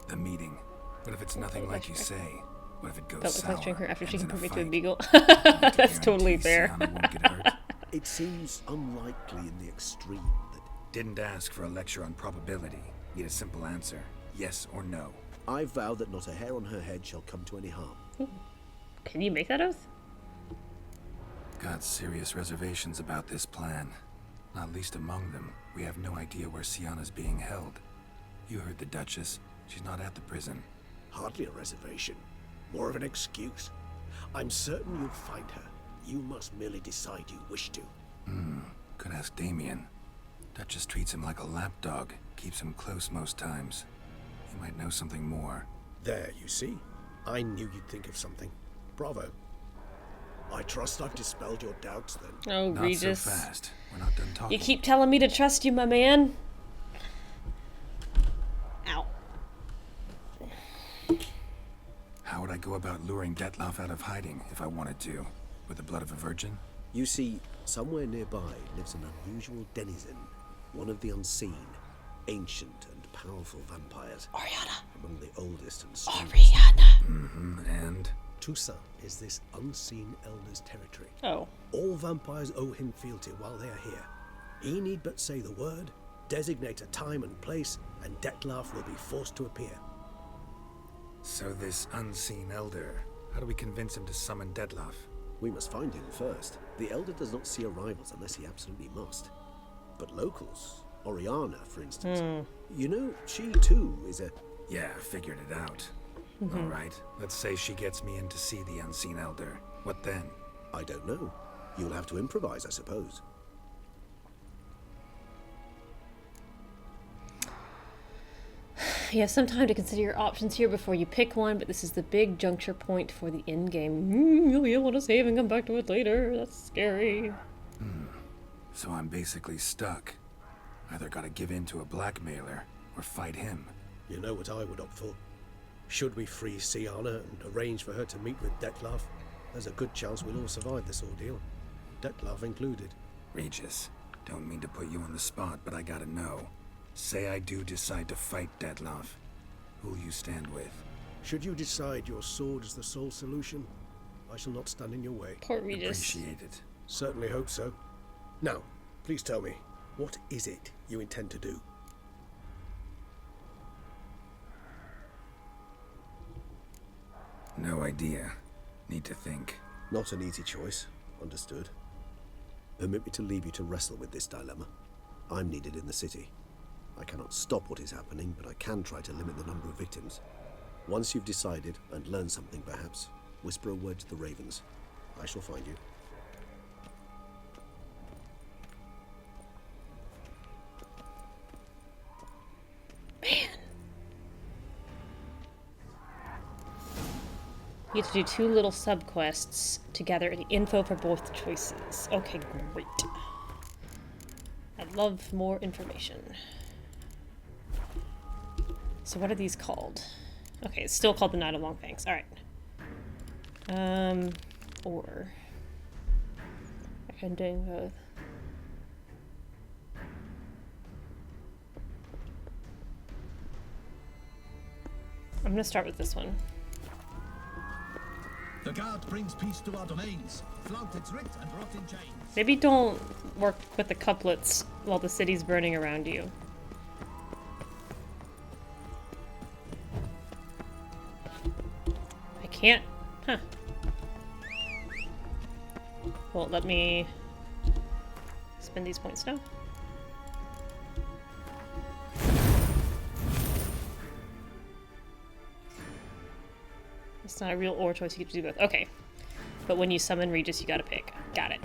The meeting. What if it's nothing like you say? What if it goes But sour? let's drink her after she ends can in prove me to a fight? beagle. Not to That's totally guarantee fair. Siana won't get hurt. It seems unlikely in the extreme that... Didn't ask for a lecture on probability. Need a simple answer. Yes or no. I vow that not a hair on her head shall come to any harm. Can you make that oath? Got serious reservations about this plan. Not least among them, we have no idea where Siana's being held. You heard the Duchess. She's not at the prison. Hardly a reservation. More of an excuse. I'm certain you'll find her. You must merely decide you wish to. Could ask Damien. Duchess treats him like a lapdog. Keeps him close most times. He might know something more. There, you see? I knew you'd think of something. Bravo. I trust I've dispelled your doubts then. Oh, Not Regis. so fast. We're not done talking. You keep telling me to trust you, my man. Ow. How would I go about luring Detlef out of hiding if I wanted to? With the blood of a virgin? You see, somewhere nearby lives an unusual denizen. One of the unseen, ancient and powerful vampires. Oriana. Among the oldest and strongest. Oriana. And? Toussaint is this unseen elder's territory. Oh. All vampires owe him fealty while they are here. He need but say the word, designate a time and place, and Detlef will be forced to appear. So this unseen elder, how do we convince him to summon Detlef? We must find him first. The elder does not see arrivals unless he absolutely must. But locals, Oriana, for instance, you know, she too is a... Yeah, figured it out. All right, let's say she gets me in to see the unseen elder. What then? I don't know. You'll have to improvise, I suppose. You have some time to consider your options here before you pick one, but this is the big juncture point for the end game. You'll want to save and come back to it later. That's scary. So I'm basically stuck. Either gotta give in to a blackmailer, or fight him. You know what I would opt for? Should we free Siana and arrange for her to meet with Detlef, there's a good chance we'll all survive this ordeal. Detlef included. Regis, don't mean to put you on the spot, but I gotta know. Say I do decide to fight Detlef. Who'll you stand with? Should you decide your sword is the sole solution, I shall not stand in your way. Poor Regis. Appreciate it. Certainly hope so. Now, please tell me, what is it you intend to do? No idea. Need to think. Not an easy choice. Understood. Permit me to leave you to wrestle with this dilemma. I'm needed in the city. I cannot stop what is happening, but I can try to limit the number of victims. Once you've decided, and learned something perhaps, whisper a word to the ravens. I shall find you. You get to do 2 little sub-quests to gather the info for both choices. Okay, great. I'd love more information. So what are these called? Okay, it's still called the Night of Long Fangs. Alright. Or... I can do both. I'm gonna start with this one. The guard brings peace to our domains. Flouted writ and brought in chains. Maybe don't work with the couplets while the city's burning around you. I can't. Huh. Well, let me spend these points now. It's not a real or choice, you get to do both. Okay. But when you summon Regis, you gotta pick. Got it.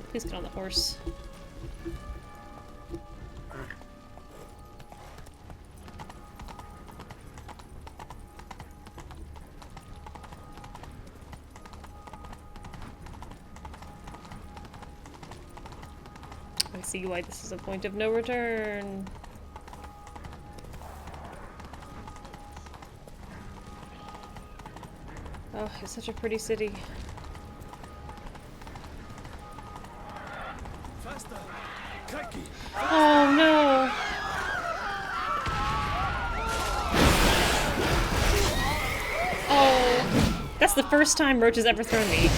Please get on the horse. I see why this is a point of no return. Oh, it's such a pretty city. Faster! Crikey! Oh no! Oh, that's the first time Roach has ever thrown me.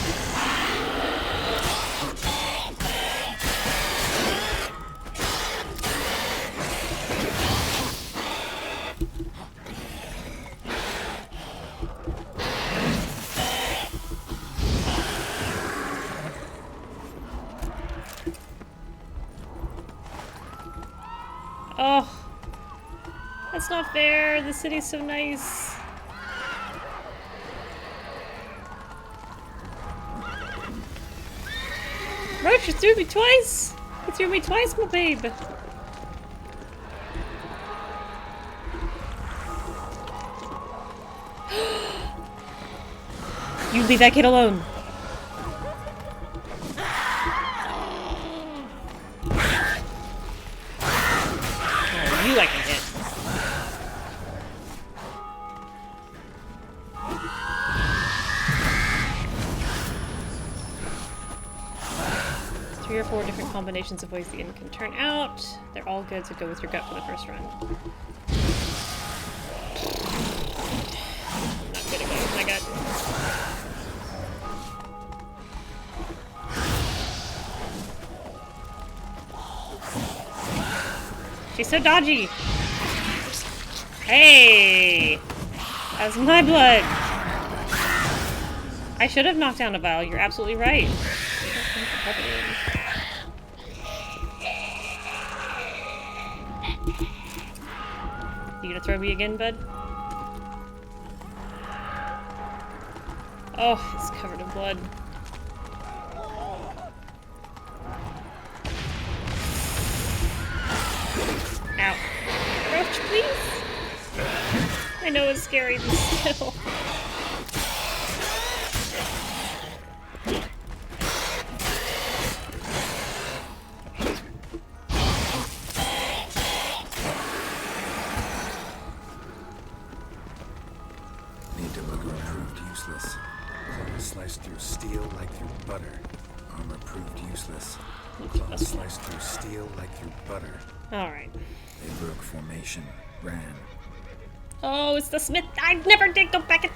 Oh, that's not fair. The city's so nice. Roach, you threw me twice. You threw me twice, my babe. You leave that kid alone. You like a hit. Three or 4 different combinations of ways the end can turn out. They're all good, so go with your gut for the first run. I'm not good at going with my gut. She's so dodgy. Hey! That's my blood. I should have knocked down a vial. You're absolutely right. You gonna throw me again, bud? Oh, it's covered in blood. Ow. Roach, please! I know it's scary, but still. Need to look proved useless. Claws sliced through steel like through butter. Armor proved useless. Claws sliced through steel like through butter. Alright. They broke formation, ran. Oh, it's the smith. I never did go back and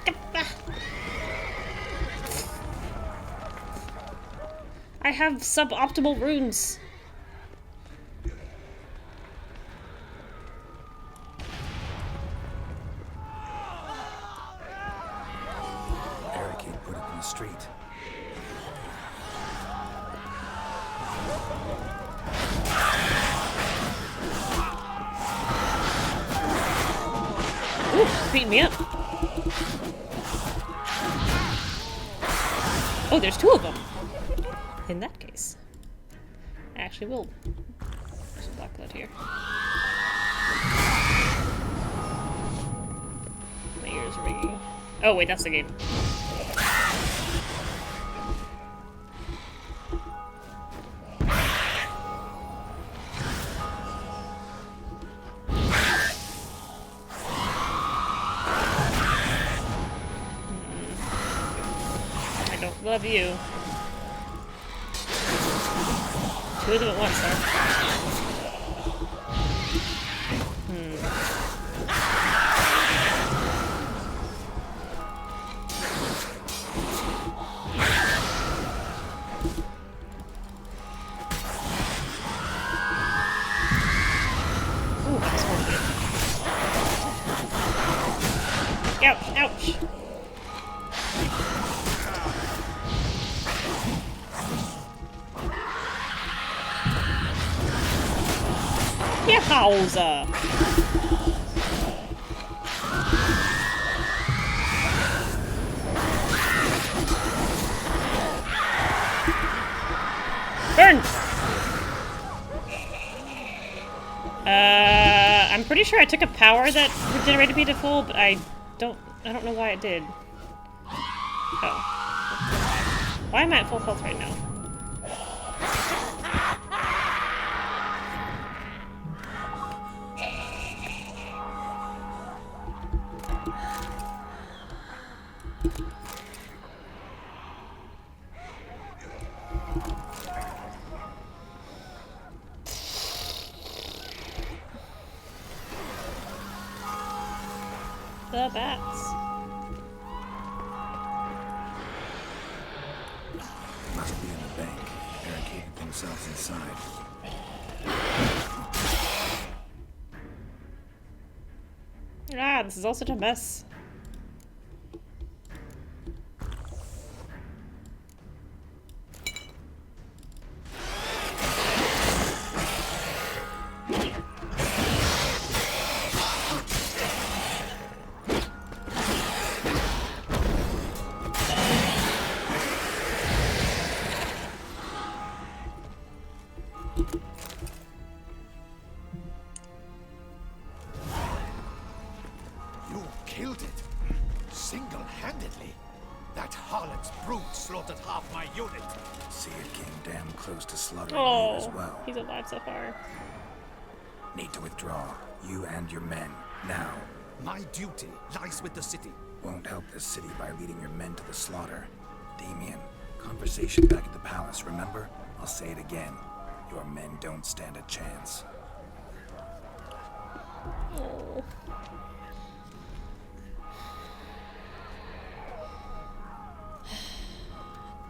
I have suboptimal runes. Barricade put up in the street. Ooh, beating me up. Oh, there's 2 of them. In that case, I actually will. There's some black blood here. My ears. noises are making. Oh wait, that's the game. I don't love you. Two of them at once, huh? Ouch, ouch. Ja, Hause. Burn! I'm pretty sure I took a power that regenerated me to full, but I don't know why it did. Oh. Why am I at full health right now? The bats. Must be in the bank, barricading themselves inside. Ah, this is all such a mess. You killed it. Single-handedly. That harlot's brood slaughtered half my unit. See, it came damn close to slaughtering you as Oh, well. he's alive so far. Need to withdraw. You and your men. Now. My duty lies with the city. Won't help the city by leading your men to the slaughter. Damien, conversation back at the palace, remember? I'll say it again. Your men don't stand a chance. Oh.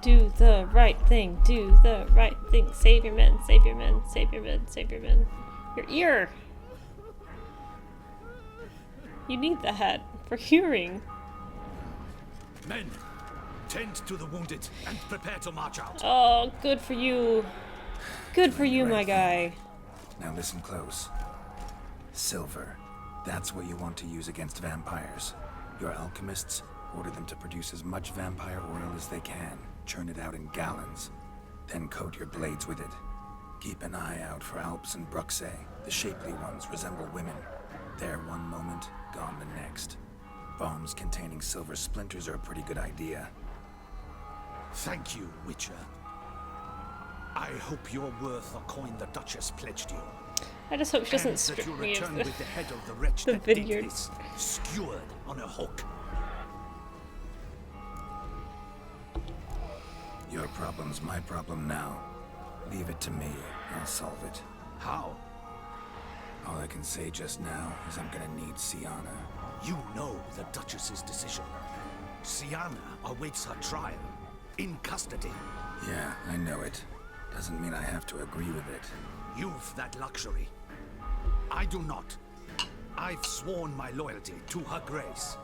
Do the right thing. Do the right thing. Save your men. Save your men. Save your men. Save your men. Your ear. You need that for hearing. Men, tend to the wounded and prepare to march out. Oh, good for you. Good for you, my guy. Now listen close. Silver. That's what you want to use against vampires. Your alchemists order them to produce as much vampire oil as they can. Churn it out in gallons. Then coat your blades with it. Keep an eye out for Alps and Bruxae. The shapely ones resemble women. There one moment, gone the next. Bombs containing silver splinters are a pretty good idea. Thank you, Witcher. I hope you're worth the coin the Duchess pledged you. I just hope she doesn't And that strip you'll me of return the, with the head of the wretch the that did vineyard. this, skewered on a hook. Your problem's my problem now. Leave it to me. I'll solve it. How? All I can say just now is I'm gonna need Sienna. You know the Duchess's decision. Sienna awaits her trial. In custody. Yeah, I know it. Doesn't mean I have to agree with it. You've that luxury. I do not. I've sworn my loyalty to her grace.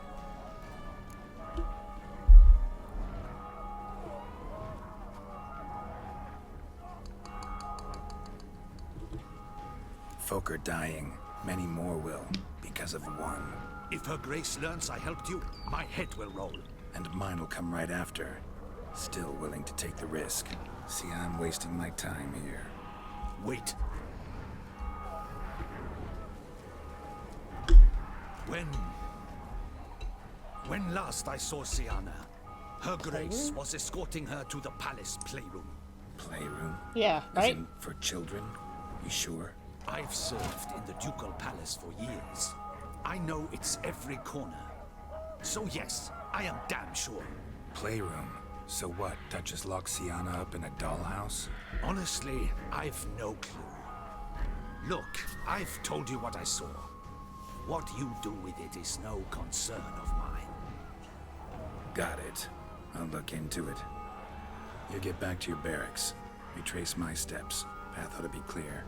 Folk are dying. Many more will, because of one. If her grace learns I helped you, my head will roll. And mine will come right after. Still willing to take the risk. See, I'm wasting my time here. Wait. When last I saw Sienna, Her Grace was escorting her to the palace playroom. Playroom? Yeah, As right? in for children? You sure? I've served in the ducal palace for years. I know it's every corner. So yes, I am damn sure. Playroom? So what? Duchess locked Sienna up in a dollhouse? Honestly, I've no clue. Look, I've told you what I saw. What you do with it is no concern of mine. Got it. I'll look into it. You get back to your barracks. Retrace my steps. Path ought to be clear.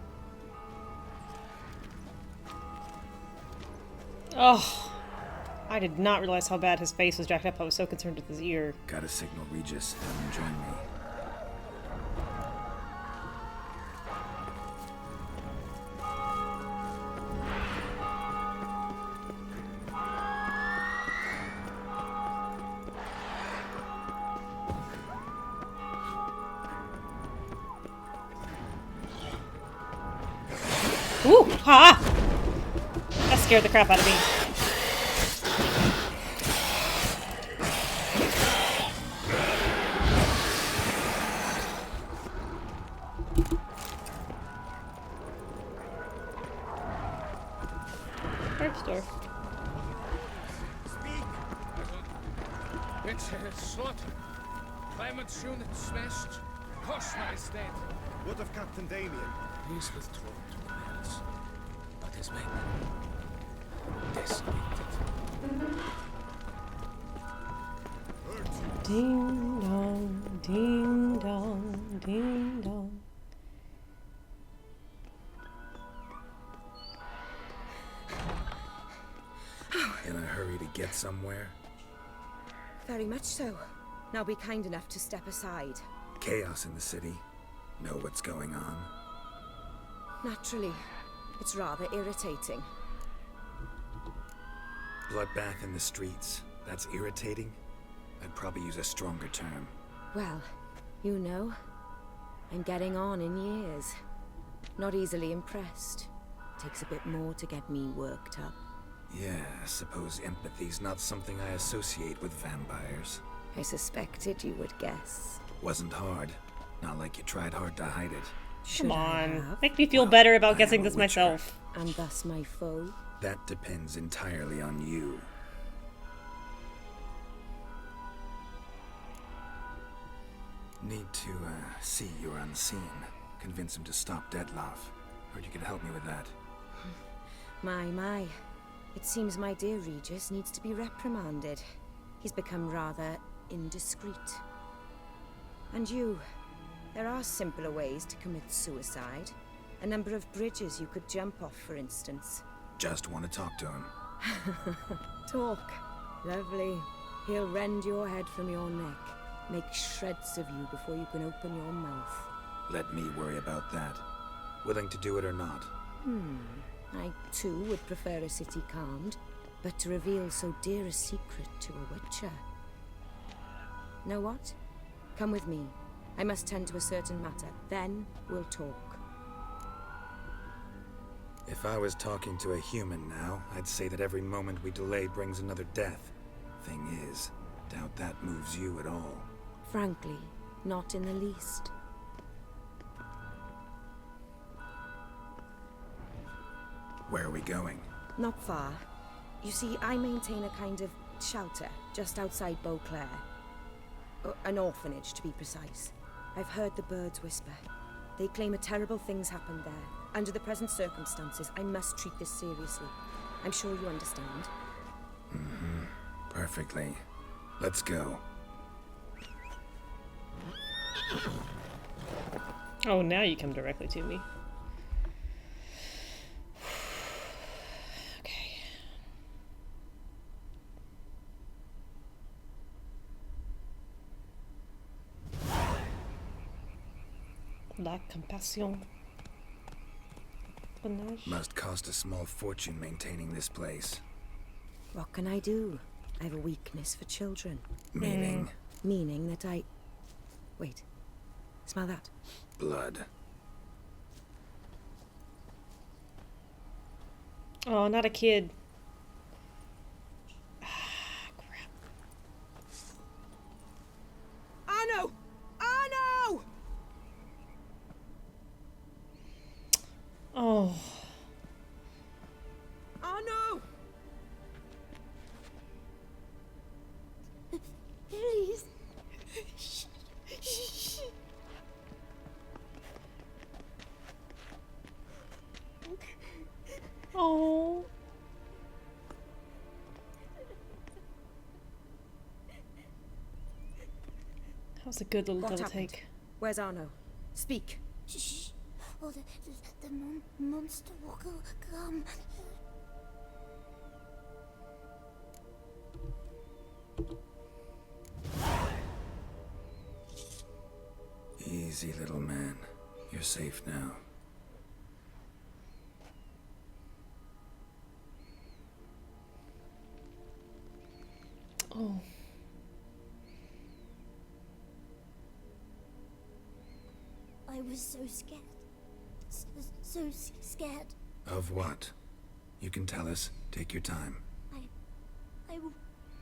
Oh, I did not realize how bad his face was jacked up. I was so concerned with his ear. Gotta signal Regis. Have him join me. Ooh, ha! That scared the crap out of me. Herb store. It's slaughter. Claimant's unit smashed. Koshna is dead. What of Captain Damien? He's withdrawn to the hills, but his men decimated. Ding dong, ding dong, ding dong. In a hurry to get somewhere? Very much so. Now be kind enough to step aside. Chaos in the city. Know what's going on? Naturally. It's rather irritating. Bloodbath in the streets. That's irritating? I'd probably use a stronger term. Well, you know, I'm getting on in years. Not easily impressed. Takes a bit more to get me worked up. Yeah, I suppose empathy's not something I associate with vampires. I suspected you would guess. Wasn't hard. Not like you tried hard to hide it. Come on. Make me feel better about guessing this myself. And thus my foe? That depends entirely on you. Need to, see you're unseen. Convince him to stop Dettlaff. Heard you could help me with that. My. It seems my dear Regis needs to be reprimanded. He's become rather indiscreet. And you, there are simpler ways to commit suicide. A number of bridges you could jump off, for instance. Just want to talk to him. Talk. Lovely. He'll rend your head from your neck. Make shreds of you before you can open your mouth. Let me worry about that. Willing to do it or not? I, too, would prefer a city calmed, but to reveal so dear a secret to a witcher. Know what? Come with me. I must tend to a certain matter. Then we'll talk. If I was talking to a human now, I'd say that every moment we delay brings another death. Thing is, doubt that moves you at all. Frankly, not in the least. Where are we going? Not far. You see, I maintain a kind of shelter just outside Beauclair. An orphanage, to be precise. I've heard the birds whisper. They claim a terrible thing's happened there. Under the present circumstances, I must treat this seriously. I'm sure you understand. Perfectly. Let's go. Oh, now you come directly to me. Okay. La compassion. Panache. Must cost a small fortune maintaining this place. What can I do? I have a weakness for children. Meaning? Meaning that I... Wait. Smell that. Blood. Oh, not a kid. Ah, crap. was a good little What double happened? take. Where's Arno? Speak. Shh. Oh, the monster will come. Easy, little man. You're safe now. Oh. I was so scared. So scared. Of what? You can tell us. Take your time. I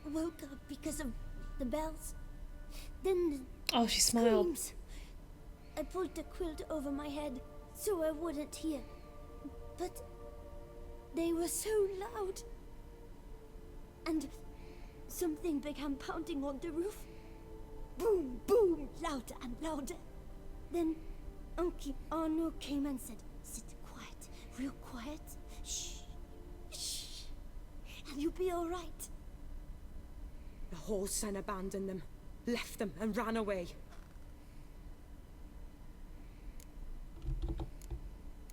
woke up because of the bells. Then Oh, she smiled. screams. I pulled the quilt over my head so I wouldn't hear. But they were so loud. And something began pounding on the roof. Boom, boom, louder and louder. Then Uncle Arno came and said, "Sit quiet, real quiet. Shh, shh, and you'll be all right." The whole son abandoned them, left them and ran away.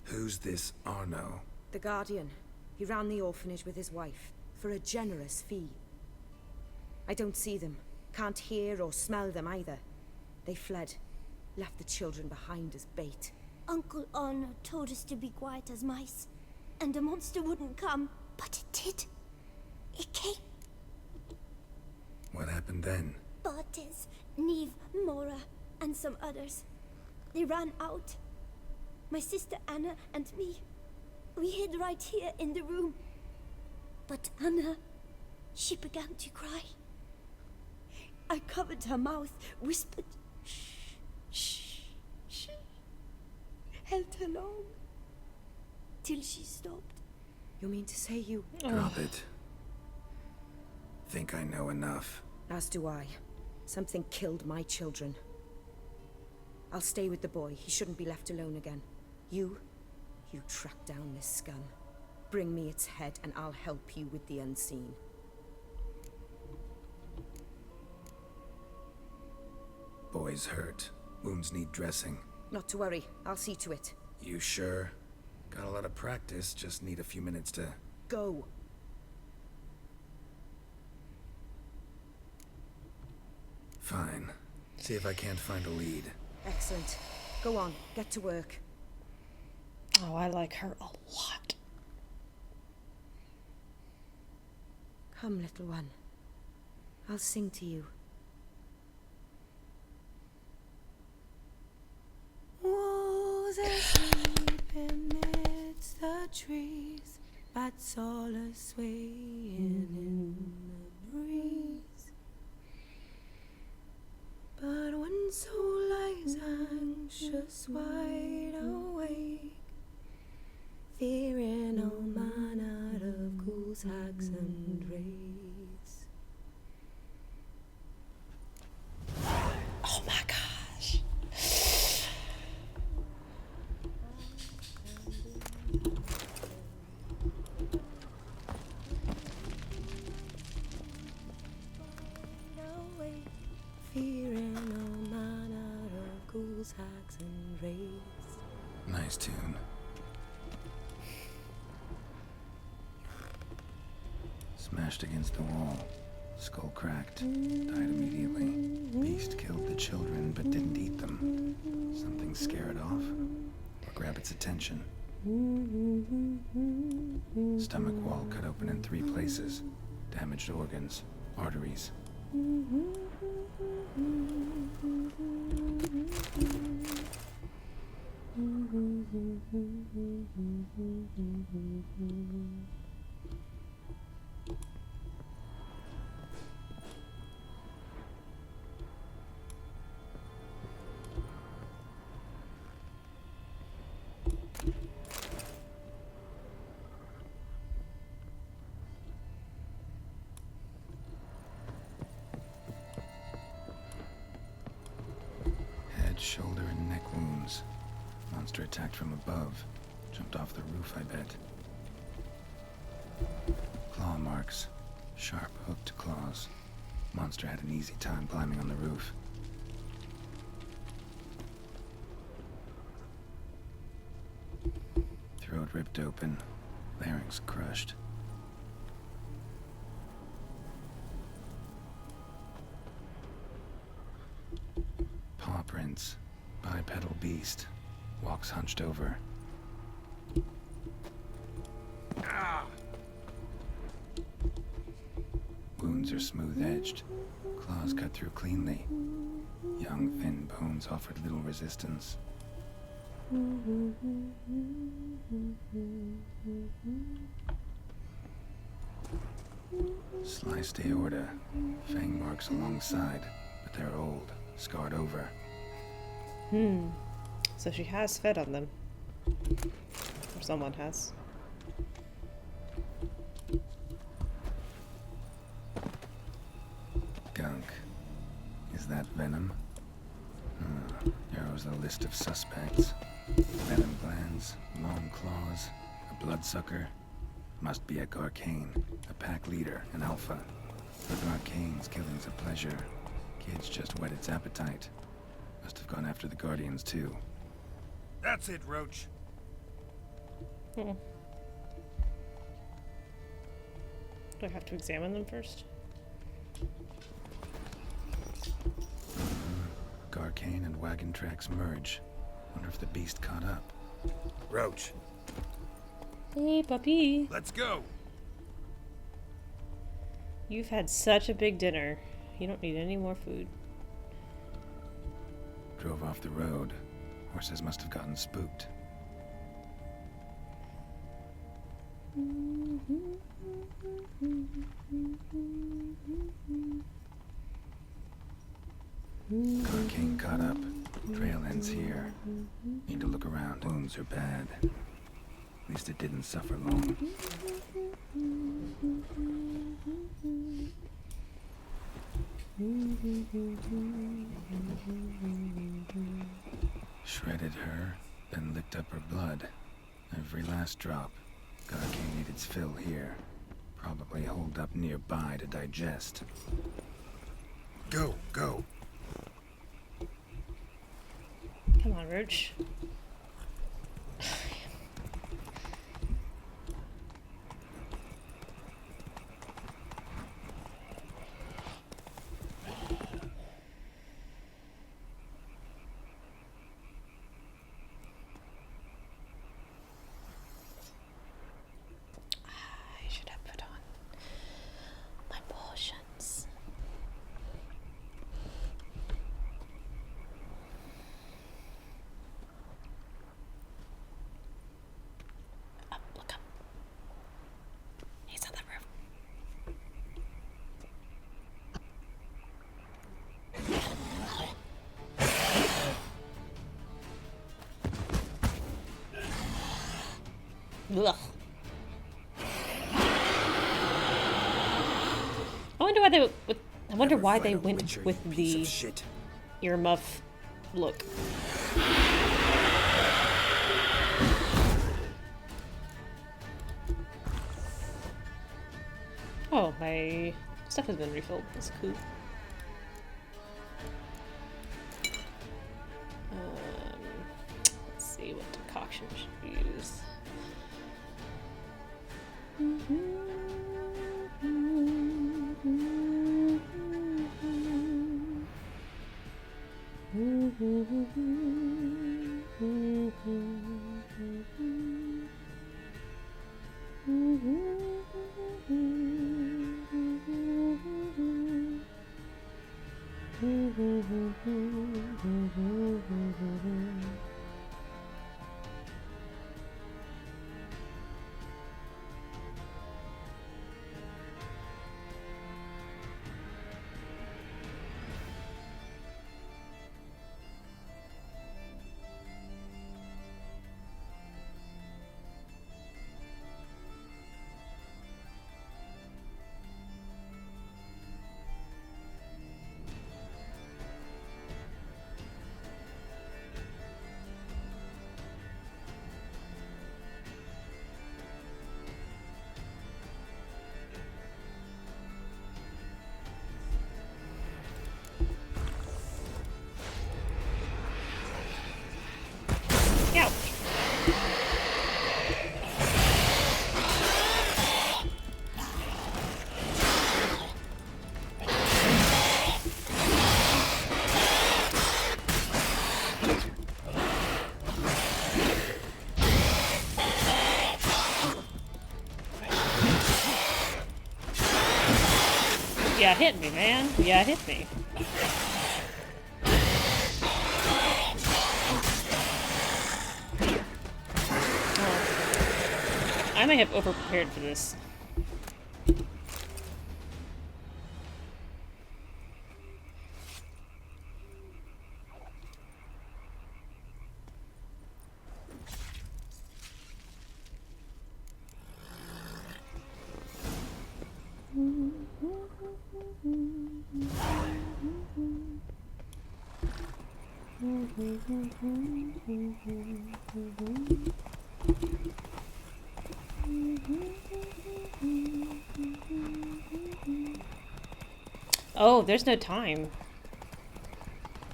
Who's this Arno? The Guardian. He ran the orphanage with his wife, for a generous fee. I don't see them, can't hear or smell them either. They fled, left the children behind as bait. Uncle Arno told us to be quiet as mice, and the monster wouldn't come, but it did. It came. What happened then? Bartes, Neve, Mora, and some others. They ran out. My sister Anna and me, we hid right here in the room. But Anna, she began to cry. I covered her mouth, whispered, "Shh, shh, shh," held her long, till she stopped. You mean to say you... Drop it. Think I know enough. As do I. Something killed my children. I'll stay with the boy. He shouldn't be left alone again. You track down this scum. Bring me its head and I'll help you with the unseen. Boy's hurt. Wounds need dressing. Not to worry. I'll see to it. You sure? Got a lot of practice, just need a few minutes to... Go. Fine. See if I can't find a lead. Excellent. Go on. Get to work. Oh, I like her a lot. Come, little one. I'll sing to you. Wolves asleep amidst the trees, bats all a-swaying in the breeze. But one soul lies anxious, wide awake, fearing all manner of ghouls, hags, and wraiths. Oh my gosh. Fearing all manner of ghouls, hags, and wraiths. Nice tune. Smashed against the wall. Skull cracked. Died immediately. Beast killed the children but didn't eat them. Something scare it off. Or grab its attention. Stomach wall cut open in 3 places. Damaged organs. Arteries. Shoulder and neck wounds. Monster attacked from above. Jumped off the roof, I bet. Claw marks. Sharp, hooked claws. Monster had an easy time climbing on the roof. Throat ripped open, larynx crushed. Paw prints. Bipedal beast. Walks hunched over. Wounds are smooth-edged. Claws cut through cleanly. Young, thin bones offered little resistance. Sliced aorta. Fang marks alongside, but they're old, scarred over. So she has fed on them. Or someone has. Gunk. Is that venom? Narrows the list of suspects. Venom glands, long claws, a bloodsucker. Must be a Garcane, a pack leader, an alpha. For Garcane's killing's a pleasure. Kids just whet its appetite. Must have gone after the Guardians too. That's it, Roach. Do I have to examine them first? Garcane and wagon tracks merge. Wonder if the beast caught up. Roach. Hey, puppy. Let's go. You've had such a big dinner. You don't need any more food. Drove off the road. Horses must have gotten spooked. Garcane caught up. Trail ends here. Need to look around. Wounds are bad. At least it didn't suffer long. Shredded her, then licked up her blood. Every last drop. Garcane ate its fill here. Probably holed up nearby to digest. Go, go. Come on, Roach. I should have put on my potions. Up, look up. He's on the roof. Ugh. I wonder why they went with the earmuff look. Oh, my stuff has been refilled. That's cool. Let's see what decoction should we use. Yeah, hit me, man. Yeah, hit me. Oh. I may have overprepared for this. Oh, there's no time.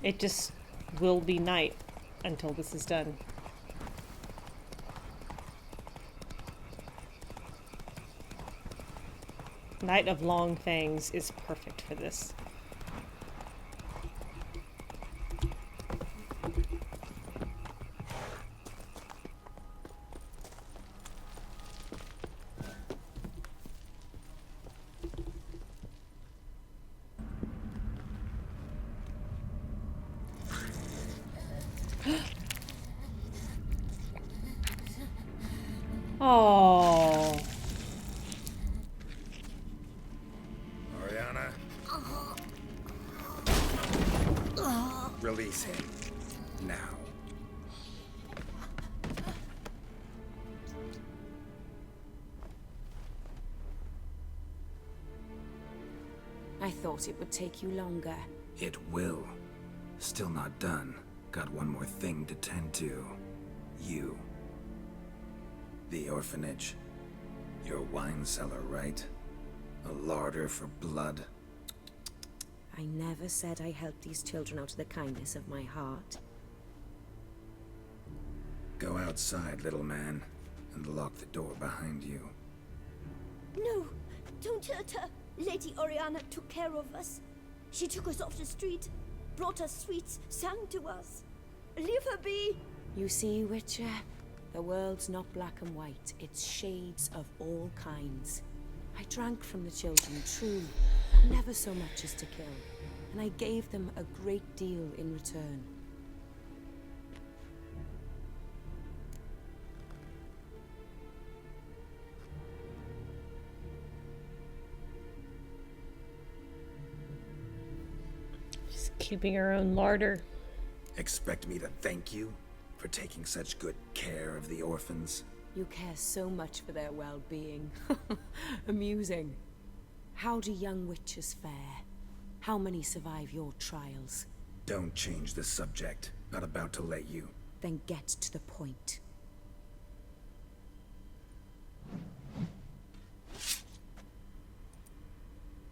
It just will be night until this is done. Night of Long Fangs is perfect for this. Oh. Oriana. Release him. Now. I thought it would take you longer. It will. Still not done. Got one more thing to tend to. You. The orphanage. Your wine cellar, right? A larder for blood. I never said I helped these children out of the kindness of my heart. Go outside, little man, and lock the door behind you. No, don't hurt her. Lady Oriana took care of us. She took us off the street, brought us sweets, sang to us. Leave her be. You see, Witcher? The world's not black and white. It's shades of all kinds. I drank from the children, true, but never so much as to kill. And I gave them a great deal in return. Just keeping her own larder. Expect me to thank you for taking such good care of the orphans? You care so much for their well-being. Amusing. How do young witches fare? How many survive your trials? Don't change the subject. Not about to let you. Then get to the point.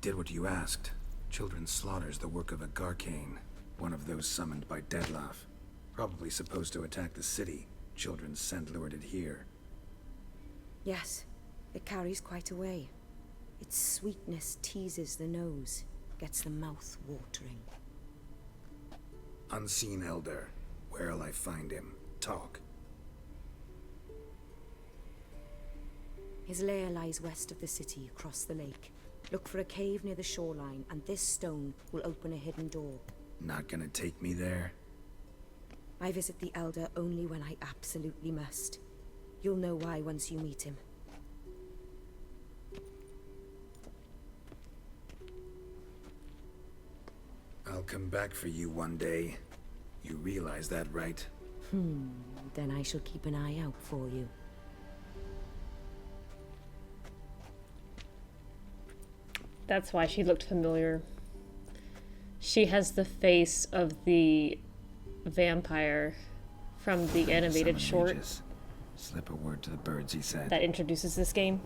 Did what you asked. Children's slaughter's the work of a Garcane, one of those summoned by Dettlaff. Probably supposed to attack the city. Children's scent lured it here. Yes, it carries quite a way. Its sweetness teases the nose, gets the mouth watering. Unseen Elder. Where'll I find him? Talk. His lair lies west of the city, across the lake. Look for a cave near the shoreline, and this stone will open a hidden door. Not gonna take me there? I visit the Elder only when I absolutely must. You'll know why once you meet him. I'll come back for you one day. You realize that, right? Then I shall keep an eye out for you. That's why she looked familiar. She has the face of the vampire from the animated short. Mages. Slip a word to the birds, he said. That introduces this game.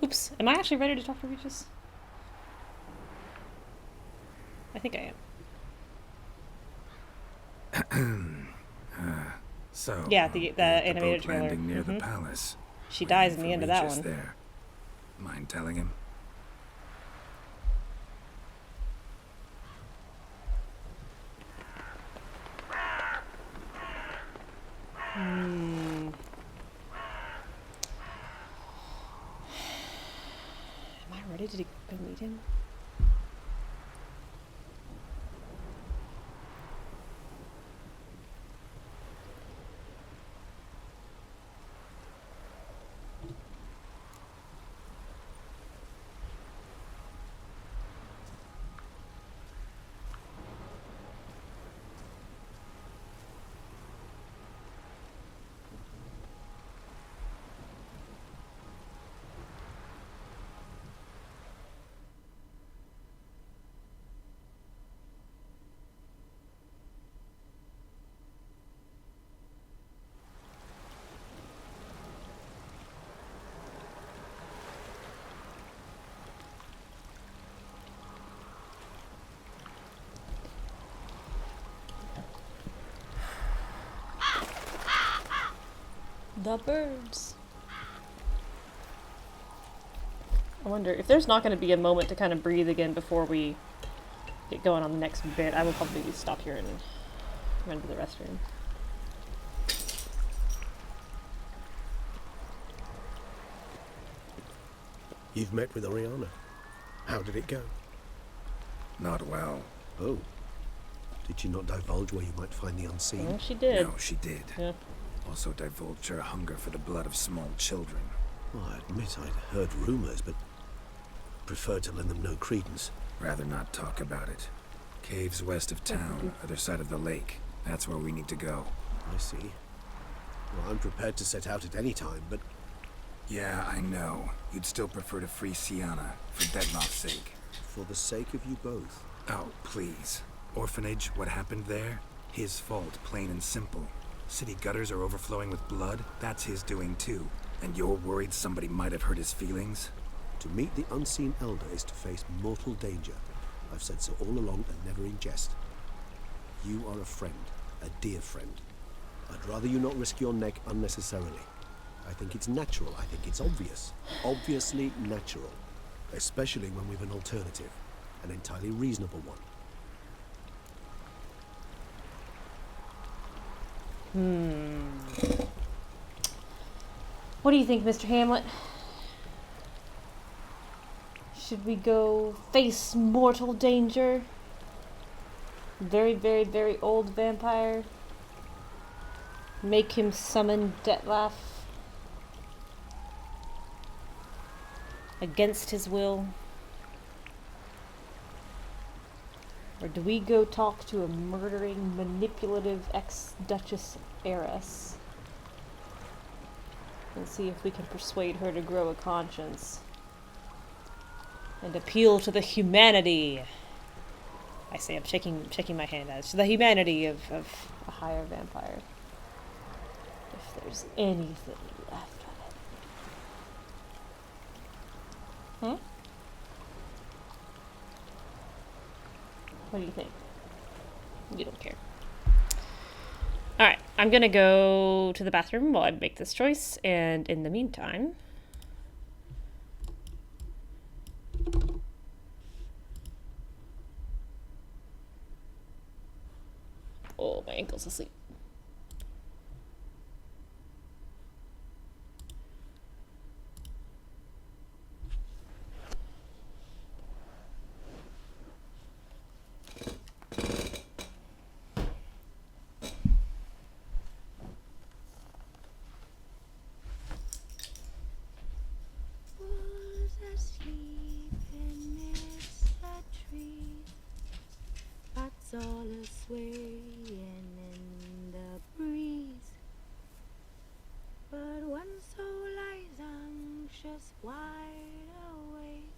Oops. Am I actually ready to talk to Regis? I think I am. So, Yeah, the we had animated boat trailer. landing near the Mhm. palace. She dies in Waiting the for end of that Regis one. There. Mind telling him? Hmm. Am I ready to go meet him? The birds. I wonder if there's not going to be a moment to kind of breathe again before we get going on the next bit. I will probably stop here and run to the restroom. You've met with Oriana. How did it go? Not well. Oh. Did she not divulge where you might find the unseen? Oh, she did. No, she did. Yeah. Also divulged her hunger for the blood of small children. Well, I admit I'd heard rumors, but preferred to lend them no credence. Rather not talk about it. Caves west of town, other side of the lake. That's where we need to go. I see. Well, I'm prepared to set out at any time, but... Yeah, I know. You'd still prefer to free Sienna, for Dettloff's sake. For the sake of you both. Oh, please. Orphanage, what happened there? His fault, plain and simple. City gutters are overflowing with blood. That's his doing too. And you're worried somebody might have hurt his feelings? To meet the unseen elder is to face mortal danger. I've said so all along and never in jest. You are a friend, a dear friend. I'd rather you not risk your neck unnecessarily. I think it's natural, I think it's obvious. Obviously natural. Especially when we've an alternative. An entirely reasonable one. What do you think, Mr. Hamlet? Should we go face mortal danger? Very, very, very old vampire. Make him summon Dettlaff against his will? Or do we go talk to a murdering, manipulative ex-Duchess heiress and see if we can persuade her to grow a conscience and appeal to the humanity? I say I'm shaking my hand as to the humanity of a higher vampire. If there's anything left of it. What do you think? You don't care. Alright, I'm gonna go to the bathroom while I make this choice, and in the meantime... Oh, my ankle's asleep. All is swaying in the breeze, but one soul lies anxious, wide awake,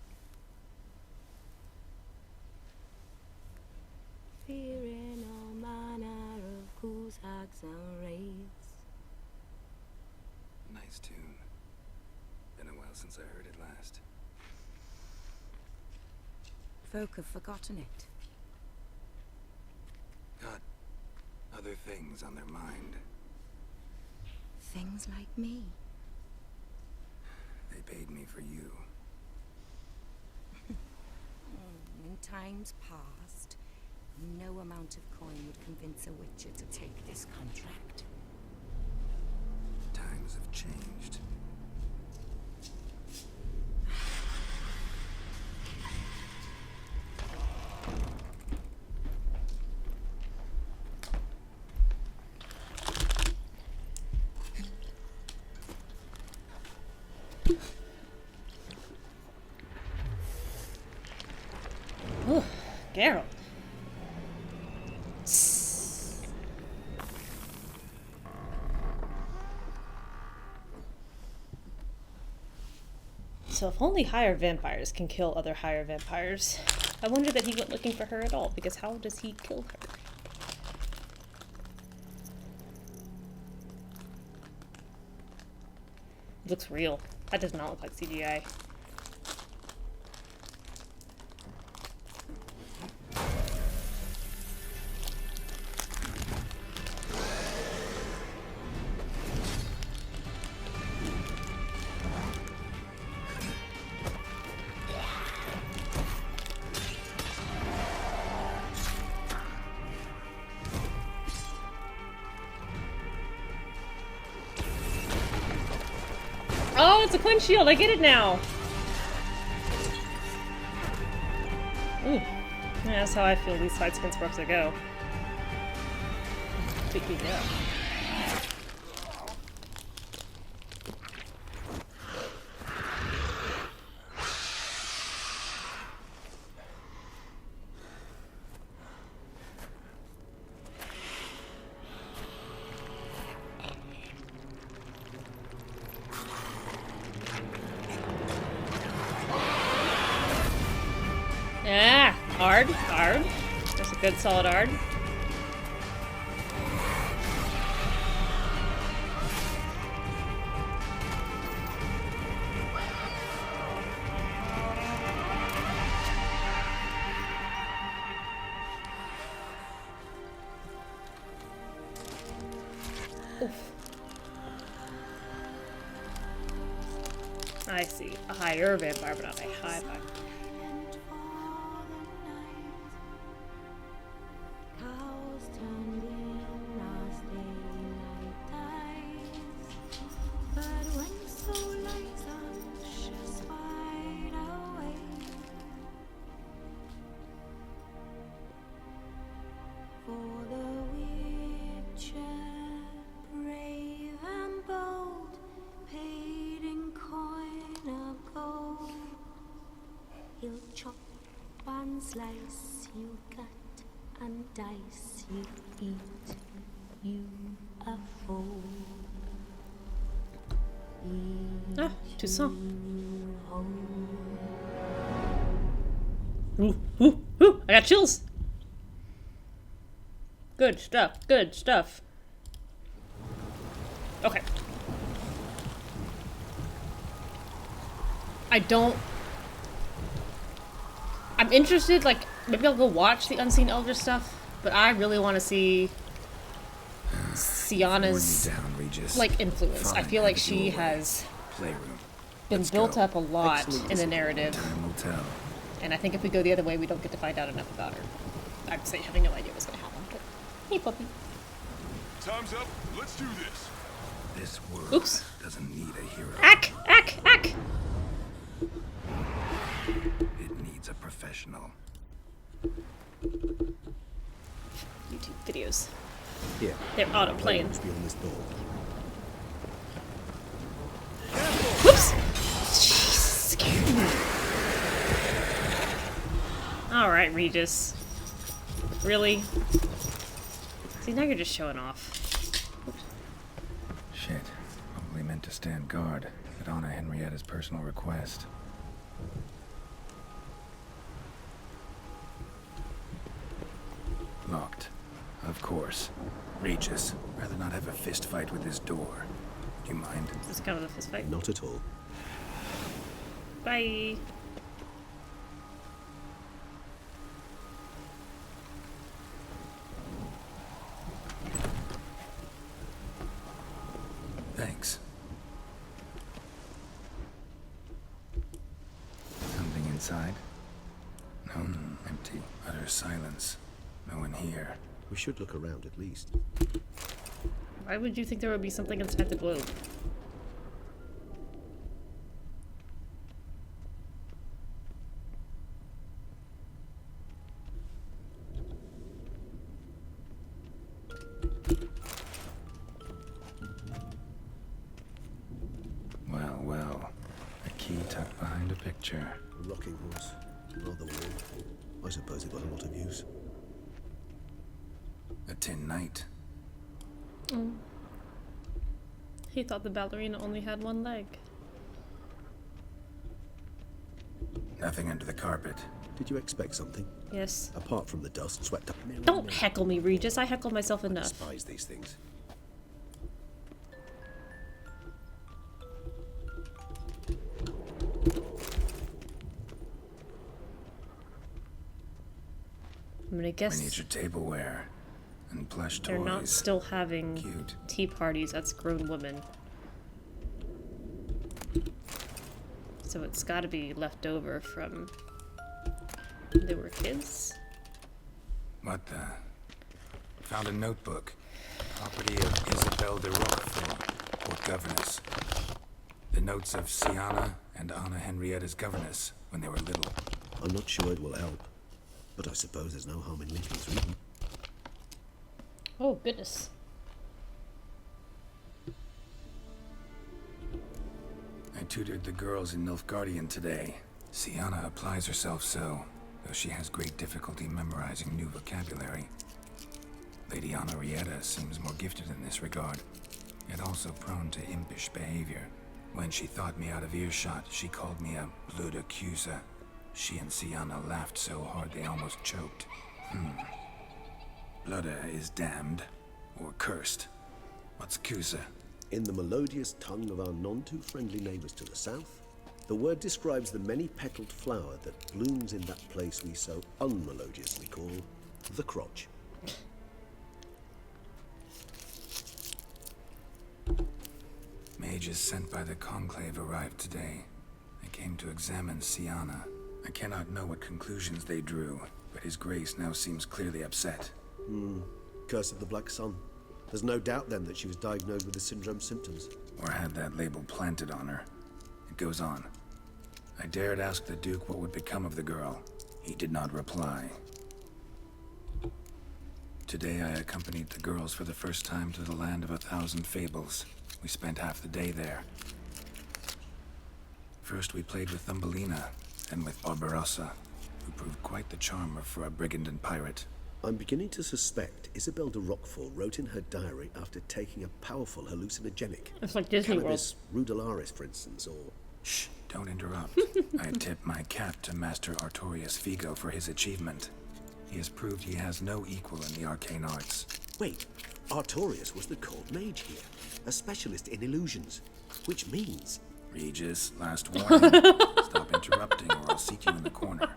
fearing all manner of ghouls, hags, and wraiths. Nice tune. Been a while since I heard it last. Folk have forgotten it. Got other things on their mind. Things like me. They paid me for you. In times past, no amount of coin would convince a witcher to take this contract. Times have changed. Ooh, Geralt. So if only higher vampires can kill other higher vampires, I wonder that he went looking for her at all, because how does he kill her? It looks real. That does not look like CGI. Oh, it's a Quinn shield. I get it now. Ooh. Yeah, that's how I feel these fights against Brooks go. Pick me up. Yeah, hard. There's a good solid hard. Oof. I see. A higher vampire, but not a high vampire. Slice you cut and dice you eat, you a fool. Ah, Toussaint. Ooh, I got chills. Good stuff. Okay. I'm interested, like, maybe I'll go watch the Unseen Elder stuff, but I really want to see Sienna's, like, influence. I feel like she has been built up a lot in the narrative, and I think if we go the other way, we don't get to find out enough about her. I'd say having no idea what's going to happen, but hey, puppy. Time's up. Let's do this. This world doesn't need a hero. Ack! It needs a professional. YouTube videos. Here. They're auto-playing. Beyond this door. Whoops! Jesus, scared me. Alright, Regis. Really? See, now you're just showing off. Shit. Probably meant to stand guard, but honor Henrietta's personal request. Locked. Of course. Regis. Rather not have a fist fight with this door. Do you mind? Is this kind of a fist fight? Not at all. Bye. Thanks. Something inside? No, empty. Utter silence. No one here. We should look around at least. Why would you think there would be something inside the globe? Well, well. A key tucked behind a picture. A rocking horse. Rather worn. I suppose it got a lot of use. A tin knight. Oh. He thought the ballerina only had one leg. Nothing under the carpet. Did you expect something? Yes. Apart from the dust swept up. Don't heckle me, Regis. I heckle myself I enough. despise these things. I'm gonna guess Miniature tableware and plush they're toys. not still having Cute. tea parties. That's grown women. So it's got to be left over from when they were kids. What the? Found a notebook. Property of Isabel de Roquefort, Port Governess. The notes of Sienna and Anna Henrietta's governess when they were little. I'm not sure it will help, but I suppose there's no harm in linking through them. Oh, goodness. I tutored the girls in Nilfgaardian today. Sienna applies herself so, though she has great difficulty memorizing new vocabulary. Lady Henrietta seems more gifted in this regard, yet also prone to impish behavior. When she thought me out of earshot, she called me a blood accuser. She and Sienna laughed so hard they almost choked. Blooda is damned, or cursed. What's Cusa? In the melodious tongue of our none-too-friendly neighbors to the south, the word describes the many-petaled flower that blooms in that place we so unmelodiously call the crotch. Mages sent by the Conclave arrived today. They came to examine Sienna. I cannot know what conclusions they drew, but His Grace now seems clearly upset. Curse of the Black Sun. There's no doubt then that she was diagnosed with the syndrome symptoms. Or had that label planted on her. It goes on. I dared ask the Duke what would become of the girl. He did not reply. Today I accompanied the girls for the first time to the land of 1,000 fables. We spent half the day there. First we played with Thumbelina, then with Barbarossa, who proved quite the charmer for a brigand and pirate. I'm beginning to suspect Isabel de Roquefort wrote in her diary after taking a powerful hallucinogenic. It's like Disney Cannabis rudelaris, for instance, or... Shh, don't interrupt. I tip my cap to Master Artorius Figo for his achievement. He has proved he has no equal in the arcane arts. Wait, Artorius was the court mage here, a specialist in illusions, which means... Regis, last warning. Stop interrupting or I'll seat you in the corner.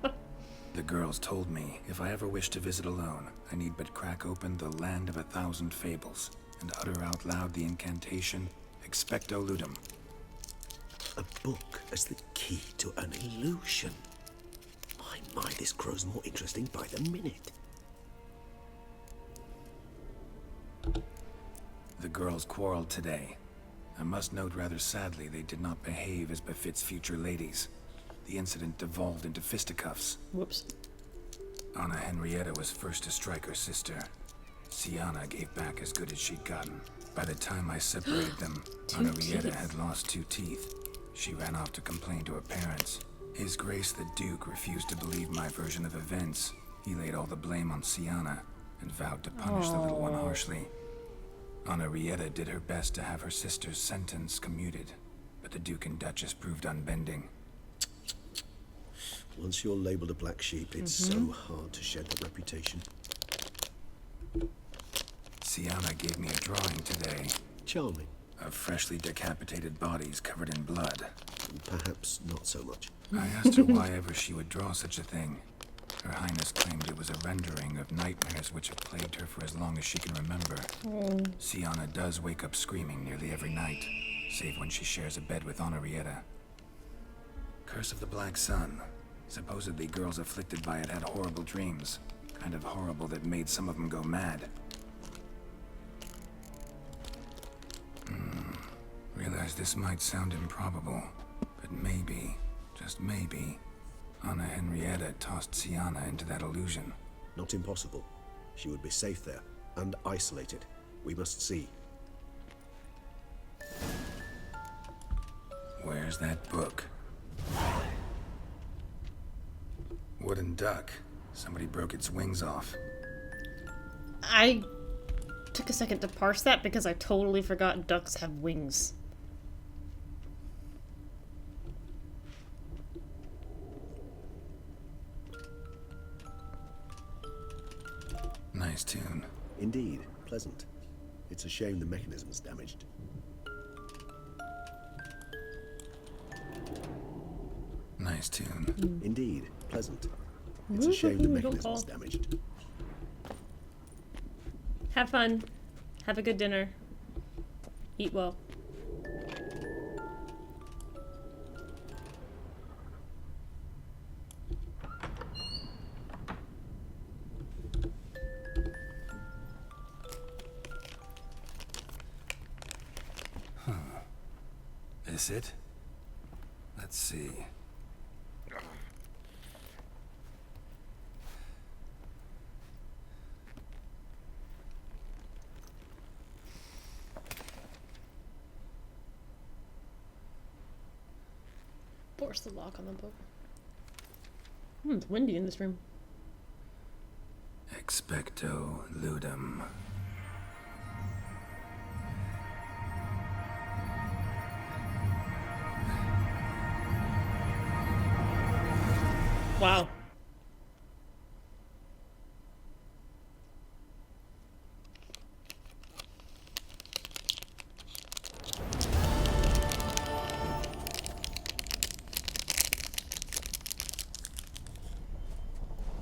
The girls told me if I ever wish to visit alone, I need but crack open the land of 1,000 fables and utter out loud the incantation Expecto Ludum. A book as the key to an illusion. My, this grows more interesting by the minute. The girls quarreled today. I must note rather sadly they did not behave as befits future ladies. The incident devolved into fisticuffs. Whoops. Anna Henrietta was first to strike her sister. Sienna gave back as good as she'd gotten. By the time I separated them, Henrietta had lost 2 teeth. She ran off to complain to her parents. His Grace the Duke refused to believe my version of events. He laid all the blame on Sienna and vowed to punish the little one harshly. Henrietta did her best to have her sister's sentence commuted, but the Duke and Duchess proved unbending. Once you're labeled a black sheep, it's so hard to shed that reputation. Sienna gave me a drawing today. Charming. Of freshly decapitated bodies covered in blood. perhaps not so much. I asked her why ever she would draw such a thing. Her Highness claimed it was a rendering of nightmares which have plagued her for as long as she can remember. Sienna does wake up screaming nearly every night, save when she shares a bed with Henrietta. Curse of the Black Sun. Supposedly girls afflicted by it had horrible dreams. Kind of horrible that made some of them go mad. Realize this might sound improbable, but maybe, just maybe, Anna Henrietta tossed Sienna into that illusion. Not impossible. She would be safe there, and isolated. We must see. Where's that book? Wooden duck. Somebody broke its wings off. I took a second to parse that because I totally forgot ducks have wings. Nice tune. Indeed, pleasant. It's a shame the mechanism's damaged. Nice tune. Indeed, pleasant. It's a shame the mechanism's damaged. Have fun. Have a good dinner. Eat well. This it? Let's see. Force the lock on the book. It's windy in this room. Expecto ludum. Wow.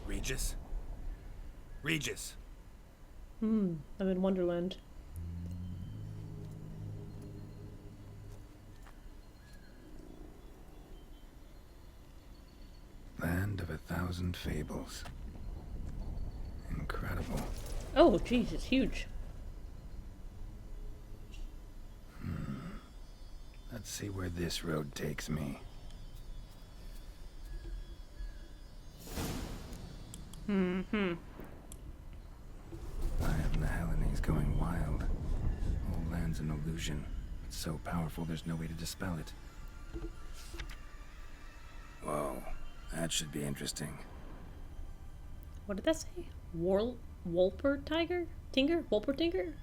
Regis? Regis! I'm in Wonderland. Land of 1,000 fables. Incredible. Oh, geez, it's huge. Let's see where this road takes me. Eye of Hellenes going wild. Whole land's an illusion. It's so powerful there's no way to dispel it. Whoa, that should be interesting. What did that say? Wolper Tiger? Tinker? Wolper Tinker?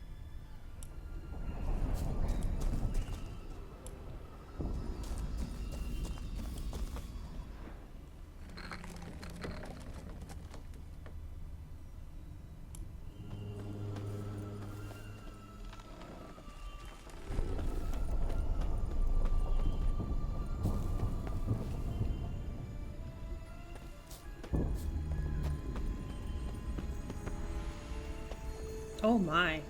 Oh my.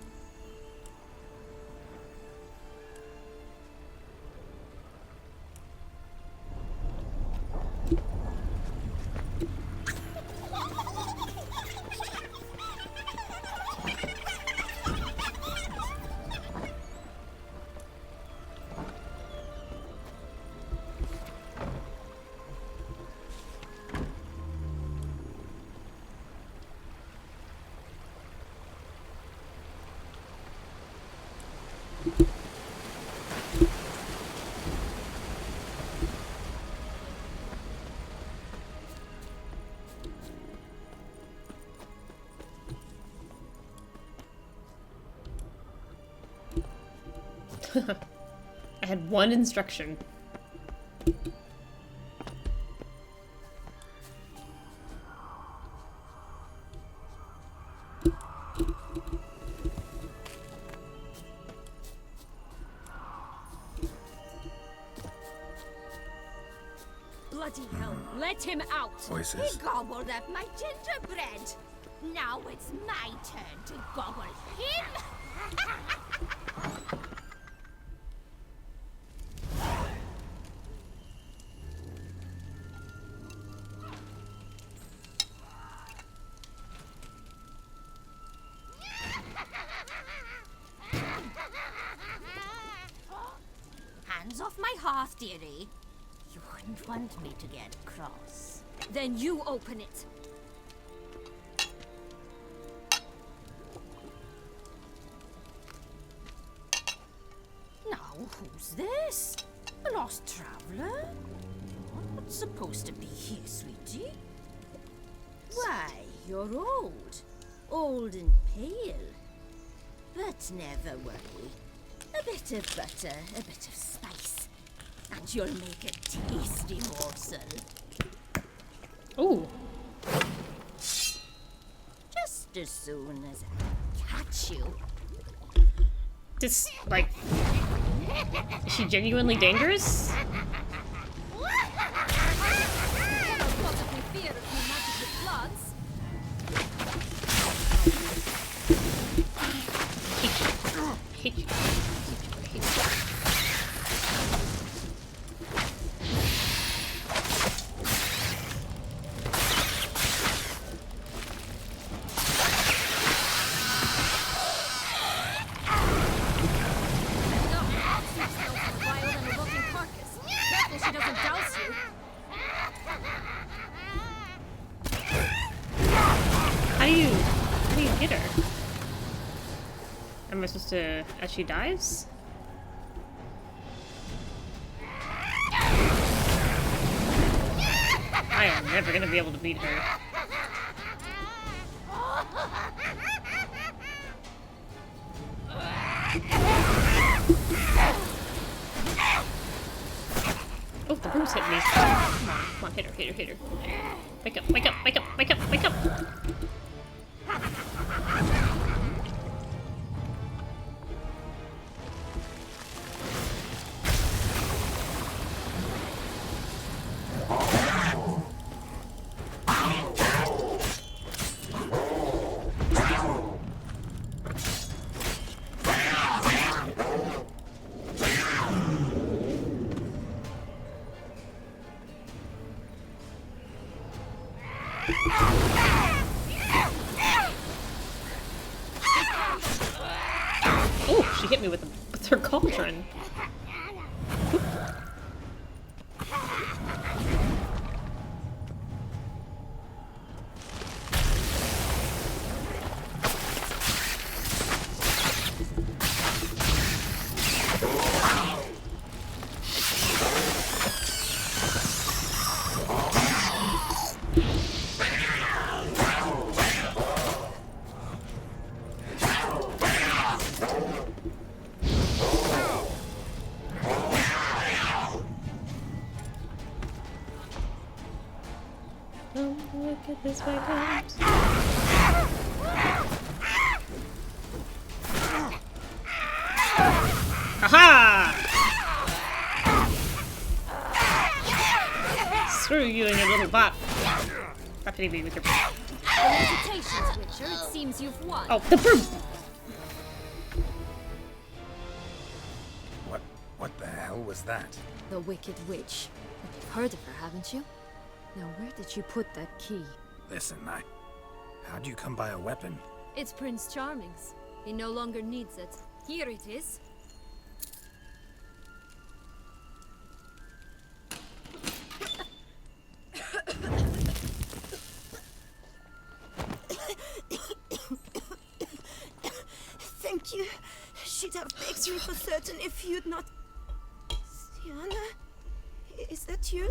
I had one instruction. Bloody hell, let him out! Voices. He gobbled up my gingerbread. Now it's my turn to gobble him. Hands off my hearth, dearie. You wouldn't want me to get cross. Then you open it. Now, who's this? A lost traveler? Not supposed to be here, sweetie. Why, you're old. Old and pale. But never worry. A bit of butter, a bit of spice, and you'll make a tasty morsel. Ooh. Just as soon as I catch you. This, like... Is she genuinely dangerous? Possibly fear of me magic with bloods. Hate you. How do you hit her? Am I supposed to, as she dives? I am never gonna be able to beat her. Oh, the broom's hit me. Come on, hit her, hit her, hit her. Wake up, wake up, wake up, wake up, wake up! Oh, she hit me with her cauldron. Look at this way comes. Aha! Screw you and your little bot. Stop hitting me with your. Felicitations, Witcher. It seems you've won. Oh, the broom! What the hell was that? The Wicked Witch. You've heard of her, haven't you? Now, where did you put that key? Listen, how'd you come by a weapon? It's Prince Charming's. He no longer needs it. Here it is. Thank you. She'd have begged me for certain if you'd not... Sienna? Is that you?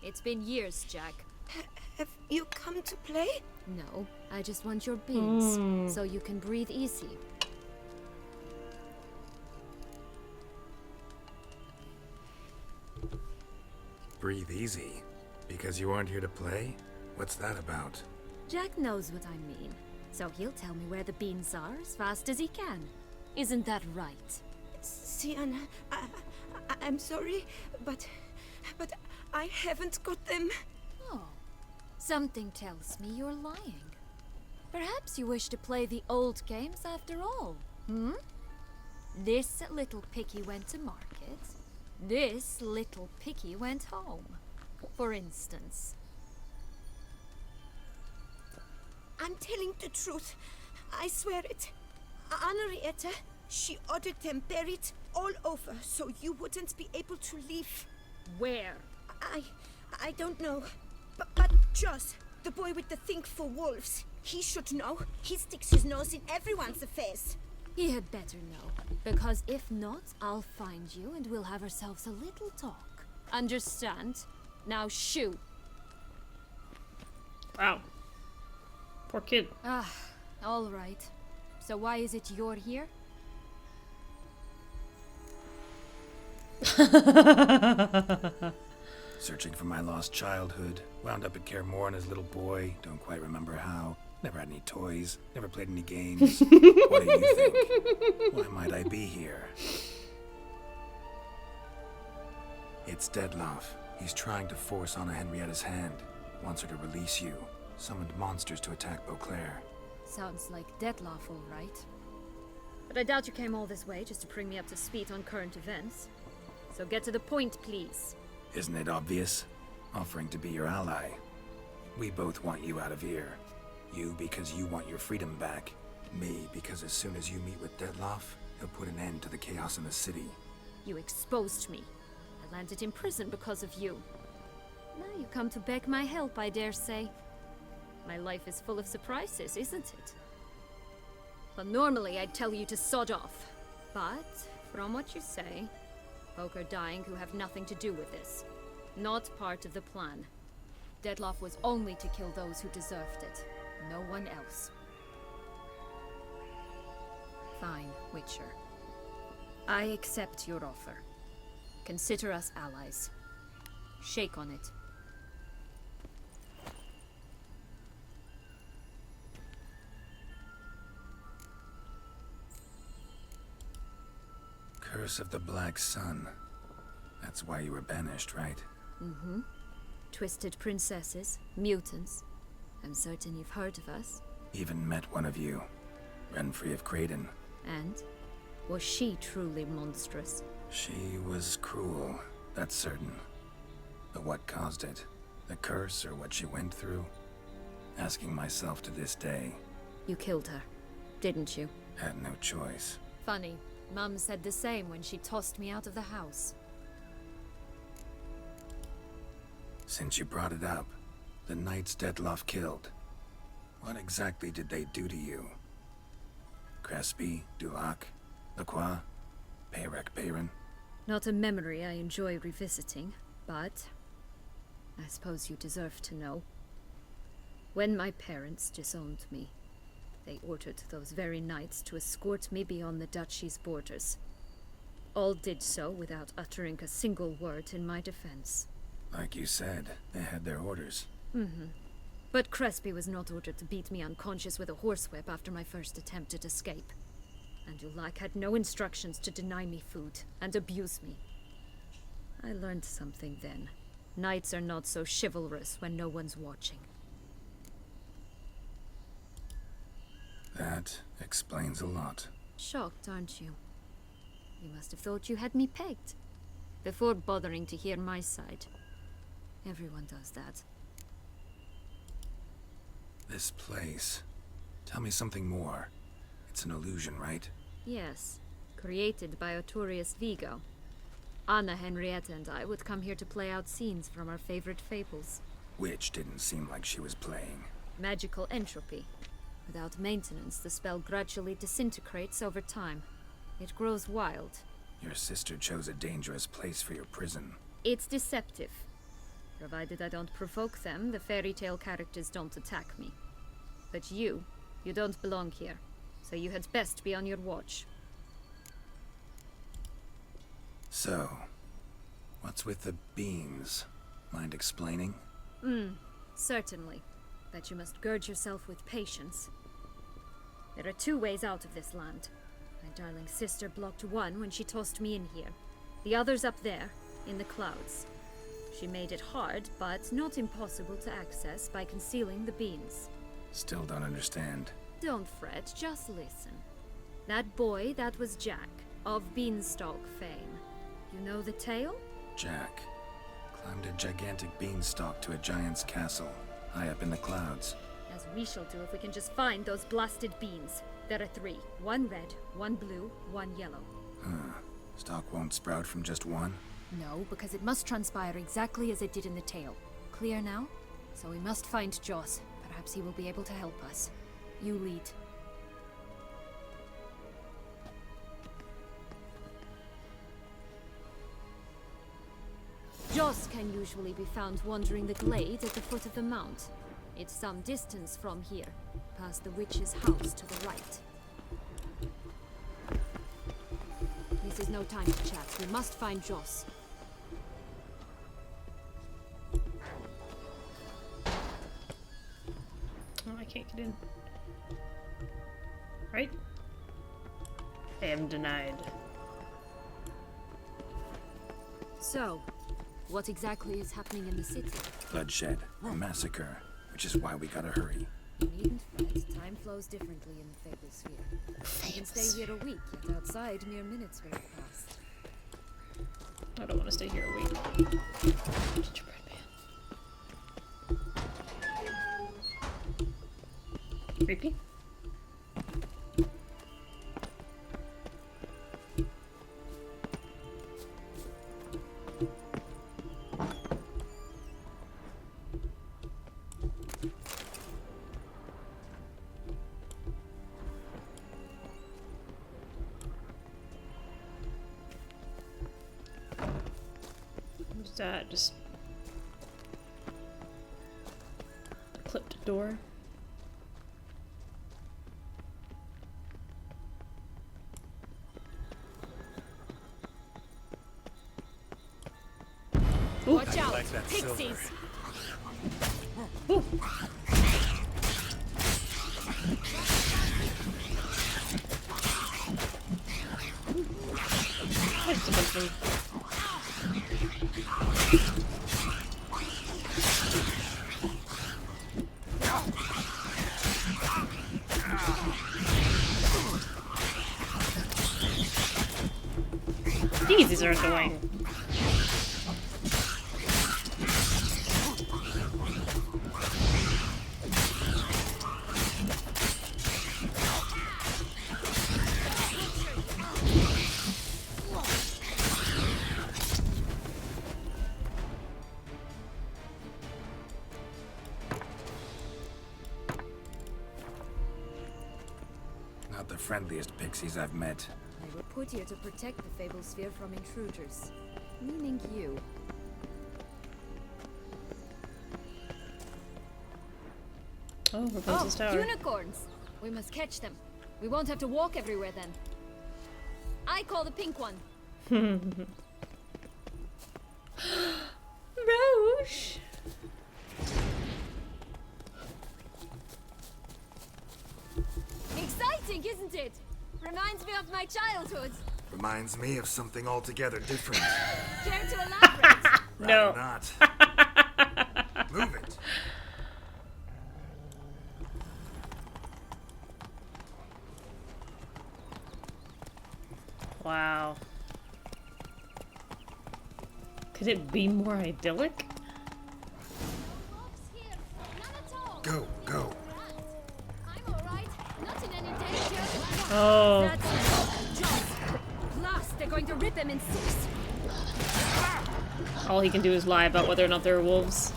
It's been years, Jack. Have you come to play? No, I just want your beans, so you can breathe easy. Breathe easy? Because you aren't here to play? What's that about? Jack knows what I mean, so he'll tell me where the beans are as fast as he can. Isn't that right? Sienna, I'm sorry, but but I haven't got them. Oh, something tells me you're lying. Perhaps you wish to play the old games after all, hmm? This little piggy went to market. This little piggy went home, for instance. I'm telling the truth. I swear it. Henrietta, she ordered them buried all over so you wouldn't be able to leave. Where? I don't know. But Joss, the boy with the thing for wolves, he should know. He sticks his nose in everyone's affairs. He had better know, because if not, I'll find you and we'll have ourselves a little talk. Understand? Now shoo! Wow. Poor kid. Ah, all right. So why is it you're here? Searching for my lost childhood. Wound up at Kaer Morhen as a little boy. Don't quite remember how. Never had any toys. Never played any games. What do you think? Why might I be here? It's Dettlaff. He's trying to force Anna Henrietta's hand. Wants her to release you. Summoned monsters to attack Beauclair. Sounds like Dettlaff, all right. But I doubt you came all this way just to bring me up to speed on current events. So get to the point, please. Isn't it obvious? Offering to be your ally. We both want you out of here. You because you want your freedom back. Me because as soon as you meet with Dettlaff, he'll put an end to the chaos in the city. You exposed me. I landed in prison because of you. Now you come to beg my help, I dare say. My life is full of surprises, isn't it? Well, normally I'd tell you to sod off. But, from what you say, folk are dying who have nothing to do with this. Not part of the plan. Dettlaff was only to kill those who deserved it. No one else. Fine, Witcher. I accept your offer. Consider us allies. Shake on it. Curse of the Black Sun. That's why you were banished, right? Mm-hmm. Twisted princesses, mutants. I'm certain you've heard of us. Even met one of you. Renfrey of Craden. And? Was she truly monstrous? She was cruel, that's certain. But what caused it? The curse or what she went through? Asking myself to this day. You killed her, didn't you? Had no choice. Funny. Mum said the same when she tossed me out of the house. Since you brought it up, the knights Dettlaff killed. What exactly did they do to you? Crespi, Dulac, Lacroix, Peyrac Peyran? Not a memory I enjoy revisiting, but I suppose you deserve to know. When my parents disowned me, they ordered those very knights to escort me beyond the duchy's borders. All did so without uttering a single word in my defense. Like you said, they had their orders. Mm-hmm. But Crespi was not ordered to beat me unconscious with a horsewhip after my first attempt at escape. And Dulac had no instructions to deny me food and abuse me. I learned something then. Knights are not so chivalrous when no one's watching. That explains a lot. Shocked, aren't you? You must have thought you had me pegged. Before bothering to hear my side. Everyone does that. This place. Tell me something more. It's an illusion, right? Yes. Created by Arturius Vigo. Anna, Henrietta, and I would come here to play out scenes from our favorite fables. Which didn't seem like she was playing. Magical entropy. Without maintenance, the spell gradually disintegrates over time. It grows wild. Your sister chose a dangerous place for your prison. It's deceptive. Provided I don't provoke them, the fairy tale characters don't attack me. But you don't belong here. So you had best be on your watch. So, what's with the beams? Mind explaining? Certainly. But you must gird yourself with patience. There are 2 ways out of this land. My darling sister blocked one when she tossed me in here. The other's up there, in the clouds. She made it hard, but not impossible to access by concealing the beans. Still don't understand. Don't fret, just listen. That boy, that was Jack, of Beanstalk fame. You know the tale? Jack climbed a gigantic beanstalk to a giant's castle, high up in the clouds. As we shall do if we can just find those blasted beans. There are 3. 1 red, 1 blue, 1 yellow. Huh. Stalk won't sprout from just one? No, because it must transpire exactly as it did in the tale. Clear now? So we must find Joss. Perhaps he will be able to help us. You lead. Joss can usually be found wandering the glade at the foot of the mount. It's some distance from here, past the witch's house to the right. This is no time to chat. We must find Joss. Oh, I can't get in. Right? I am denied. So, what exactly is happening in the city? Bloodshed, a massacre, which is why we gotta hurry. You needn't fret. Time flows differently in the Fable Sphere. You can stay here a week, yet outside mere minutes will have passed. I don't want to stay here a week. Gingerbread man. Creepy. What's that? Just a clipped door. Ooh. Watch out! Pixies! Ooh. That's a good thing. These are annoying. Not the friendliest pixies I've met. They were put here to protect the Fable Sphere from intruders. Meaning you. Oh, Rapunzel's tower. Unicorns! We must catch them. We won't have to walk everywhere then. I call the pink one. Roche! Exciting, isn't it? Reminds me of my childhood. Reminds me of something altogether different. Care to elaborate? No. Not. Move it. Wow. Could it be more idyllic? Go, go. I'm alright. Not in any danger. Oh. That's it. Just blast. They're going to rip him in 6. All he can do is lie about whether or not they're wolves.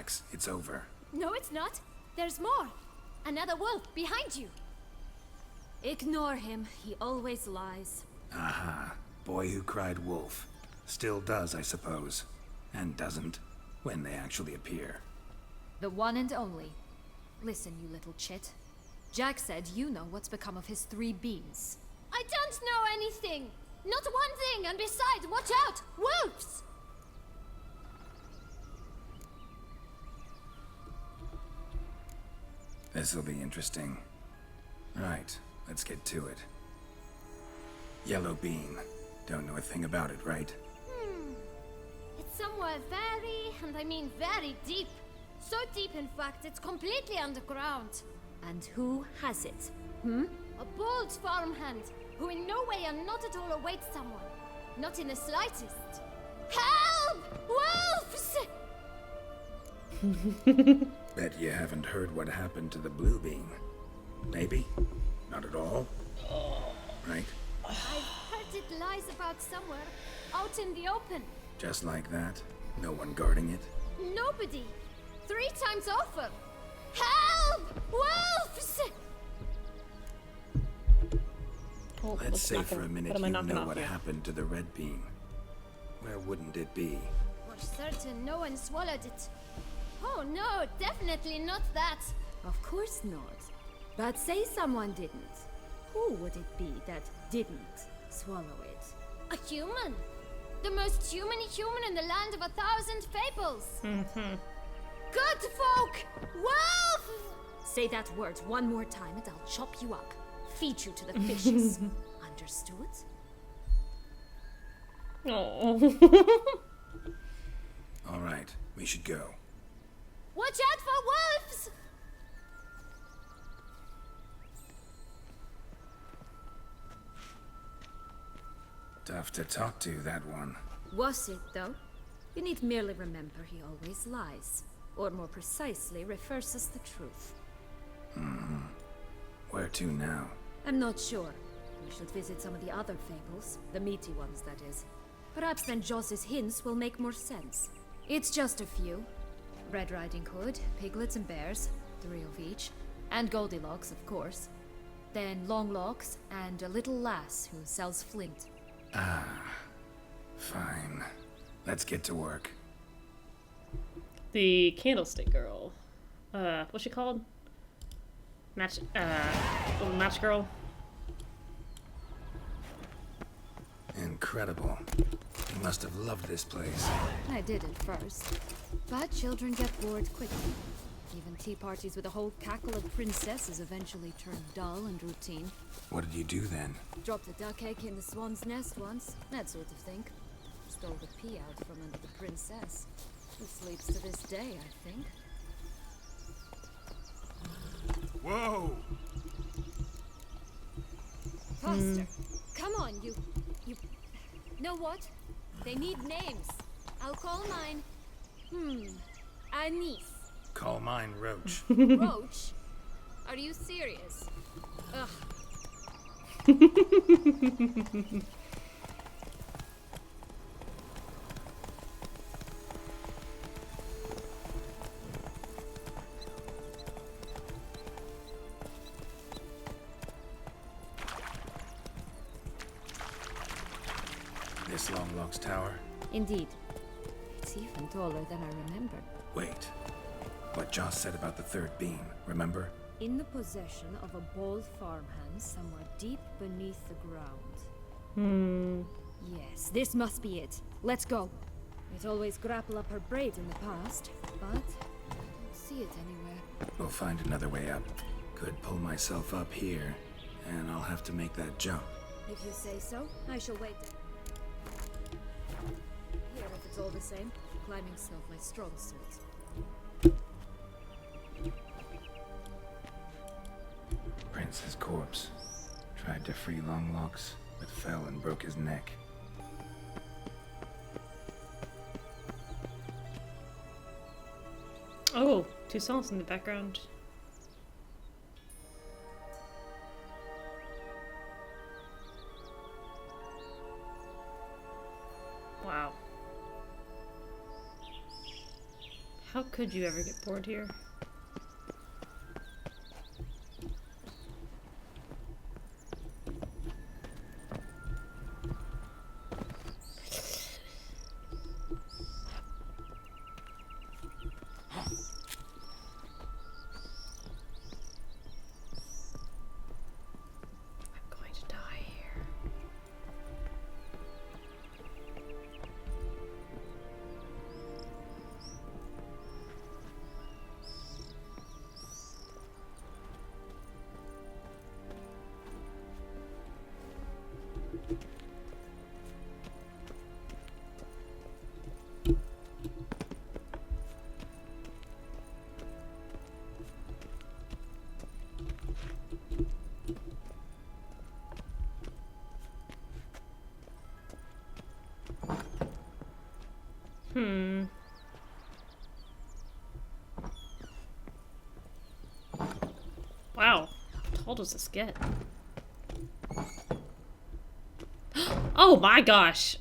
Relax, it's over. No, it's not. There's more. Another wolf behind you. Ignore him. He always lies. Aha. Boy who cried wolf. Still does, I suppose. And doesn't, when they actually appear. The one and only. Listen, you little chit. Jack said you know what's become of his 3 beans. I don't know anything. Not one thing, and besides, watch out! Wolves! This'll be interesting. Right, let's get to it. Yellow bean. Don't know a thing about it, right? It's somewhere very, and I mean very deep. So deep, in fact, it's completely underground. And who has it? A bold farmhand, who in no way and not at all awaits someone. Not in the slightest. Help! Wolves! Bet you haven't heard what happened to the blue bean. Maybe? Not at all? Right? I've heard it lies about somewhere, out in the open. Just like that? No one guarding it? Nobody. 3 times over. Help! Wolves! Oh, Let's say knocking- for a minute what am I you knocking know off what here? happened to the red bean. Where wouldn't it be? For certain, no one swallowed it. Oh no, definitely not that. Of course not. But say someone didn't. Who would it be that didn't swallow it? A human. The most human-y human in the land of 1,000 fables. Good folk! Wolf! Say that word one more time and I'll chop you up. Feed you to the fishes. Understood? Oh. All right, we should go. Watch out for wolves! Tough to talk to, that one. Was it, though? You need merely remember he always lies. Or more precisely, refers us the truth. Where to now? I'm not sure. We should visit some of the other fables. The meaty ones, that is. Perhaps then Joss's hints will make more sense. It's just a few. Red Riding Hood, piglets and bears, 3 of each. And Goldilocks, of course. Then Longlocks, and a little lass who sells flint. Fine. Let's get to work. The Candlestick Girl. What's she called? Match Girl. Incredible. You must have loved this place. I did at first. But children get bored quickly. Even tea parties with a whole cackle of princesses eventually turn dull and routine. What did you do then? Dropped a duck egg in the swan's nest once, that sort of thing. Stole the pea out from under the princess, who sleeps to this day, I think. Whoa! Foster, come on, you... Know what? They need names. I'll call mine... Anise. Call mine Roach. Roach? Are you serious? Ugh. This Longlocks Tower? Indeed. It's even taller than I remember. Wait. What Joss said about the 3rd beam, remember? In the possession of a bold farmhand somewhere deep beneath the ground. Yes, this must be it. Let's go. It always grapple up her braid in the past, but I don't see it anywhere. We'll find another way up. Could pull myself up here, and I'll have to make that jump. If you say so, I shall wait. Here, if it's all the same. Climbing's not my strong suit. Prince's corpse. Tried to free Longlocks, but fell and broke his neck. Oh, 2 songs in the background. Wow. How could you ever get bored here? Wow. How tall does this get? Oh my gosh!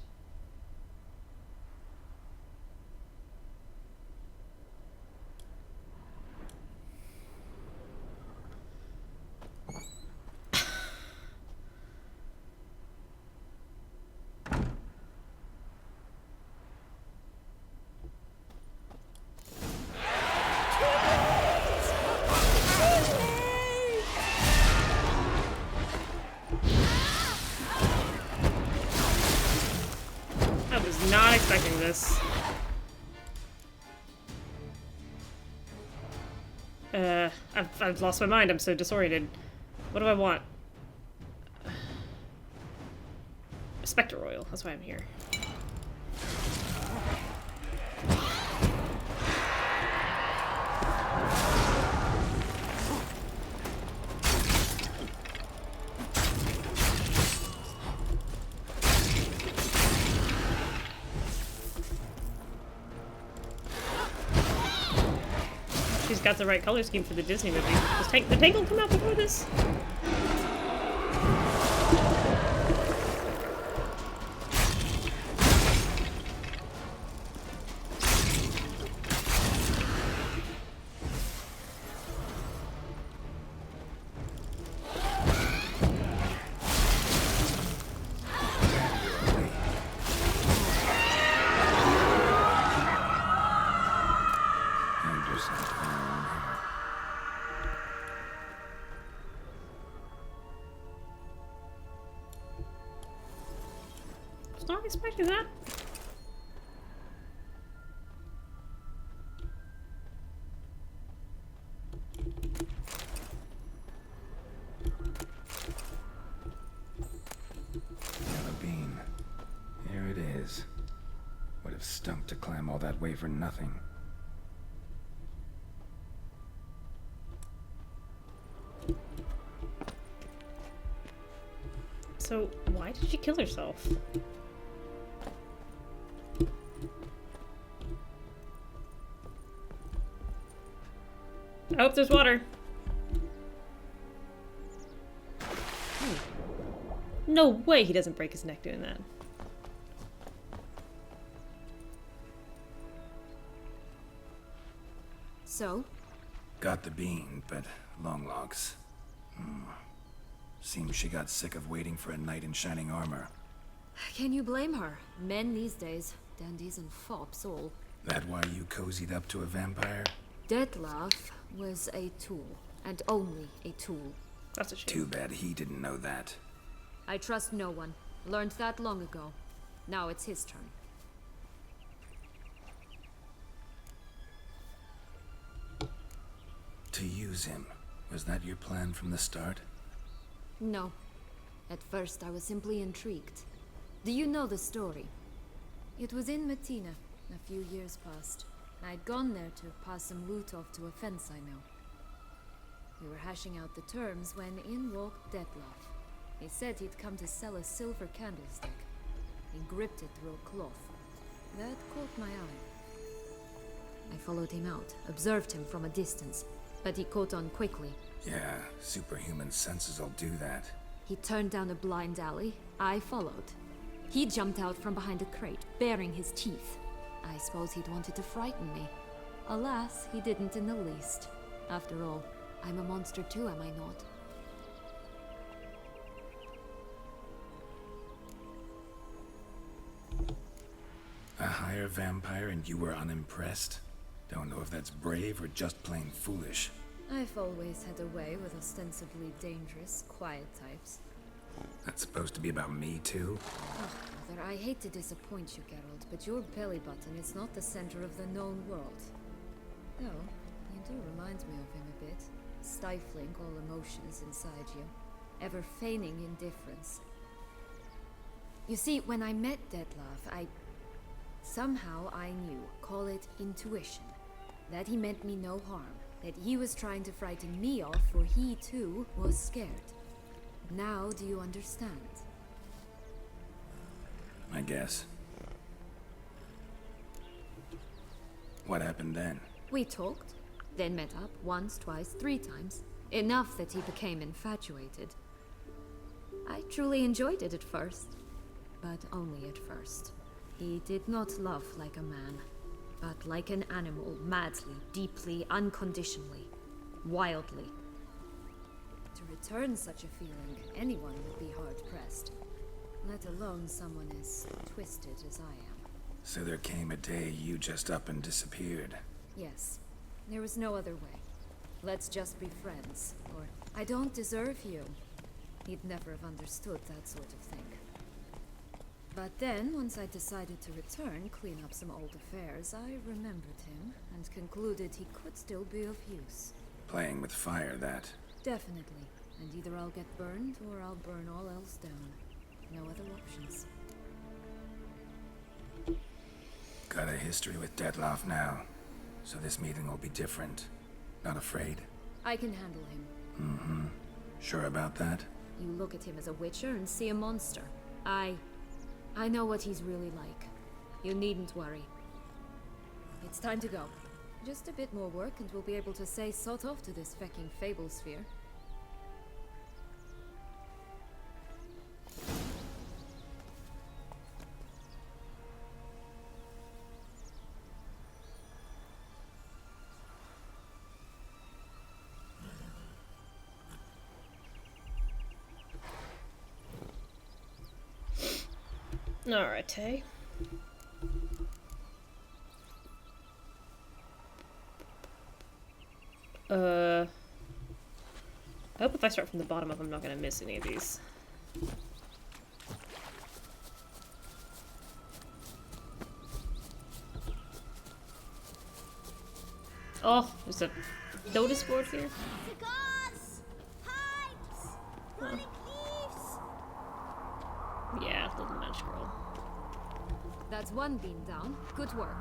Not expecting this. I've lost my mind. I'm so disoriented. What do I want? Spectre oil. That's why I'm here. Got the right color scheme for the Disney movie. Does the Tangle come out before this? Not expecting that. Yellow bean. Here it is. Would have stunk to climb all that way for nothing. So, why did she kill herself? I hope there's water. No way he doesn't break his neck doing that. So? Got the bean, but long logs. Seems she got sick of waiting for a knight in shining armor. Can you blame her? Men these days, dandies and fops all. That why you cozied up to a vampire? Detlef was a tool, and only a tool. That's a shame. Too bad he didn't know that. I trust no one. Learned that long ago. Now it's his turn. To use him. Was that your plan from the start? No. At first I was simply intrigued. Do you know the story? It was in Matina, a few years past. I'd gone there to pass some loot off to a fence I know. We were hashing out the terms when in walked Detlef. He said he'd come to sell a silver candlestick. He gripped it through a cloth. That caught my eye. I followed him out, observed him from a distance, but he caught on quickly. Yeah, superhuman senses will do that. He turned down a blind alley. I followed. He jumped out from behind a crate, baring his teeth. I suppose he'd wanted to frighten me. Alas, he didn't in the least. After all, I'm a monster too, am I not? A higher vampire and you were unimpressed? Don't know if that's brave or just plain foolish. I've always had a way with ostensibly dangerous, quiet types. That's supposed to be about me too? Oh, brother, I hate to disappoint you, Geralt, but your belly button is not the center of the known world. Though, you do remind me of him a bit, stifling all emotions inside you, ever feigning indifference. You see, when I met Detlef, somehow I knew, call it intuition, that he meant me no harm, that he was trying to frighten me off, for he too was scared. Now do you understand? I guess. What happened then? We talked, then met up once, twice, 3 times. Enough that he became infatuated. I truly enjoyed it at first, but only at first. He did not love like a man, but like an animal, madly, deeply, unconditionally, wildly. To return such a feeling, anyone would be hard-pressed, let alone someone as twisted as I am. So there came a day you just up and disappeared. Yes, there was no other way. Let's just be friends, or I don't deserve you. He'd never have understood that sort of thing. But then, once I decided to return, clean up some old affairs, I remembered him and concluded he could still be of use. Playing with fire, that. Definitely. And either I'll get burned or I'll burn all else down. No other options. Got a history with Detlef now, so this meeting will be different. Not afraid? I can handle him. Mm-hmm. Sure about that? You look at him as a witcher and see a monster. I know what he's really like. You needn't worry. It's time to go. Just a bit more work and we'll be able to say sod off to this fecking fable sphere. Alright, hey. I hope if I start from the bottom up, I'm not gonna miss any of these. Oh, there's a notice board here. Cigars! Pipes! Rolling leaves! Yeah, little match girl. That's one beam down. Good work.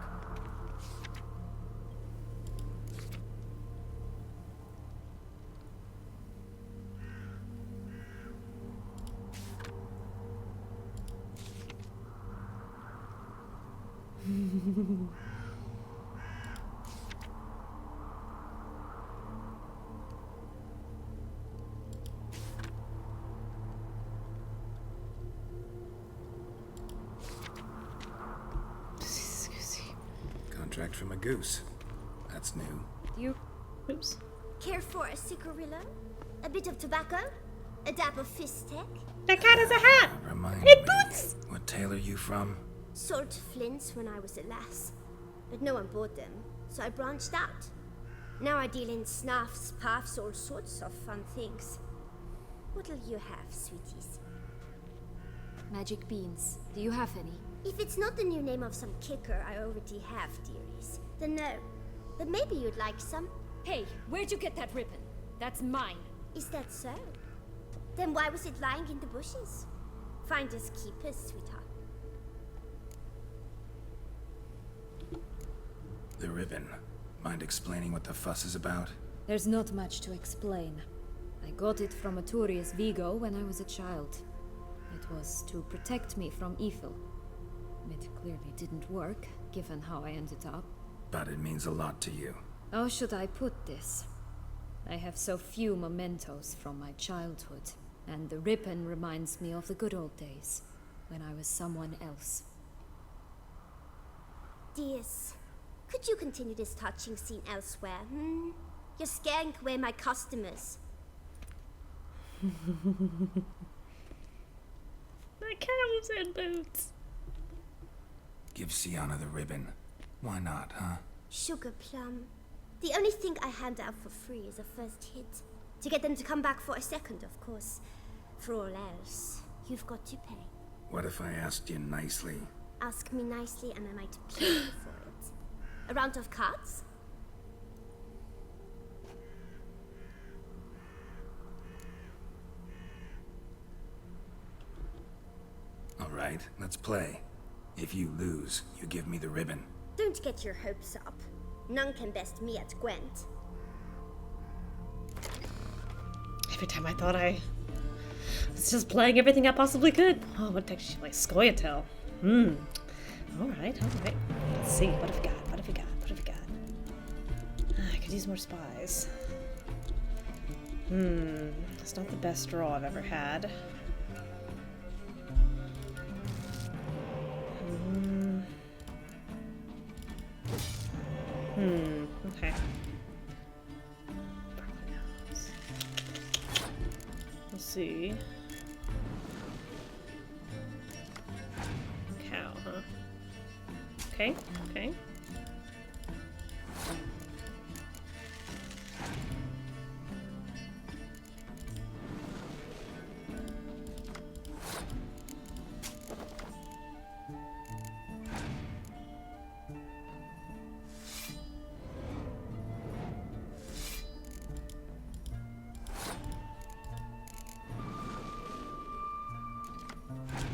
Contract from a goose. That's new. You... Oops. Care for a cigarillo? A bit of tobacco? A dab of fistek? That cat has a hat! Remind It me, boots! what tale are you from? Sold flints when I was a lass, but no one bought them, so I branched out. Now I deal in snuffs, puffs, all sorts of fun things. What'll you have, sweeties? Magic beans. Do you have any? If it's not the new name of some kicker I already have, dearies, then no. But maybe you'd like some. Hey, where'd you get that ribbon? That's mine. Is that so? Then why was it lying in the bushes? Finders keepers, sweetheart. The ribbon. Mind explaining what the fuss is about? There's not much to explain. I got it from Aturius Vigo when I was a child. It was to protect me from evil. It clearly didn't work, given how I ended up. But it means a lot to you. How should I put this? I have so few mementos from my childhood, and the ribbon reminds me of the good old days, when I was someone else. Dears, Could you continue this touching scene elsewhere, hmm? You're scaring away my customers. My cows and boots. Give Sienna the ribbon. Why not, huh? Sugar plum. The only thing I hand out for free is a first hit. To get them to come back for a second, of course. For all else, you've got to pay. What if I asked you nicely? Ask me nicely and I might pay you for it. A round of cards? All right, let's play. If you lose, you give me the ribbon. Don't get your hopes up. None can best me at Gwent. Every time I thought I was just playing everything I possibly could. Oh, what actually like Scoia'tael. Alright. Let's see, what have we got? I could use more spies. It's not the best draw I've ever had. Okay. Let's see. Cow, huh? Okay.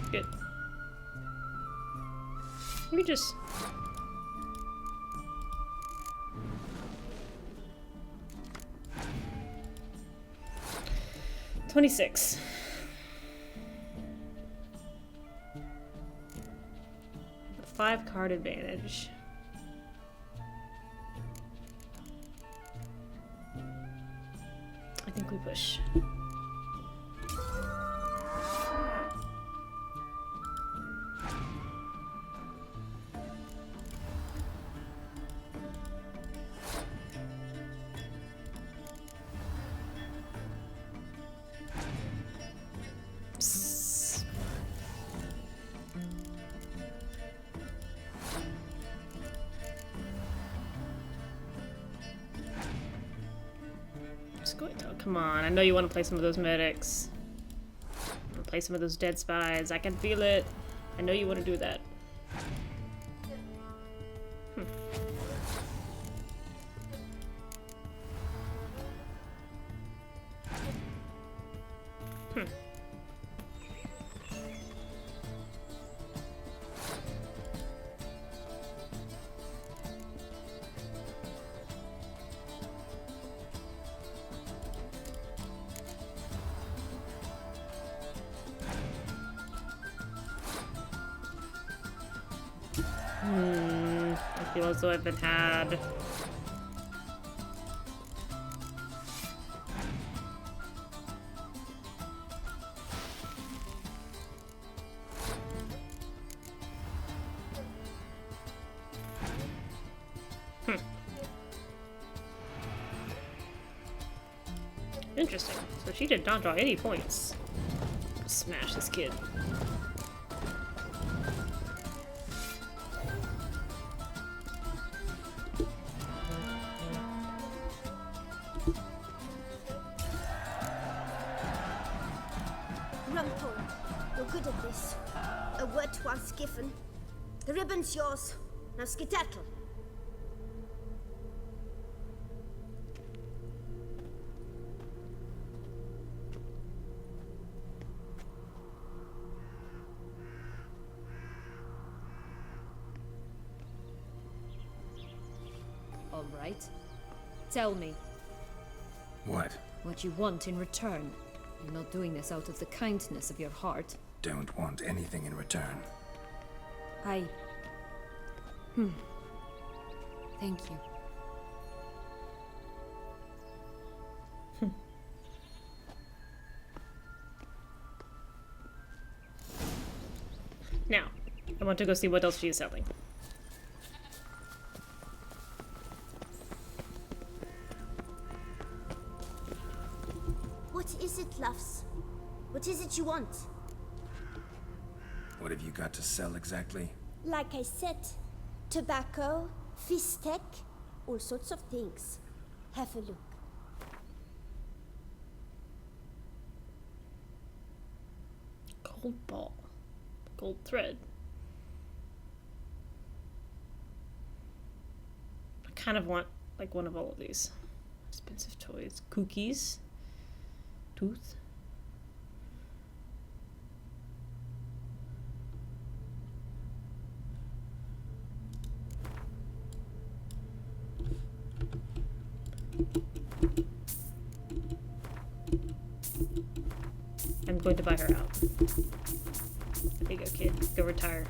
Good. Let me just... $26. A 5-card advantage. I think we push. Come on, I know you want to play some of those medics. Play some of those dead spies. I can feel it. I know you want to do that. I feel as though I've been had. Interesting. So she did not draw any points. Smash this kid. Rumpel, you're good at this. A word once given. The ribbon's yours. Now skedaddle. All right. Tell me. What? What you want in return. You're not doing this out of the kindness of your heart. Don't want anything in return. Thank you. Now, I want to go see what else she is selling. is it, Luffs? What is it you want? What have you got to sell exactly? Like I said, tobacco, fish tech, all sorts of things. Have a look. Gold ball. Gold thread. I kind of want like one of all of these. Expensive toys. Cookies. Tooth. I'm going to buy her out. There you go, kid. Go retire.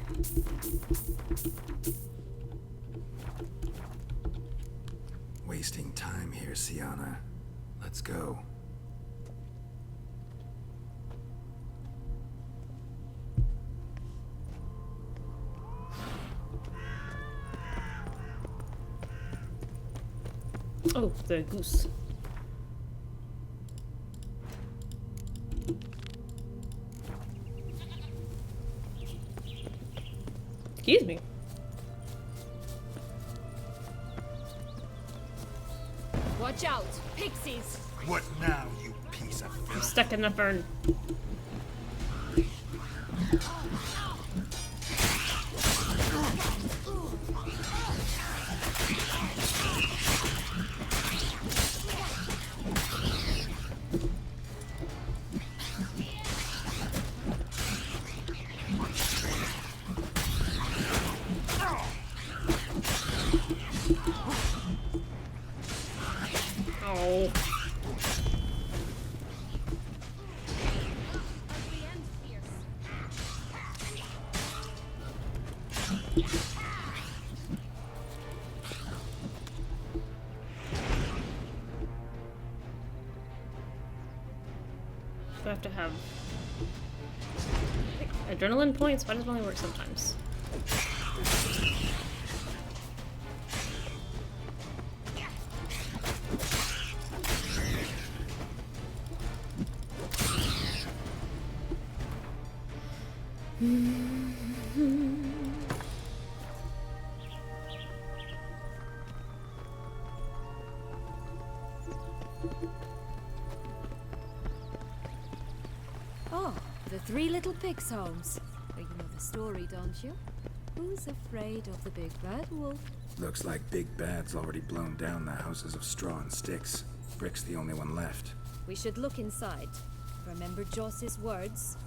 Wasting time here, Sienna. Let's go. Oh, the goose. Excuse me. Watch out! Pixies! What now, you piece of I'm stuck in the fern. Oh. Do I have to have adrenaline points? Why does it only work sometimes? Oh, the Three Little Pigs homes. Well, you know the story, don't you? Who's afraid of the big bad wolf? Looks like Big Bad's already blown down the houses of straw and sticks. Brick's the only one left. We should look inside. Remember Joss's words?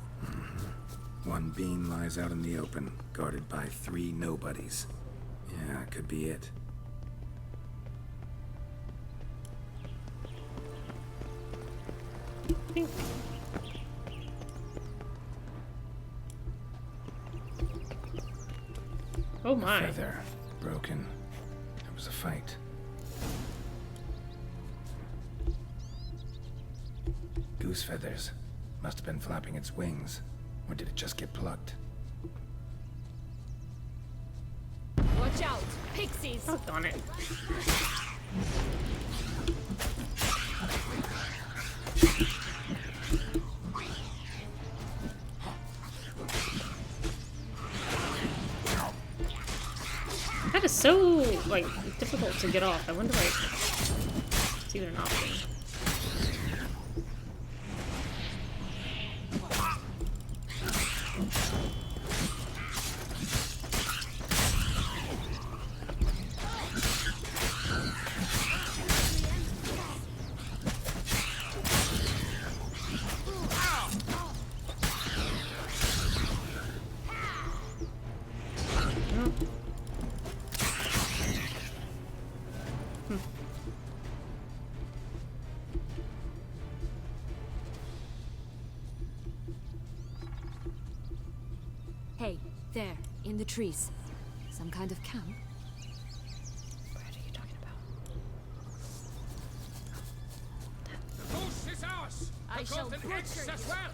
One beam lies out in the open, guarded by 3 nobodies. Yeah, could be it. Oh my. Feather. Broken. There was a fight. Goose feathers. Must have been flapping its wings. Or did it just get plucked? Watch out! Pixies! Oh, darn it. That is so, like, difficult to get off. I wonder, like, it's even an option. Hey, there, in the trees. Some kind of camp? What are you talking about? The goose is ours! I The shall golden butcher eggs as you. well!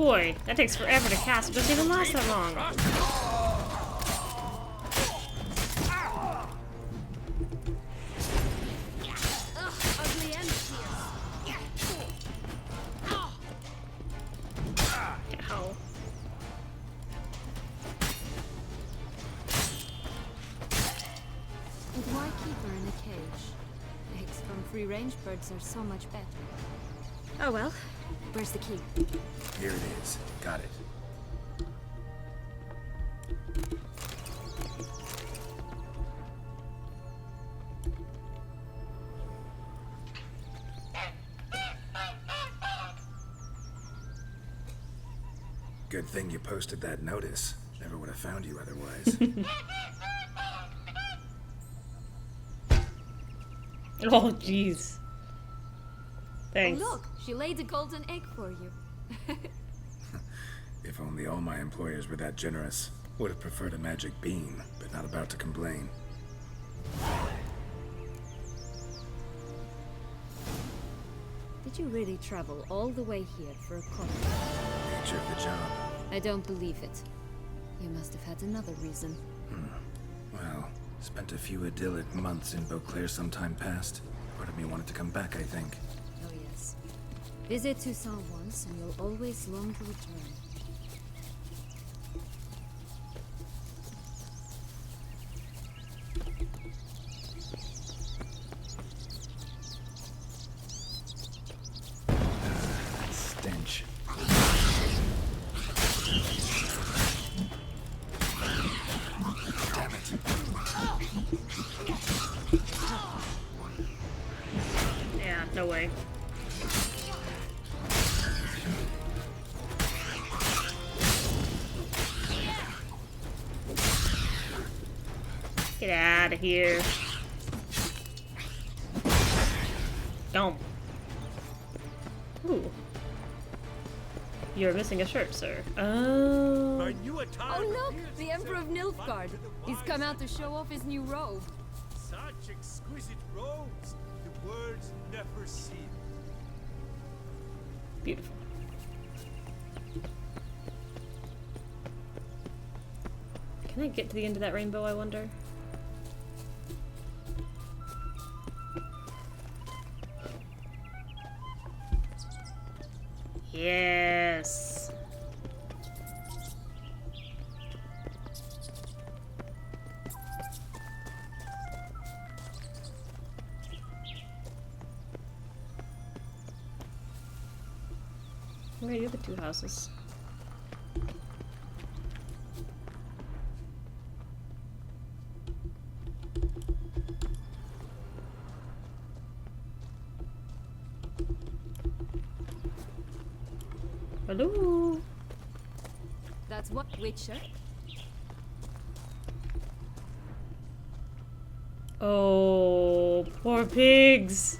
boy, that takes forever to cast. It doesn't even last that long. Ugly end Ow. And why keep her in a cage? Eggs from free-range birds are so much better. Oh well. Where's the key? Here it is. Got it. Good thing you posted that notice. Never would have found you otherwise. Oh, jeez. Thanks. Oh, look, she laid a golden egg for you. If only all my employers were that generous. Would have preferred a magic bean, but not about to complain. Did you really travel all the way here for a coffee? Nature of the job. I don't believe it. You must have had another reason. Well, spent a few idyllic months in Beauclair some time past. Part of me wanted to come back, I think. Oh yes. Visit Toussaint once and you'll always long to return. Stench. Damn it. Yeah, no way. Get out of here. Don't. Ooh. You're missing a shirt, sir. Oh. Oh look! The Emperor of Nilfgaard! He's come out to show off his new robe. Such exquisite robes, the world's never seen. Beautiful. Can I get to the end of that rainbow, I wonder? Yes. Where are the other two houses? Hello. That's what, Witcher? Oh, poor pigs.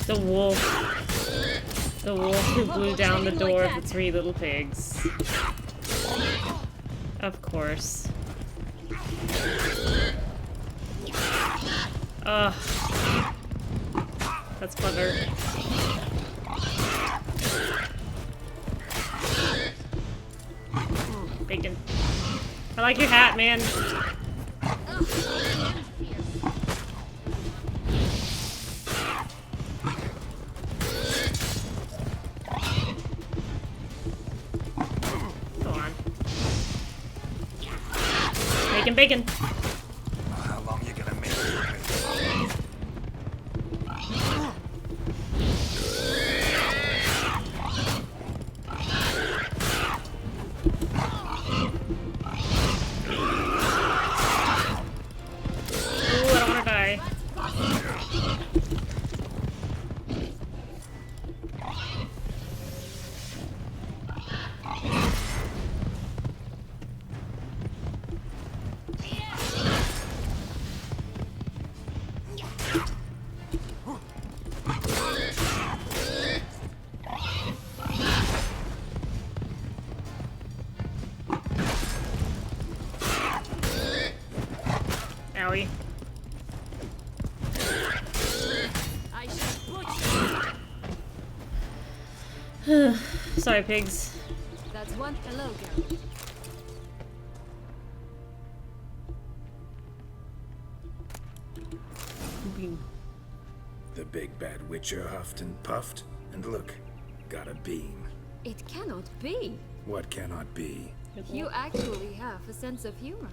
The wolf. The wolf who blew down the door of the three little pigs. Of course. Ugh. That's clever. Bacon. I like your hat, man. Go on. Bacon, bacon. How long you gonna make it? Ooh, I don't wanna die. Sorry, pigs. That's one. Hello, Gary. The big bad witcher huffed and puffed, and look, got a beam. It cannot be. What cannot be? You actually have a sense of humor.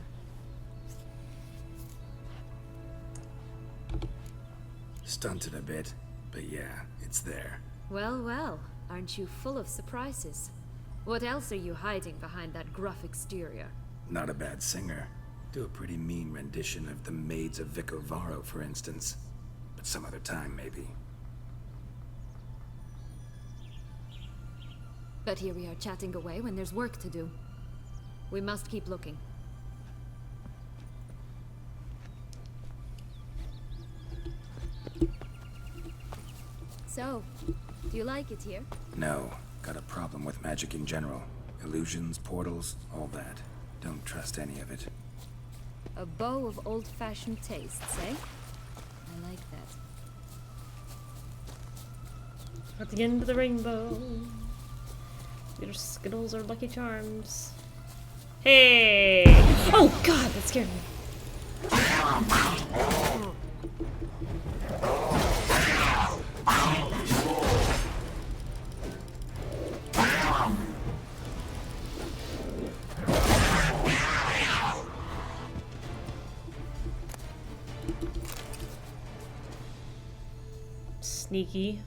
Stunted a bit, but yeah, it's there. Well, well, aren't you full of surprises? What else are you hiding behind that gruff exterior? Not a bad singer. Do a pretty mean rendition of the Maids of Vicovaro, for instance. But some other time, maybe. But here we are chatting away when there's work to do. We must keep looking. So, do you like it here? No, got a problem with magic in general. Illusions, portals, all that. Don't trust any of it. A bow of old-fashioned tastes, eh? I like that. At the end of the rainbow. Your Skittles or Lucky Charms. Hey! Oh god, that scared me. Sneaky.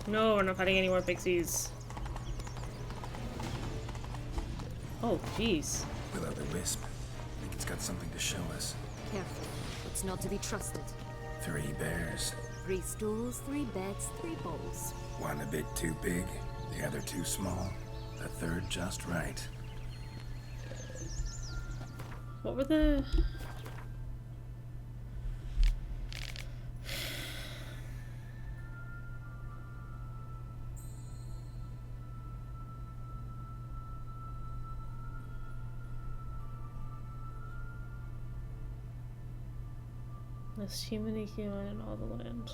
No, we're not fighting any more pixies. Oh, jeez. Will-o'-the-wisp. Think it's got something to show us. Careful. It's not to be trusted. 3 bears. 3 stools, 3 beds, 3 bowls. One a bit too big, the other too small, the third just right. What were the... Most human equivalent in all the land.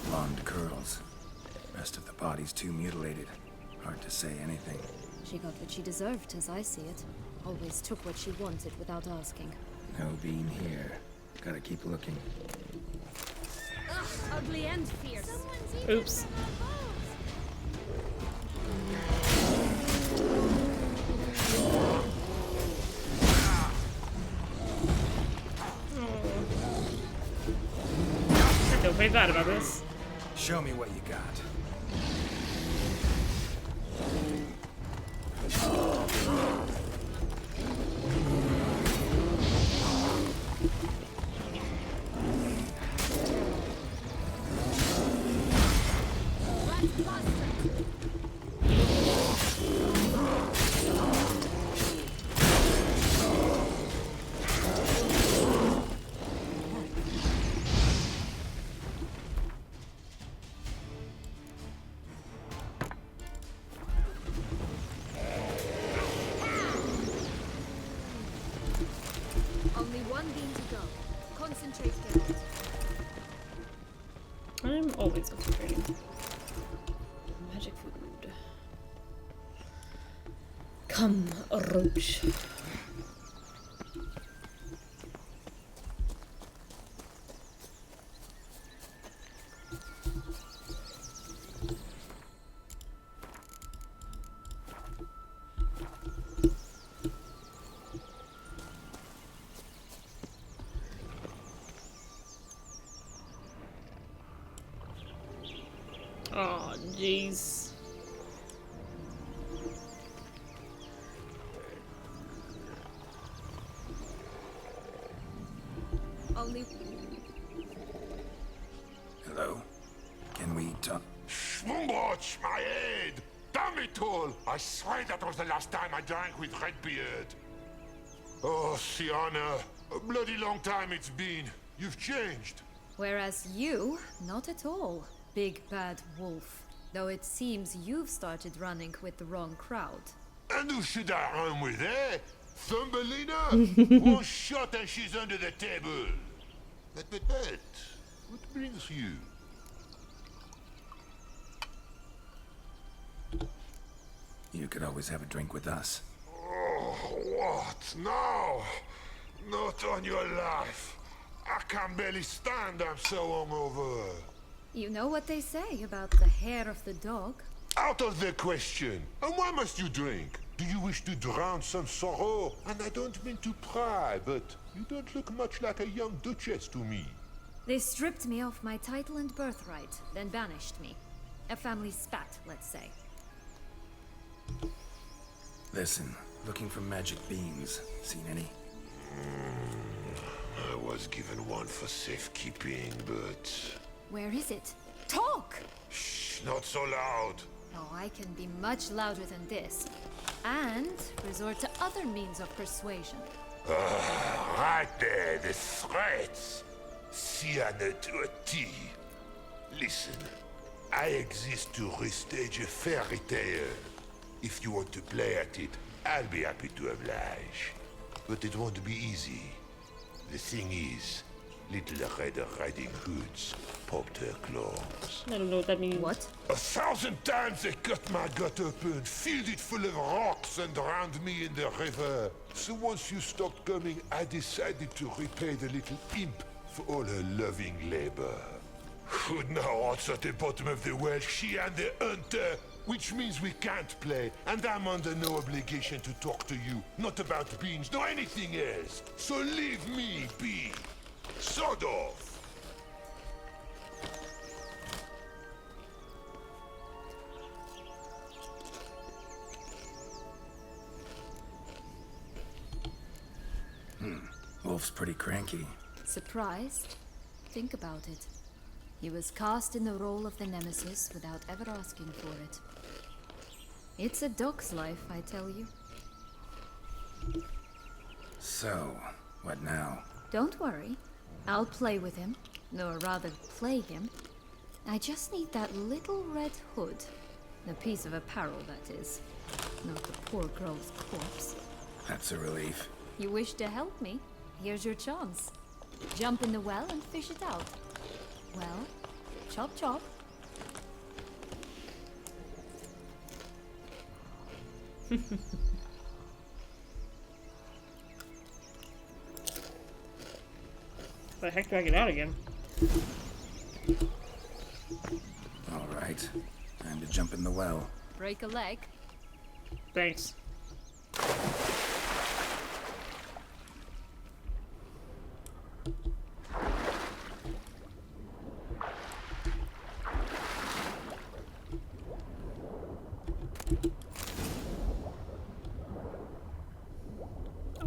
Blonde curls. Rest of the body's too mutilated. Hard to say anything. She got what she deserved, as I see it. Always took what she wanted without asking. No bean here. Gotta keep looking. Ugh, ugly and fierce. Oops. I feel pretty bad about this. Show me what you got. Only one beam to go. Concentrate, Geralt. I'm always concentrating. Magic food. Come, roach. Jeez. Only. Hello? Can we talk? Schwungwatch, my head! Damn it all! I swear that was the last time I drank with Redbeard. Oh, Sienna, a bloody long time it's been. You've changed. Whereas you, not at all, big bad wolf. Though it seems you've started running with the wrong crowd. And who should I run with, eh? Thumbelina? One shot and she's under the table. But, what brings you? You could always have a drink with us. Oh, what? No! Not on your life. I can barely stand, I'm so hungover. You know what they say about the hair of the dog? Out of the question. And why must you drink? Do you wish to drown some sorrow? And I don't mean to pry, but you don't look much like a young duchess to me. They stripped me of my title and birthright, then banished me. A family spat, let's say. Listen, looking for magic beans. Seen any? I was given one for safekeeping, but... Where is it? Talk! Shh, not so loud. Oh, I can be much louder than this. And resort to other means of persuasion. Right there, the threats. Sienna to a T. Listen, I exist to restage a fairy tale. If you want to play at it, I'll be happy to oblige. But it won't be easy. The thing is, Little Red Riding Hoods popped her claws. I don't know what that means. What? 1,000 times they cut my gut open, filled it full of rocks and drowned me in the river. So once you stopped coming, I decided to repay the little imp for all her loving labor. Who now rots at the bottom of the well, she and the hunter, which means we can't play, and I'm under no obligation to talk to you, not about beans, nor anything else. So leave me be. Sod off. Wolf's pretty cranky. Surprised? Think about it. He was cast in the role of the Nemesis without ever asking for it. It's a dog's life, I tell you. So, what now? Don't worry. I'll play with him. Or rather, play him. I just need that little red hood. A piece of apparel, that is. Not the poor girl's corpse. That's a relief. You wish to help me? Here's your chance. Jump in the well and fish it out. Well, chop chop. The heck do I get out again? All right. Time to jump in the well. Break a leg. Thanks.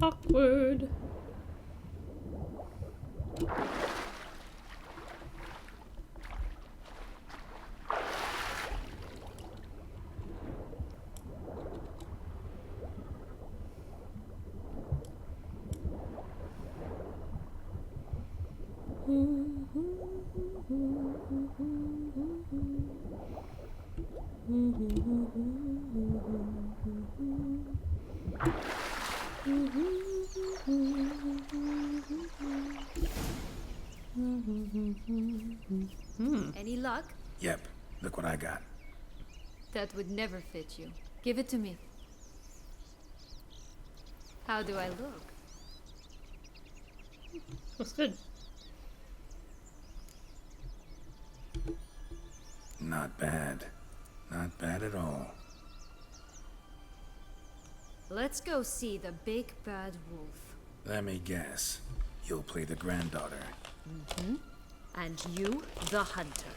Awkward. Any luck? Yep, look what I got. That would never fit you. Give it to me. How do I look? Looks good. Not bad. Not bad at all. Let's go see the big bad wolf. Let me guess. You'll play the granddaughter. Mm-hmm. And you, the hunter.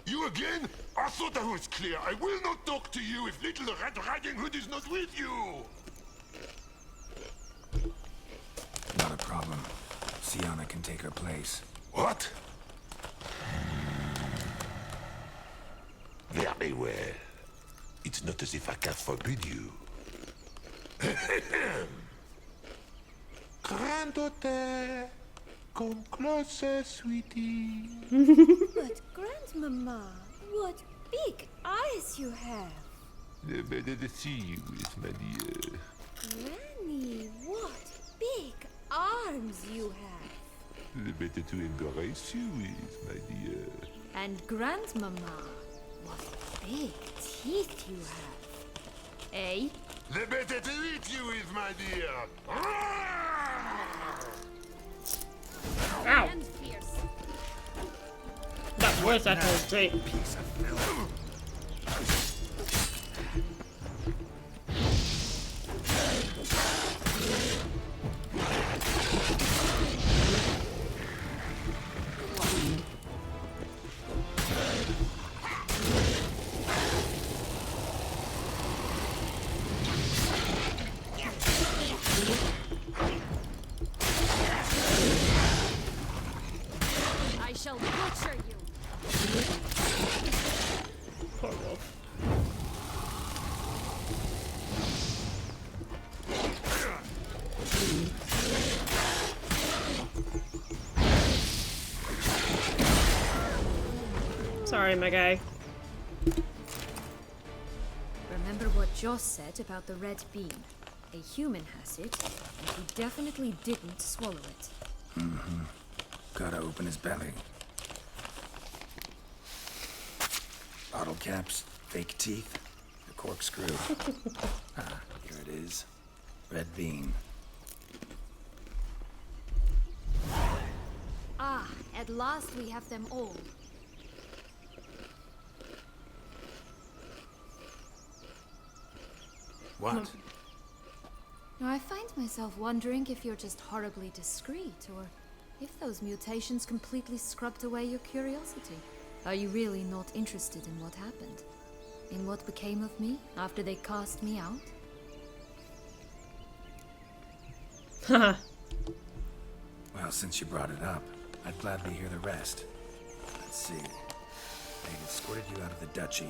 You again? I thought I was clear. I will not talk to you if little Red Riding Hood is not with you. Not a problem. Sienna can take her place. What? Very well. It's not as if I can forbid you. Granddaughter, come closer, sweetie. But Grandmama, what big eyes you have. The better to see you is, my dear. Granny, what big arms you have. The better to embrace you is, my dear. And Grandmama, what big teeth you have. Eh? The better to eat you is, my dear. Ow. And fierce. That voice acting was great. I shall butcher you. Poor wolf. Sorry, my guy. Remember what Joss said about the red bean. A human has it, and he definitely didn't swallow it. Mm-hmm. Gotta open his belly. Bottle caps, fake teeth, a corkscrew. Ah, here it is. Red bean. Ah, at last we have them all. What? Now, I find myself wondering if you're just horribly discreet, or if those mutations completely scrubbed away your curiosity. Are you really not interested in what happened? In what became of me after they cast me out? Haha. Well, since you brought it up, I'd gladly hear the rest. Let's see. They escorted you out of the duchy.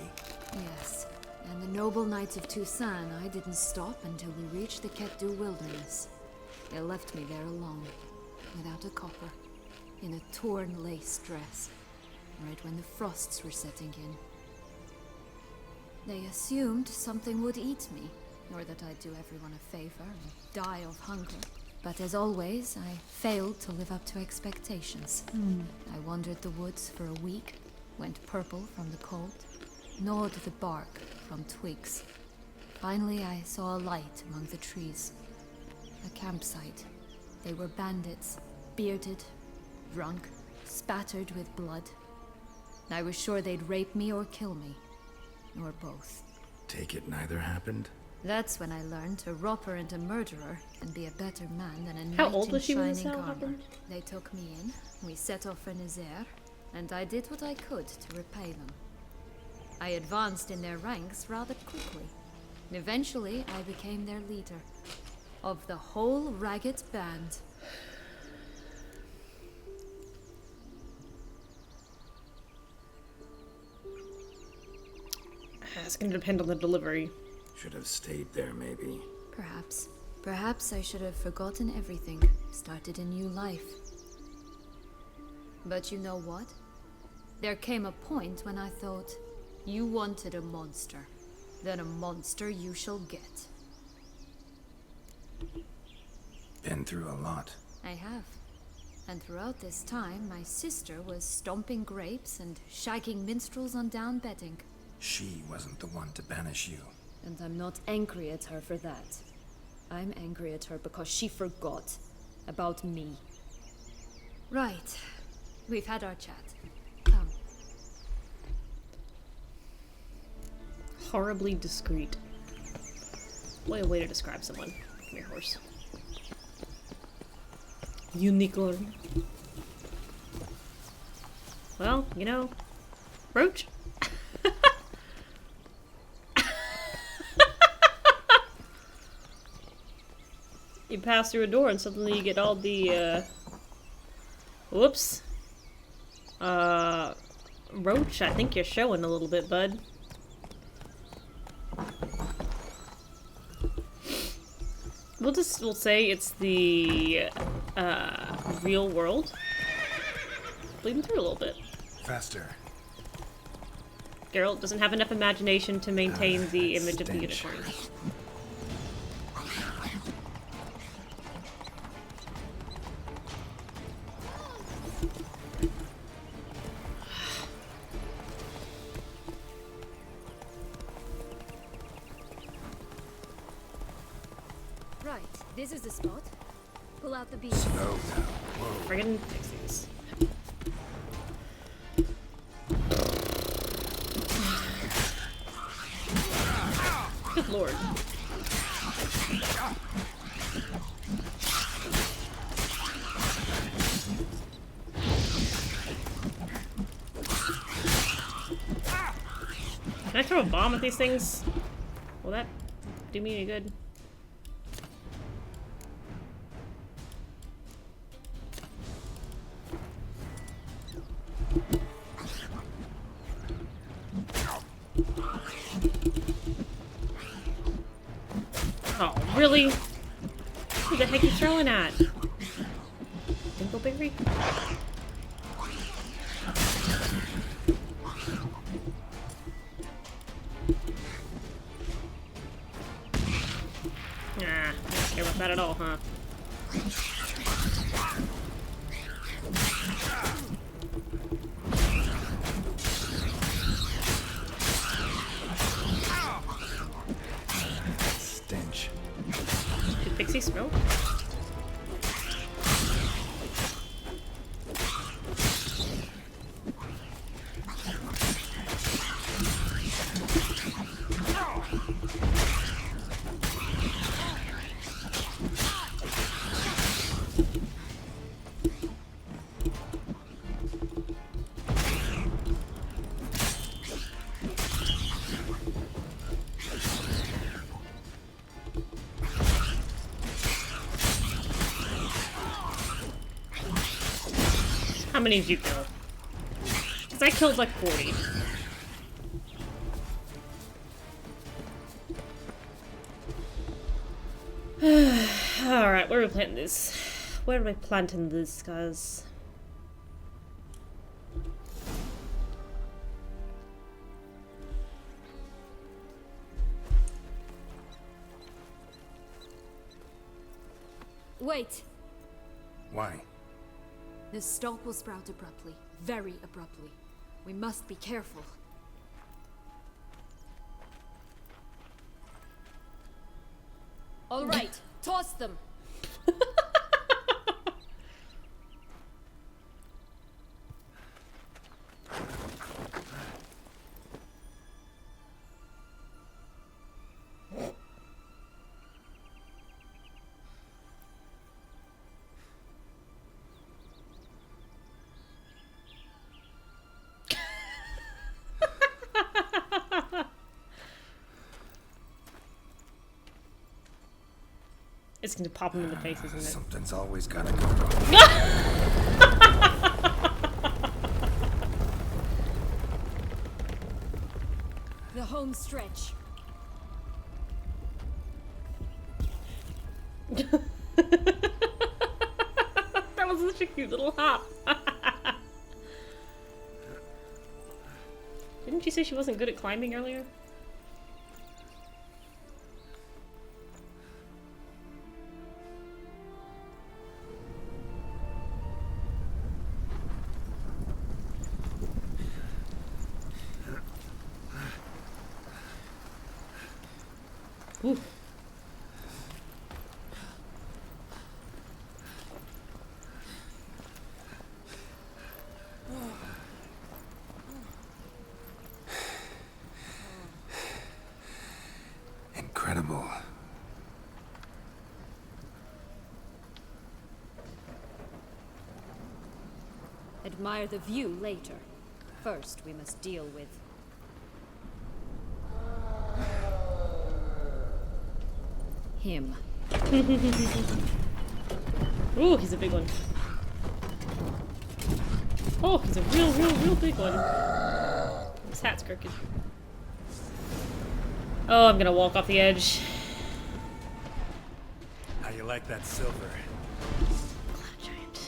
Yes, and the noble knights of Toussaint, I didn't stop until we reached the Ketdu wilderness. They left me there alone, without a copper, in a torn lace dress, right when the frosts were setting in. They assumed something would eat me, or that I'd do everyone a favor and die of hunger. But as always, I failed to live up to expectations. I wandered the woods for a week, went purple from the cold, gnawed the bark from twigs. Finally, I saw a light among the trees. A campsite. They were bandits, bearded, drunk, spattered with blood. I was sure they'd rape me or kill me, or both. Take it neither happened? That's when I learned a robber and a murderer can be a better man than a knight How old in was she when this shining all armor. happened? They took me in, we set off for Nazaire, and I did what I could to repay them. I advanced in their ranks rather quickly. Eventually, I became their leader. Of the whole ragged band. It's gonna depend on the delivery. Should have stayed there, maybe. Perhaps. Perhaps I should have forgotten everything, started a new life. But you know what? There came a point when I thought, you wanted a monster. Then a monster you shall get. Been through a lot. I have. And throughout this time, my sister was stomping grapes and shagging minstrels on down bedding. She wasn't the one to banish you. And I'm not angry at her for that. I'm angry at her because she forgot about me. Right. We've had our chat. Come. Horribly discreet. What a way to describe someone. Come here, horse. Unicorn. Well, you know, Roach? You pass through a door and suddenly you get all the, whoops. Roach, I think you're showing a little bit, bud. We'll say it's the, real world. Bleeding through a little bit. Faster. Geralt doesn't have enough imagination to maintain the image of the stench. unicorn. Right, this is the spot. Pull out the beam. Slow now. Whoa. Friggin' pixies. Good lord. Can I throw a bomb at these things? Will that do me any good? Oh, really? Who the heck are you throwing at? Dinkleberry? Nah, don't care about that at all, huh? Stench. Did Pixie smoke? How many did you kill? Because I killed like 40. Alright, where are we planting this? Where am I planting this, guys? Wait! Why? The stalk will sprout abruptly. Very abruptly. We must be careful. All right, toss them. It's gonna pop him in the face, isn't it? Something's always gotta go wrong. The home stretch. That was such a cute little hop. Didn't she say she wasn't good at climbing earlier? Ooh. Incredible. Admire the view later. first we must deal with. Him. Ooh, he's a big one. Oh, he's a real big one. His hat's crooked. Oh, I'm gonna walk off the edge. How you like that silver? Cloud giant.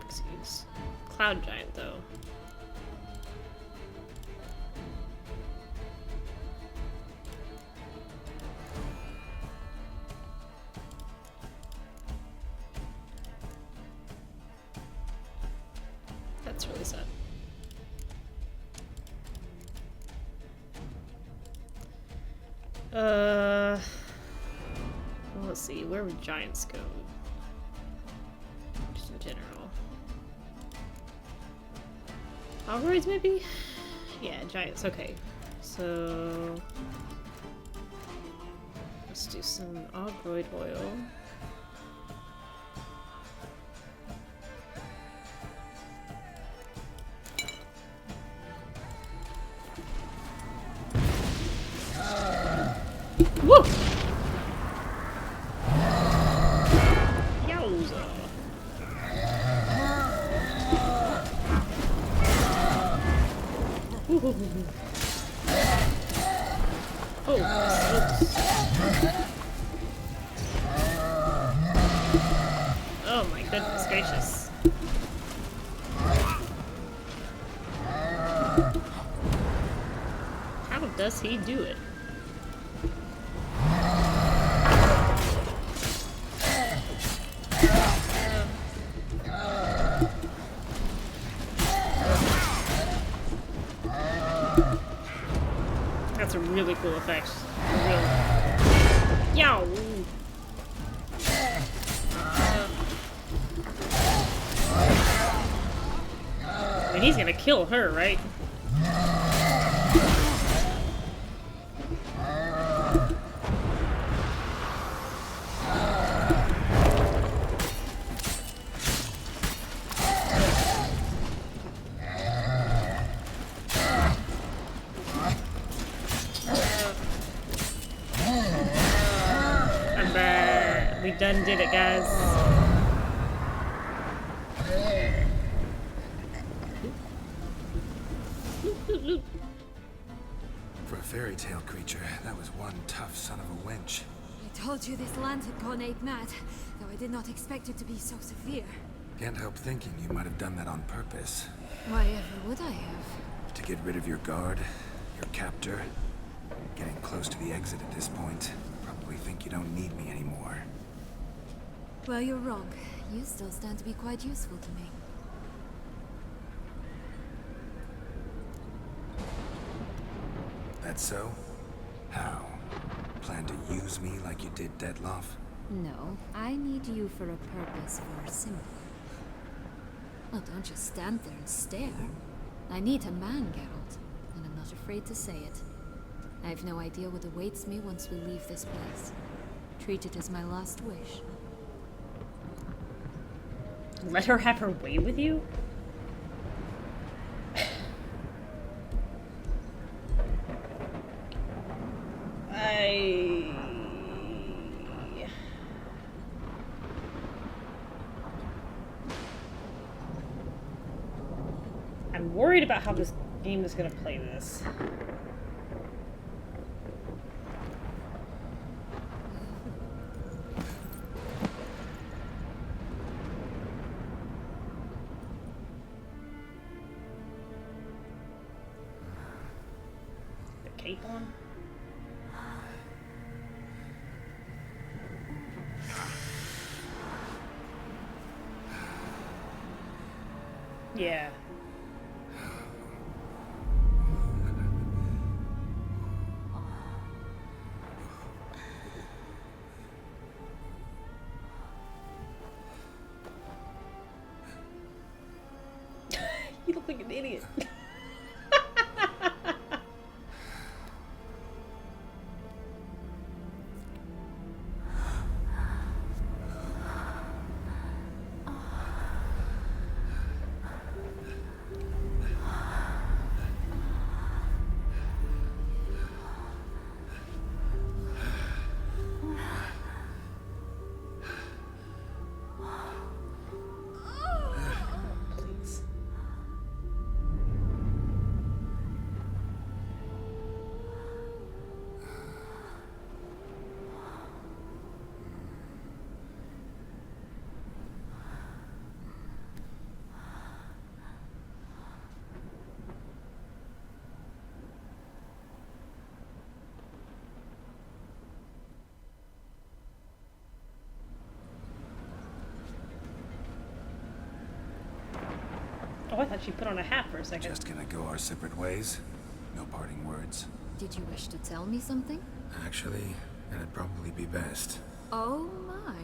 Excuse. Cloud giant, though. That's really sad. Well, let's see. Where would giants go? Just in general. Alroids, maybe? Yeah, giants. Okay. So let's do some Ogroid oil. Woo! Yowza! Oh, oh my goodness gracious. How does he do it? That's a really cool effect. Yow! I mean, he's gonna kill her, right? We done did it, guys. For a fairy tale creature, that was one tough son of a wench. I told you this land had gone ape mad, though I did not expect it to be so severe. Can't help thinking you might have done that on purpose. Why ever would I have? To get rid of your guard, your captor. Getting close to the exit at this point. Probably think you don't need me anymore. Well, you're wrong. You still stand to be quite useful to me. That so? How? Plan to use me like you did Detloff? No, I need you for a purpose far simpler. Well, don't just stand there and stare. I need a man, Geralt, and I'm not afraid to say it. I have no idea what awaits me once we leave this place. Treat it as my last wish. Let her have her way with you? I'm worried about how this game is gonna play this. The cape on? Yeah. fucking idiot. Please. Oh, I thought she put on a hat for a second. Just gonna go our separate ways? No parting words? Did you wish to tell me something? Actually, that'd probably be best. Oh my.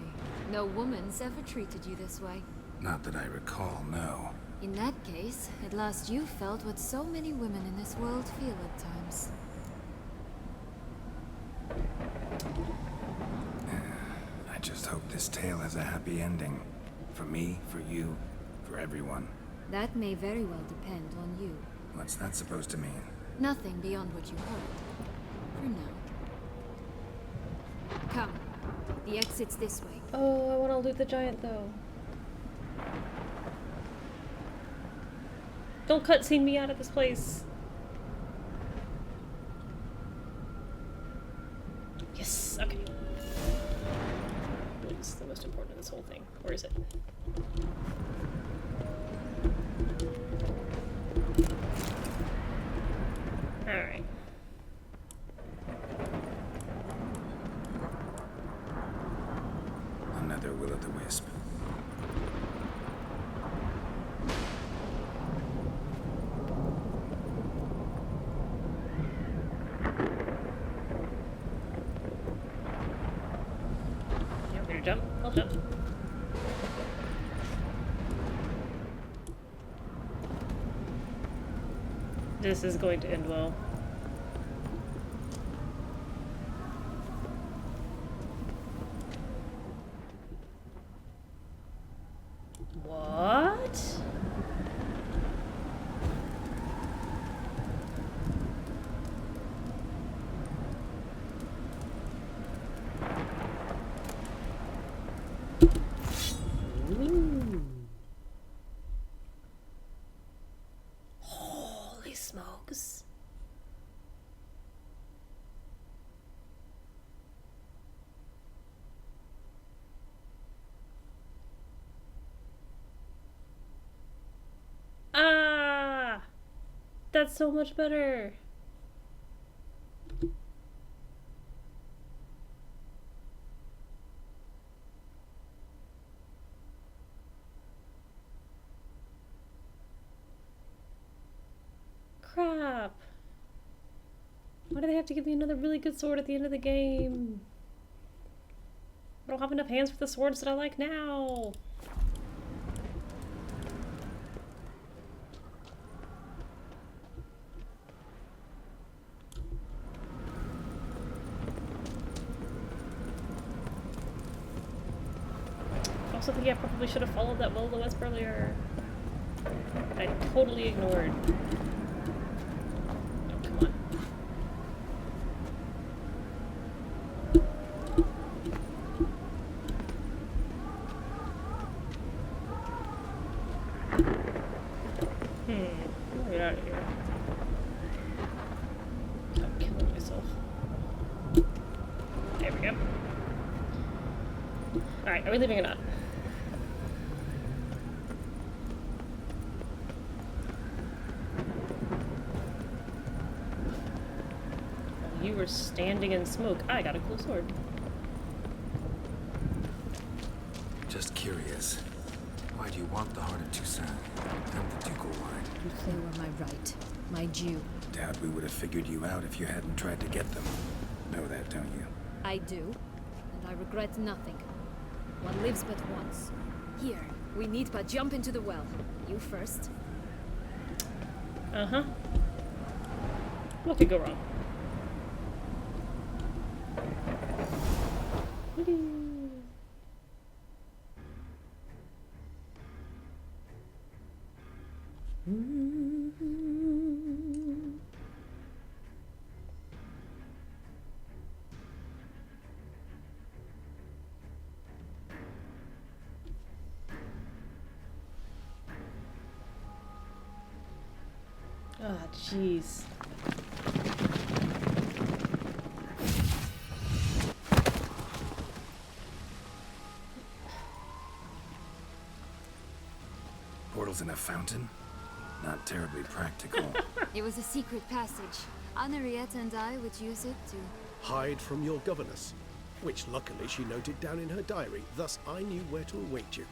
No woman's ever treated you this way. Not that I recall, no. In that case, at last you felt what so many women in this world feel at times. I just hope this tale has a happy ending. For me, for you, for everyone. That may very well depend on you. What's that supposed to mean? Nothing beyond what you heard. For now. Come. The exit's this way. Oh, I want to loot the giant though. Don't cutscene me out of this place. Yes, okay. What's the most important in this whole thing? Where is it? Alright. Another will-o'-the-wisp. You want me to jump? I'll jump. This is going to end well. What? Ooh. Holy smokes. Ah! That's so much better. Crap. Why do they have to give me another really good sword at the end of the game? I don't have enough hands for the swords that I like now. I also think I probably should have followed that will-o'-the-wisp earlier. I totally ignored. Oh, come on. Get out of here. I'm killing myself. There we go. Alright, are we leaving or not? You were standing in smoke. I got a cool sword. Just curious. Why do you want the heart of Toussaint and the ducal line? They were my right. My due. Doubt we would have figured you out if you hadn't tried to get them. Know that, don't you? I do. And I regret nothing. One lives but once. Here, we need but jump into the well. You first. Uh-huh. What could go wrong? Ah, jeez. Portals in a fountain? Not terribly practical. It was a secret passage. Henriette and I would use it to... Hide from your governess, which luckily she noted down in her diary, thus I knew where to await you.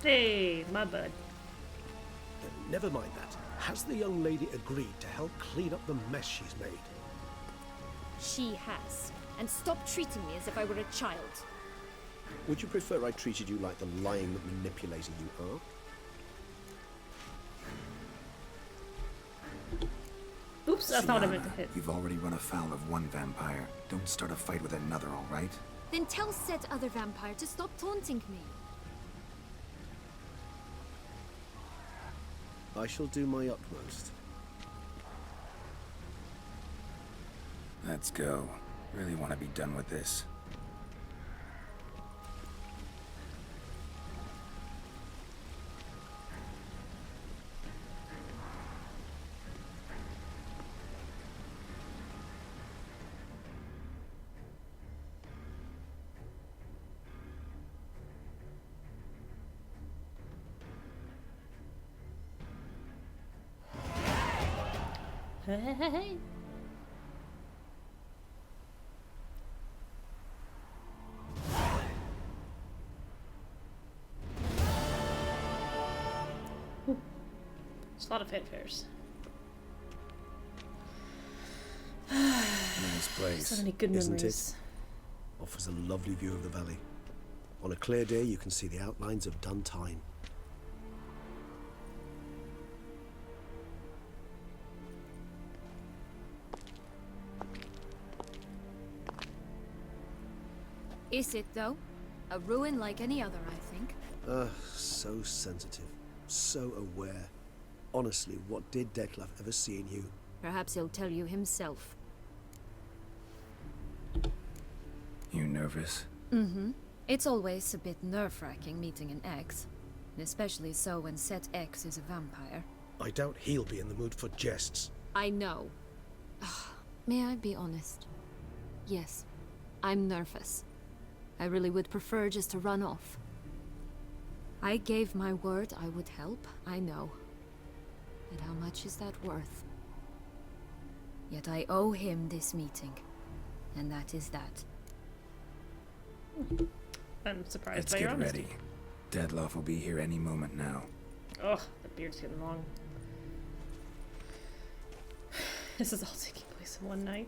Hey, my bud. Never mind that. Has the young lady agreed to help clean up the mess she's made? She has. And stop treating me as if I were a child. Would you prefer I treated you like the lying manipulator you are? Oops, I thought I meant to hit. You've already run afoul of one vampire. Don't start a fight with another, all right? Then tell said other vampire to stop taunting me. I shall do my utmost. Let's go. Really want to be done with this. Hey. It's a lot of fanfares. Nice place. So many good Isn't memories. it? Offers a lovely view of the valley. On a clear day, you can see the outlines of Duntine. Is it, though? A ruin like any other, I think. So sensitive. So aware. Honestly, what did Detlef ever see in you? Perhaps he'll tell you himself. You nervous? Mm-hmm. It's always a bit nerve-wracking meeting an ex. Especially so when said ex is a vampire. I doubt he'll be in the mood for jests. I know. May I be honest? Yes, I'm nervous. I really would prefer just to run off. I gave my word I would help, I know. And how much is that worth? Yet I owe him this meeting. And that is that. I'm surprised Let's by your get honesty. ready. Detlef will be here any moment now. Oh, the beard's getting long. This is all taking place in one night.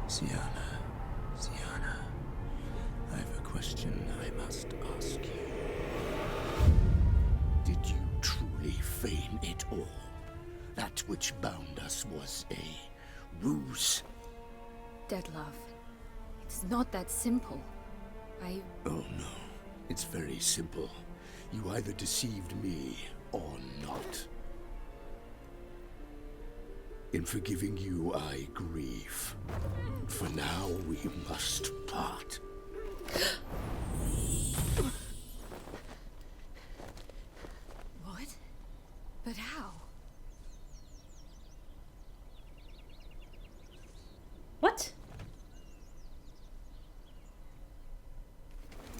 Sienna, I have a question I must ask you. Did you truly feign it all? That which bound us was a ruse? Detlef, it's not that simple. Oh no, it's very simple. You either deceived me or not. In forgiving you, I grieve. For now, we must part. What? But how? What?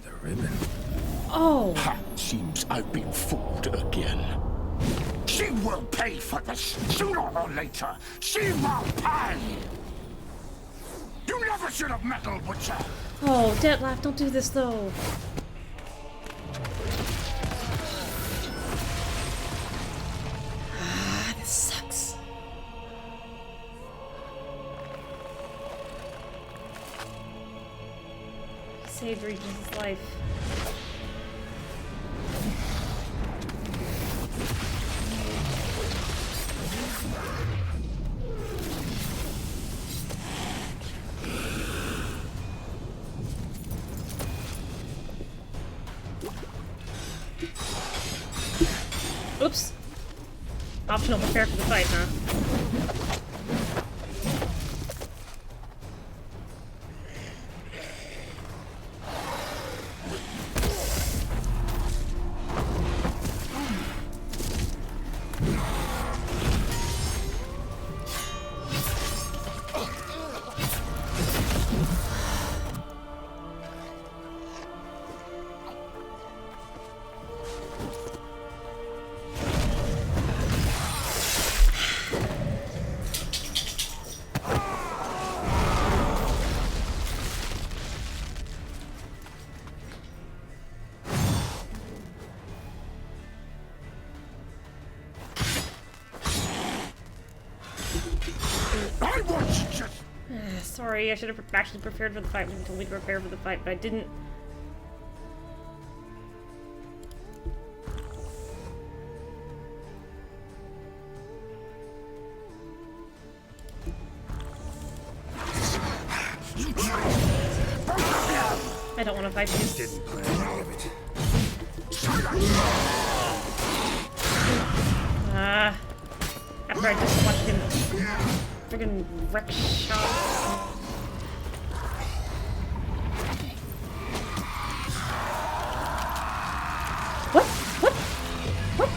The ribbon. Oh. Seems I've been fooled again. She will pay for this, sooner or later. She will pay! You never should have meddled with her! Oh, Detlef, don't do this though. Ah, this sucks. He saved Regis' life. Oops. Optional prepare for the fight, huh? Sorry, I should have actually prepared for the fight when you told me to prepare for the fight, but I didn't. I don't want to fight these. Didn't plan any of it. After I just watched him friggin' wreck shop. What? What? What?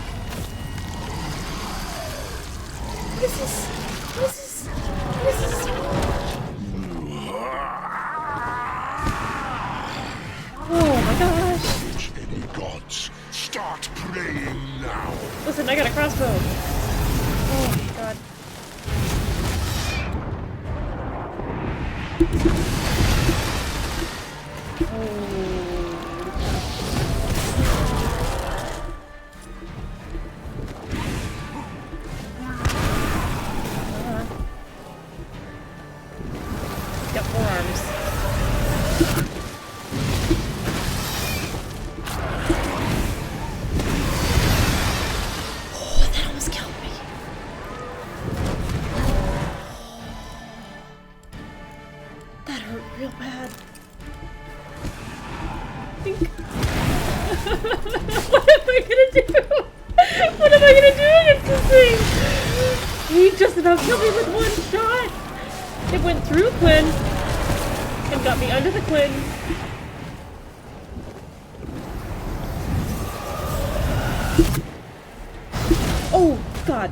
What is this? What is this? What is this? Oh my gosh! Any gods, start praying now. Listen, I got a crossbow. Oh my god. Got forearms. Oh, that almost killed me. That hurt real bad. What am I gonna do? What am I gonna do against this thing? He just about killed me with one shot. It went through Quinn and got me under the Quinn. Oh, God.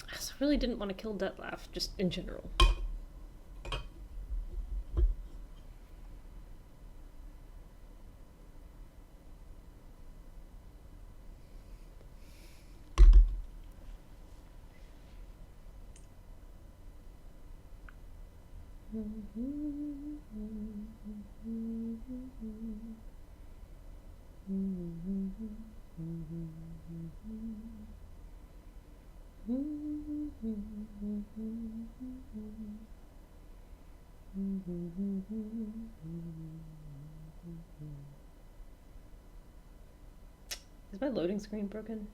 I really didn't want to kill Detlef, just in general. Is my loading screen broken?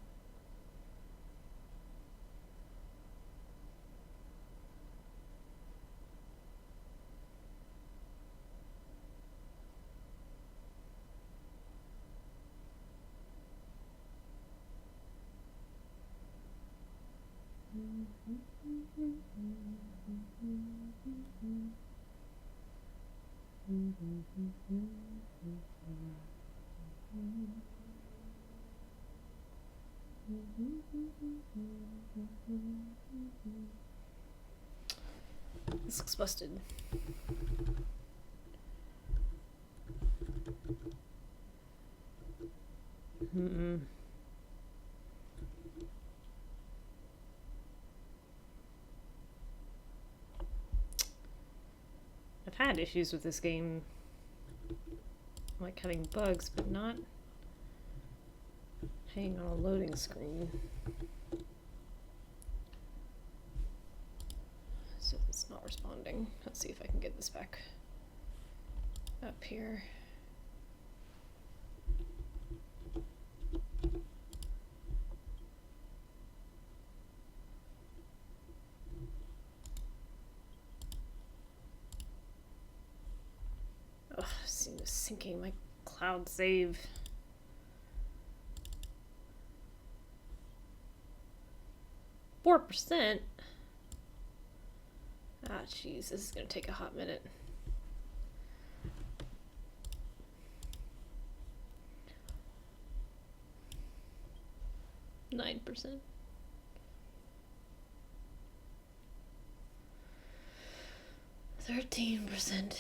This looks busted. I've had issues with this game, like having bugs, but not hanging on a loading screen. So it's not responding. Let's see if I can get this back up here. Ugh, seems syncing my cloud save. %. Ah, jeez, this is gonna take a hot minute. %. 13%.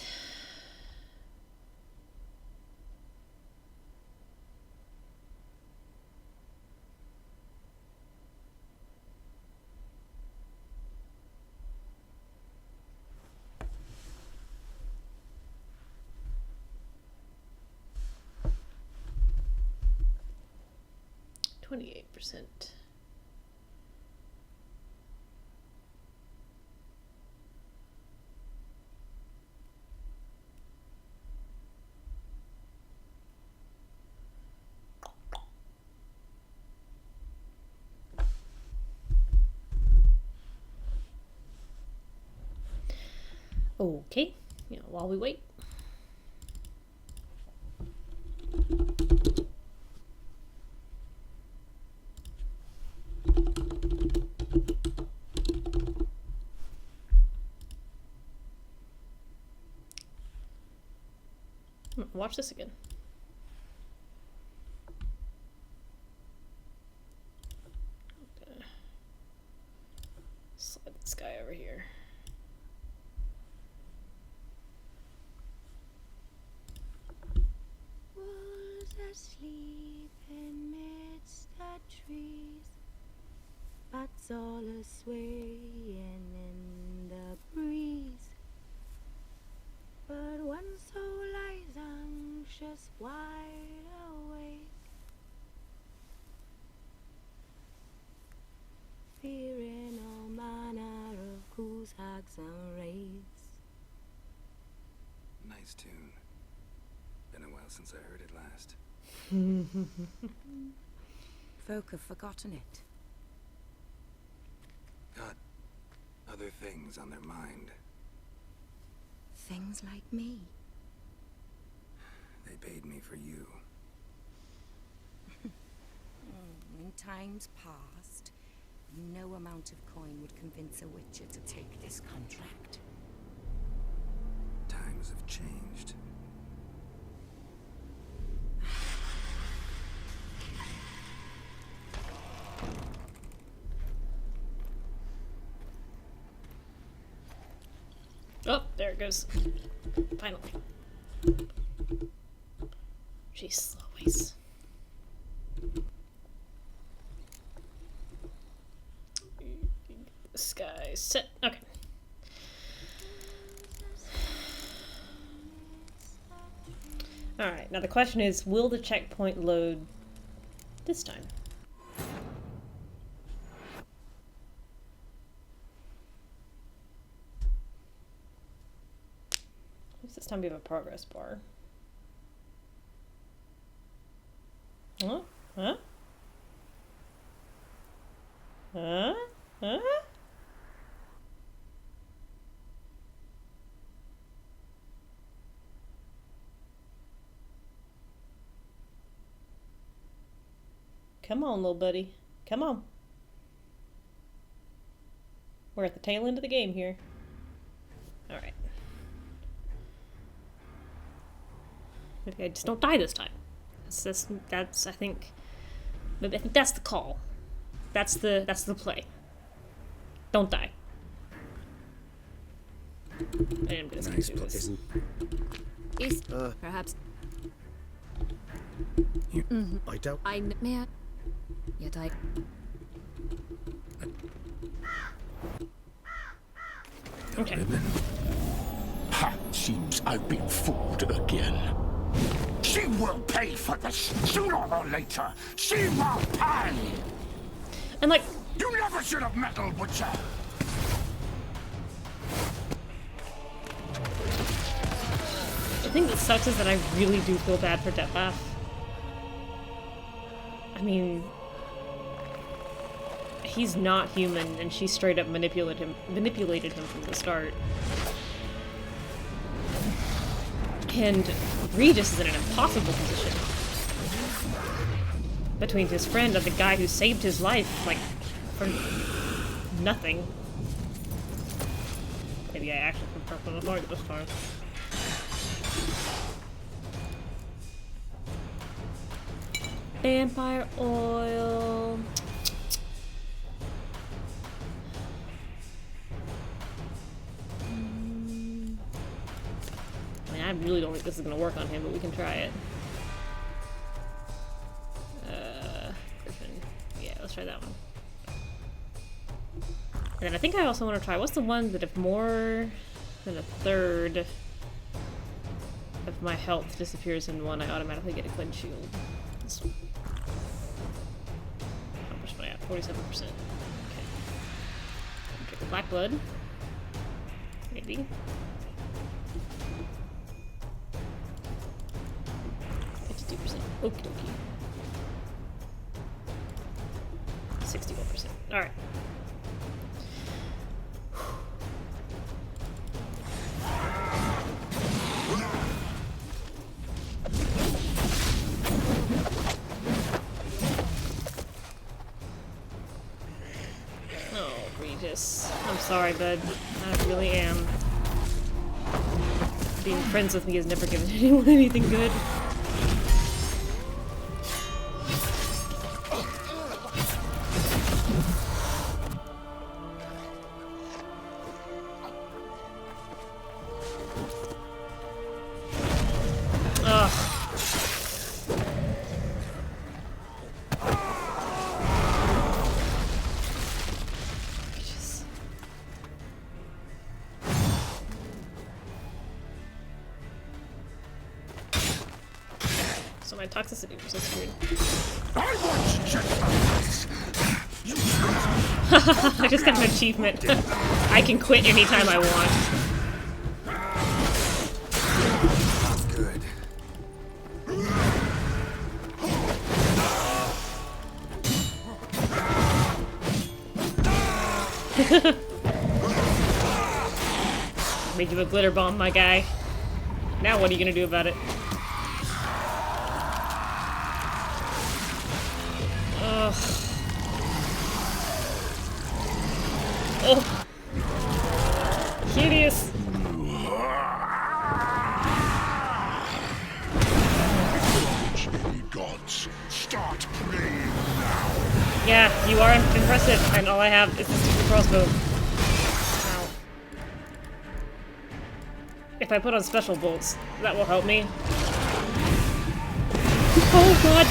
%. Okay, while we wait. Watch this again. Okay. Slide this guy over here. Wolves asleep amidst the trees, bats all a swaying in the breeze. But one soul lies anxious, wide awake, fearing all manner of ghouls, hags, and wraiths. Nice tune. Been a while since I heard it last. Folk have forgotten it. Got other things on their mind. Things like me. They paid me for you. In times past, no amount of coin would convince a witcher to take this contract. Times have changed. Oh, there it goes. Finally. Jeez, Louise. This guy set. Okay. Alright, now the question is, will the checkpoint load this time? At least this time we have a progress bar. Huh? Huh? Huh? Huh? Come on, little buddy. Come on. We're at the tail end of the game here. Alright. Maybe I just don't die this time. That's I think that's the call. That's the play. Don't die. I am gonna Nice, do but this. Is perhaps I doubt. may I? Yet I. Okay. Ha! Seems I've been fooled again. She will pay for this sooner or later. She will pay. And like, you never should have meddled with her. the thing that sucks is that I really do feel bad for Detlef. I mean, he's not human, and she straight up manipulated him from the start. And Regis is in an impossible position between his friend and the guy who saved his life, like, for nothing. Maybe I actually prefer the target this time. Vampire oil. I mean, I really don't think this is gonna work on him, but we can try it. Griffin. Yeah, let's try that one. And then I think I also want to try, what's the one that if more than a third of my health disappears in one, I automatically get a clean shield. This one. How much am I at? 47%. Okay. Okay, black blood. Maybe. Okie dokie. 61%. Alright. Oh, Regis. I'm sorry, bud. I really am. Being friends with me has never given anyone anything good. So my toxicity was so screwed. I just got an achievement. I can quit anytime I want. Good. Made you a glitter bomb, my guy. Now what are you gonna do about it? Ugh. Oh. Hideous. Gods, start playing now. Yeah, you are impressive, and all I have is the stupid crossbow. Ow. If I put on special bolts, that will help me. Oh god!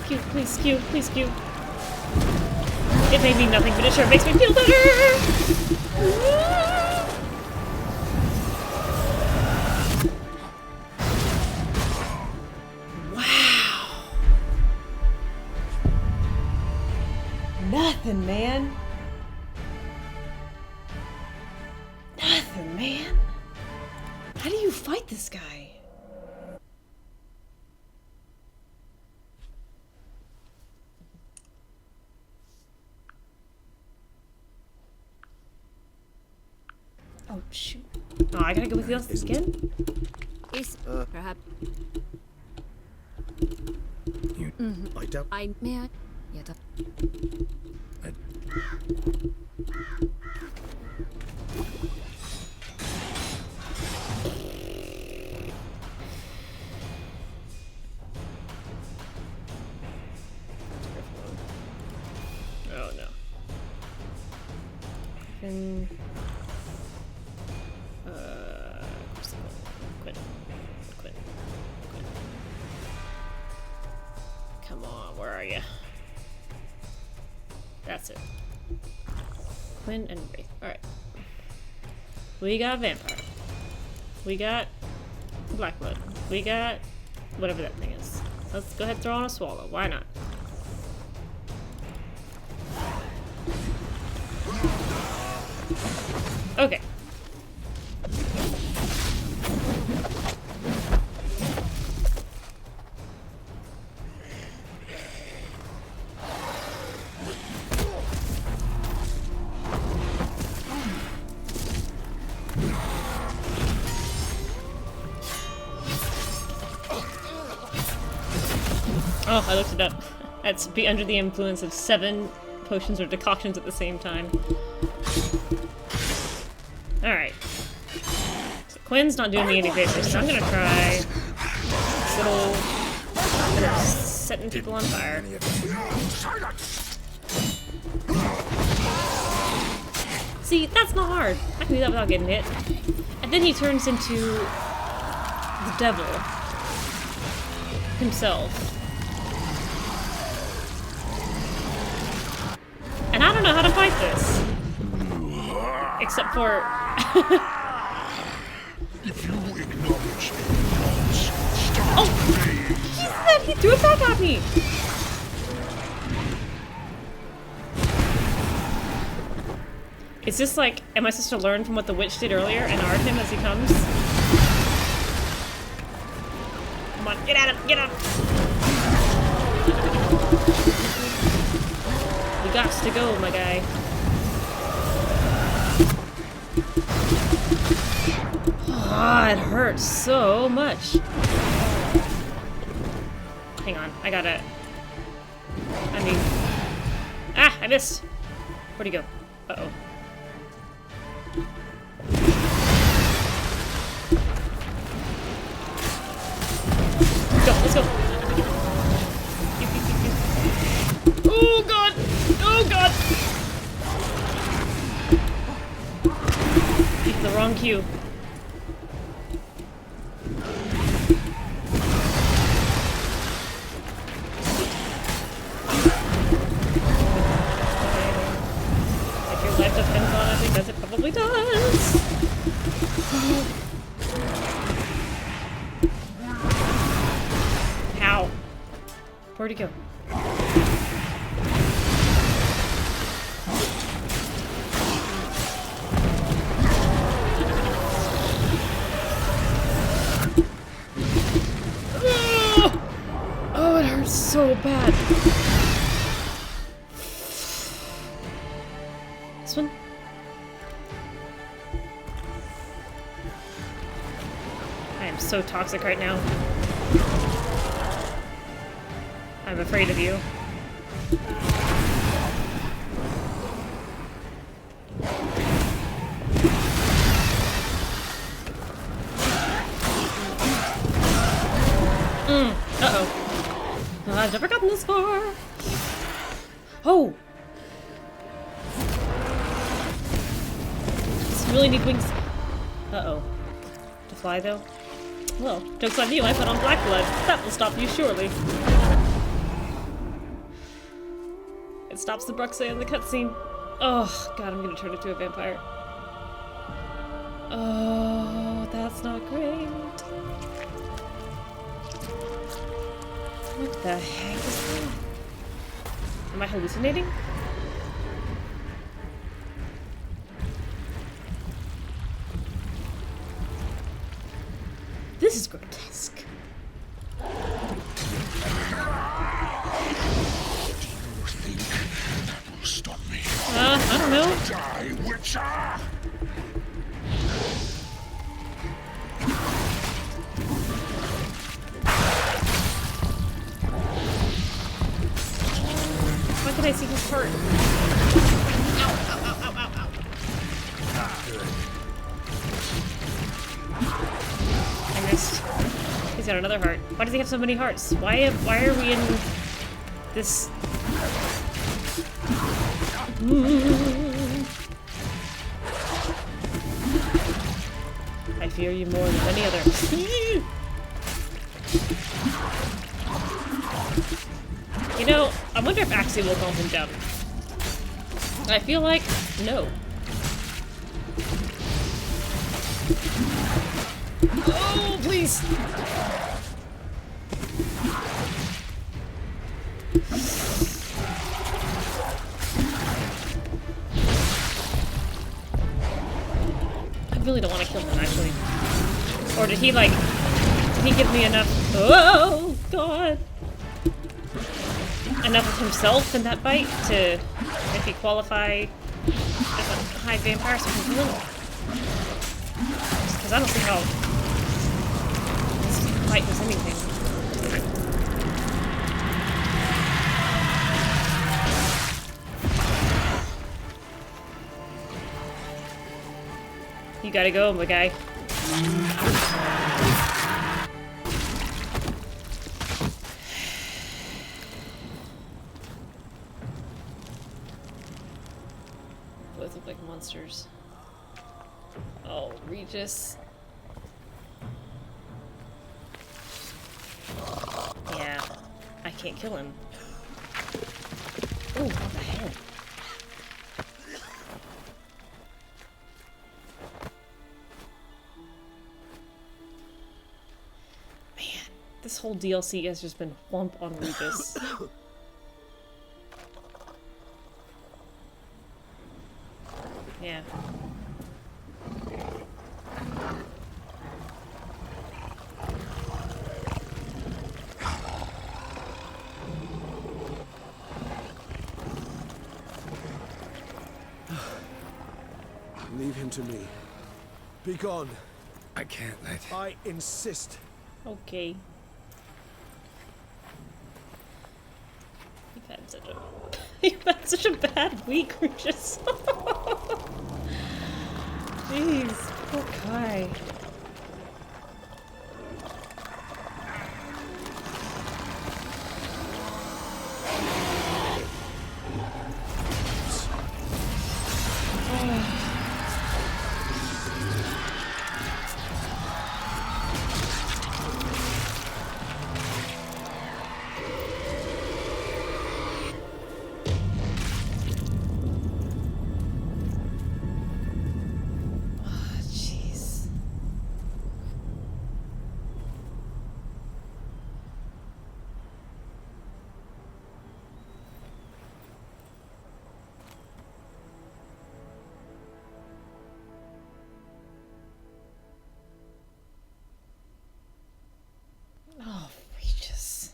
Skew, please skew, please skew. It may mean nothing, but it sure makes me feel better! Nothing, man. Nothing, man. How do you fight this guy? Oh, shoot. Oh, I gotta go with the again? Is perhaps. You. I doubt. I may I? Yet. Oh no. Quit. Come on, where are you? That's it. Quinn and Wraith. Alright. We got Vampire. We got Blackblood. We got whatever that thing is. Let's go ahead and throw on a Swallow. Why not? Okay. Oh, I looked it up. That's be under the influence of 7 potions or decoctions at the same time. Alright. So Quinn's not doing me any favors, so I'm gonna try this little setting people on fire. See, that's not hard. I can do that without getting hit. And then he turns into the devil himself. And I don't know how to fight this. Except for... If you acknowledge ignorance, start Oh! He threw it back at me! Is this like, am I supposed to learn from what the witch did earlier and art him as he comes? Come on, get at him, get at him! We gots to go, my guy. Oh, it hurts so much. Hang on, I gotta... I mean... Ah, I missed! Where'd he go? Uh-oh. Let's go! Oh god! Oh god! It's the wrong cue. If your life depends on it, because it probably does. Ow. Where'd he go? Oh, it hurts so bad. This one? I am so toxic right now. I'm afraid of you. Uh-oh. I've never gotten this far. Oh! Just really need wings. Uh-oh. To fly, though? Well, joke's on you, I put on Blackblood. That will stop you, surely. It stops the Bruxay in the cutscene. Oh, God, I'm gonna turn into a vampire. Oh, that's not great. What the heck is that? Am I hallucinating? know? Die, Witcher! Why could I see his heart? I missed. He's got another heart. Why does he have so many hearts? Why are we in this? I fear you more than any other. You know, I wonder if Axie will calm him down. I feel like no. Oh, please! I really don't want to kill him, actually. Or did he, like... Did he give me enough... Oh, God! Enough of himself in that bite to maybe qualify as a high vampire so he can kill him? Because I don't see how this fight does anything. You gotta go, my guy. Both look like monsters. Oh, Regis. Yeah, I can't kill him. Oh, what the hell? Man, this whole DLC has just been whump on Regis. Yeah. Leave him to me. Be gone. I can't let... I insist. Okay. You've had such a... You've had such a bad week, Regis. Jeez, poor Kai. Oh, Regis.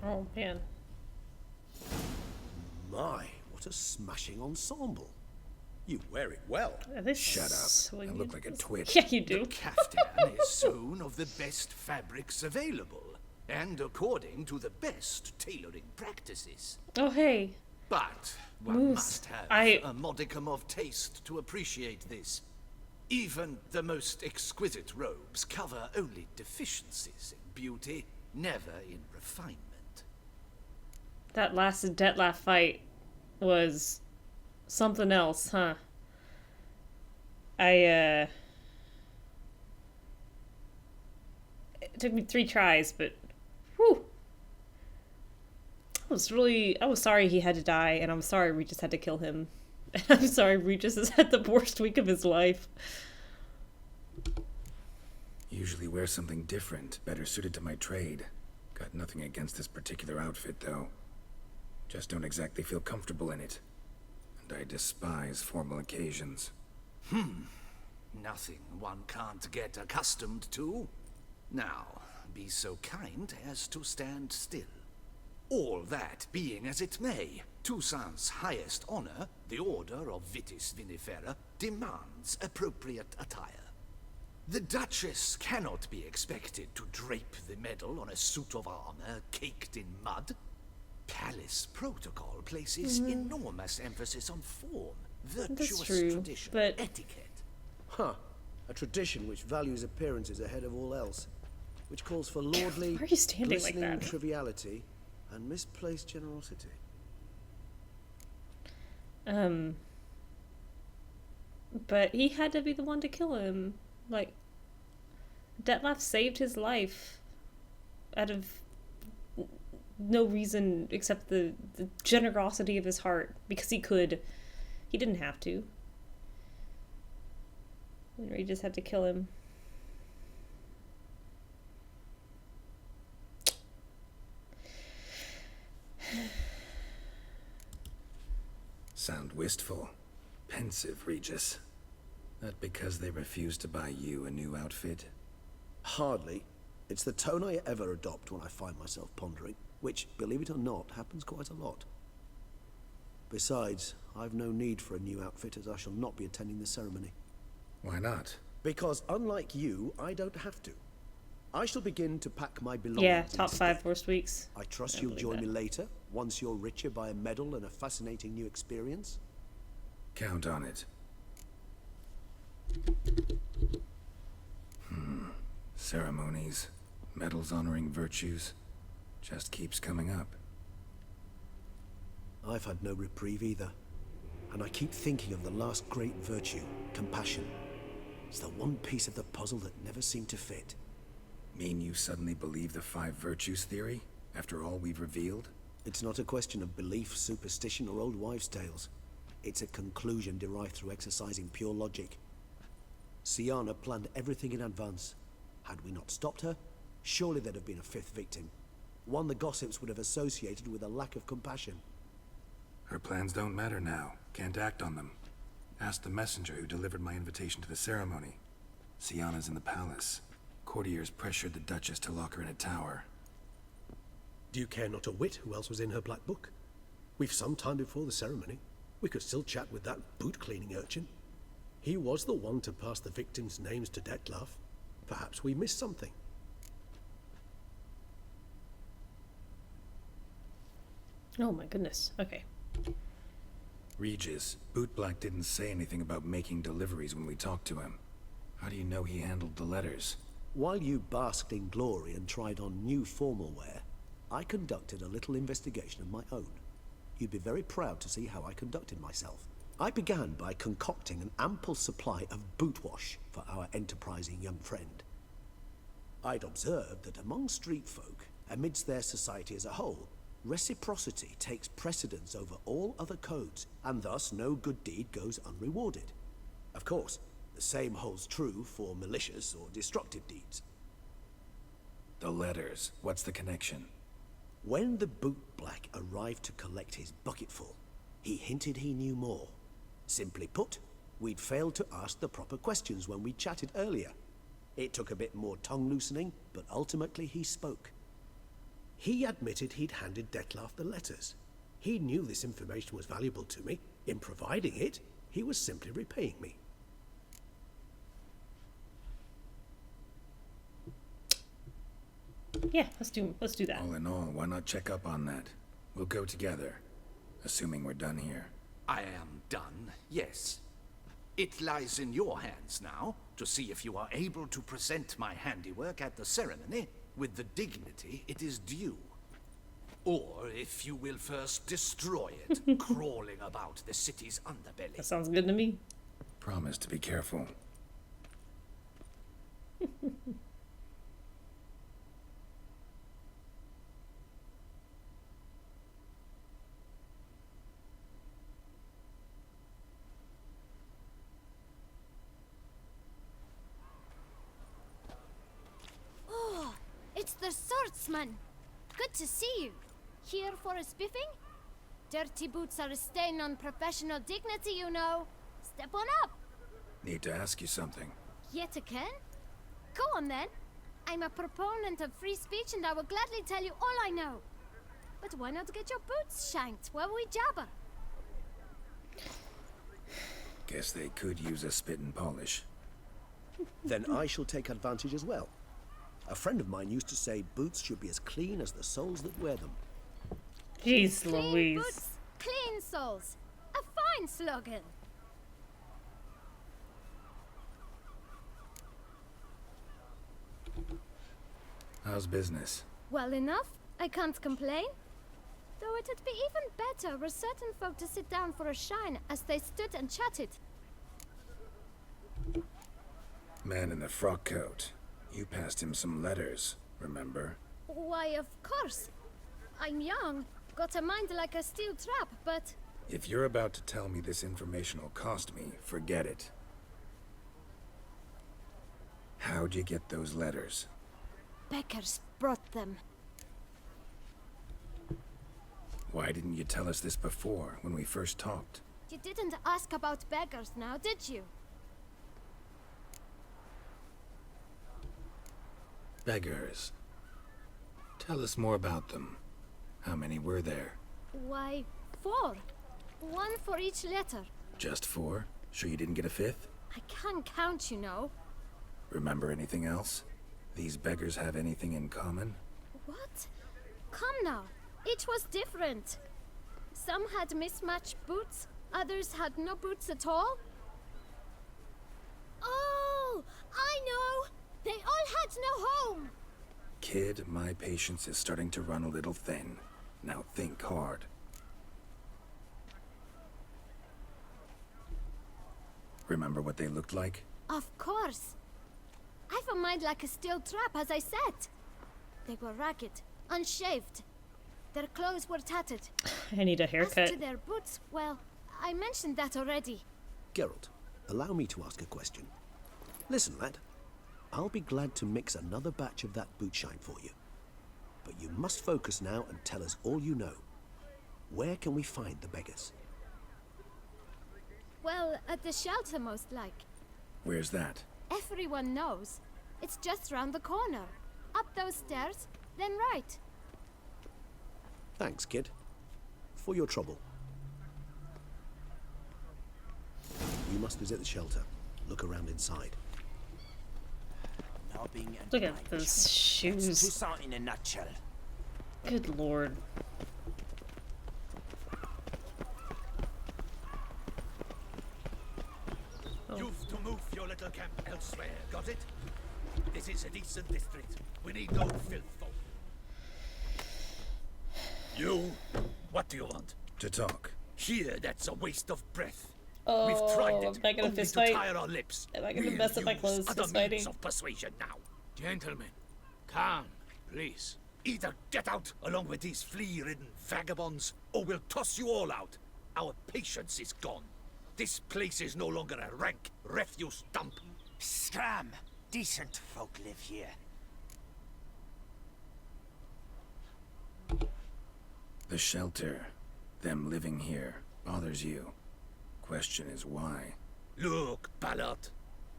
Oh, man. My, what a smashing ensemble. You wear it well. Shut up. I look like a twitch. Yeah, you do. The caftan is sewn of the best fabrics available, and according to the best tailoring practices. Oh, hey. But one Moose. must have I- a modicum of taste to appreciate this. Even the most exquisite robes cover only deficiencies in beauty, never in refinement. That last Detlef fight was something else, huh? It took me 3 tries, but whew. That I was sorry he had to die, and I'm sorry Regis had to kill him. And I'm sorry Regis has had the worst week of his life. Usually wear something different, better suited to my trade. Got nothing against this particular outfit, though. Just don't exactly feel comfortable in it. And I despise formal occasions. Nothing one can't get accustomed to. Now, be so kind as to stand still. All that being as it may, Toussaint's highest honor, the Order of Vitis Vinifera, demands appropriate attire. The Duchess cannot be expected to drape the medal on a suit of armor caked in mud. Palace protocol places enormous emphasis on form, virtuous tradition, etiquette. Huh. A tradition which values appearances ahead of all else. Which calls for lordly, Why are you standing like glistening that? triviality and misplaced generosity. But he had to be the one to kill him. Like, Detlef saved his life out of no reason except the generosity of his heart, because he could. He didn't have to. And he just had to kill him. Sound wistful. Pensive, Regis. That because they refuse to buy you a new outfit? Hardly. It's the tone I ever adopt when I find myself pondering, which, believe it or not, happens quite a lot. Besides, I've no need for a new outfit, as I shall not be attending the ceremony. Why not? Because, unlike you, I don't have to. I shall begin to pack my belongings. Yeah, top 5 worst weeks. I trust you'll join me later, once you're richer by a medal and a fascinating new experience. Count on it. Ceremonies, medals honoring virtues, just keeps coming up. I've had no reprieve either. And I keep thinking of the last great virtue, compassion. It's the one piece of the puzzle that never seemed to fit. Mean you suddenly believe the 5 virtues theory, after all we've revealed? It's not a question of belief, superstition, or old wives' tales. It's a conclusion derived through exercising pure logic. Siana planned everything in advance. Had we not stopped her, surely there'd have been a 5th victim. One the gossips would have associated with a lack of compassion. Her plans don't matter now. Can't act on them. Ask the messenger who delivered my invitation to the ceremony. Siana's in the palace. Courtiers pressured the Duchess to lock her in a tower. Do you care not a whit who else was in her black book? We've some time before the ceremony. We could still chat with that boot-cleaning urchin. He was the one to pass the victims' names to Detlef. Perhaps we missed something. Oh my goodness. Okay. Regis, Bootblack didn't say anything about making deliveries when we talked to him. How do you know he handled the letters? While you basked in glory and tried on new formal wear, I conducted a little investigation of my own. You'd be very proud to see how I conducted myself. I began by concocting an ample supply of boot wash for our enterprising young friend. I'd observed that among street folk, amidst their society as a whole, reciprocity takes precedence over all other codes, and thus no good deed goes unrewarded. Of course, the same holds true for malicious or destructive deeds. The letters, what's the connection? When the bootblack arrived to collect his bucketful, he hinted he knew more. Simply put, we'd failed to ask the proper questions when we chatted earlier. It took a bit more tongue-loosening, but ultimately he spoke. He admitted he'd handed Detlef the letters. He knew this information was valuable to me. In providing it, he was simply repaying me. Yeah, let's do that. All in all, why not check up on that? We'll go together, assuming we're done here. I am done, yes. It lies in your hands now to see if you are able to present my handiwork at the ceremony with the dignity it is due. Or if you will first destroy it, crawling about the city's underbelly. That sounds good to me. Promise to be careful. the swordsman. Good to see you. Here for a spiffing? Dirty boots are a stain on professional dignity, you know. Step on up. Need to ask you something. Yet again? Go on then. I'm a proponent of free speech and I will gladly tell you all I know. But why not get your boots shanked while we jabber? Guess they could use a spit and polish. Then I shall take advantage as well. A friend of mine used to say boots should be as clean as the soles that wear them. Jeez Clean Louise. boots, clean soles. A fine slogan. How's business? Well enough. I can't complain. Though it'd be even better were certain folk to sit down for a shine as they stood and chatted. Man in the frock coat. You passed him some letters, remember? Why, of course. I'm young, got a mind like a steel trap, but... If you're about to tell me this information will cost me, forget it. How'd you get those letters? Beggars brought them. Why didn't you tell us this before, when we first talked? You didn't ask about beggars now, did you? Beggars. Tell us more about them. How many were there? Why, 4. 1 for each letter. Just 4? Sure you didn't get a 5th? I can't count, you know. Remember anything else? These beggars have anything in common? What? Come now. Each was different. Some had mismatched boots, others had no boots at all. Oh, I know! They all had no home! Kid, my patience is starting to run a little thin. Now think hard. Remember what they looked like? Of course. I've a mind like a steel trap, as I said. They were ragged, unshaved. Their clothes were tattered. I need a haircut. As to their boots, well, I mentioned that already. Geralt, allow me to ask a question. Listen, lad. I'll be glad to mix another batch of that boot shine for you. But you must focus now and tell us all you know. Where can we find the beggars? Well, at the shelter, most like. Where's that? Everyone knows. It's just round the corner. Up those stairs, then right. Thanks, kid. For your trouble. You must visit the shelter. Look around inside. Look at those shoes. In a nutshell. Good lord. You've to move your little camp elsewhere, got it? This is a decent district. We need no filth folk. You? What do you want? To talk. Here, that's a waste of breath. Oh, We've tried it, am I gonna only fist to fight? tire our lips. Am I gonna We'll mess up my use clothes other fist means fighting? of persuasion now. Gentlemen, calm, please. Either get out along with these flea-ridden vagabonds, or we'll toss you all out. Our patience is gone. This place is no longer a rank refuse dump. Scram! Decent folk live here. The shelter, them living here, bothers you. Question is why? Look, Ballard.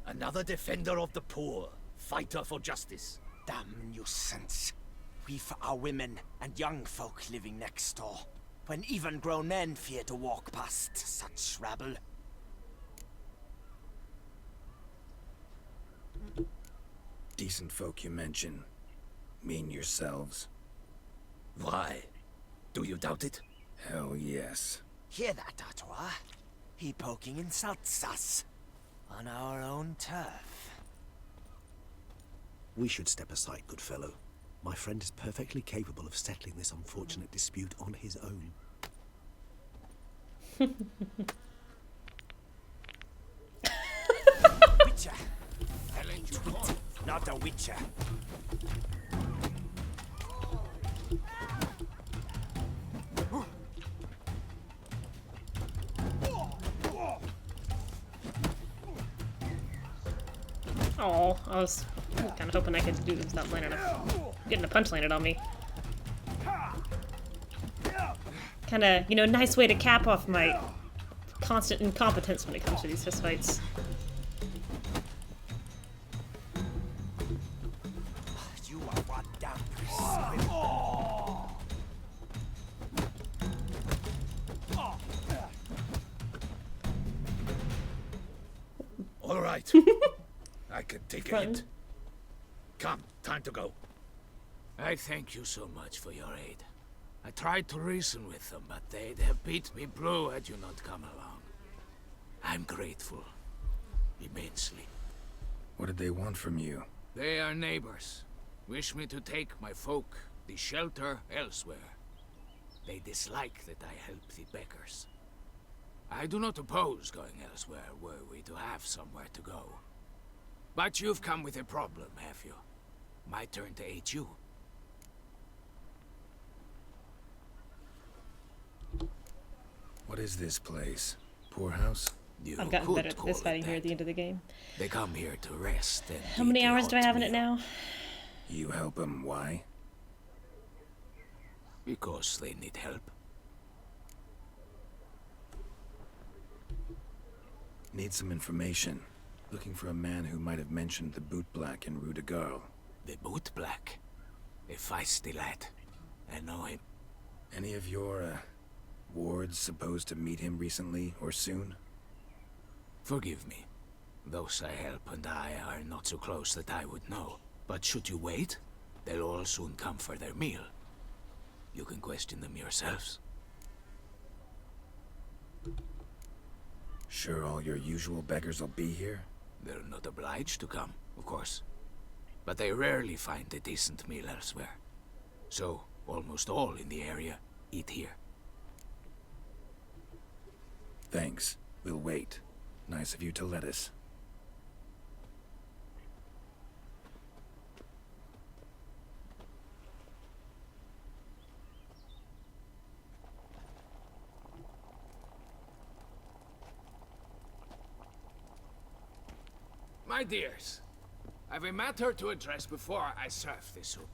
Another defender of the poor. Fighter for justice. Damn nuisance. We've our women and young folk living next door, when even grown men fear to walk past such rabble. Decent folk you mention. Mean yourselves? Why? Do you doubt it? Hell yes. Hear that, Artois? He poking insults us. On our own turf. We should step aside, good fellow. My friend is perfectly capable of settling this unfortunate dispute on his own. Witcher! Not a witcher. Oh, I was kind of hoping I could do that line enough. getting a punch landed on me. Kinda, you know, nice way to cap off my constant incompetence when it comes to these fistfights. You are one damn All right. I can take a hit. Come, time to go. I thank you so much for your aid. I tried to reason with them, but they'd have beat me blue had you not come along. I'm grateful. Immensely. What did they want from you? They are neighbors. Wish me to take my folk, the shelter, elsewhere. They dislike that I help the beggars. I do not oppose going elsewhere were we to have somewhere to go. But you've come with a problem, have you? My turn to aid you. What is this place? Poorhouse? I've gotten better at this fighting here at the end of the game. They come here to rest and How many hours do I have in it now? You help them, why? Because they need help. Need some information. Looking for a man who might have mentioned the Boot Black in Rue de Garl. The Boot Black? A feisty lad. I know him. Any of your, wards supposed to meet him recently or soon? Forgive me. Those I help and I are not so close that I would know. But should you wait, they'll all soon come for their meal. You can question them yourselves. Sure all your usual beggars will be here? They're not obliged to come, of course. But they rarely find a decent meal elsewhere. So, almost all in the area eat here. Thanks. We'll wait. Nice of you to let us. My dears, I've a matter to address before I serve the soup.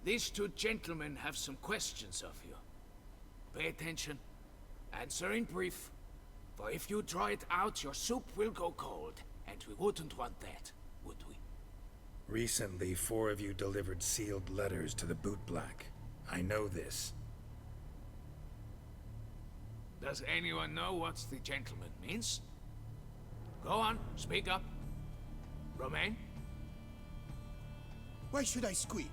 These two gentlemen have some questions of you. Pay attention. Answer in brief. For if you draw it out, your soup will go cold. And we wouldn't want that, would we? Recently, 4 of you delivered sealed letters to the Boot Black. I know this. Does anyone know what the gentleman means? Go on, speak up. Romain? Why should I squeal?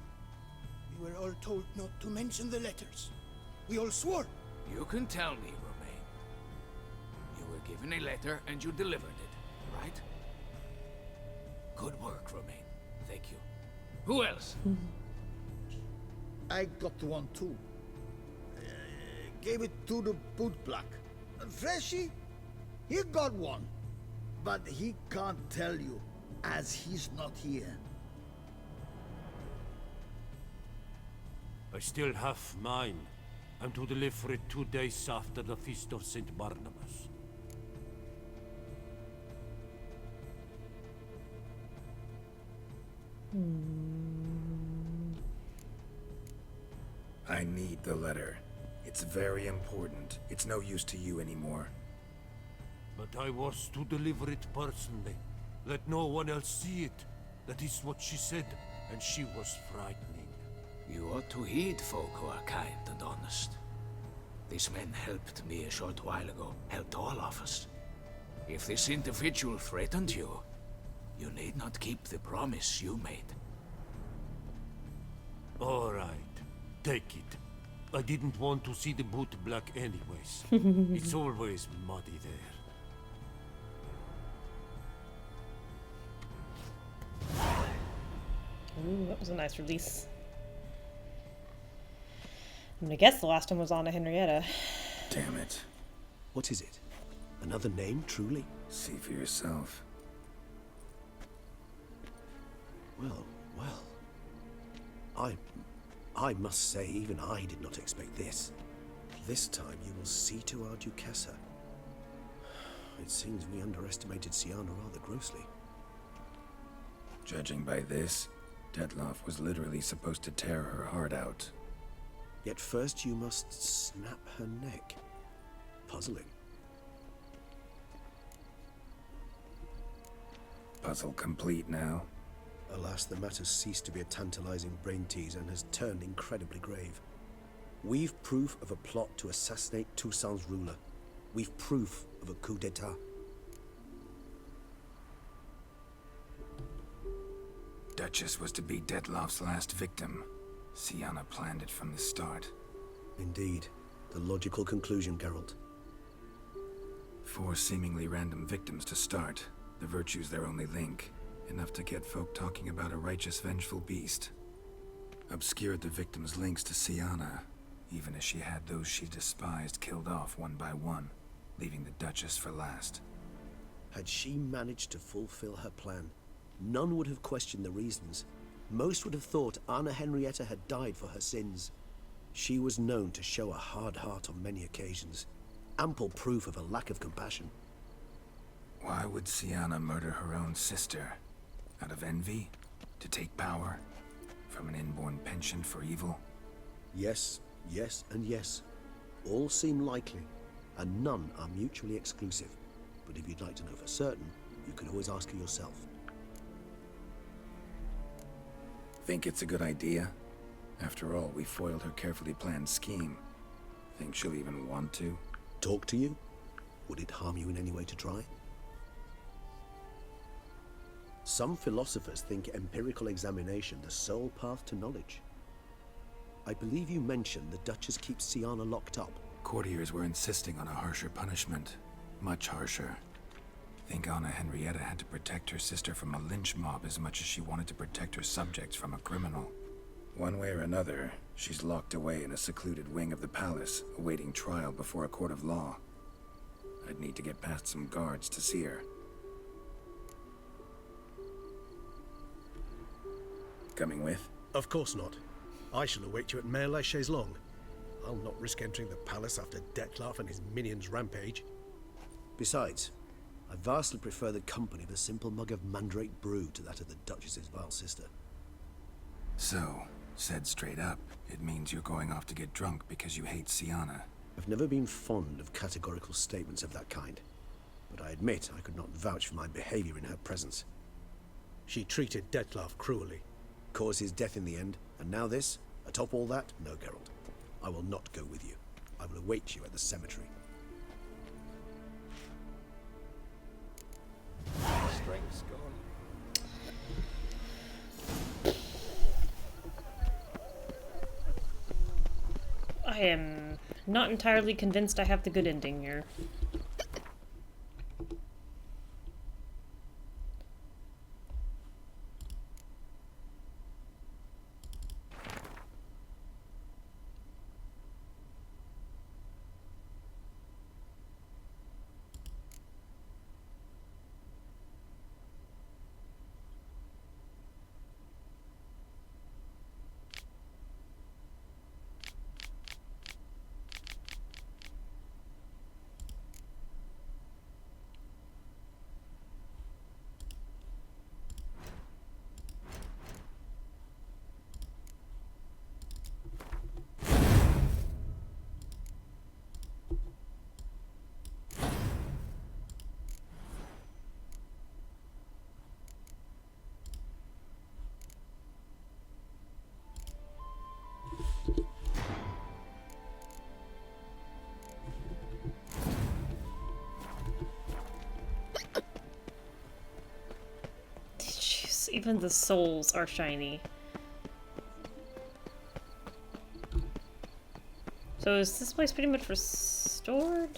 We were all told not to mention the letters. We all swore. You can tell me, Romain. You were given a letter and you delivered it, right? Good work, Romain. Thank you. Who else? I got one too. Gave it to the Boot Black. Freshy, he got one. But he can't tell you, as he's not here. I still have mine. I'm to deliver it 2 days after the Feast of St. Barnabas. I need the letter. It's very important. It's no use to you anymore. But I was to deliver it personally. Let no one else see it. That is what she said, and she was frightening. You ought to heed folk who are kind and honest. These men helped me a short while ago, helped all of us. If this individual threatened you, you need not keep the promise you made. All right, take it. I didn't want to see the Boot Black anyways. It's always muddy there. Ooh, that was a nice release. I'm gonna guess the last one was Anna Henrietta. Damn it. What is it? Another name, truly? See for yourself. Well, I must say, even I did not expect this. This time you will see to our Duchessa. It seems we underestimated Siana rather grossly. Judging by this, Detloff was literally supposed to tear her heart out. Yet first you must snap her neck. Puzzling. Puzzle complete now. Alas, the matter's ceased to be a tantalizing brain tease and has turned incredibly grave. We've proof of a plot to assassinate Toussaint's ruler. We've proof of a coup d'etat. Duchess was to be Detloff's last victim. Sienna planned it from the start. Indeed. The logical conclusion, Geralt. 4 seemingly random victims to start. The virtue's their only link. Enough to get folk talking about a righteous, vengeful beast. Obscured the victims' links to Sienna, even as she had those she despised killed off one by one, leaving the Duchess for last. Had she managed to fulfill her plan, none would have questioned the reasons. Most would have thought Anna Henrietta had died for her sins. She was known to show a hard heart on many occasions. Ample proof of a lack of compassion. Why would Sienna murder her own sister? Out of envy? To take power? From an inborn penchant for evil? Yes, yes, and yes. All seem likely, and none are mutually exclusive. But if you'd like to know for certain, you can always ask her yourself. Think it's a good idea? After all, we foiled her carefully planned scheme. Think she'll even want to? Talk to you? Would it harm you in any way to try? Some philosophers think empirical examination the sole path to knowledge. I believe you mentioned the Duchess keeps Sienna locked up. Courtiers were insisting on a harsher punishment. Much harsher. Think Anna Henrietta had to protect her sister from a lynch mob as much as she wanted to protect her subjects from a criminal. One way or another, she's locked away in a secluded wing of the palace, awaiting trial before a court of law. I'd need to get past some guards to see her. Coming with? Of course not. I shall await you at Mare la Chaise-Longue. I'll not risk entering the palace after Detloff and his minions rampage. Besides, I vastly prefer the company of a simple mug of mandrake brew to that of the Duchess's vile sister. So, said straight up, it means you're going off to get drunk because you hate Sienna. I've never been fond of categorical statements of that kind, but I admit I could not vouch for my behavior in her presence. She treated Detloff cruelly, caused his death in the end, and now this? Atop all that? No, Geralt. I will not go with you. I will await you at the cemetery. Strength's gone. I am not entirely convinced I have the good ending here. Jeez, even the souls are shiny. So is this place pretty much restored?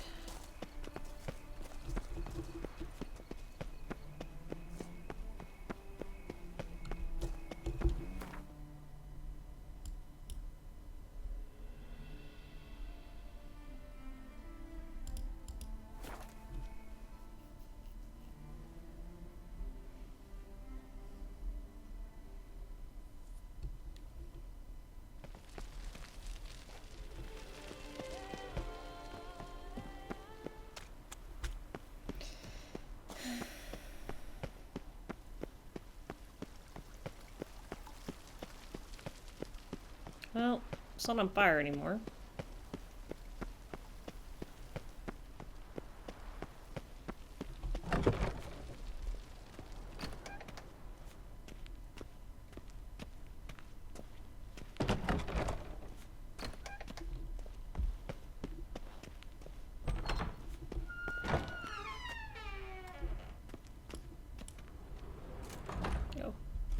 Well, it's not on fire anymore.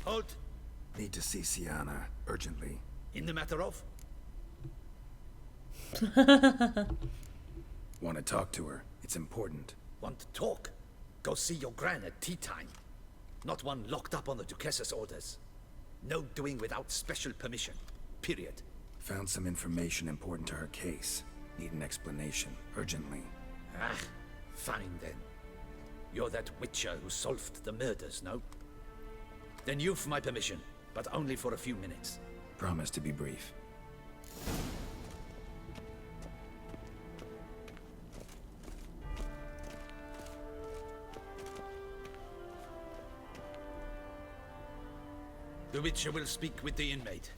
Halt! Need to see Sienna, urgently. In the matter of? Want to talk to her. It's important. Want to talk? Go see your gran at tea time. Not one locked up on the Duchess's orders. No doing without special permission. Period. Found some information important to her case. Need an explanation, urgently. Ah, fine then. You're that witcher who solved the murders, no? Then you've my permission, but only for a few minutes. Promise to be brief. The witcher will speak with the inmate.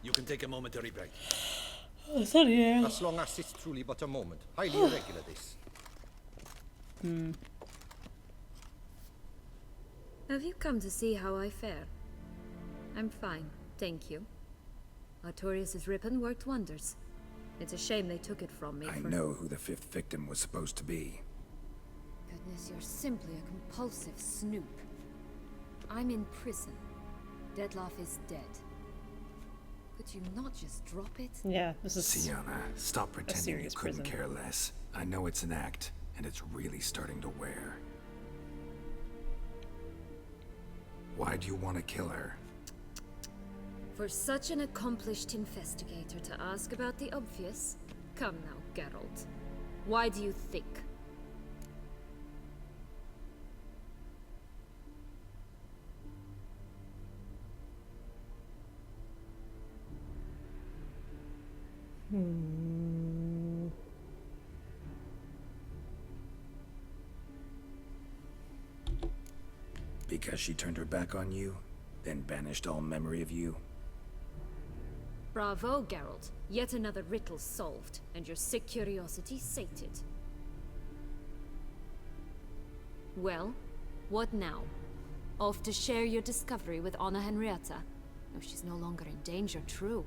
You can take a momentary break. Oh, sorry, yeah. As long as it's truly but a moment. Highly irregular, this. Have you come to see how I fare? I'm fine, thank you. Artorius' ribbon worked wonders. It's a shame they took it from me. I know who the 5th victim was supposed to be. Goodness, you're simply a compulsive snoop. I'm in prison. Dettlaff is dead. Could you not just drop it? Yeah, this is Sienna, stop pretending you couldn't prison. care less. I know it's an act, and it's really starting to wear. Why do you want to kill her? For such an accomplished investigator to ask about the obvious? Come now, Geralt. Why do you think? Because she turned her back on you, then banished all memory of you? Bravo, Geralt. Yet another riddle solved, and your sick curiosity sated. Well, what now? Off to share your discovery with Anna Henrietta? No, she's no longer in danger, true.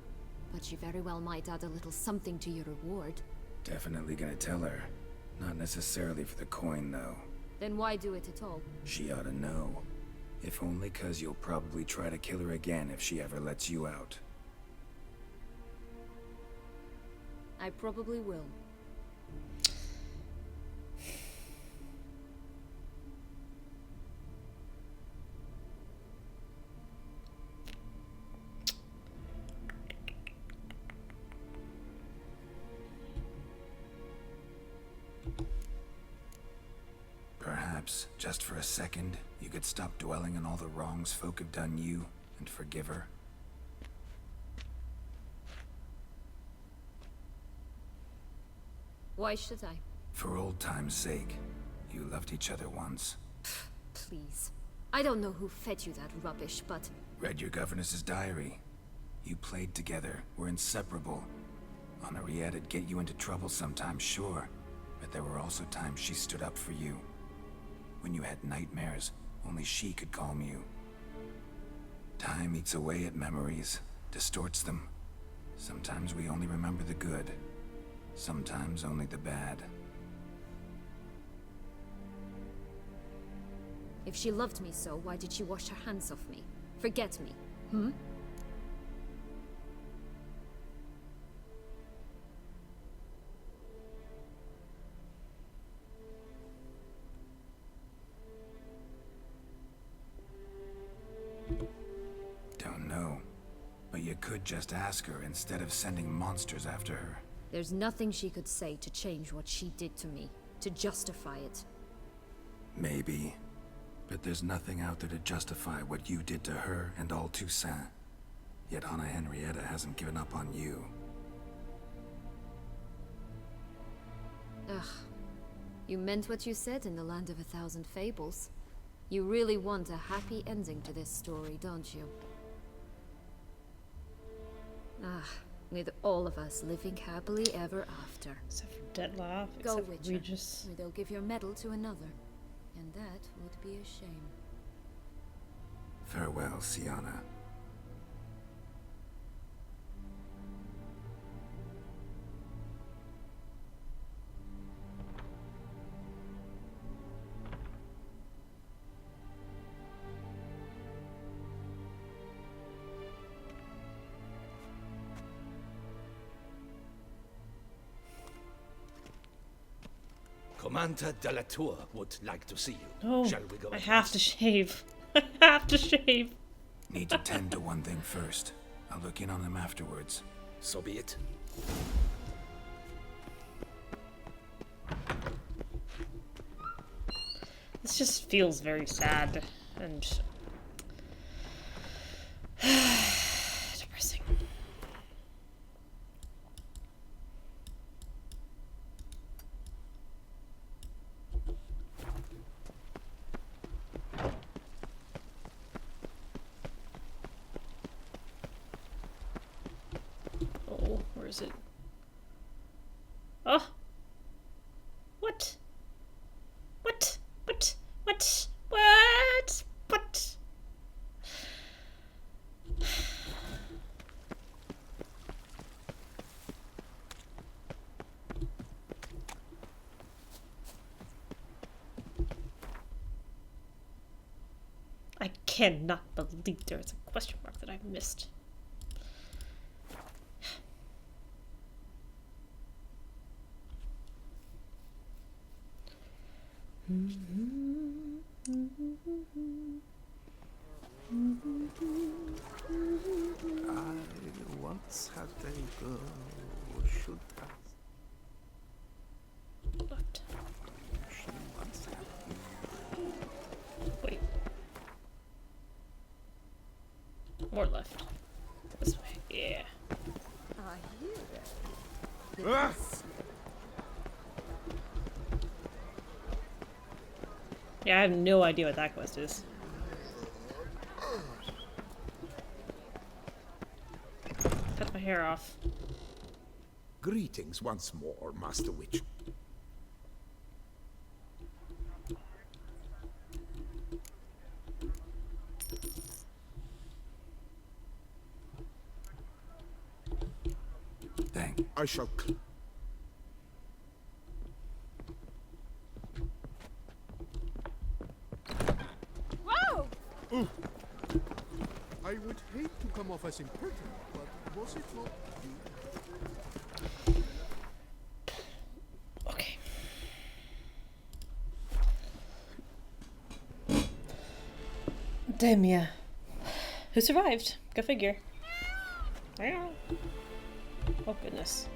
But she very well might add a little something to your reward. Definitely gonna tell her. Not necessarily for the coin, though. Then why do it at all? She ought to know. If only 'cause you'll probably try to kill her again if she ever lets you out. I probably will. Perhaps, just for a second, you could stop dwelling on all the wrongs folk have done you and forgive her. Why should I? For old time's sake. You loved each other once. Please. I don't know who fed you that rubbish, but... Read your governess's diary. You played together, were inseparable. Henriette'd get you into trouble sometimes, sure. But there were also times she stood up for you. When you had nightmares, only she could calm you. Time eats away at memories, distorts them. Sometimes we only remember the good. Sometimes only the bad. If she loved me so, why did she wash her hands off me? Forget me, hmm? Don't know. But you could just ask her instead of sending monsters after her. There's nothing she could say to change what she did to me, to justify it. Maybe. But there's nothing out there to justify what you did to her and all Toussaint. Yet Anna Henrietta hasn't given up on you. Ugh. You meant what you said in the Land of 1,000 Fables. You really want a happy ending to this story, don't you? Ah, with all of us living happily ever after. Except for Dettlaff, Go, except for Witcher, Regis. or they'll give your medal to another. And that would be a shame. Farewell, Sienna. Commander de la Tour would like to see you. Oh, Shall we go? I have to shave. I have to shave. Need to tend to one thing first. I'll look in on them afterwards. So be it. This just feels very sad and depressing. Oh, where is it? Oh! What? What? What? What? What? What? I cannot believe there's a question mark that I've missed. I once had a girl who should pass. Left. She once had. Wait. More left. This way. Yeah. I hear Ah! Yeah, I have no idea what that quest is. Cut my hair off. Greetings once more, Master Witch. Thank. I shall. Whoa! Ooh. I would hate to come off as impertinent, but was it not you? Okay. Damn yeah. Who survived? Go figure. Oh goodness.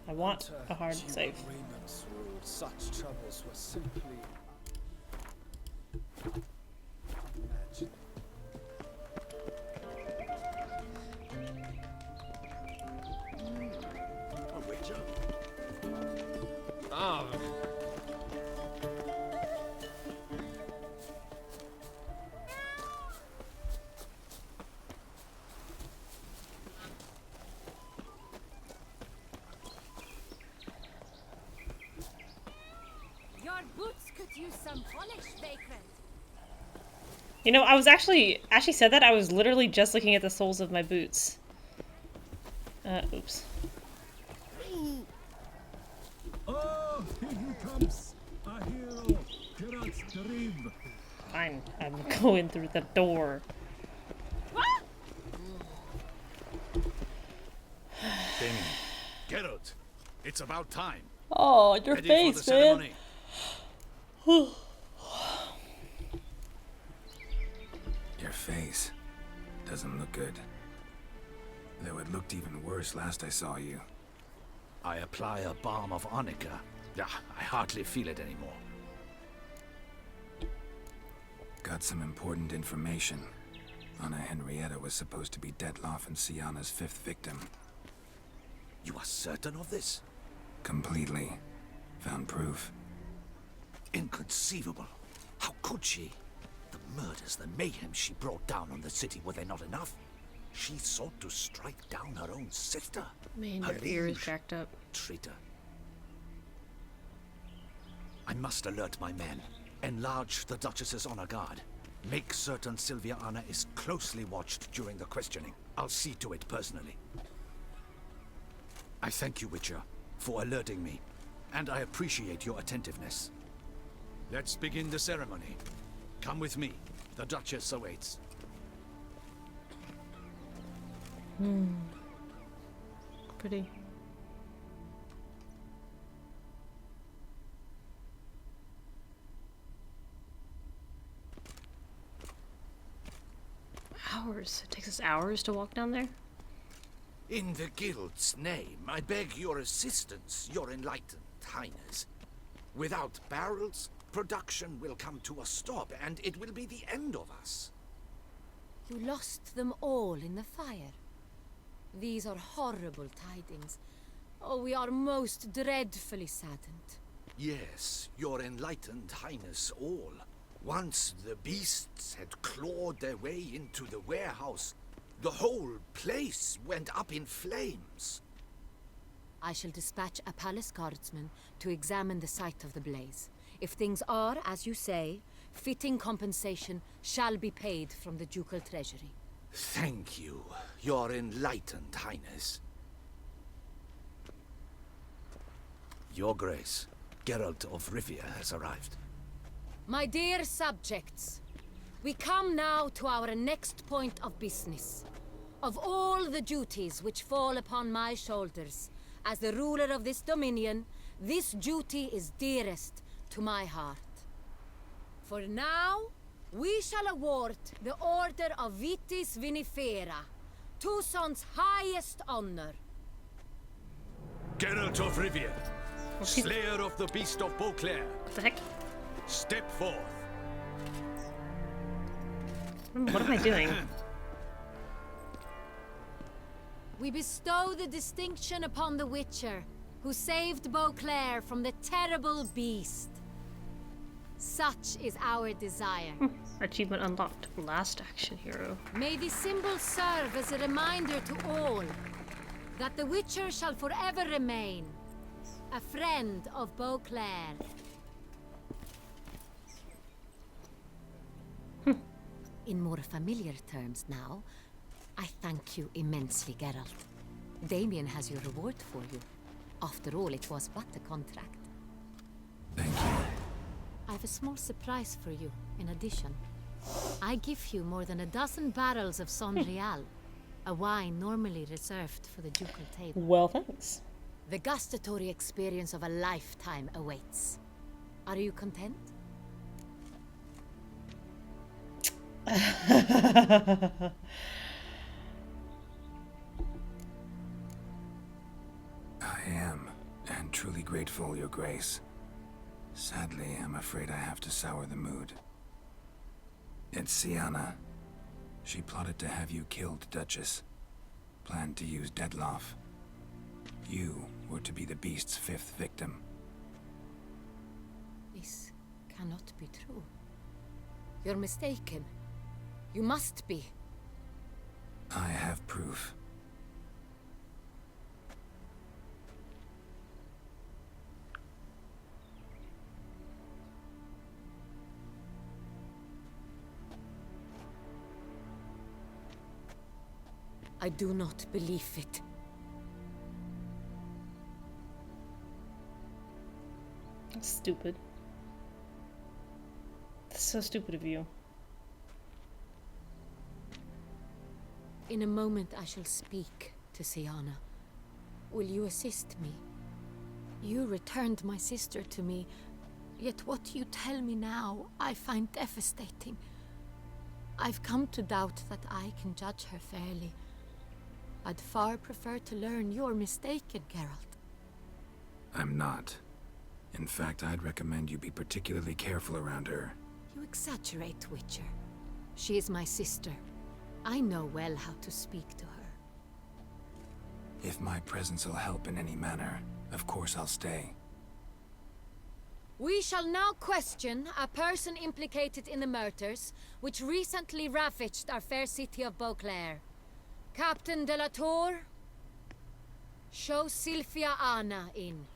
I want a hard save. Agreements ruled. Such troubles were simply imagined. A witcher? Ah. Your boots could use some polish, vagrant. You know, I was actually said that I was literally just looking at the soles of my boots. Oops. Oh, here he comes, a hero, Geralt's dream. I'm going through the door. Damien, Geralt, it's about time. Oh, your Ready face, for the ceremony. Your face doesn't look good. Though it looked even worse last I saw you. I apply a balm of arnica. Yeah, I hardly feel it anymore. Got some important information. Anna Henrietta was supposed to be Dettlaff and Sienna's 5th victim. You are certain of this? Completely. Found proof. Inconceivable. How could she? The murders, the mayhem she brought down on the city, were they not enough? She sought to strike down her own sister. Man, Her your ear is liege. jacked up. Traitor. I must alert my men. Enlarge the Duchess's honor guard. Make certain Silviana is closely watched during the questioning. I'll see to it personally. I thank you, Witcher, for alerting me, and I appreciate your attentiveness. Let's begin the ceremony. Come with me. The Duchess awaits. Pretty. Hours. It takes us hours to walk down there? In the Guild's name, I beg your assistance, your enlightened highness. Without barrels, production will come to a stop, and it will be the end of us. You lost them all in the fire. These are horrible tidings. Oh, we are most dreadfully saddened. Yes, your enlightened highness all. Once the beasts had clawed their way into the warehouse, the whole place went up in flames. I shall dispatch a palace guardsman to examine the site of the blaze. If things are, as you say, fitting compensation shall be paid from the ducal treasury. Thank you, your enlightened highness. Your Grace, Geralt of Rivia has arrived. My dear subjects, we come now to our next point of business. Of all the duties which fall upon my shoulders, as the ruler of this dominion, this duty is dearest to my heart. For now, we shall award the Order of Vitis Vinifera, Tucson's highest honor. Geralt of Rivia, slayer of the beast of Beauclair. What the heck? Step forth. What am I doing? We bestow the distinction upon the Witcher, who saved Beauclair from the terrible beast. Such is our desire. Achievement unlocked. Last action hero. May the symbol serve as a reminder to all that the Witcher shall forever remain a friend of Beauclair. In more familiar terms now, I thank you immensely, Geralt. Damien has your reward for you. After all, it was but a contract. Thank you. I have a small surprise for you, in addition. I give you more than a dozen barrels of Son Real, a wine normally reserved for the ducal table. Well, thanks. The gustatory experience of a lifetime awaits. Are you content? I am, and truly grateful, Your Grace. Sadly, I'm afraid I have to sour the mood. It's Sienna. She plotted to have you killed, Duchess. Planned to use Dettlaff. You were to be the beast's fifth victim. This cannot be true. You're mistaken. You must be. I have proof. I do not believe it. That's stupid. That's so stupid of you. In a moment I shall speak to Sienna. Will you assist me? You returned my sister to me, yet what you tell me now I find devastating. I've come to doubt that I can judge her fairly. I'd far prefer to learn you're mistaken, Geralt. I'm not. In fact, I'd recommend you be particularly careful around her. You exaggerate, Witcher. She is my sister. I know well how to speak to her. If my presence will help in any manner, of course I'll stay. We shall now question a person implicated in the murders which recently ravaged our fair city of Beauclair. Captain de la Tour, show Sylvia Anna in.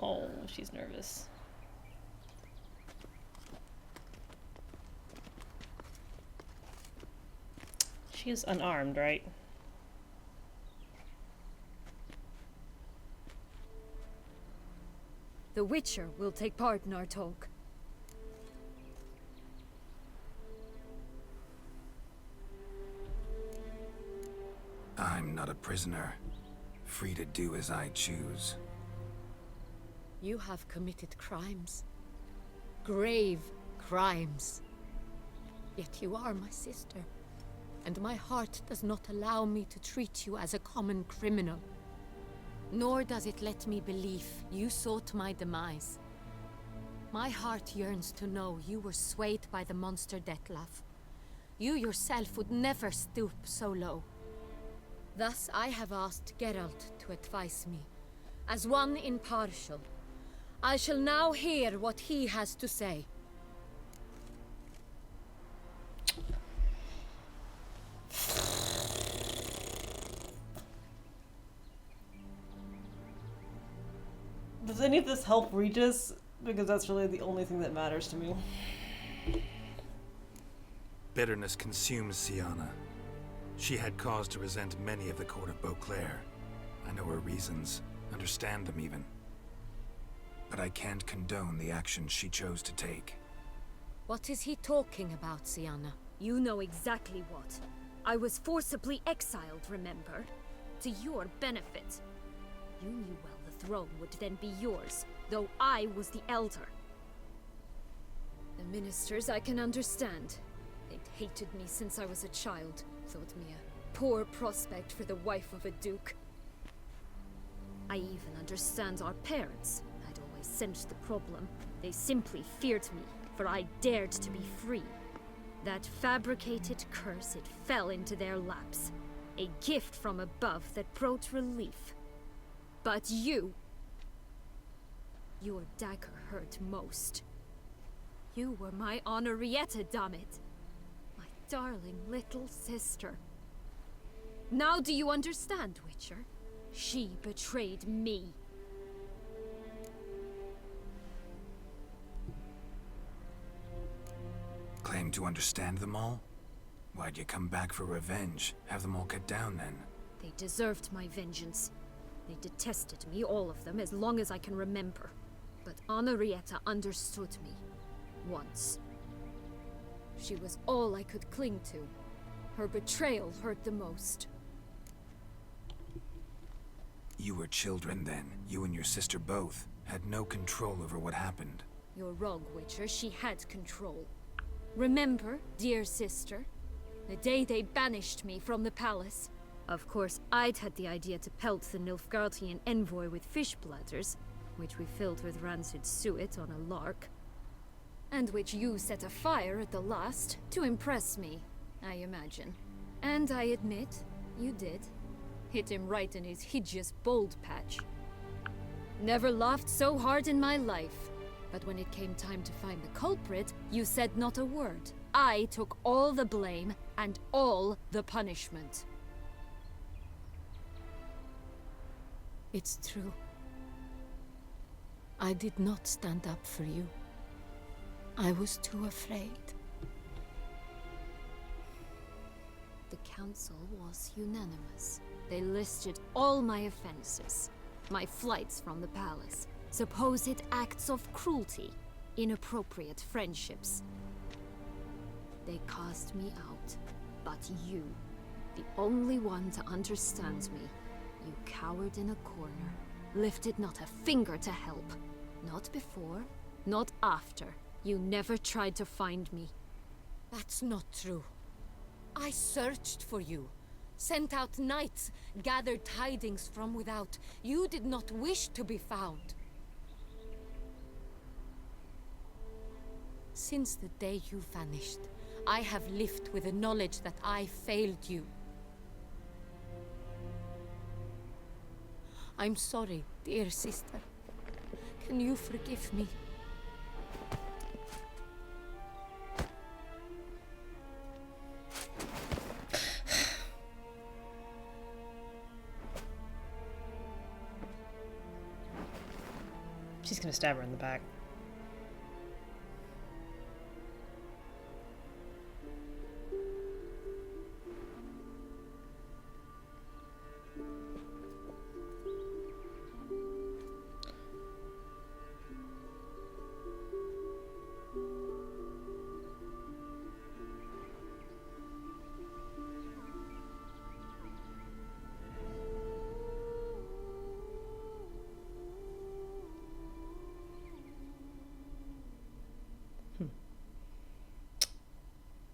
Oh, she's nervous. She is unarmed, right? The Witcher will take part in our talk. I'm not a prisoner, free to do as I choose. You have committed crimes. Grave crimes. Yet you are my sister, and my heart does not allow me to treat you as a common criminal. Nor does it let me believe you sought my demise. My heart yearns to know you were swayed by the monster Detlef. You yourself would never stoop so low. Thus I have asked Geralt to advise me, as one impartial. I shall now hear what he has to say. Does any of this help Regis? Because that's really the only thing that matters to me. Bitterness consumes Sienna. She had cause to resent many of the court of Beauclair. I know her reasons, understand them even. But I can't condone the actions she chose to take. What is he talking about, Sienna? You know exactly what. I was forcibly exiled, remember? To your benefit. You knew well the throne would then be yours, though I was the elder. The ministers I can understand. They'd hated me since I was a child, thought me a poor prospect for the wife of a duke. I even understand our parents. I'd always sensed the problem. They simply feared me, for I dared to be free. That fabricated curse, it fell into their laps. A gift from above that brought relief. But you... Your dagger hurt most. You were my Henrietta, dammit. My darling little sister. Now do you understand, Witcher? She betrayed me. Claim to understand them all? Why'd you come back for revenge? Have them all cut down then? They deserved my vengeance. They detested me, all of them, as long as I can remember. But Henrietta understood me. Once. She was all I could cling to. Her betrayal hurt the most. You were children then. You and your sister both had no control over what happened. You're wrong, Witcher. She had control. Remember, dear sister, the day they banished me from the palace? Of course, I'd had the idea to pelt the Nilfgaardian envoy with fish bladders, which we filled with rancid suet on a lark. And which you set afire at the last, to impress me, I imagine. And I admit, you did. Hit him right in his hideous bald patch. Never laughed so hard in my life. But when it came time to find the culprit, you said not a word. I took all the blame and all the punishment. It's true. I did not stand up for you. I was too afraid. The council was unanimous. They listed all my offenses. My flights from the palace. Supposed acts of cruelty. Inappropriate friendships. They cast me out. But you, the only one to understand me, you cowered in a corner, lifted not a finger to help. Not before, not after. You never tried to find me. That's not true. I searched for you. Sent out knights, gathered tidings from without. You did not wish to be found. Since the day you vanished, I have lived with the knowledge that I failed you. I'm sorry, dear sister. Can you forgive me? She's gonna stab her in the back.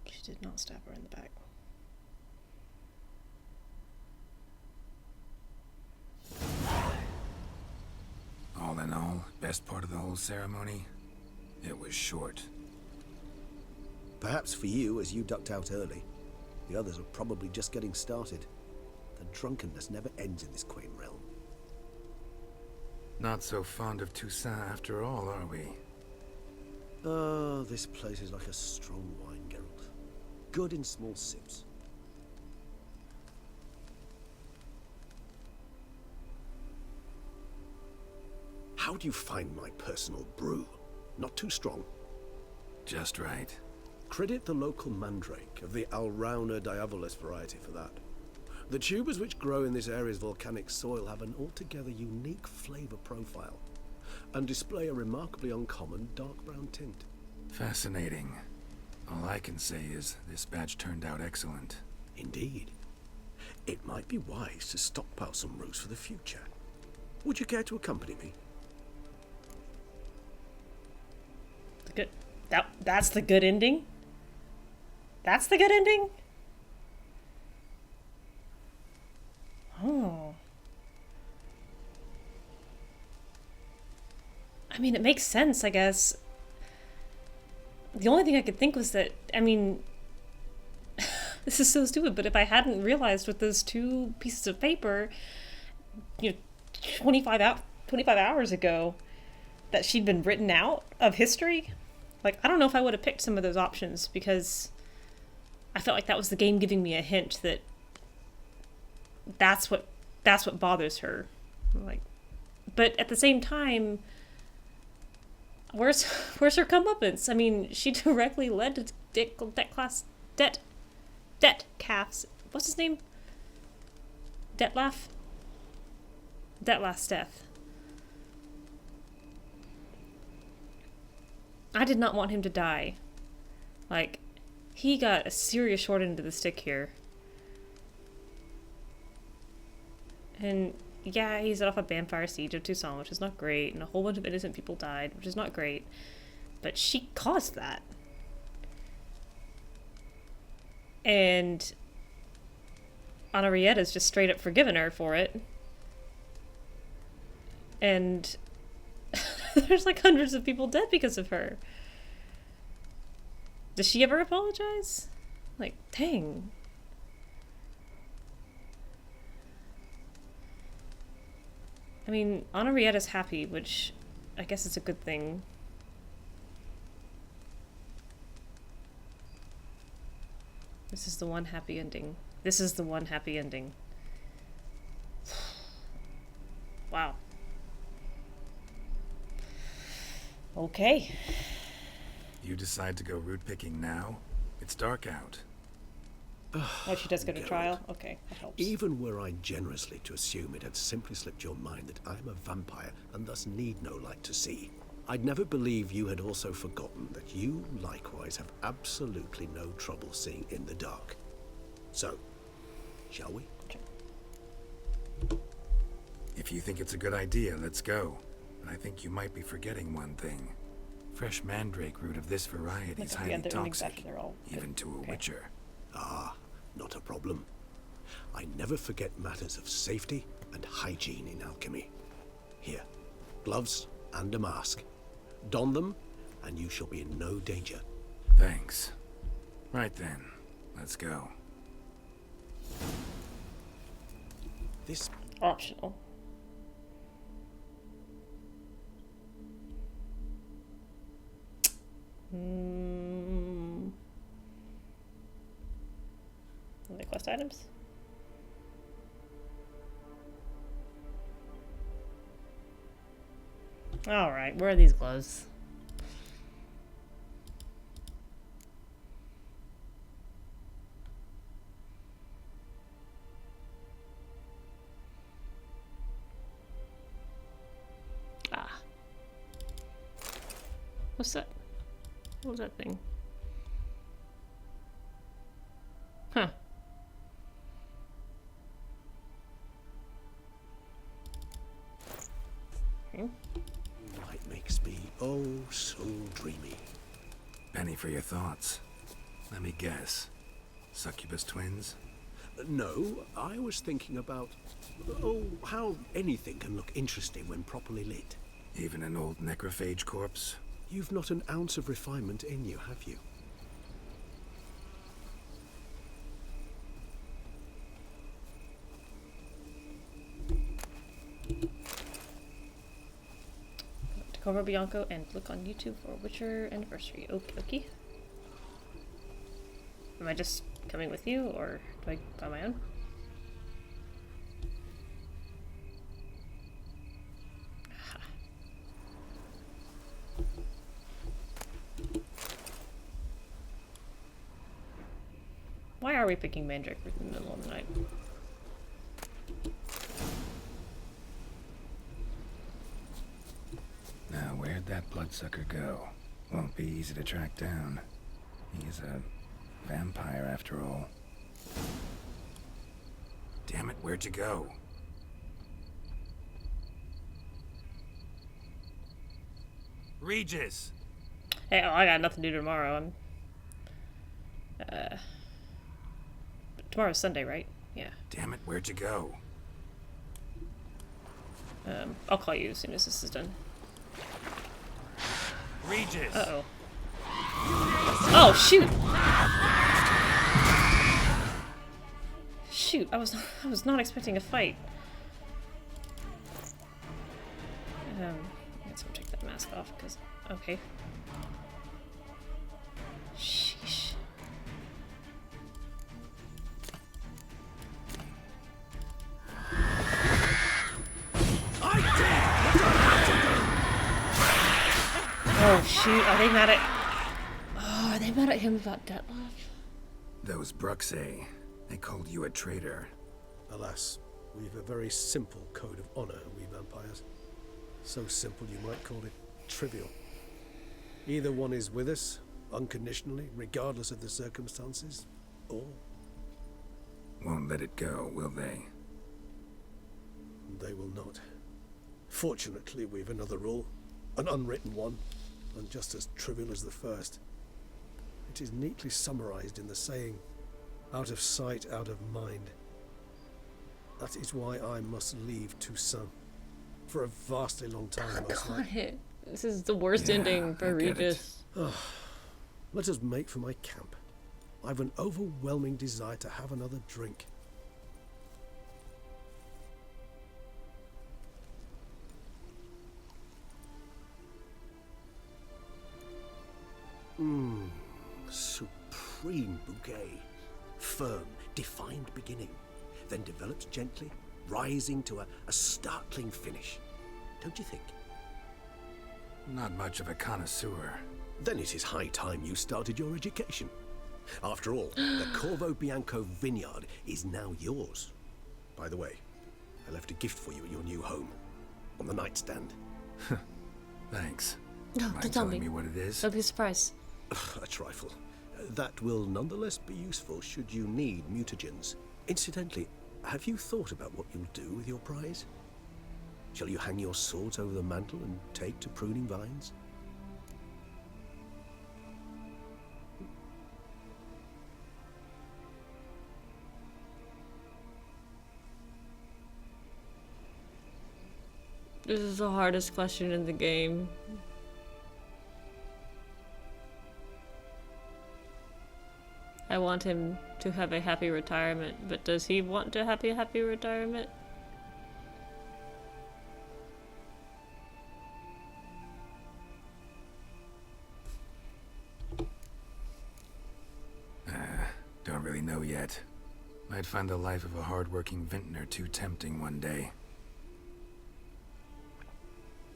She did not stab her in the back. All in all, best part of the whole ceremony, it was short. Perhaps for you, as you ducked out early. The others are probably just getting started. The drunkenness never ends in this quaint realm. Not so fond of Toussaint after all, are we? Oh, this place is like a strong wine, Geralt. Good in small sips. How do you find my personal brew? Not too strong? Just right. Credit the local mandrake of the Alrauna diavolis variety for that. The tubers which grow in this area's volcanic soil have an altogether unique flavor profile and display a remarkably uncommon dark brown tint. Fascinating. All I can say is this batch turned out excellent. Indeed. It might be wise to stockpile some roots for the future. Would you care to accompany me? Good. That's the good ending? That's the good ending? Oh. I mean, it makes sense, I guess. The only thing I could think was that, I mean, this is so stupid, but if I hadn't realized with those two pieces of paper, 25 hours ago, that she'd been written out of history, like, I don't know if I would have picked some of those options, because I felt like that was the game giving me a hint that that's what bothers her. Like, but at the same time, where's her comeuppance? I mean, she directly led to Dettlaff's, what's his name? Dettlaff's death. I did not want him to die. Like, he got a serious short end of the stick here. And yeah, he set off a vampire siege of Toussaint, which is not great, and a whole bunch of innocent people died, which is not great. But she caused that. And Henrietta's just straight up forgiven her for it. And there's like hundreds of people dead because of her. Does she ever apologize? Like, dang. I mean, Henrietta's happy, which I guess is a good thing. This is the one happy ending. This is the one happy ending. Wow. Okay. You decide to go root picking now? It's dark out. Oh, she does go to trial? Okay, that helps. Even were I generously to assume it had simply slipped your mind that I am a vampire and thus need no light to see, I'd never believe you had also forgotten that you likewise have absolutely no trouble seeing in the dark. So, shall we? If you think it's a good idea, let's go. But I think you might be forgetting one thing. Fresh mandrake root of this variety is highly toxic, even to a witcher. Ah, not a problem. I never forget matters of safety and hygiene in alchemy. Here, gloves and a mask. Don them, and you shall be in no danger. Thanks. Right then, let's go. This optional. quest items? Alright, where are these gloves? Ah. What's that? What was that thing? Huh. Light makes me oh so dreamy. Penny for your thoughts. Let me guess. Succubus twins? No, I was thinking about, oh, how anything can look interesting when properly lit. Even an old necrophage corpse? You've not an ounce of refinement in you, have you? To cover Bianco and look on YouTube for Witcher Anniversary. Okie dokie. Am I just coming with you, or do I buy my own? Why are we picking Mandrake in the middle of the night? Now, where'd that bloodsucker go? Won't be easy to track down. He's a vampire after all. Damn it, where'd you go? Regis! Hey, oh, I got nothing to do tomorrow. Tomorrow's Sunday, right? Yeah. Damn it, where'd you go? I'll call you as soon as this is done. Regis! Uh-oh. Oh, shoot! Shoot, I was not expecting a fight. I guess I'll take that mask off, because... Okay. Sheesh. Oh shoot, are they mad at... Oh, are they mad at him about Dettlaff? Those Bruxay, they called you a traitor. Alas, we've a very simple code of honor, we vampires. So simple you might call it trivial. Either one is with us, unconditionally, regardless of the circumstances, or... Won't let it go, will they? They will not. Fortunately, we've another rule, an unwritten one, and just as trivial as the first. It is neatly summarized in the saying, out of sight, out of mind. That is why I must leave Toussaint. For a vastly long time, most likely. This is the worst ending for Regis. Let us make for my camp. I've an overwhelming desire to have another drink. Supreme bouquet. Firm, defined beginning, then develops gently, rising to a startling finish. Don't you think? Not much of a connoisseur. Then it is high time you started your education. After all, the Corvo Bianco vineyard is now yours. By the way, I left a gift for you at your new home. On the nightstand. Thanks. No, Mind don't tell telling me. me what it is? I'll be surprised. A trifle. That will nonetheless be useful should you need mutagens. Incidentally, have you thought about what you'll do with your prize? Shall you hang your swords over the mantle and take to pruning vines? This is the hardest question in the game. I want him to have a happy retirement, but does he want to have a happy retirement? Don't really know yet. Might find the life of a hard-working vintner too tempting one day.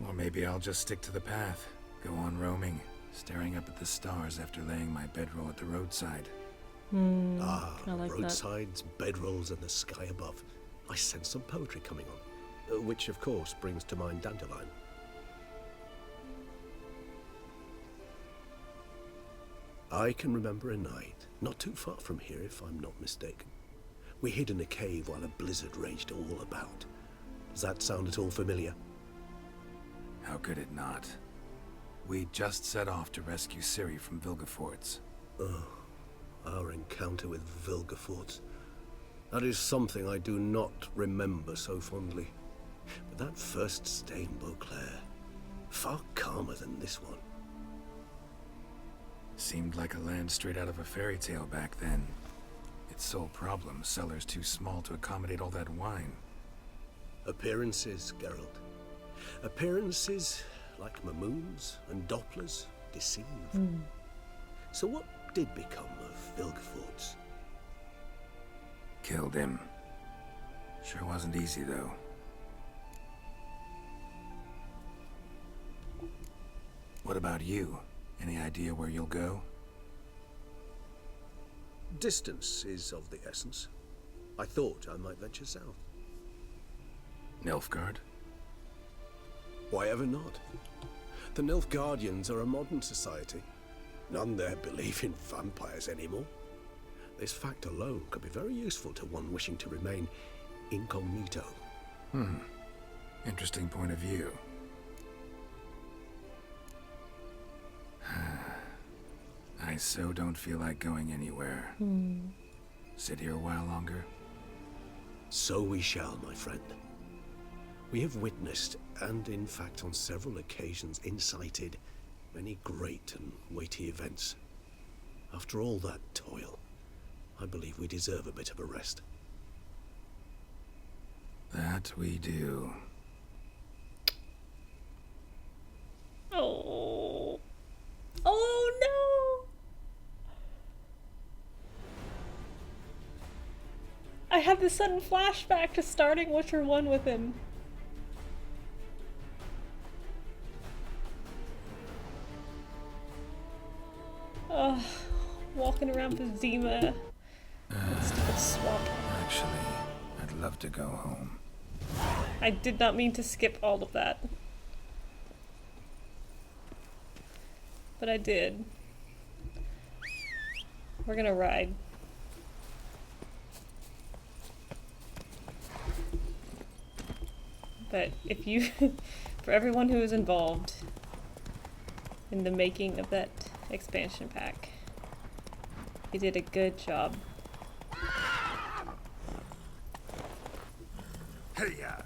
Or maybe I'll just stick to the path, go on roaming, staring up at the stars after laying my bedroll at the roadside. Ah, I like that. roadsides, bedrolls, and the sky above. I sense some poetry coming on, which of course brings to mind Dandelion. I can remember a night, not too far from here if I'm not mistaken. We hid in a cave while a blizzard raged all about. Does that sound at all familiar? How could it not? We just set off to rescue Ciri from Vilgefortz. Oh, our encounter with Vilgefortz. That is something I do not remember so fondly. But that first stay in Beauclair, far calmer than this one. Seemed like a land straight out of a fairy tale back then. Its sole problem, cellars too small to accommodate all that wine. Appearances, Geralt. Appearances, like Mamoons and Dopplers, deceive. So what did become of Vilgefortz? Killed him. Sure wasn't easy, though. What about you? Any idea where you'll go? Distance is of the essence. I thought I might venture south. Nilfgaard? Why ever not? The Nilfgaardians are a modern society. None there believe in vampires anymore. This fact alone could be very useful to one wishing to remain incognito. Interesting point of view. I so don't feel like going anywhere. Sit here a while longer? So we shall, my friend. We have witnessed, and in fact on several occasions incited, many great and weighty events. After all that toil, I believe we deserve a bit of a rest. That we do. Oh. Oh no! I had this sudden flashback to starting Witcher 1 with him. Oh, walking around Vizima. Stupid swamp. Actually, I'd love to go home. I did not mean to skip all of that. But I did. We're gonna ride. But if you, for everyone who was involved in the making of that expansion pack, you did a good job. Hey-ya!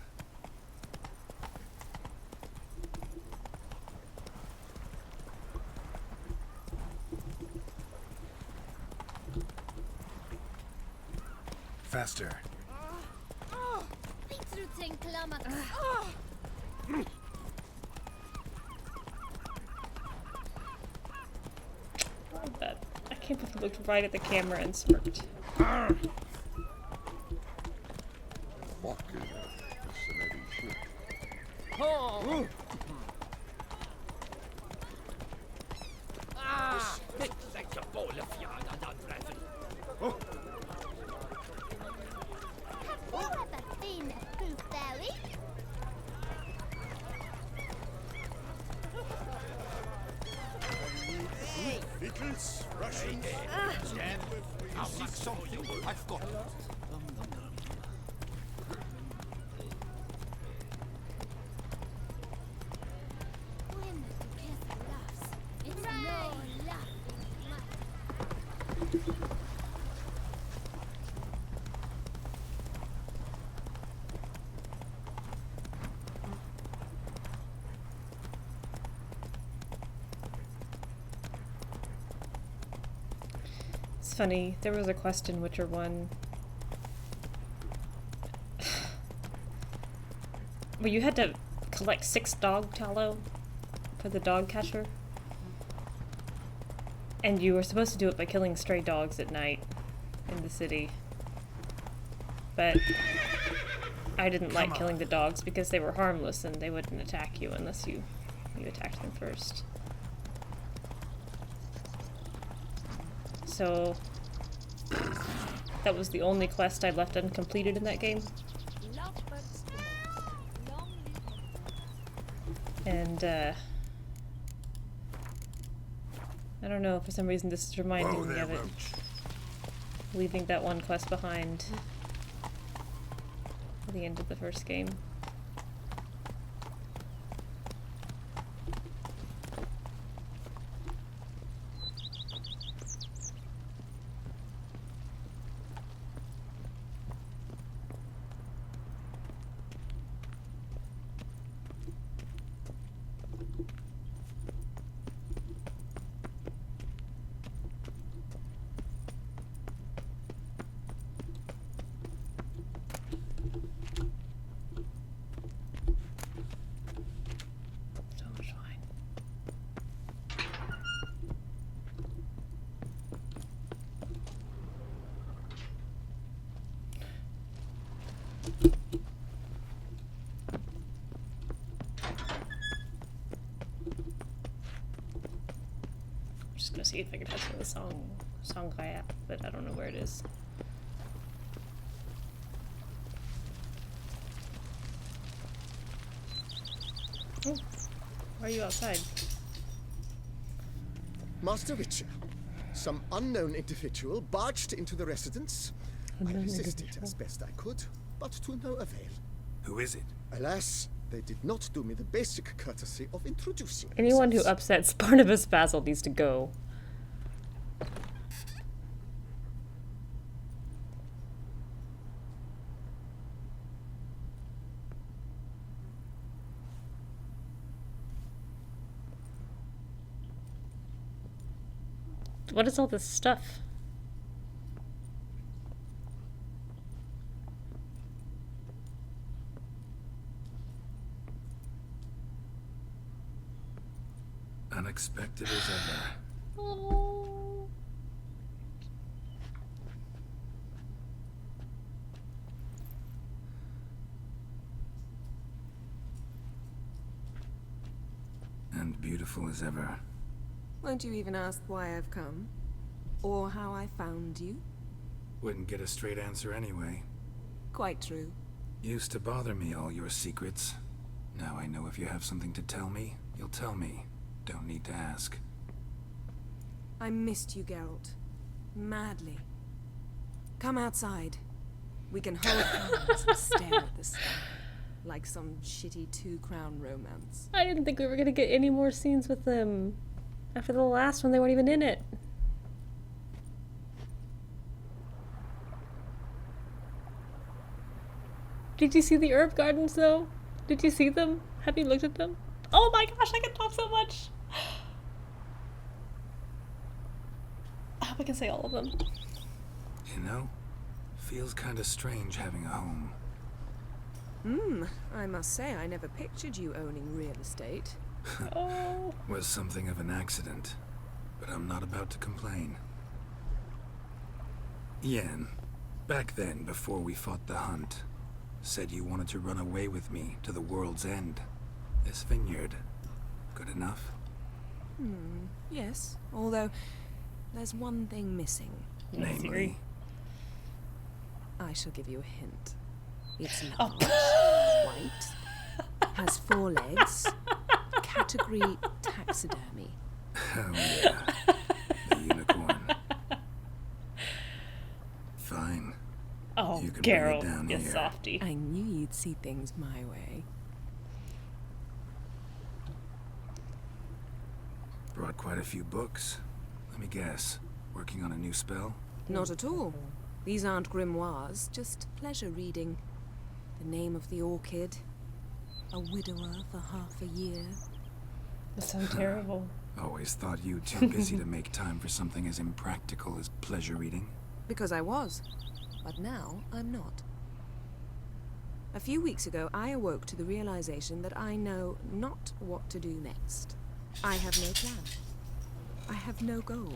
Faster. That I can't believe he looked right at the camera and smirked. Oh! Ah! Like a bowl of yarn and unravel. Oh! Vittles, Russians. Stand. I'll see something. I've got it. It's funny, there was a quest in Witcher 1 where you had to collect 6 dog tallow for the dog catcher. And you were supposed to do it by killing stray dogs at night in the city. but I didn't like killing the dogs because they were harmless and they wouldn't attack you unless you attacked them first. So that was the only quest I left uncompleted in that game. And I don't know, for some reason this is reminding me of it. Leaving that one quest behind at the end of the first game. Just gonna see if I can touch the song app, but I don't know where it is. Oh, why are you outside? Master Witcher, some unknown individual barged into the residence. I resisted as best I could, but to no avail. Who is it? Alas, they did not do me the basic courtesy of introducing Anyone who themselves. upsets Barnabas Basil needs to go. What is all this stuff? Unexpected as ever. Oh. And beautiful as ever. Won't you even ask why I've come? Or how I found you? Wouldn't get a straight answer anyway. Quite true. Used to bother me, all your secrets. Now I know if you have something to tell me, you'll tell me. Don't need to ask. I missed you, Geralt. Madly. Come outside. We can hold hands and stare at the sky. Like some shitty two-crown romance. I didn't think we were gonna get any more scenes with them. After the last one, they weren't even in it. Did you see the herb gardens, though? Did you see them? Have you looked at them? Oh my gosh, I can talk so much! I hope I can say all of them. You know, feels kinda strange having a home. I must say I never pictured you owning real estate. Oh. Was something of an accident, but I'm not about to complain. Yen, back then, before we fought the hunt, said you wanted to run away with me to the world's end. This vineyard, good enough? Yes. Although, there's one thing missing. Namely? I shall give you a hint. It's large, white, has 4 legs, category taxidermy. Oh yeah, the unicorn. Fine. Oh, you can Geralt, bring it down you here. softy. I knew you'd see things my way. Brought quite a few books. Let me guess, working on a new spell? Not at all. These aren't grimoires, just pleasure reading. The name of the orchid. A widower for half a year. That's so terrible. Always thought you too busy to make time for something as impractical as pleasure reading. Because I was. But now, I'm not. A few weeks ago, I awoke to the realization that I know not what to do next. I have no plan. I have no goal.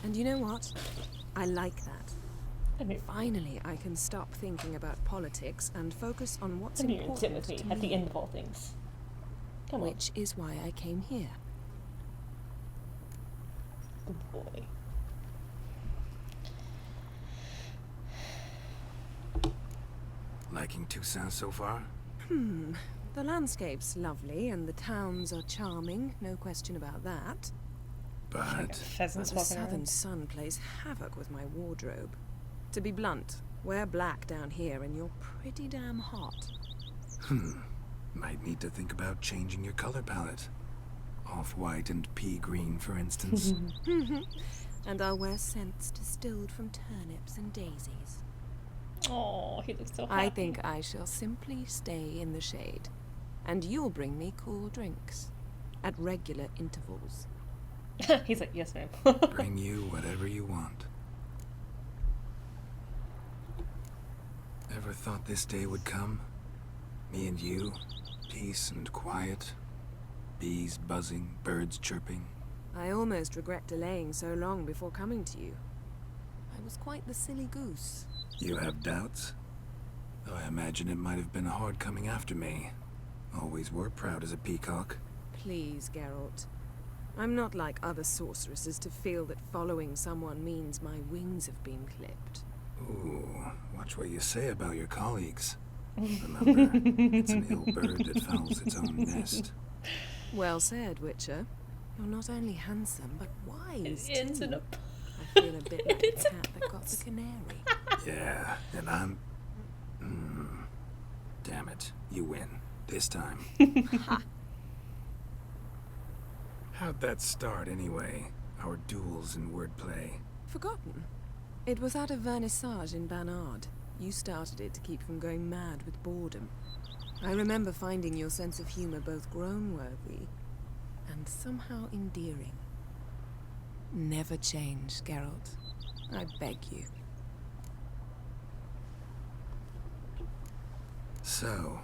And you know what? I like that. Finally, I can stop thinking about politics and focus on what's Come here and sit important with me to at the me. end of all things. Come on. Which is why I came here. Good boy. Liking Toussaint so far? The landscape's lovely and the towns are charming, no question about that. But Pheasants The walking southern around. sun plays havoc with my wardrobe. To be blunt, wear black down here and you're pretty damn hot. Might need to think about changing your color palette. Off-white and pea green, for instance. And I'll wear scents distilled from turnips and daisies. Oh, he looks so happy. I think I shall simply stay in the shade. And you'll bring me cool drinks. At regular intervals. He's like, yes, ma'am. Bring you whatever you want. Ever thought this day would come? Me and you, peace and quiet. Bees buzzing, birds chirping. I almost regret delaying so long before coming to you. I was quite the silly goose. You have doubts? Though I imagine it might have been hard coming after me. Always were proud as a peacock. Please, Geralt. I'm not like other sorceresses to feel that following someone means my wings have been clipped. Ooh, watch what you say about your colleagues. Remember, it's an ill bird that fouls its own nest. Well said, Witcher. You're not only handsome, but wise, Ends too. in a... I feel a bit like a cat that got the canary. Yeah, and I'm... Damn it, you win. This time. How'd that start, anyway? Our duels and wordplay. Forgotten. It was at a vernissage in Banard. You started it to keep from going mad with boredom. I remember finding your sense of humor both groan-worthy and somehow endearing. Never change, Geralt. I beg you. So,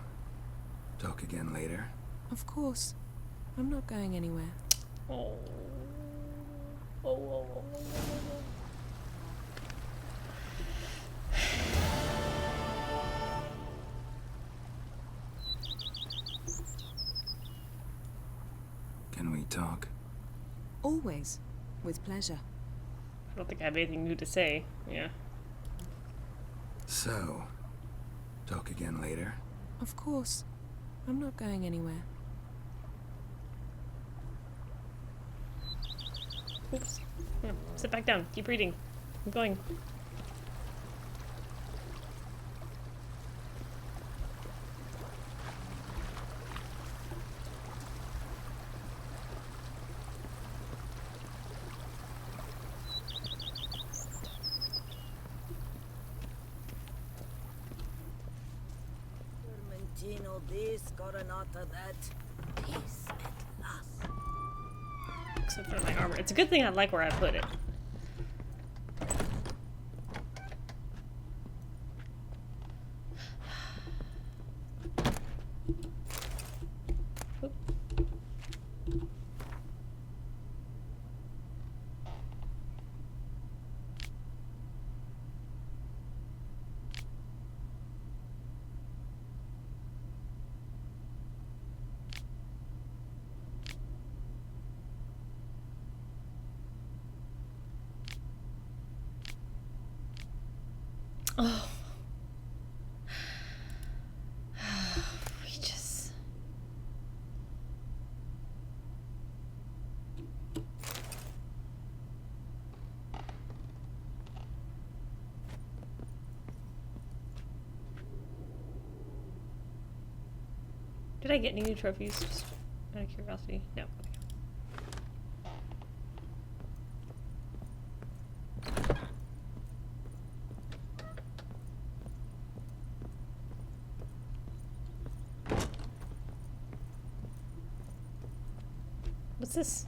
talk again later. Of course. I'm not going anywhere. Oh. Oh. Can we talk? Always. With pleasure. I don't think I have anything new to say. Yeah. So, talk again later. Of course. I'm not going anywhere. Oops. Yeah. Sit back down. Keep reading. I'm going. Vermentino this, Coronata that. Peace at last. Except for my armor. It's a good thing I like where I put it. Oop. Oh. Regis. Did I get any new trophies? Just out of curiosity? No. What's this?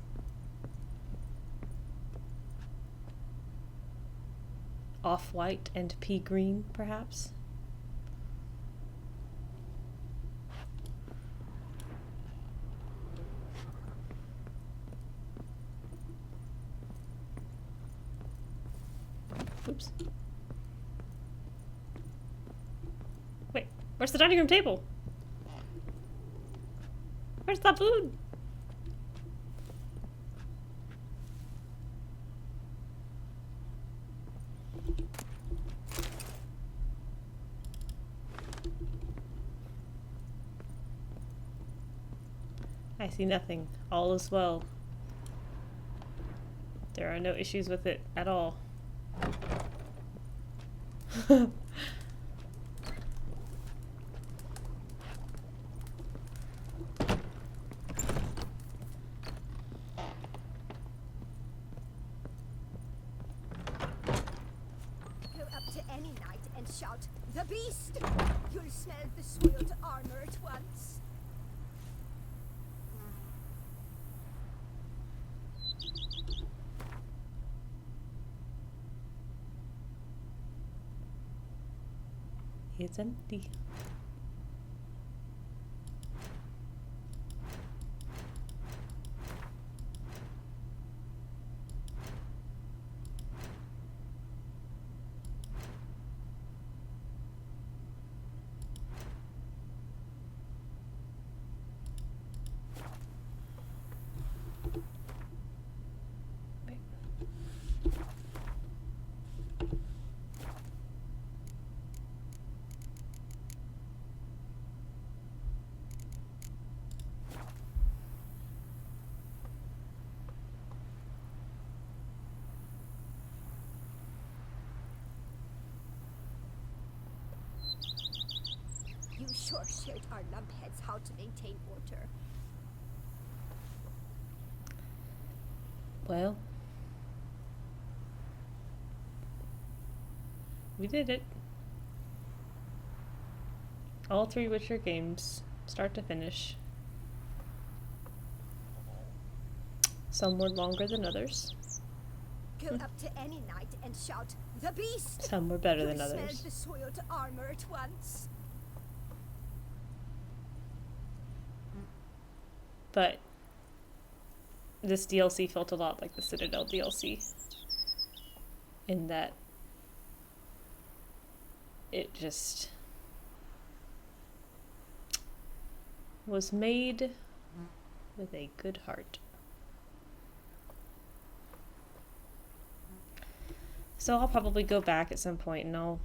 Off-white and pea green, perhaps? Oops. Where's the dining room table? Where's the food? I see nothing. All is well. There are no issues with it at all. Go up to any knight and shout, "The beast!" You'll smell the soiled armor at once. It's empty. You sure showed our lumpheads how to maintain order. Well, we did it. All 3 Witcher games, start to finish. Some were longer than others. Go up to any knight and shout, "The beast!" Some were better than You'll smell others. the soiled armor at once. But this DLC felt a lot like the Citadel DLC. In that it just was made with a good heart. So I'll probably go back at some point and I'll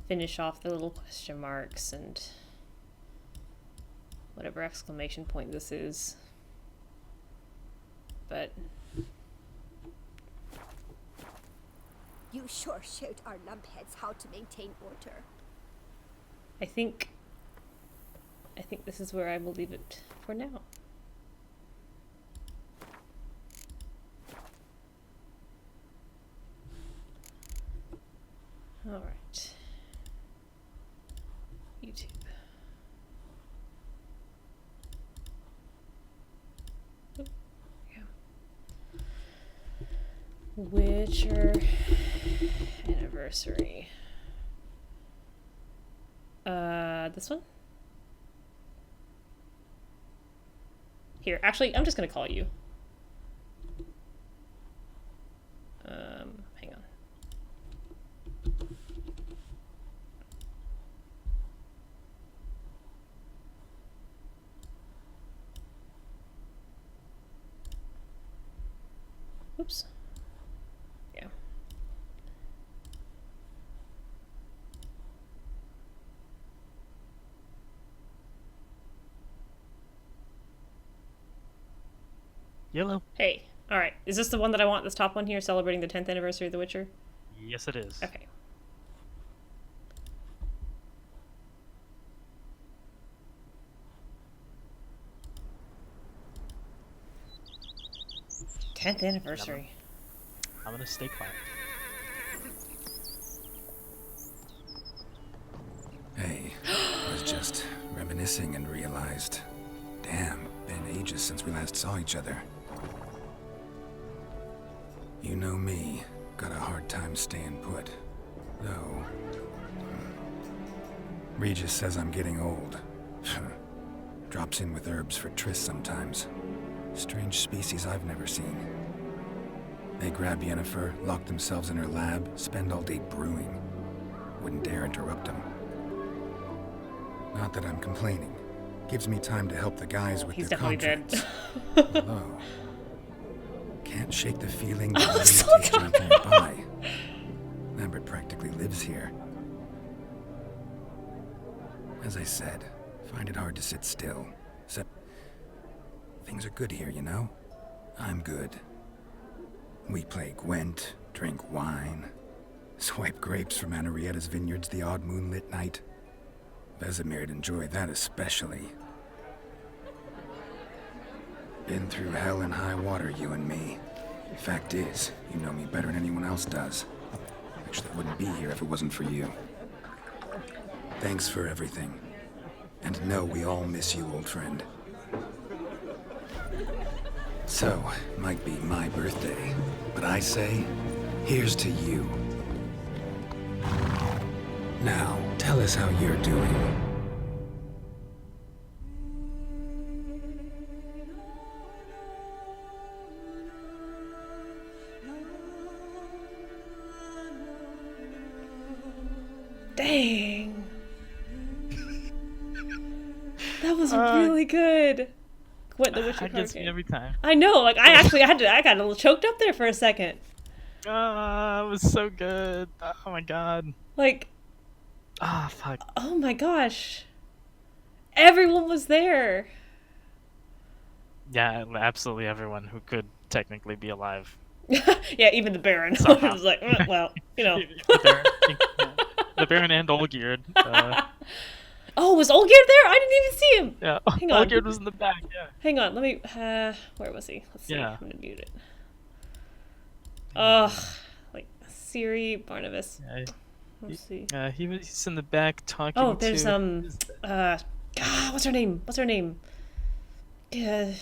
finish off the little question marks and whatever exclamation point this is. But You sure showed our lumpheads how to maintain order. I think this is where I will leave it for now. All right. YouTube. Oop, yeah. Witcher anniversary. This one? Here, actually, I'm just gonna call you. Hang on. Oops. Yeah. Yellow. Hey. All right. Is this the one that I want? This top one here, celebrating the 10th anniversary of The Witcher? Yes, it is. Okay. Tenth anniversary. I'm gonna stay quiet. Hey, I was just reminiscing and realized, damn, been ages since we last saw each other. You know me, got a hard time staying put. Though, Regis says I'm getting old. Drops in with herbs for trysts sometimes. Strange species I've never seen. They grab Yennefer, lock themselves in her lab, spend all day brewing. Wouldn't dare interrupt them. Not that I'm complaining. Gives me time to help the guys with He's their definitely dead. contracts. Although, can't shake the feeling that is driving by. Lambert practically lives here. As I said, find it hard to sit still. Except, things are good here, you know? I'm good. We play Gwent, drink wine, swipe grapes from Anarietta's vineyards the odd moonlit night. Vesemir'd enjoy that especially. Been through hell and high water, you and me. Fact is, you know me better than anyone else does. Actually, I wouldn't be here if it wasn't for you. Thanks for everything. And know we all miss you, old friend. So, might be my birthday, but I say, here's to you. Now, tell us how you're doing. Dang. That was really good. What the Witcher That gets card me game. every time. I know, like I got a little choked up there for a second. It was so good. Oh my god. Like, Fuck. oh my gosh. Everyone was there. Yeah, absolutely everyone who could technically be alive. Yeah, even the Baron. Somehow. was like, well, you know. The Baron and Olgierd. Oh, was Olgierd there? I didn't even see him. Yeah, Hang on. Olgierd was in the back, yeah. Hang on, let me, where was he? Let's see. Yeah. I'm gonna mute it. Ugh, like, Siri, Barnabas. Yeah, Let's see. He's in the back talking Oh, to... there's, what's her name? What's her name? yeah.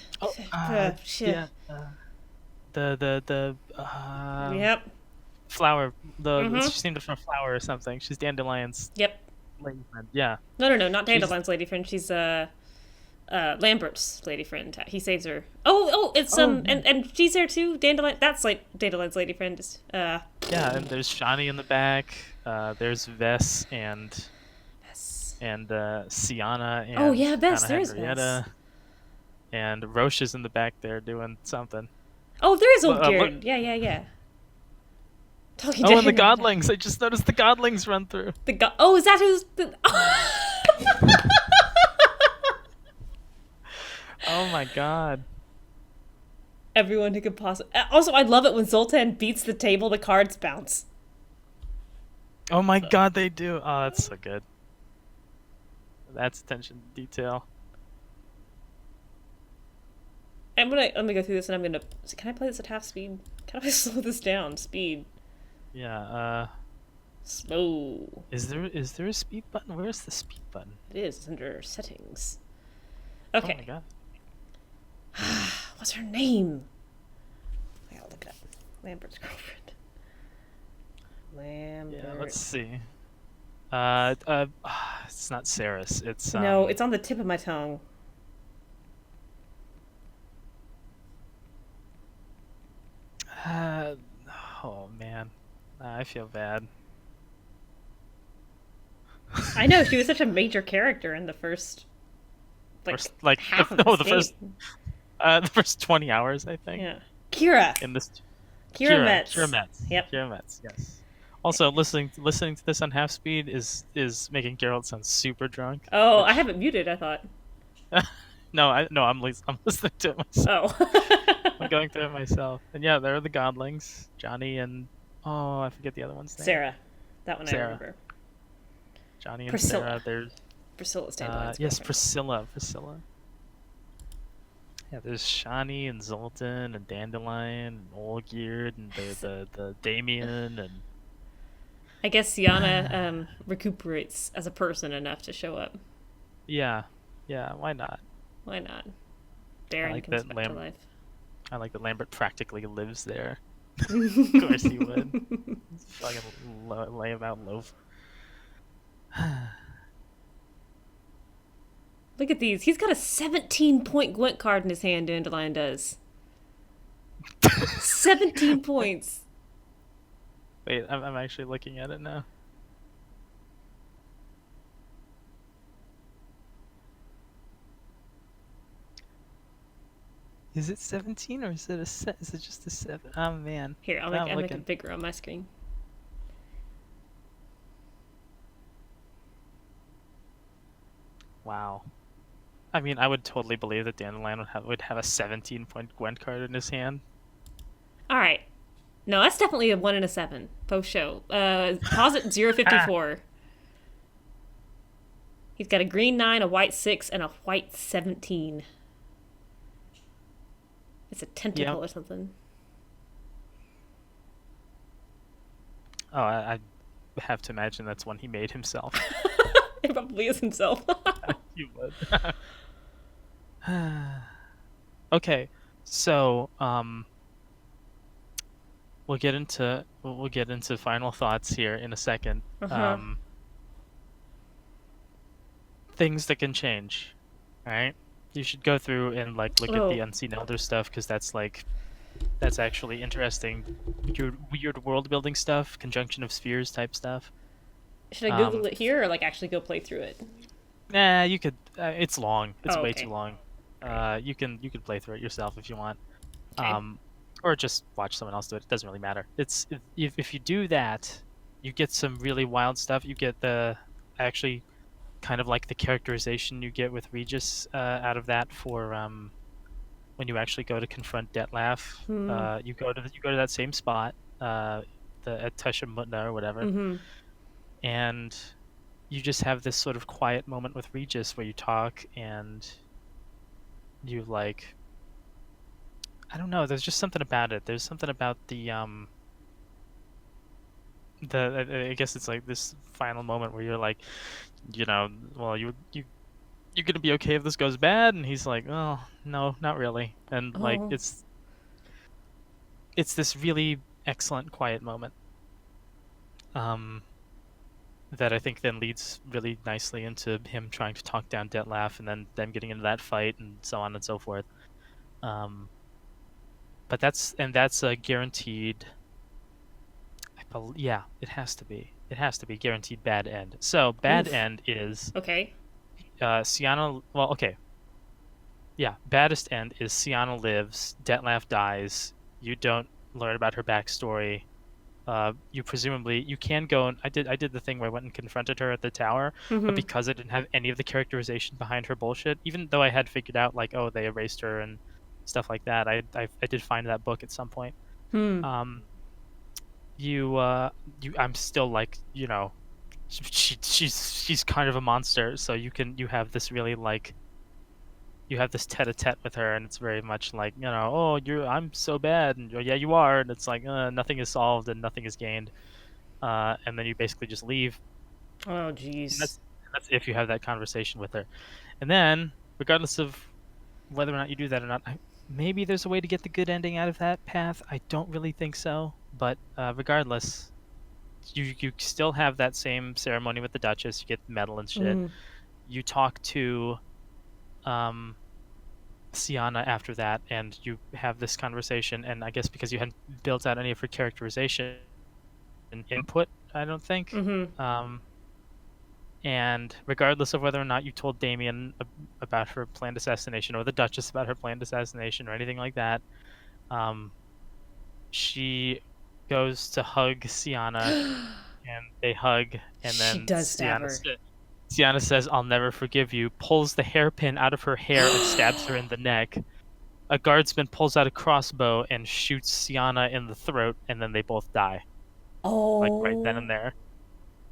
Yep. Flower. Mhm. She's named from Flower or something. She's Dandelion's Yep. lady friend. Yeah. No, not Dandelion's lady friend. She's Lambert's lady friend. He saves her. It's and she's there too. Dandelion. That's like Dandelion's lady friend. Yeah, and there's Shani in the back. There's Vess and Sienna and oh yeah, Vess. Anna There's Henrietta. Vess. And Roche is in the back there doing something. Oh, there's Look- Olgierd. Yeah. Talking Oh, to and the him. Godlings! I just noticed the Godlings run through. Is that who's the... Oh my god. Everyone who could possibly... Also, I love it when Zoltan beats the table, the cards bounce. Oh my god, they do. Oh, that's so good. That's attention to detail. I'm gonna go through this and I'm gonna... Can I play this at half speed? Can I slow this down? Speed. Yeah, Slow. Is there a speed button? Where's the speed button? It is. It's under settings. Okay. Oh my god. What's her name? I gotta look it up. Lambert's girlfriend. Lambert. Yeah, let's see. It's not Saris. It's No, it's on the tip of my tongue. Oh man, I feel bad. I know, she was such a major character in the first half of this game. The first 20 hours, I think. Yeah. Kira. In this. Kira Metz. Kira Metz. Yep. Kira Metz. Yes. Also, listening to this on half speed is making Geralt sound super drunk. Oh, I haven't muted. I thought. I'm listening to it myself. Oh. I'm going through it myself. And yeah, there are the Godlings, Johnny and I forget the other one's name. Sarah. That one Sarah. I remember. Johnny and Priscilla. Sarah. There's Priscilla's Dandelion's yes, girlfriend. Priscilla. Yeah, there's Shani and Zoltan and Dandelion and Olgierd and the Damien and. I guess Sienna recuperates as a person enough to show up. Yeah, why not? Why not? Baron like comes that back to life. I like that Lambert practically lives there. Of course he would. Fucking lay him out loaf. Look at these. He's got a 17-point Gwent card in his hand, Dandelion does. 17 points. Wait, I'm actually looking at it now. Is it 17 or is it is it just a 7? Oh man. Here, I'll make it bigger on my screen. Wow. I mean, I would totally believe that Dandelion would have a 17-point Gwent card in his hand. All right. No, that's definitely a 1 and a 7. Post show. Pause at 054. He's got a green 9, a white 6, and a white 17. It's a tentacle or something. Oh, I have to imagine that's one he made himself. It probably is himself. You would. Okay, so we'll get into final thoughts here in a second. Things that can change, right? You should go through and look at the Unseen Elder stuff, because that's actually interesting. Weird world building stuff, conjunction of spheres type stuff. Should I Google it here, or actually go play through it? Nah, you could. It's long. It's way okay. too long. You can play through it yourself if you want, Okay. or just watch someone else do it. It doesn't really matter. If you do that, you get some really wild stuff. You get actually kind of like the characterization you get with Regis out of that for when you actually go to confront Detlef. You go to that same spot, at Tesha Mutna or whatever, and you just have this sort of quiet moment with Regis where you talk and you I don't know, there's just something about it. There's something about I guess it's like this final moment where you're like, well, you're gonna be okay if this goes bad, and he's like, oh no, not really, and it's this really excellent quiet moment that I think then leads really nicely into him trying to talk down Detlef, and then them getting into that fight and so on and so forth. But that's a guaranteed. Yeah, it has to be guaranteed bad end. So bad end is okay. Sienna. Well, okay. Yeah, baddest end is Sienna lives, Detlef dies. You don't learn about her backstory. You can go and I did the thing where I went and confronted her at the tower, but because I didn't have any of the characterization behind her bullshit, even though I had figured out they erased her and stuff like that, I did find that book at some point. I'm still she's kind of a monster, so you have this really you have this tete-a-tete with her, and it's very much I'm so bad, and yeah, you are, and it's nothing is solved and nothing is gained, and then you basically just leave. Oh jeez. That's if you have that conversation with her, and then regardless of whether or not you do that or not, maybe there's a way to get the good ending out of that path. I don't really think so, but regardless, you still have that same ceremony with the Duchess. You get the medal and shit. You talk to Sienna after that, and you have this conversation, and I guess because you hadn't built out any of her characterization and input, I don't think. And regardless of whether or not you told Damien about her planned assassination, or the Duchess about her planned assassination, or anything like that, she goes to hug Sienna, and they hug, and then she does stab her. Sienna says, "I'll never forgive you," pulls the hairpin out of her hair and stabs her in the neck. A guardsman pulls out a crossbow and shoots Sienna in the throat, and then they both die. Oh. Right then and there.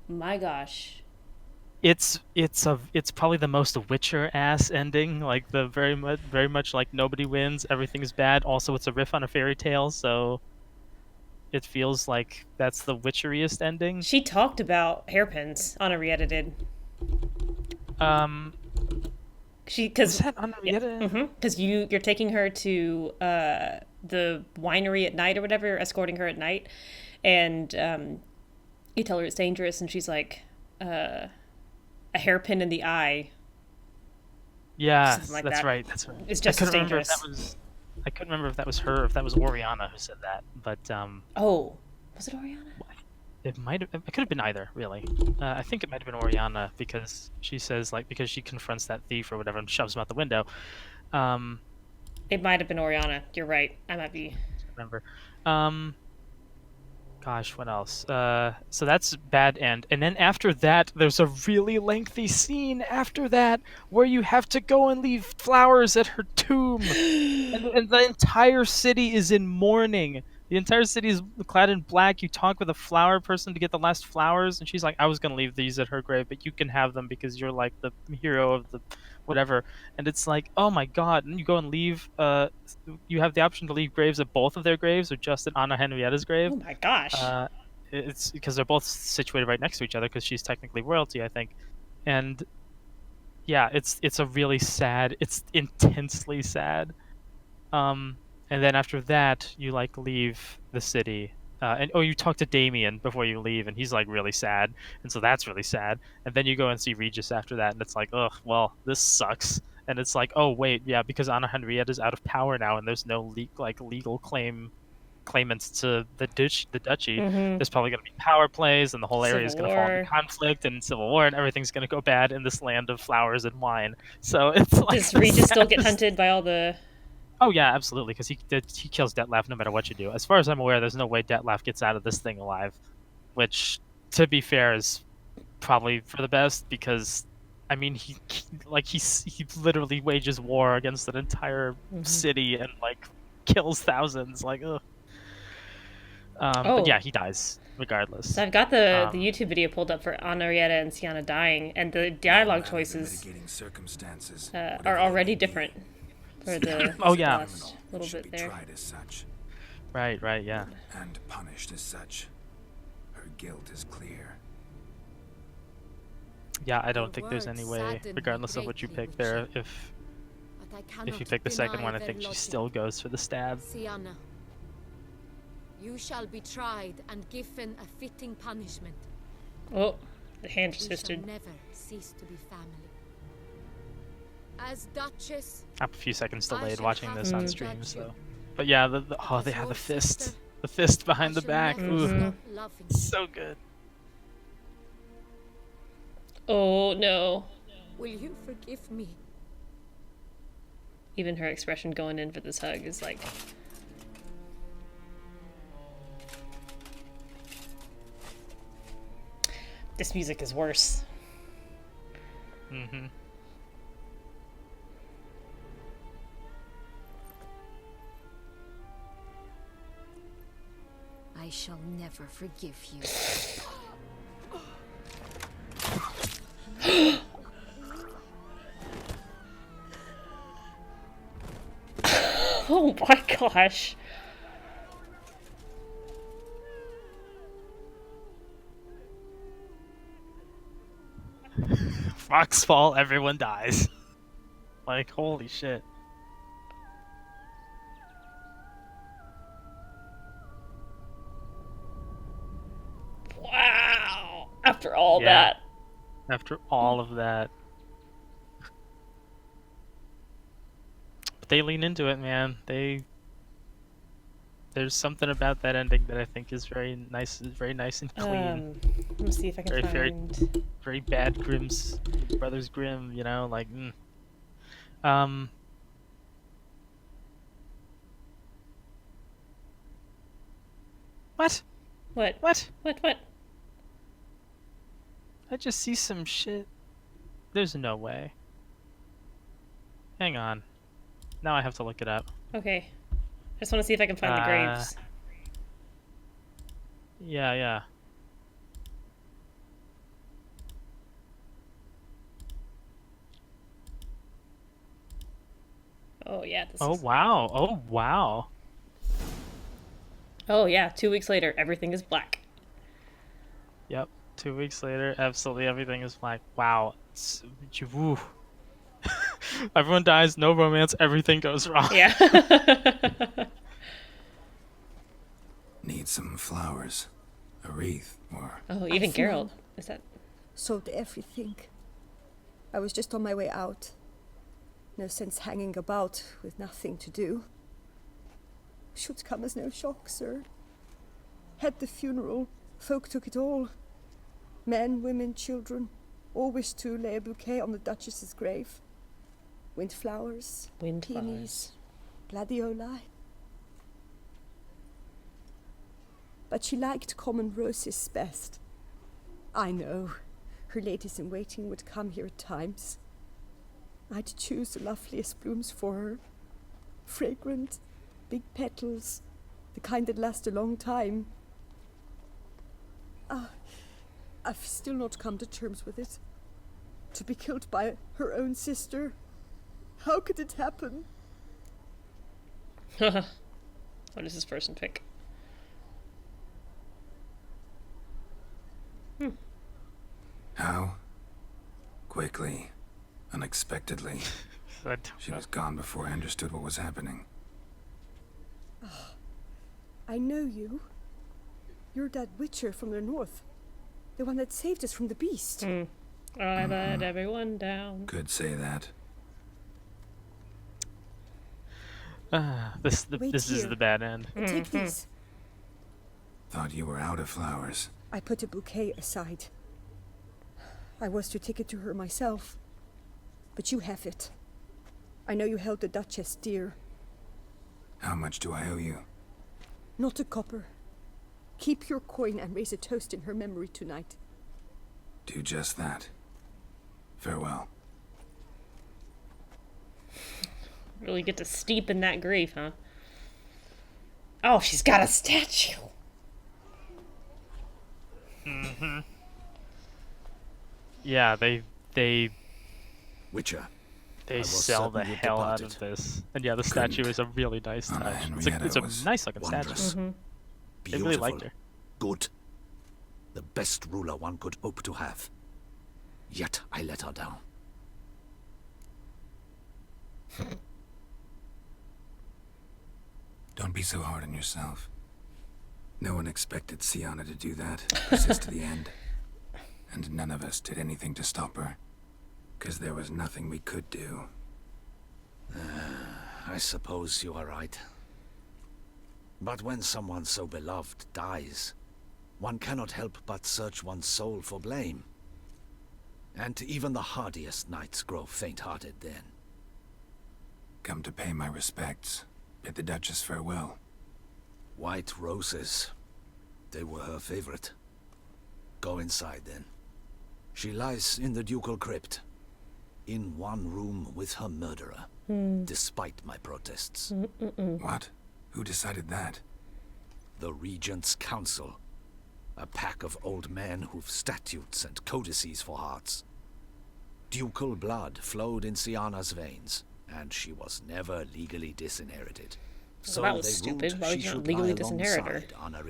My gosh. It's probably the most Witcher ass ending, the very much nobody wins, everything's bad. Also, it's a riff on a fairy tale, so it feels like that's the Witcheriest ending. She talked about hairpins on a re-edited. Because you're taking her to the winery at night or whatever, escorting her at night, and you tell her it's dangerous, and she's like, a hairpin in the eye. Yeah, like that's that. right. That's right. It's just as dangerous. I couldn't remember if that was her, or if that was Oriana who said that. But oh, was it Oriana? It could have been either, really. I think it might have been Oriana, because she says because she confronts that thief or whatever and shoves him out the window. It might have been Oriana. You're right. I might be. Remember. Gosh, what else? So that's bad end. And then after that, there's a really lengthy scene after that where you have to go and leave flowers at her tomb. and the entire city is in mourning. The entire city is clad in black. You talk with a flower person to get the last flowers, and she's like, I was going to leave these at her grave, but you can have them because you're like the hero of the whatever. And it's like, oh my god. And you go and leave, you have the option to leave graves at both of their graves or just at Anna Henrietta's grave. Oh my gosh. It's because they're both situated right next to each other because she's technically royalty, I think. And yeah, it's a really sad, it's intensely sad. And then after that, you like leave the city, and you talk to Damien before you leave, and he's like really sad, and so that's really sad. And then you go and see Regis after that, and it's like, ugh, well, this sucks. And it's like, oh wait, yeah, because Anna Henrietta's out of power now, and there's no legal claimants to the duchy. Mhm. There's probably going to be power plays, and the whole area is Civil going to fall war. into conflict and civil war, and everything's going to go bad in this land of flowers and wine. So it's like, Does Regis still get hunted by all the... Oh yeah, absolutely, because he kills Detlef no matter what you do. As far as I'm aware, there's no way Detlef gets out of this thing alive, which, to be fair, is probably for the best because, I mean, he literally wages war against an entire city and like kills thousands. Like, ugh. But yeah, he dies regardless. So I've got the YouTube video pulled up for Henrietta and Sienna dying, and the dialogue choices circumstances are already different. For the oh yeah, last little bit there. Tried as such. Right, yeah. And punished as such. Her guilt is clear. Yeah, I don't think there's any way, regardless of what you pick there, if you pick the second one, I think she still goes for the stab. Sienna, you shall be tried and given a fitting punishment. Oh, the hand just We shall twisted. never cease to be family. As Duchess, I'm a few seconds I delayed shall watching have this to on judge stream, you. so. But yeah, they have the fist behind the back. Ooh, stop loving you. so good. Oh no. Will you forgive me? Even her expression going in for this hug is like... This music is worse. Mm-hmm. I shall never forgive you. Oh my gosh. Rocks fall, everyone dies. Like, holy shit. Wow. After all Yeah. that. After all of that. But they lean into it, man. There's something about that ending that I think is very nice and clean. Let me see if I can find... Very bad Grimm's Brothers Grimm, you know, like What? What? I just see some shit. There's no way. Hang on. Now I have to look it up. Okay. I just want to see if I can find the graves. Yeah. Oh yeah. Oh wow. Oh yeah. 2 weeks later, everything is black. Yep. 2 weeks later, absolutely everything is black. Wow. Woo. Everyone dies, no romance, everything goes wrong. Yeah. Need some flowers. A wreath, or... Oh, even Geralt. Is that... Sold everything. I was just on my way out. No sense hanging about with nothing to do. Should come as no shock, sir. Had the funeral. Folk took it all. Men, women, children. All wished to lay a bouquet on the Duchess's grave. Windflowers. Peonies. gladioli. But she liked common roses best. I know, her ladies-in-waiting would come here at times. I'd choose the loveliest blooms for her. Fragrant, big petals, the kind that last a long time. I've still not come to terms with it. To be killed by her own sister. How could it happen? What does this person pick? How? Quickly. Unexpectedly. She was gone before I understood what was happening. Oh, I know you. You're that witcher from the north. The one that saved us from the beast. I let everyone down. Could say that. This is the bad end. Take these. Thought you were out of flowers. I put a bouquet aside. I was to take it to her myself. But you have it. I know you held the Duchess dear. How much do I owe you? Not a copper. Keep your coin and raise a toast in her memory tonight. Do just that. Farewell. Really get to steep in that grief, huh? Oh, she's got a statue. Yeah, they Witcher. They sell the hell out of this. And yeah, the statue is a really nice touch. It's a nice looking statue. They really liked her. Good. The best ruler one could hope to have. Yet I let her down. Don't be so hard on yourself. No one expected Sienna to do that, persist to the end. And none of us did anything to stop her. 'Cause there was nothing we could do. I suppose you are right. But when someone so beloved dies, one cannot help but search one's soul for blame. And even the hardiest knights grow faint-hearted then. Come to pay my respects. Bid the Duchess farewell. White roses. They were her favorite. Go inside then. She lies in the ducal crypt. In one room with her murderer. Despite my protests. What? Who decided that? The Regent's Council. A pack of old men who've statutes and codices for hearts. Ducal blood flowed in Sienna's veins, and she was never legally disinherited. So that was they stupid. ruled Why would she you should legally lie disinherit her? alongside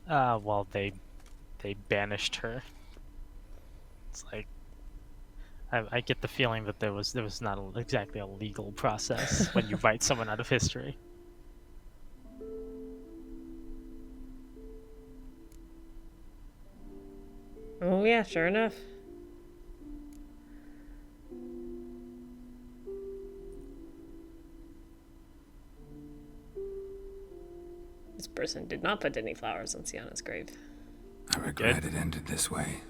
Anarietta. Well, they banished her. It's like I get the feeling that there was not exactly a legal process when you write someone out of history. Oh yeah, sure enough. This person did not put any flowers on Sienna's grave. I regret it ended this way.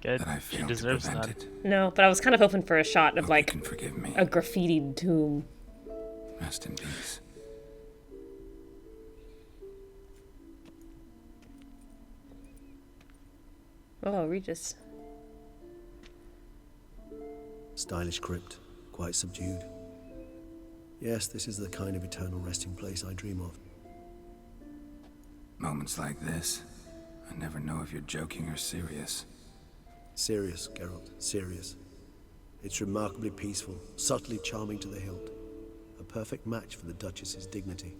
Good. That I She failed to deserves prevent that. it. No, but I was kind of hoping for a shot of Hope you like can forgive me. a graffitied tomb. Rest in peace. Oh, Regis. Stylish crypt, quite subdued. Yes, this is the kind of eternal resting place I dream of. Moments like this, I never know if you're joking or serious. Serious, Geralt, serious. It's remarkably peaceful, subtly charming to the hilt. A perfect match for the Duchess's dignity.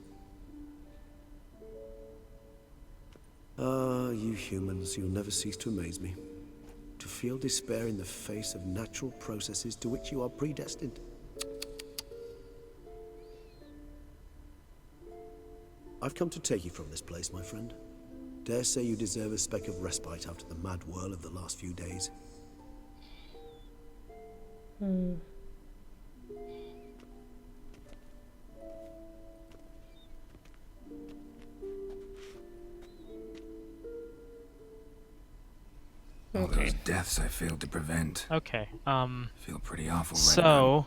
Ah, you humans, you'll never cease to amaze me. To feel despair in the face of natural processes to which you are predestined. I've come to take you from this place, my friend. Dare say you deserve a speck of respite after the mad whirl of the last few days. All those deaths I failed to prevent. Okay. Feel pretty awful right So,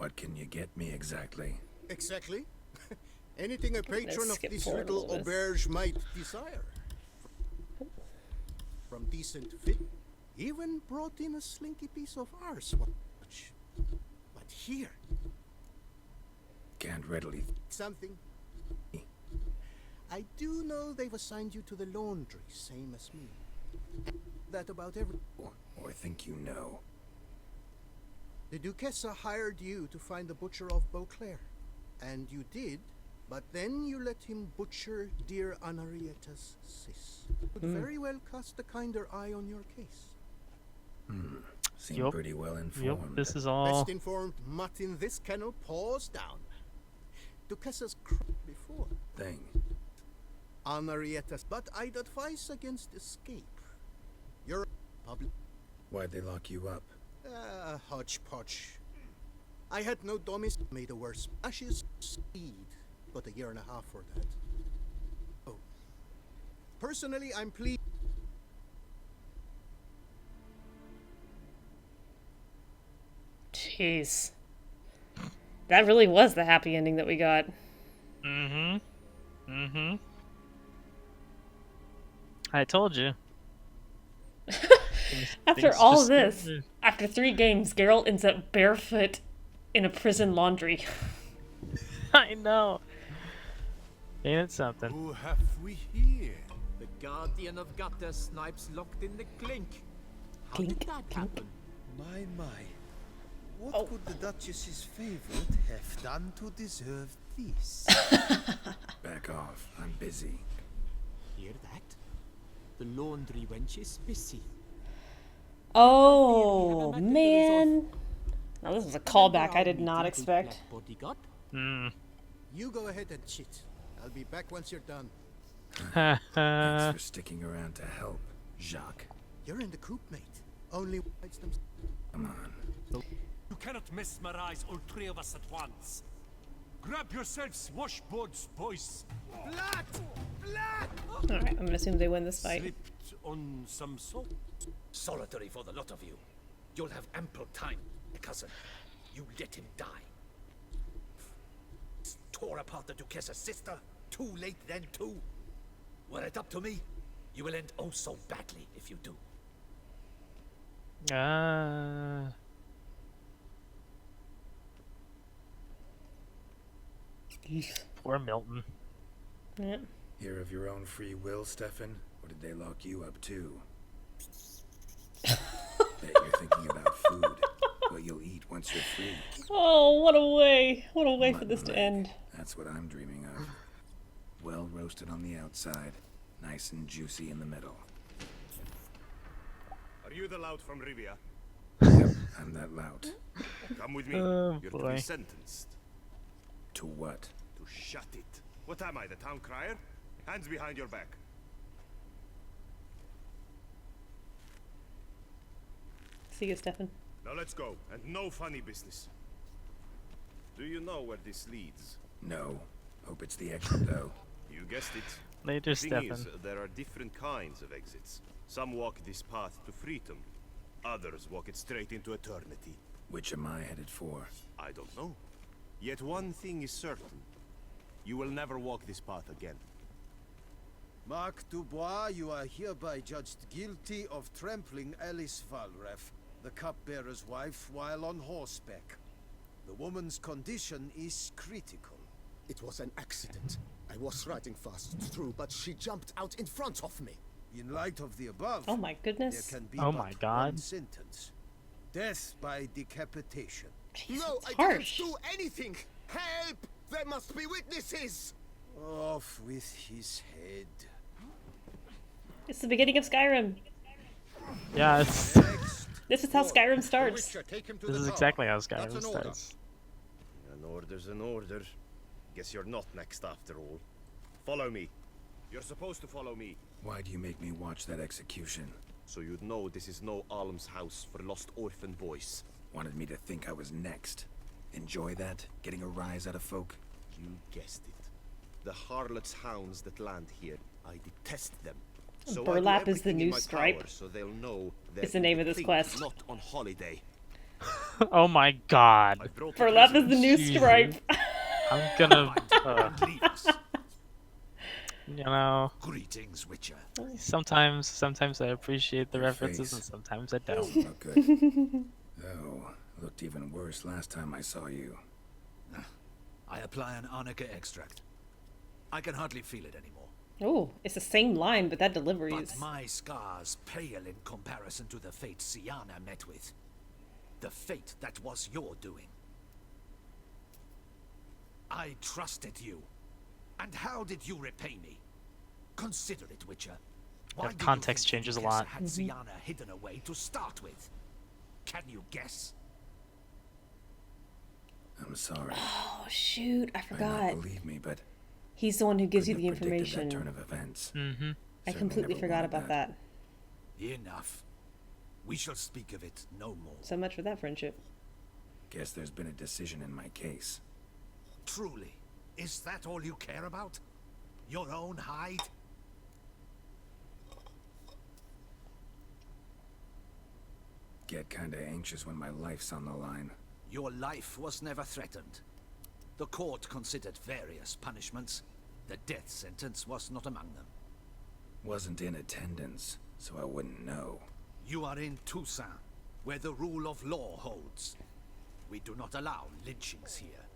What can you get me exactly? Exactly. Anything a patron of skip this forward a little little bit. auberge might desire. From decent fit, even brought in a slinky piece of ours. But here, Can't readily. something. I do know they've assigned you to the laundry, same as me. That about every. Or think you know. The Duchessa hired you to find the butcher of Beauclair. And you did, but then you let him butcher dear Anarietta's sis. Could very well cast a kinder eye on your case. Seem pretty well informed. Yep, this is all. Best informed mutt in this kennel paws down. Duchessa's before. Thing. Anarietta's, but I'd advise against escape. You're public. Why'd they lock you up? Hodgepodge. I had no dummies. Made a worse. Ashes speed. Got a 1.5 years for that. Oh. Personally, I'm pleased. Jeez. That really was the happy ending that we got. Mm-hmm. Mm-hmm. I told you. After Things all just- this, after 3 games, Geralt ends up barefoot in a prison laundry. I know. Ain't it something? Who have we here? The Guardian of Gutter Snipes locked in the clink. How did that happen? My. What could the Duchess's favorite have done to deserve this? Back off. I'm busy. Hear that? The laundry wench is busy. Oh, man. Now this is a callback I did not expect. Bodyguard? You go ahead and cheat. I'll be back once you're done. Thanks for sticking around to help, Jacques. You're in the coop, mate. Only hides them. Come on. You cannot mesmerize all 3 of us at once. Grab yourselves washboards, boys. Blood! Alright, I'm gonna assume they win this fight. Slipped on some salt. Solitary for the lot of you. You'll have ample time, cousin. You let him die. Tore apart the Duchessa's sister. Too late then, too. Were it up to me, you will end oh so badly if you do. Poor Milton. Yeah. Here of your own free will, Stefan? Or did they lock you up too? Bet you're thinking about food. What you'll eat once you're free. Oh, what a way. What a way for this to end. That's what I'm dreaming of. Well roasted on the outside, nice and juicy in the middle. Are you the lout from Rivia? Yep, I'm that lout. Come with me. Oh, You're to boy. be sentenced. To what? To shut it. What am I, the town crier? Hands behind your back. See you, Stefan. Now let's go, and no funny business. Do you know where this leads? No. Hope it's the exit, though. You guessed it. Later, Thing Stefan. is, there are different kinds of exits. Some walk this path to freedom. Others walk it straight into eternity. Which am I headed for? I don't know. Yet one thing is certain. You will never walk this path again. Marc Dubois, you are hereby judged guilty of trampling Alice Valref, the cupbearer's wife, while on horseback. The woman's condition is critical. It was an accident. I was riding fast, true, but she jumped out in front of me. In light of the above, Oh my goodness. there can be Oh but my God. one sentence. Death by decapitation. No, it's I harsh. didn't do anything! Help! There must be witnesses! Off with his head. It's the beginning of Skyrim. Yeah, it's. This is how Skyrim starts. This is exactly how Skyrim starts. An order's an order. Guess you're not next after all. Follow me. You're supposed to follow me. Why do you make me watch that execution? So you'd know this is no almshouse for lost orphan boys. Wanted me to think I was next. Enjoy that? Getting a rise out of folk? You guessed it. The harlots' hounds that land here, I detest them. So I do Burlap is the everything in new my Stripe. power so they'll know Is the name of this they're quest. not on holiday. Oh my god. For left is the new Jesus. stripe. I'm gonna. You know. Greetings, Witcher. Sometimes I appreciate the Your references, face and sometimes I don't. doesn't look good. Though, looked even worse last time I saw you. I apply an arnica extract. I can hardly feel it anymore. Oh, it's the same line, but that delivery But is... my scars pale in comparison to the fate Siana met with. The fate that was your doing. I trusted you. And how did you repay me? Consider it, Witcher. Why The do you context think changes a Lucas lot. had Siana hidden away to start with? Can you guess? I'm sorry. Oh, shoot, I Might forgot. not believe me, but He's the one who gives you the couldn't have predicted information. that turn of events. Mm-hmm. I completely forgot about that. Enough. We shall speak of it no more. So much for that friendship. Guess there's been a decision in my case. Truly, is that all you care about? Your own hide? Get kinda anxious when my life's on the line. Your life was never threatened. The court considered various punishments. The death sentence was not among them. Wasn't in attendance, so I wouldn't know. You are in Toussaint, where the rule of law holds. We do not allow lynchings here,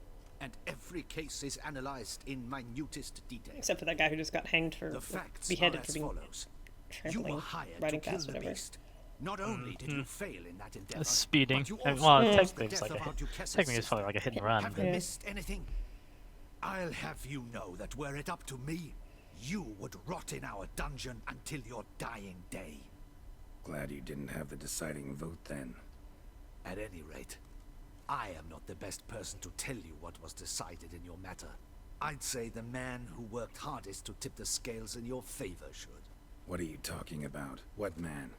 and every case is analyzed in minutest detail. Except for that guy who just got hanged for... The facts beheaded are for as being... follows. You trampling, were hired riding to kill fast, the whatever. beast. Not only did you fail in that endeavor, Speeding. but you And, also well, caused technically the it's death like a of hit. Aunt Duquesse's Technically, it's sister. probably like a hit and run. Have but- you missed anything? I'll have you know that were it up to me, you would rot in our dungeon until your dying day. Glad you didn't have the deciding vote then. At any rate, I am not the best person to tell you what was decided in your matter. I'd say the man who worked hardest to tip the scales in your favor should. What are you talking about? What man?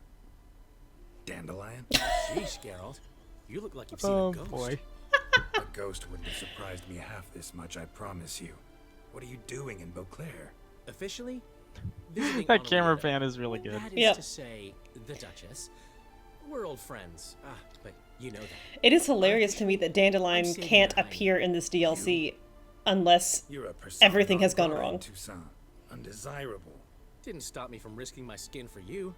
Dandelion? Sheesh, Geralt. You look like you've seen a ghost. Boy. A ghost wouldn't have surprised me half this much, I promise you. What are you doing in Beauclair? Officially, visiting on That a camera weirdo. pan is really good. That is Yep. to say, the Duchess. We're old friends. But you know that. It is hilarious to me that Dandelion can't appear in this DLC unless You're a persona everything has non gone grata in wrong. Toussaint. Undesirable. Didn't stop me from risking my skin for you.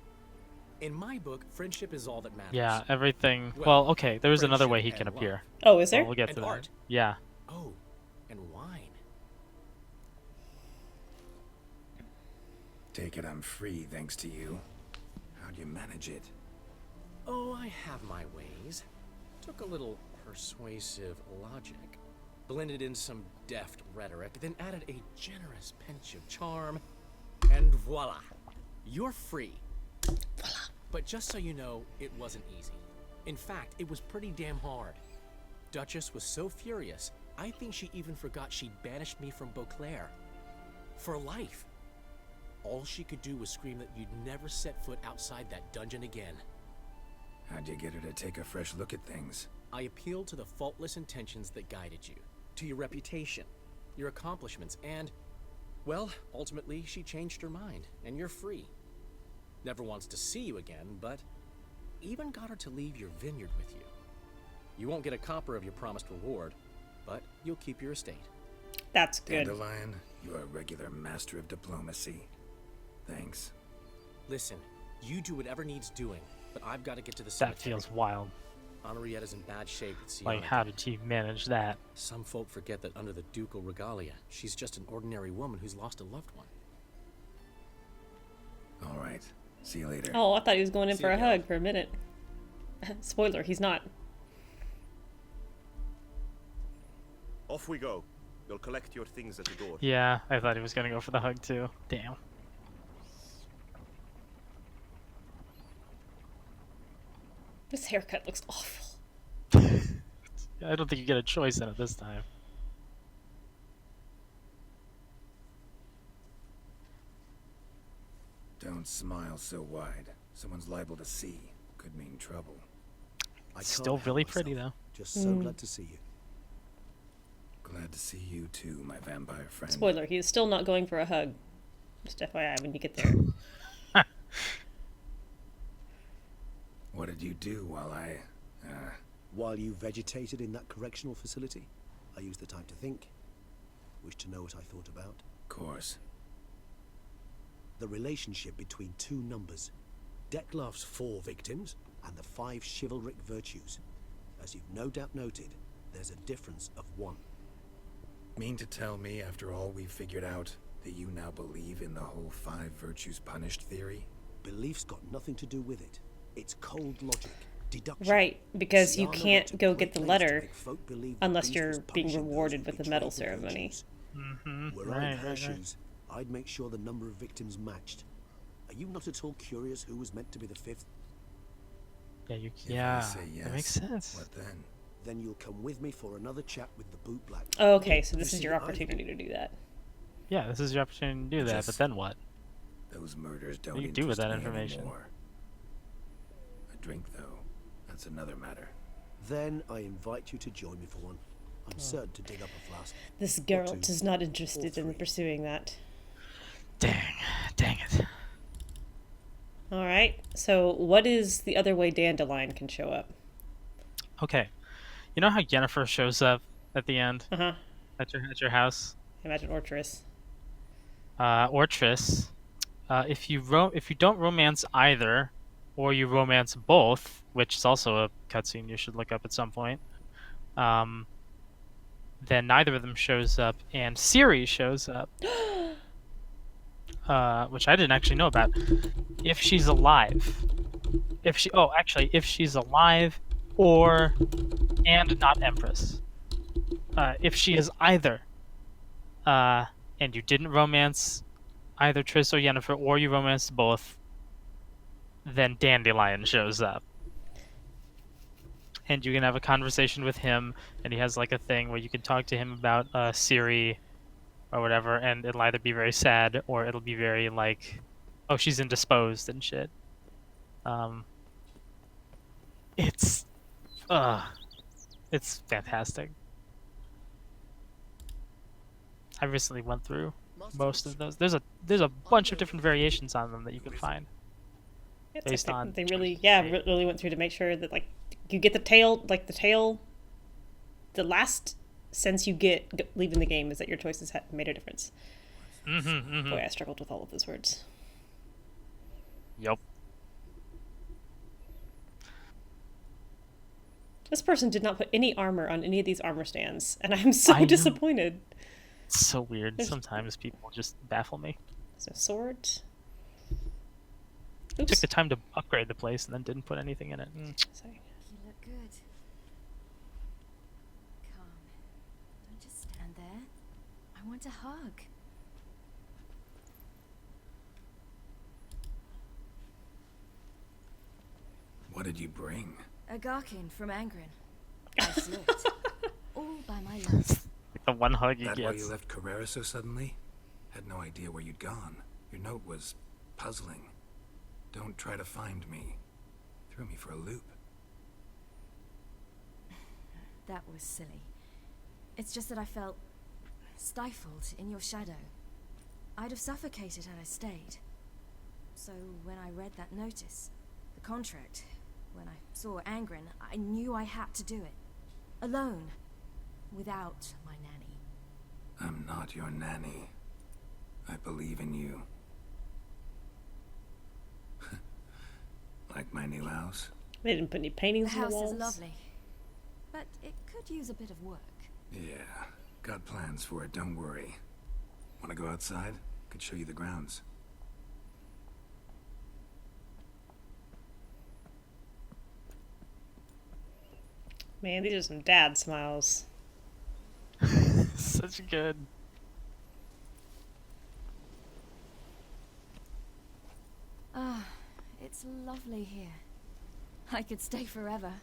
In my book, friendship is all that matters. Yeah, everything. Well, Well, okay, there's another way he friendship can and appear. love. Oh, is there? We'll get And to that. art. Yeah. Oh, and wine. Take it I'm free thanks to you. How'd you manage it? Oh, I have my ways. Took a little persuasive logic, blended in some deft rhetoric, then added a generous pinch of charm, and voila! You're free. But just so you know, it wasn't easy. In fact, it was pretty damn hard. Duchess was so furious, I think she even forgot she banished me from Beauclair. For life. All she could do was scream that you'd never set foot outside that dungeon again. How'd you get her to take a fresh look at things? I appealed to the faultless intentions that guided you, to your reputation, your accomplishments, and, well, ultimately she changed her mind, and you're free. Never wants to see you again, but even got her to leave your vineyard with you. You won't get a copper of your promised reward, but you'll keep your estate. That's good. Dandelion, you are a regular master of diplomacy. Thanks. Listen, you do whatever needs doing, but I've got to get to the That cemetery. feels wild. Henrietta's in bad shape with Sienna. Like, how did he manage that? Some folk forget that under the ducal regalia, she's just an ordinary woman who's lost a loved one. All right. See you later. Oh, I thought he was going in See for you a again. hug for a minute. Spoiler, he's not. Off we go. You'll collect your things at the door. Yeah, I thought he was gonna go for the hug too. Damn. This haircut looks awful. I don't think you get a choice in it this time. Don't smile so wide. Someone's liable to see. Could mean trouble. I can't Still help really myself. pretty though. Just so glad to see you. Glad to see you too, my vampire friend. Spoiler, he is still not going for a hug. Just FYI when you get there. What did you do while I While you vegetated in that correctional facility, I used the time to think. Wish to know what I thought about? Of course. The relationship between two numbers. Dettlaff's 4 victims and the 5 chivalric virtues. As you've no doubt noted, there's a difference of 1. Mean to tell me, after all we've figured out, that you now believe in the whole 5 virtues punished theory? Belief's got nothing to do with it. It's cold logic, deduction. Right, because you Siana can't went to go great get the lengths to letter make folk believe the unless beast you're was being punishing those rewarded who with the betrayed medal the ceremony. virtues. Mm-hmm. Were I in her shoes, I'd make sure the number of victims matched. Are you not at all curious who was meant to be the 5th? Yeah, you. If I Yeah, say yes, that makes sense. What then? Then you'll come with me for another chat with the boot black. Oh, okay, so this You is see, your I've- opportunity to do that. Yeah, this is your opportunity to do that. But Just- then what? Those murders don't What do you do with interest that me information? anymore. A drink, though, that's another matter. Then I invite you to join me for one. I'm certain to dig up a flask. This Or girl 2. is not interested in pursuing that. Dang it. Alright, so what is the other way Dandelion can show up? Okay, you know how Yennefer shows up at the end? Uh-huh. At your house? Imagine Ortris. Ortris. If you don't romance either, or you romance both, which is also a cutscene you should look up at some point, then neither of them shows up, and Ciri shows up, which I didn't actually know about. If she's alive, if she's alive, and not Empress. If she is either, and you didn't romance either Triss or Yennefer, or you romanced both, then Dandelion shows up. And you can have a conversation with him, and he has like a thing where you can talk to him about Ciri or whatever, and it'll either be very sad or it'll be very like, oh, she's indisposed and shit. It's fantastic. I recently went through most of those. There's a bunch of different variations on them that you can find. Based on they really really went through to make sure that like you get the tail the last sense you get leaving the game is that your choices have made a difference. Boy, I struggled with all of those words. Yup. This person did not put any armor on any of these armor stands, and I'm so disappointed. It's so weird. Sometimes people just baffle me. There's a sword. Oops. Took the time to upgrade the place and then didn't put anything in it. Sorry. You look good. Come. Don't just stand there. I want a hug. What did you bring? A gherkin from Angren. I slew it. All by my love. The one hug you That get. why you left Carrera so suddenly? Had no idea where you'd gone. Your note was puzzling. Don't try to find me. Threw me for a loop. That was silly. It's just that I felt stifled in your shadow. I'd have suffocated had I stayed. So when I read that notice, the contract, when I saw Angren, I knew I had to do it. Alone. Without my nanny. I'm not your nanny. I believe in you. Like my new house? They didn't put any paintings The on the house walls. is lovely. But it could use a bit of work. Yeah, got plans for it, don't worry. Wanna go outside? Could show you the grounds. Man, these are some dad smiles. Such good. Ah, it's lovely here. I could stay forever.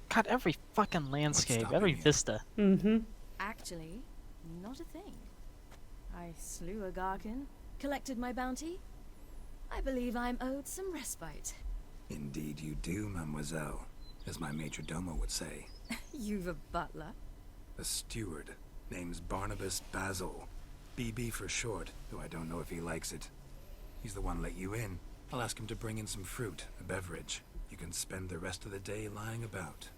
God, every fucking landscape, every vista. Actually, not a thing. I slew a Gargan, collected my bounty. I believe I'm owed some respite. Indeed you do, mademoiselle. As my major domo would say. You've a butler? A steward. Name's Barnabas Basil. BB for short, though I don't know if he likes it. He's the one let you in. I'll ask him to bring in some fruit, a beverage. you can spend the rest of the day lying about.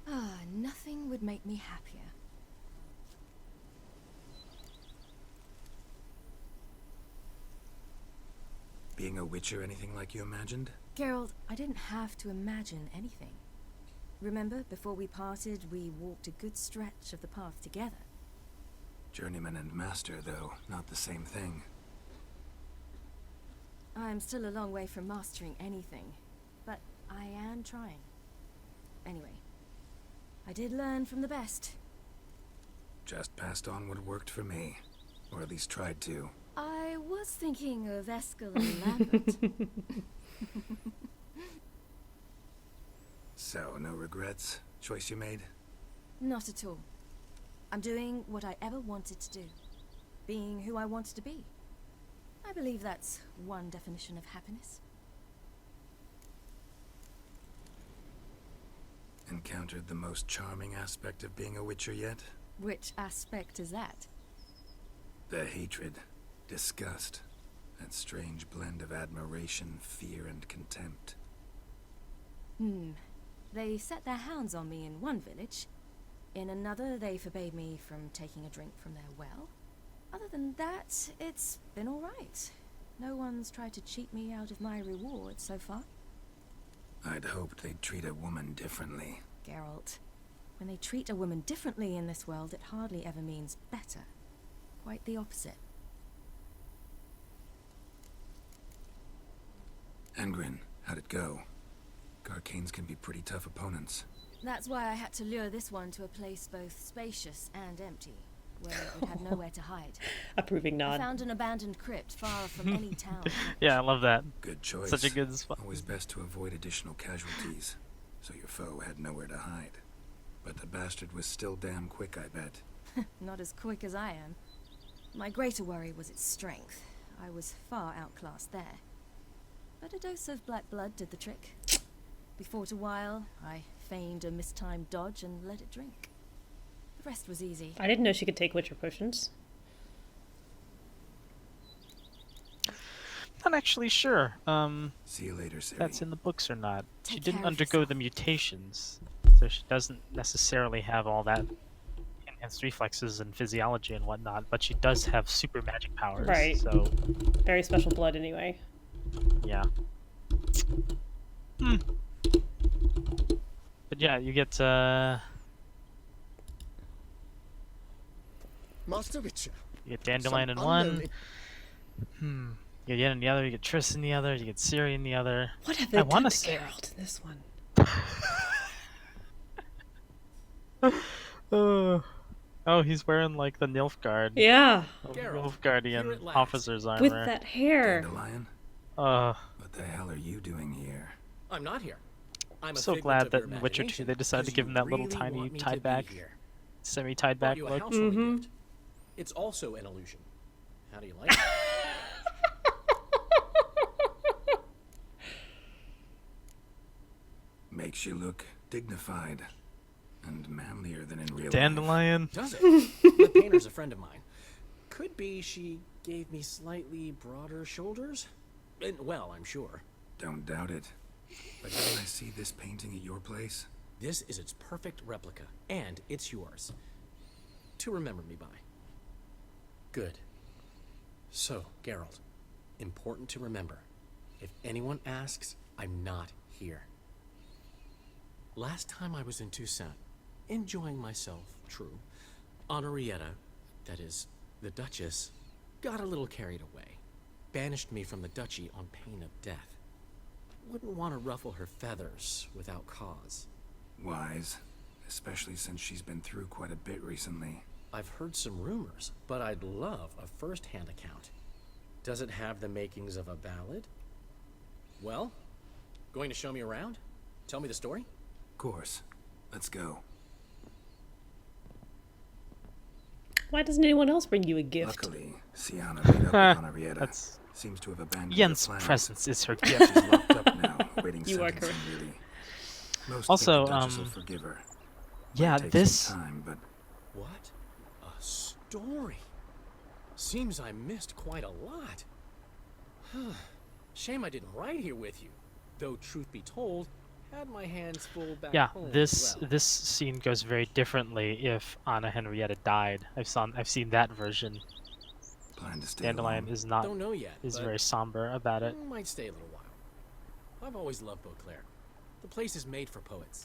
Ah, nothing would make me happier. Being a witcher anything like you imagined? Geralt, I didn't have to imagine anything. Remember, before we parted, we walked a good stretch of the path together. Journeyman and master, though, not the same thing. I'm still a long way from mastering anything, but I am trying. Anyway, I did learn from the best. Just passed on what worked for me. Or at least tried to. I was thinking of Eskel and Lambert. So, no regrets? Choice you made? Not at all. I'm doing what I ever wanted to do. Being who I wanted to be. I believe that's one definition of happiness. Encountered the most charming aspect of being a witcher yet? Which aspect is that? The hatred, disgust, that strange blend of admiration, fear, and contempt. They set their hounds on me in one village. In another, they forbade me from taking a drink from their well. Other than that, it's been all right. No one's tried to cheat me out of my reward so far. I'd hoped they'd treat a woman differently. Geralt, when they treat a woman differently in this world, it hardly ever means better. Quite the opposite. Angrin, how'd it go? Garcanes can be pretty tough opponents. That's why I had to lure this one to a place both spacious and empty, where it would have nowhere to hide. Approving nod. I found an abandoned crypt far from any town. Yeah, I love that. Good choice. Such a good spot. Always best to avoid additional casualties, so your foe had nowhere to hide. But the bastard was still damn quick, I bet. Not as quick as I am. My greater worry was its strength. I was far outclassed there. But a dose of black blood did the trick. We fought a while, I feigned a mistimed dodge and let it drink. The rest was easy. I didn't know she could take Witcher potions. Not actually sure. See you later, Ciri. That's in the books or not. She Take didn't care of undergo yourself. the mutations, so she doesn't necessarily have all that enhanced reflexes and physiology and whatnot, but she does have super magic powers. Right. So, Very special blood anyway. yeah. But yeah, you get, Master Witcher. you get Dandelion in Some one. unknown You get Yen in the other, you get Triss in the other, you get Ciri in the other. What have they I done wanna to say- Geralt in this one? Oh, he's wearing like the Nilfgaard. Yeah. Nilfgaardian here at last. officer's armor. With that hair. Dandelion? Uh, What the hell are you doing here? I'm not here. I'm a so figment glad of that your in Witcher 2 imagination, they decided to 'cause give him you that little really tiny want me to tied be back, here. semi-tied Brought back you a look. housewarming gift. It's also an illusion. How do you like it? Makes you look dignified and manlier than in real life. Dandelion. Does it? The painter's a friend of mine. Could be she gave me slightly broader shoulders. And, well, I'm sure. Don't doubt it. But didn't I see this painting at your place? This is its perfect replica, and it's yours. To remember me by. Good. So, Geralt, important to remember. If anyone asks, I'm not here. Last time I was in Toussaint, enjoying myself, true, Henrietta, that is, the Duchess, got a little carried away. Banished me from the duchy on pain of death. Wouldn't want to ruffle her feathers without cause. Wise. Especially since she's been through quite a bit recently. I've heard some rumors, but I'd love a first-hand account. Does it have the makings of a ballad? Well, going to show me around? Tell me the story? Of course. Let's go. Why doesn't anyone else bring you a gift? Luckily, Sienna made up with Henrietta. That's seems to have abandoned Yen's her plans. presence is her gift. She's locked up now, waiting You are sentencing, correct. really. Most Also, think the Duchess will forgive her. yeah, Might take this some time, but What? A story. Seems I missed quite a lot. Shame I didn't ride here with you. Though, truth be told, had my hands full back Yeah, home this as well. this scene goes very differently if Anna Henrietta died. I've seen that version. Plan to stay Dandelion along? is not Don't know yet, is but very somber about it. Might stay a little while. I've always loved Beauclair. The place is made for poets.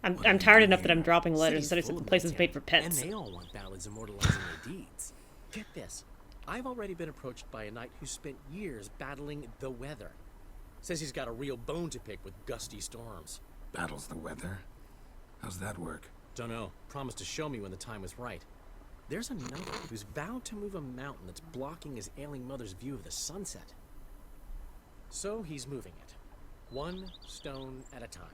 I'm tired enough that I'm dropping letters City's that full the of place is them, made for pets. And they all want ballads immortalizing their deeds. Get this. I've already been approached by a knight who spent years battling the weather. Says he's got a real bone to pick with gusty storms. Battles the weather? How's that work? Dunno. Promised to show me when the time was right. There's another who's vowed to move a mountain that's blocking his ailing mother's view of the sunset. So he's moving it. One stone at a time.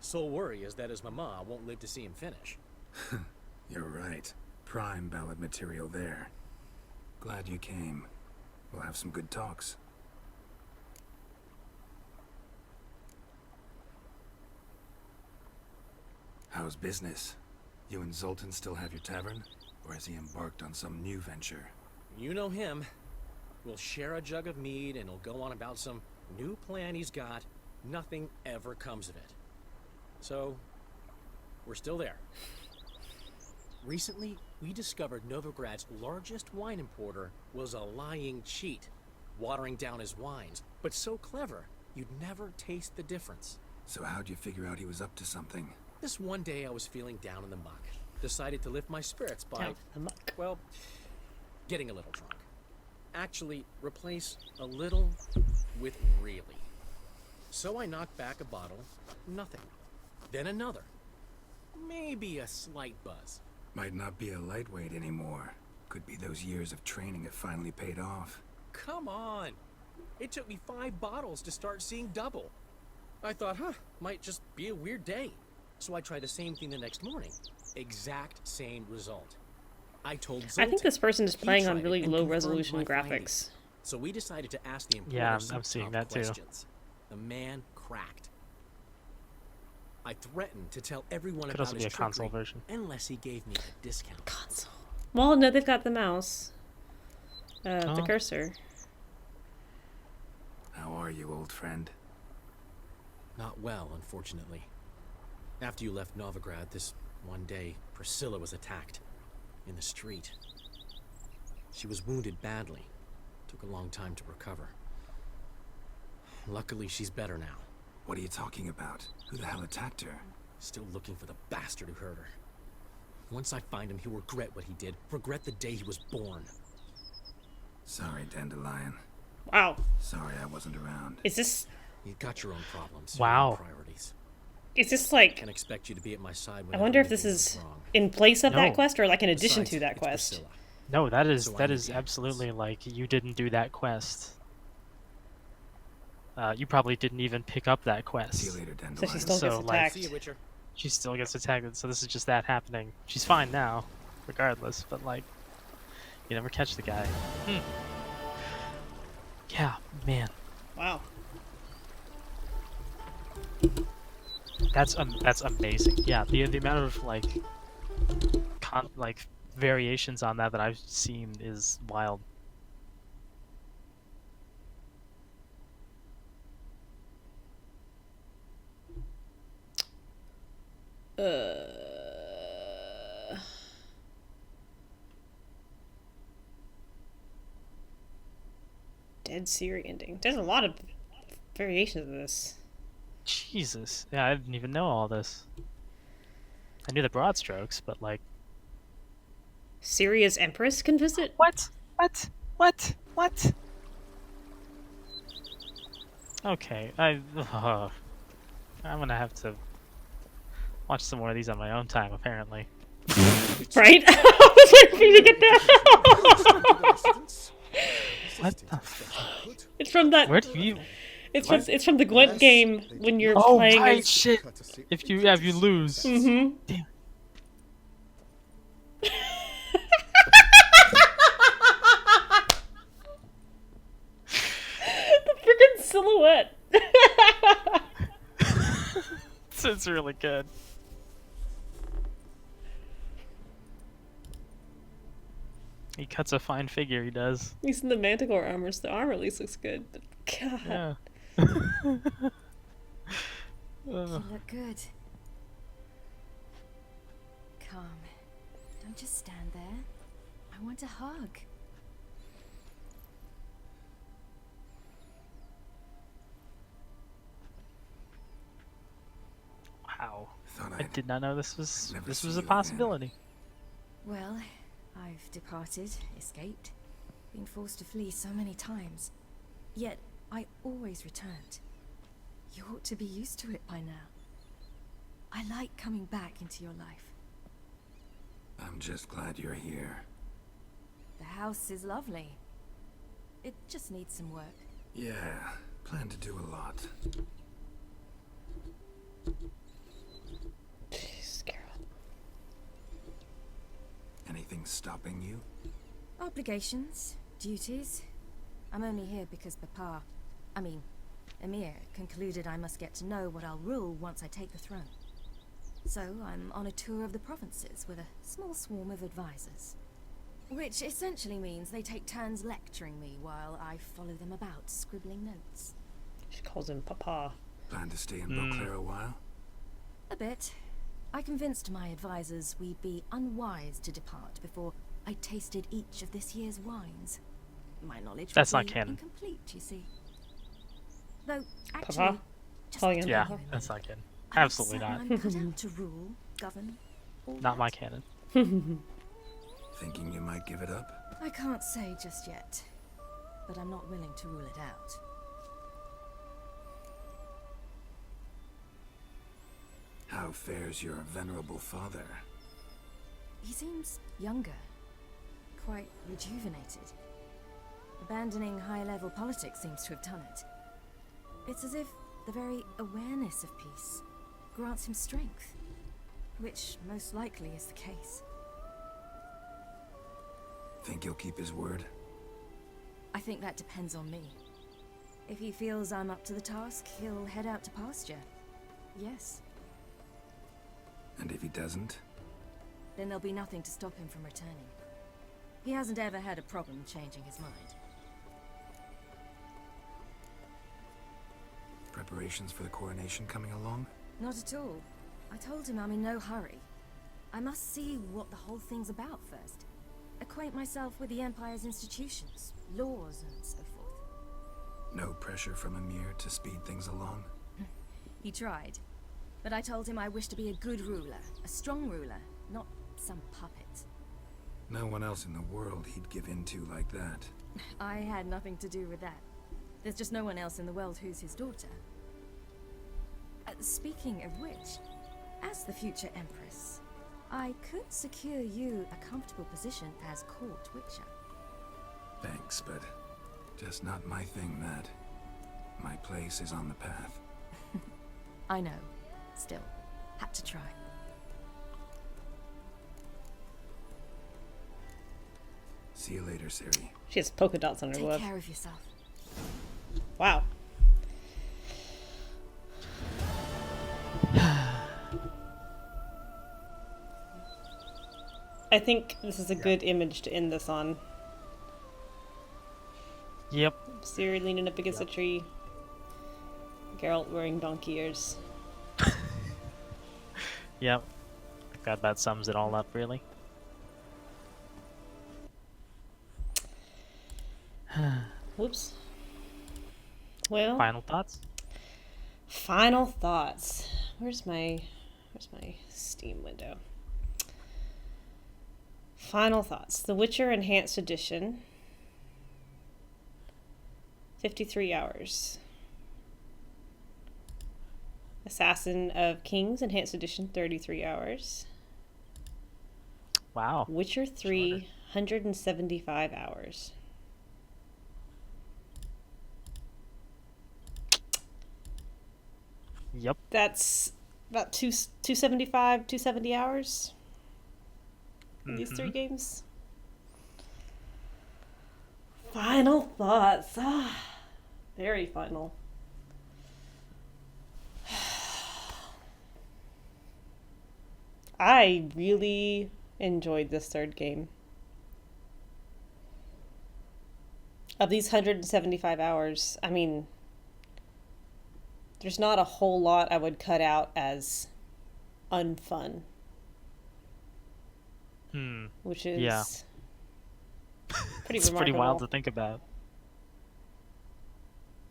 Sole worry is that his mama won't live to see him finish. You're right. Prime ballad material there. Glad you came. We'll have some good talks. How's business? You and Zoltan still have your tavern? Or has he embarked on some new venture? You know him. We'll share a jug of mead and he'll go on about some new plan he's got. Nothing ever comes of it. So, we're still there. Recently, we discovered Novigrad's largest wine importer was a lying cheat, watering down his wines, but so clever, you'd never taste the difference. So how'd you figure out he was up to something? This one day I was feeling down in the muck. Decided to lift my spirits by, well, getting a little drunk. Actually, replace a little with really. So I knocked back a bottle, nothing. Then another. Maybe a slight buzz. Might not be a lightweight anymore. Could be those years of training have finally paid off. Come on! It took me 5 bottles to start seeing double. I thought, might just be a weird day. So I tried the same thing the next morning. Exact same result. I told Zoltan. I think this person is playing on tried it really and low confirmed resolution my graphics. findings. So we decided to ask the importer Yeah, some I'm seeing tough that too. questions. The man cracked. I threatened to tell everyone Could about also his be a console trickery version. unless he gave me a discount. Console. Well, no, they've got the mouse. The Oh. cursor. How are you, old friend? Not well, unfortunately. After you left Novigrad this one day, Priscilla was attacked in the street. She was wounded badly. Took a long time to recover. Luckily, she's better now. What are you talking about? Who the hell attacked her? Still looking for the bastard who hurt her. Once I find him, he'll regret what he did. Regret the day he was born. Sorry, Dandelion. Wow. Sorry I wasn't around. Is this... You've got your own problems. Wow. Your own priorities. Is this like... Can't expect you to be at my side I when wonder if this is in place of that No. quest or like in addition Besides, to that it's quest. Priscilla. No, that is So I that need is the absolutely like you didn't do that quest. You probably didn't even pick up that quest. See you later, So Dandelion. she still gets like, attacked. See you, Witcher. she still gets attacked. So this is just that happening. She's fine now, regardless. But like, you never catch the guy. Yeah, man. Wow. That's amazing. Yeah, the amount of like variations on that I've seen is wild. Dead Siri ending. There's a lot of variations of this. Jesus. Yeah, I didn't even know all this. I knew the broad strokes, but like Syria's Empress can visit? What? Okay, I'm gonna have to watch some more of these on my own time, apparently. Right? I was waiting for you to get that. What the fuck? It's from that. Where do you? It's from the Gwent game when you're Oh, playing right, as... shit. If you lose. Mm-hmm. Damn. The freaking silhouette. It's really good. He cuts a fine figure, he does. He's in the Manticore armor, so the armor at least looks good. Yeah. You look good. Come. Don't just stand there. I want a hug. Wow. Thought I did not know this was never this see was you a again. possibility. Well, I've departed, escaped, been forced to flee so many times. Yet, I always returned. You ought to be used to it by now. I like coming back into your life. I'm just glad you're here. The house is lovely. It just needs some work. Yeah, plan to do a lot. Jeez, Carol. Anything stopping you? Obligations, duties. I'm only here because Emir concluded I must get to know what I'll rule once I take the throne. So I'm on a tour of the provinces with a small swarm of advisors. Which essentially means they take turns lecturing me while I follow them about, scribbling notes. She calls him Papa. Plan to stay in Beauclair a while? A bit. I convinced my advisors we'd be unwise to depart before I tasted each of this year's wines. My knowledge That's would not be canon. incomplete, you see. Though, actually, Papa? Calling him Yeah, Papa? that's not canon. I'm Absolutely certain not. I'm cut out to rule, govern, all Not that. my canon. Thinking you might give it up? I can't say just yet, but I'm not willing to rule it out. How fares your venerable father? He seems younger, quite rejuvenated. Abandoning high-level politics seems to have done it. It's as if the very awareness of peace grants him strength, which most likely is the case. Think he'll keep his word? I think that depends on me. If he feels I'm up to the task, he'll head out to pasture. Yes. And if he doesn't? Then there'll be nothing to stop him from returning. He hasn't ever had a problem changing his mind. Preparations for the coronation coming along? Not at all. I told him I'm in no hurry. I must see what the whole thing's about first. Acquaint myself with the Empire's institutions, laws, and so forth. No pressure from Emir to speed things along? He tried. But I told him I wish to be a good ruler, a strong ruler, not some puppet. No one else in the world he'd give in to like that. I had nothing to do with that. There's just no one else in the world who's his daughter. Speaking of which, as the future Empress, I could secure you a comfortable position as court witcher. Thanks, but just not my thing, that. My place is on the path. I know. Still, had to try. See you later, Siri. She has polka dots on her Take glove. care of yourself. Wow. I think this is a good image to end this on. Yep. Siri leaning up against a tree. Geralt wearing donkey ears. Yep. I think that about sums it all up, really. Whoops. Well. Final thoughts? Final thoughts. Where's my Steam window? Final thoughts. The Witcher Enhanced Edition. 53 hours. Assassin of Kings Enhanced Edition, 33 hours. Wow. Witcher 3, 175 hours. Yep. That's about 275, 270 hours. These three games. Final thoughts. Very final. I really enjoyed this third game. Of these 175 hours, I mean, there's not a whole lot I would cut out as unfun. Which is pretty it's remarkable. pretty wild to think about.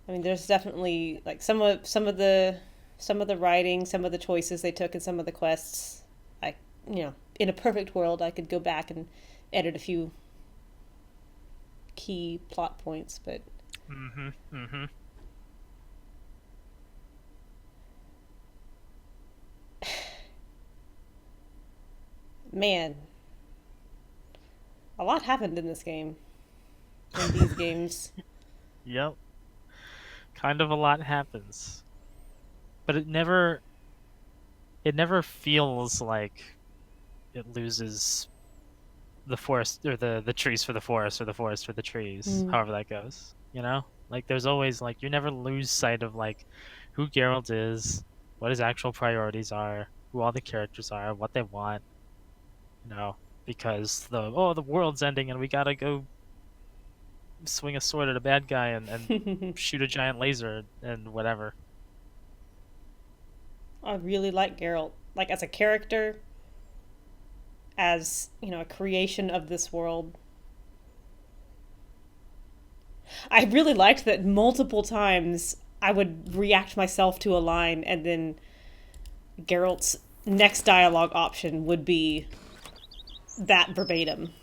I mean, there's definitely like some of the writing, some of the choices they took, and some of the quests. In a perfect world, I could go back and edit a few key plot points, but man, a lot happened in this game. In these games. Yep. Kind of a lot happens. But it never feels like it loses the forest or the trees for the forest or the forest for the trees, however that goes. You know? Like there's always like you never lose sight of like who Geralt is, what his actual priorities are, who all the characters are, what they want. You know, because the world's ending and we gotta go swing a sword at a bad guy and shoot a giant laser and whatever. I really like Geralt, like as a character, as, a creation of this world. I really liked that multiple times I would react myself to a line and then Geralt's next dialogue option would be that verbatim.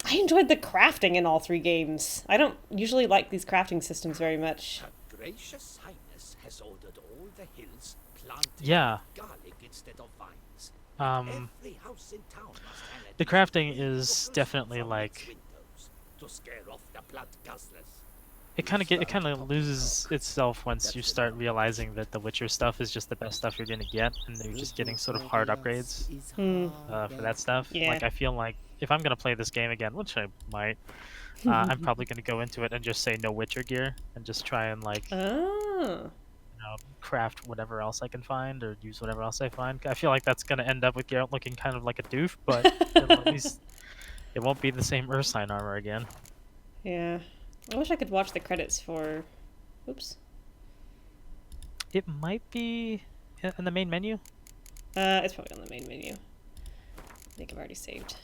I enjoyed the crafting in all 3 games. I don't usually like these crafting systems very much. Her gracious highness has ordered all the hills planted with garlic instead of vines. Every house in town must hang a The crafting is definitely like to scare off the blood guzzlers. it kind of loses itself once you start realizing that the Witcher stuff is just the best stuff you're gonna get, and you're just getting sort of hard upgrades for that stuff. Yeah. Like I feel like if I'm gonna play this game again, which I might, I'm probably gonna go into it and just say no Witcher gear and just try and like craft whatever else I can find or use whatever else I find. I feel like that's gonna end up with Geralt looking kind of like a doof, but at least it won't be the same Ursine armor again. Yeah. I wish I could watch the credits for... Oops. It might be in the main menu. It's probably on the main menu. I think I've already saved.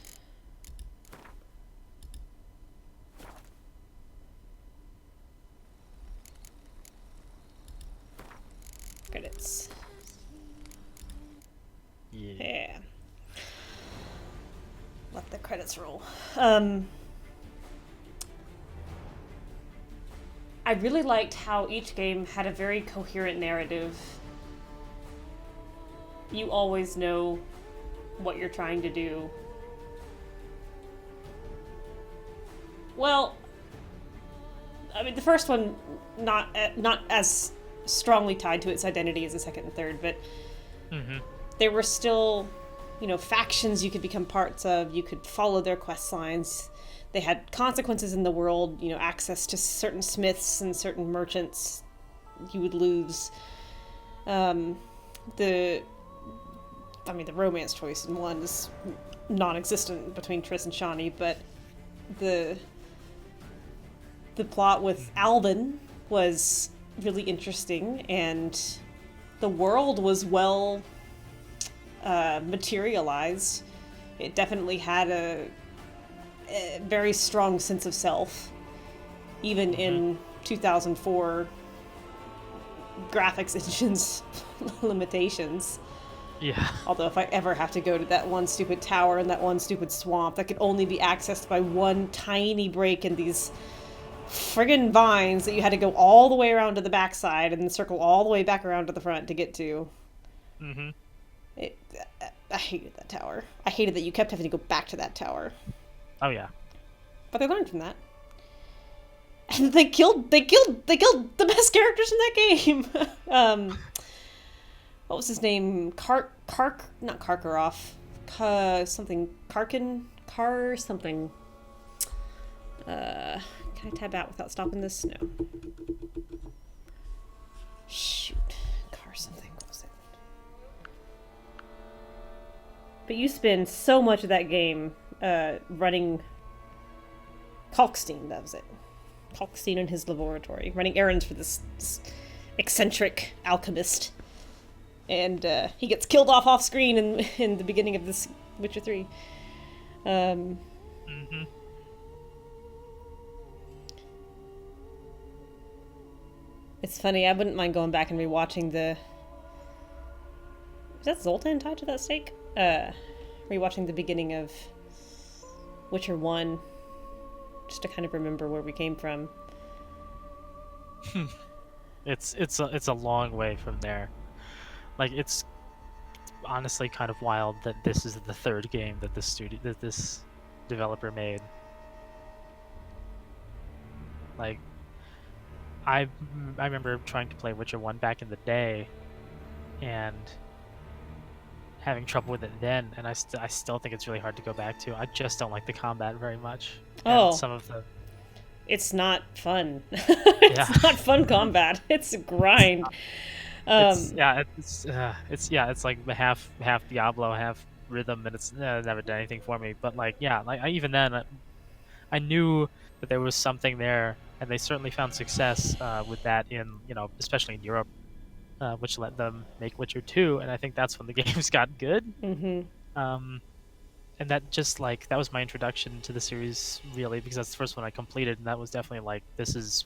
Credits. Yeah. Let the credits roll. I really liked how each game had a very coherent narrative. You always know what you're trying to do. Well, I mean, the first one not as strongly tied to its identity as the second and third, but there were still, factions you could become parts of. You could follow their quest lines. They had consequences in the world, access to certain smiths and certain merchants you would lose. The romance choice in one is non-existent between Triss and Shani, but the plot with Alban was really interesting, and the world was well materialized. It definitely had a very strong sense of self, even in 2004 graphics engine's limitations. Yeah. Although if I ever have to go to that one stupid tower in that one stupid swamp that could only be accessed by one tiny break in these friggin' vines that you had to go all the way around to the backside and then circle all the way back around to the front to get to. I hated that tower. I hated that you kept having to go back to that tower. Oh yeah. But they learned from that. And they killed the best characters in that game. What was his name? Not Karkaroff. Something. Karkin? Kar something. Can I tab out without stopping this? No. Shoot. Kar something. What was But you spend so much of that game running Kalkstein, that was it. Kalkstein in his laboratory, running errands for this eccentric alchemist. And he gets killed off screen in the beginning of this Witcher 3. It's funny, I wouldn't mind going back and rewatching the... Is that Zoltan tied to that stake? Rewatching the beginning of Witcher 1, just to kind of remember where we came from. It's a long way from there. Like, it's honestly kind of wild that this is the third game that this developer made. Like, I remember trying to play Witcher 1 back in the day, and having trouble with it then, and I still think it's really hard to go back to. I just don't like the combat very much. Oh. And some of the... It's not fun. It's not fun combat. It's a grind. It's like half Diablo, half rhythm, and it's never done anything for me. But like, yeah, like even then, I knew that there was something there, and they certainly found success with that in, especially in Europe, which let them make Witcher 2, and I think that's when the games got good. And that just that was my introduction to the series, really, because that's the first one I completed, and that was definitely like, there's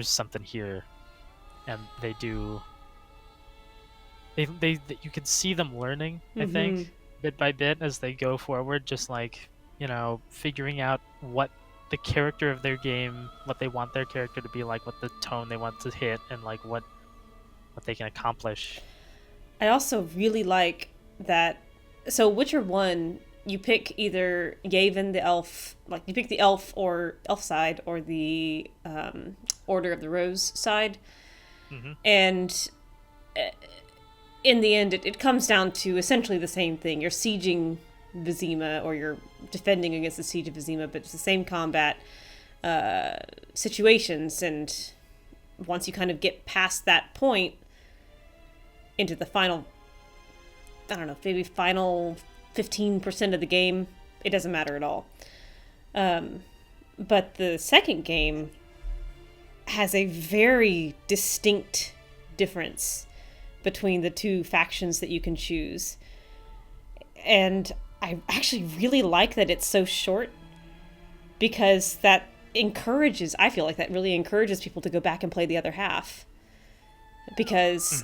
something here. And they you can see them learning, I think, bit by bit as they go forward, just figuring out what the character of their game, what they want their character to be like, what the tone they want to hit, and what they can accomplish. I also really like that. So Witcher 1, you pick either Yavin the elf, you pick the elf side, or the Order of the Rose side. And in the end, it comes down to essentially the same thing. You're sieging Vizima, or you're defending against the siege of Vizima, but it's the same combat situations. And once you kind of get past that point into the final, I don't know, maybe final 15% of the game, it doesn't matter at all. But the second game has a very distinct difference between the two factions that you can choose. And I actually really like that it's so short, because that I feel like that really encourages people to go back and play the other half. Because,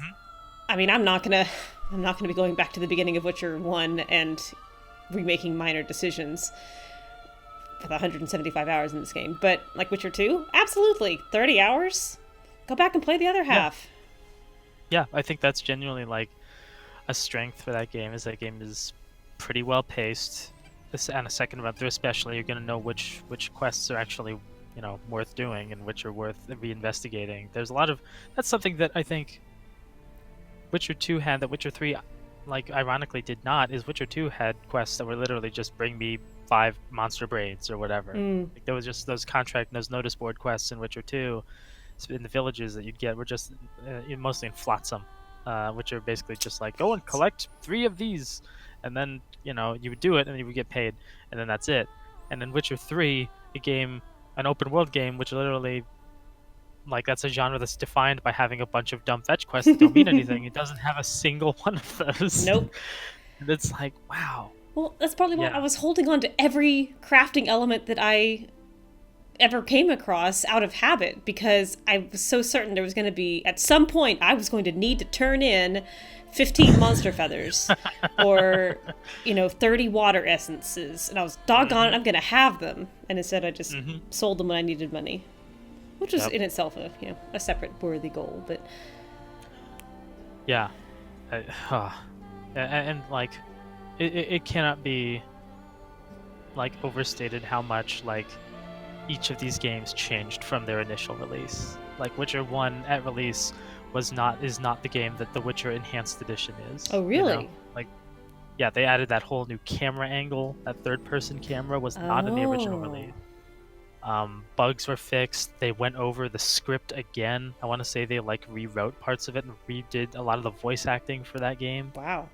I mean, I'm not gonna be going back to the beginning of Witcher 1 and remaking minor decisions with 175 hours in this game. But like Witcher 2, absolutely, 30 hours. Go back and play the other half. Yeah, I think that's genuinely a strength for that game. Is that game is pretty well paced. And a second run through, especially, you're gonna know which quests are actually worth doing and which are worth reinvestigating. There's a lot of that's something that I think Witcher 2 had that Witcher 3, ironically did not, is Witcher 2 had quests that were literally just bring me 5 monster braids or whatever. There was just those notice board quests in Witcher 2 in the villages that you'd get were just mostly in Flotsam, which are basically just go and collect 3 of these, and then you would do it and you would get paid, and then that's it. And then Witcher 3, an open world game, which literally that's a genre that's defined by having a bunch of dumb fetch quests that don't mean anything. It doesn't have a single one of those. Nope. And it's wow. Well, that's probably why I was holding on to every crafting element that I ever came across out of habit, because I was so certain there was going to be, at some point, I was going to need to turn in 15 monster feathers or 30 water essences, and I was doggone it, I'm going to have them. And instead I just sold them when I needed money, which was in itself a separate worthy goal. But yeah, it cannot be overstated how much each of these games changed from their initial release. Witcher 1 at release is not the game that the Witcher Enhanced Edition is. Oh, really? Yeah, they added that whole new camera angle. That third-person camera was not in the original release. Bugs were fixed. They went over the script again. I want to say they rewrote parts of it and redid a lot of the voice acting for that game. Wow.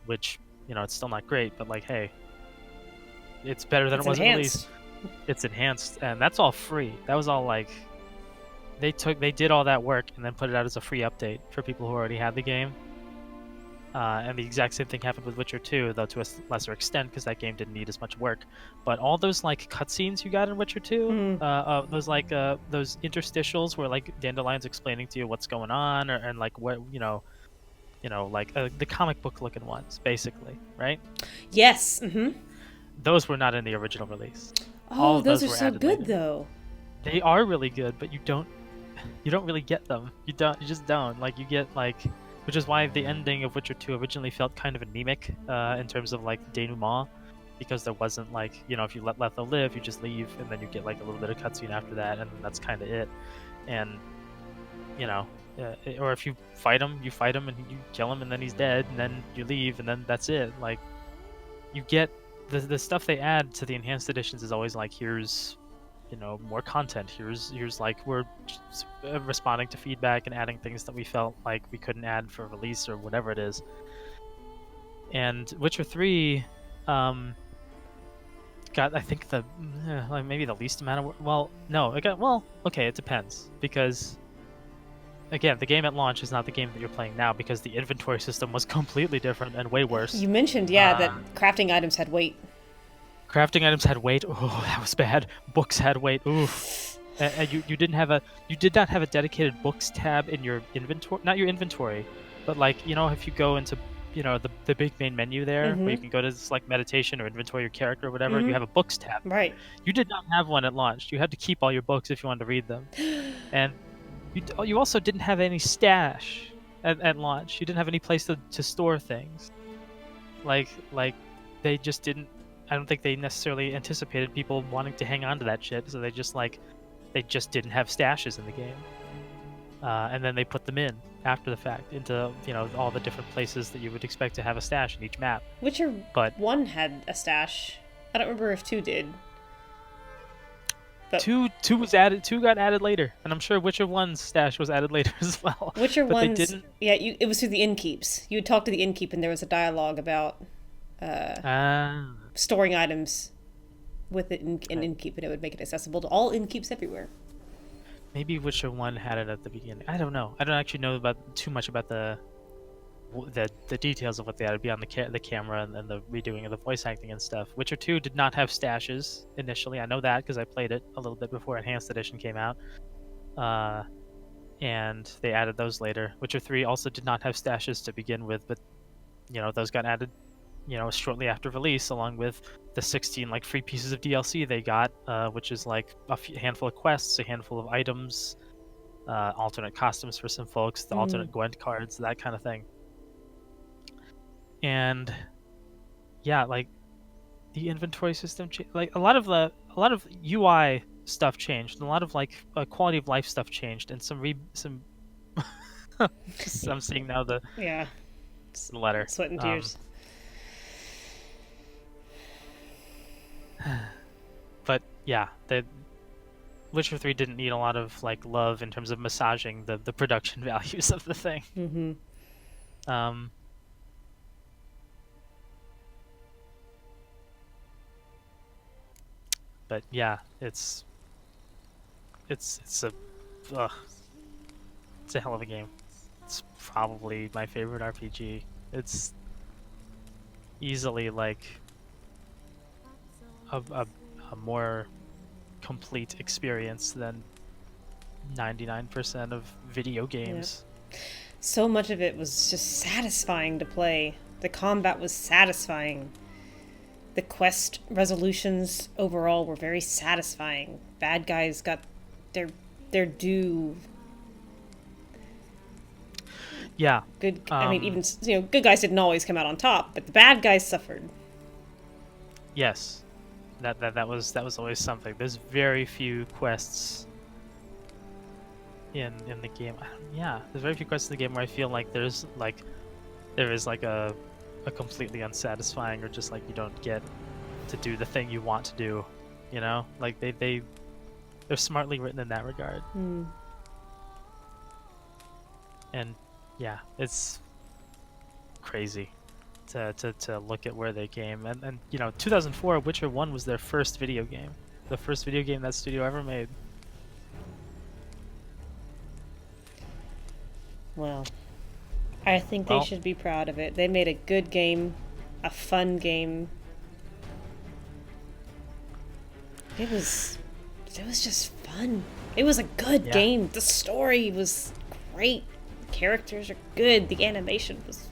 Which You know, it's still not great, but like, hey, it's better than It's it was enhanced. released. It's enhanced, and that's all free. That was all like they did all that work and then put it out as a free update for people who already had the game. And the exact same thing happened with Witcher 2, though to a lesser extent, because that game didn't need as much work. But all those like cutscenes you got in Witcher 2, those those interstitials where like Dandelion's explaining to you what's going on, and like what like the comic book looking ones, basically, right? Yes. Mm-hmm. Those were not in the original release. Oh, All of those are were so added good later. though. They are really good, but you don't really get them. You just don't. Like you get like, which is why the ending of Witcher 2 originally felt kind of anemic in terms of like denouement, because there wasn't like, if you let Letho live, you just leave, and then you get like a little bit of cutscene after that, and that's kind of it. And or if you fight him and you kill him, and then he's dead, and then you leave, and then that's it. Like you get the stuff they add to the enhanced editions is always like, here's more content, here's like we're responding to feedback and adding things that we felt like we couldn't add for release or whatever it is. And Witcher 3 got, I think, like maybe the least amount of it depends, because again, the game at launch is not the game that you're playing now, because the inventory system was completely different and way worse. You mentioned, that crafting items had weight. Crafting items had weight. Oh, that was bad. Books had weight. Oof. And you did not have a dedicated books tab in your inventory. Not your inventory, but like if you go into the big main menu there, where you can go to select meditation or inventory your character or whatever, you have a books tab. Right. You did not have one at launch. You had to keep all your books if you wanted to read them, and you also didn't have any stash at launch. You didn't have any place to store things. Like they just didn't. I don't think they necessarily anticipated people wanting to hang on to that shit, so they just didn't have stashes in the game, and then they put them in after the fact into all the different places that you would expect to have a stash in each map. Witcher 1 had a stash. I don't remember if 2 did. But 2 was added. 2 got added later, and I'm sure Witcher 1's stash was added later as well. Witcher 1's, they didn't. Yeah, it was through the innkeeps. You would talk to the innkeep, and there was a dialogue about storing items with it in innkeep, and it would make it accessible to all innkeeps everywhere. Maybe Witcher 1 had it at the beginning. I don't know. I don't actually know too much about the details of what they added beyond the camera and the redoing of the voice acting and stuff. Witcher 2 did not have stashes initially. I know that because I played it a little bit before Enhanced Edition came out. And they added those later. Witcher 3 also did not have stashes to begin with, but those got added shortly after release, along with the 16 like free pieces of DLC they got, which is like a handful of quests, a handful of items, alternate costumes for some folks, the alternate Gwent cards, that kind of thing. And yeah, like the inventory system like a lot of UI stuff changed, and a lot of like quality of life stuff changed, and some I'm seeing now the letter, sweat and tears. But yeah, the Witcher 3 didn't need a lot of like love in terms of massaging the production values of the thing. Mm-hmm. But yeah, it's a hell of a game. It's probably my favorite RPG. It's easily like a more complete experience than 99% of video games. Yep. So much of it was just satisfying to play. The combat was satisfying. The quest resolutions overall were very satisfying. Bad guys got their due. Yeah. Good. I mean, even good guys didn't always come out on top, but the bad guys suffered. Yes, that was always something. There's very few quests in the game. Yeah, there's very few quests in the game where I feel like there is like a completely unsatisfying, or just like you don't get to do the thing you want to do. Like they're smartly written in that regard. And yeah, it's crazy. to look at where they came. And you know, 2004, Witcher 1 was their first video game. The first video game that studio ever made. Well, I think they should be proud of it. They made a good game, a fun game. It was just fun. It was a good game. The story was great. The characters are good. The animation was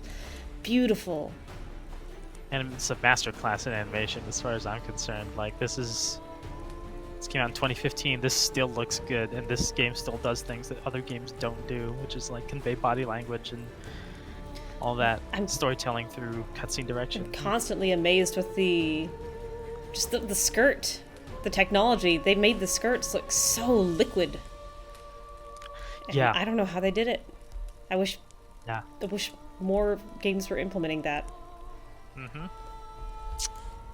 beautiful. And it's a masterclass in animation as far as I'm concerned. Like, this came out in 2015. This still looks good, and this game still does things that other games don't do, which is like convey body language and all that storytelling through cutscene direction. I'm constantly amazed with the skirt, the technology. They made the skirts look so liquid. And yeah, I don't know how they did it. I wish more games were implementing that. Mm-hmm.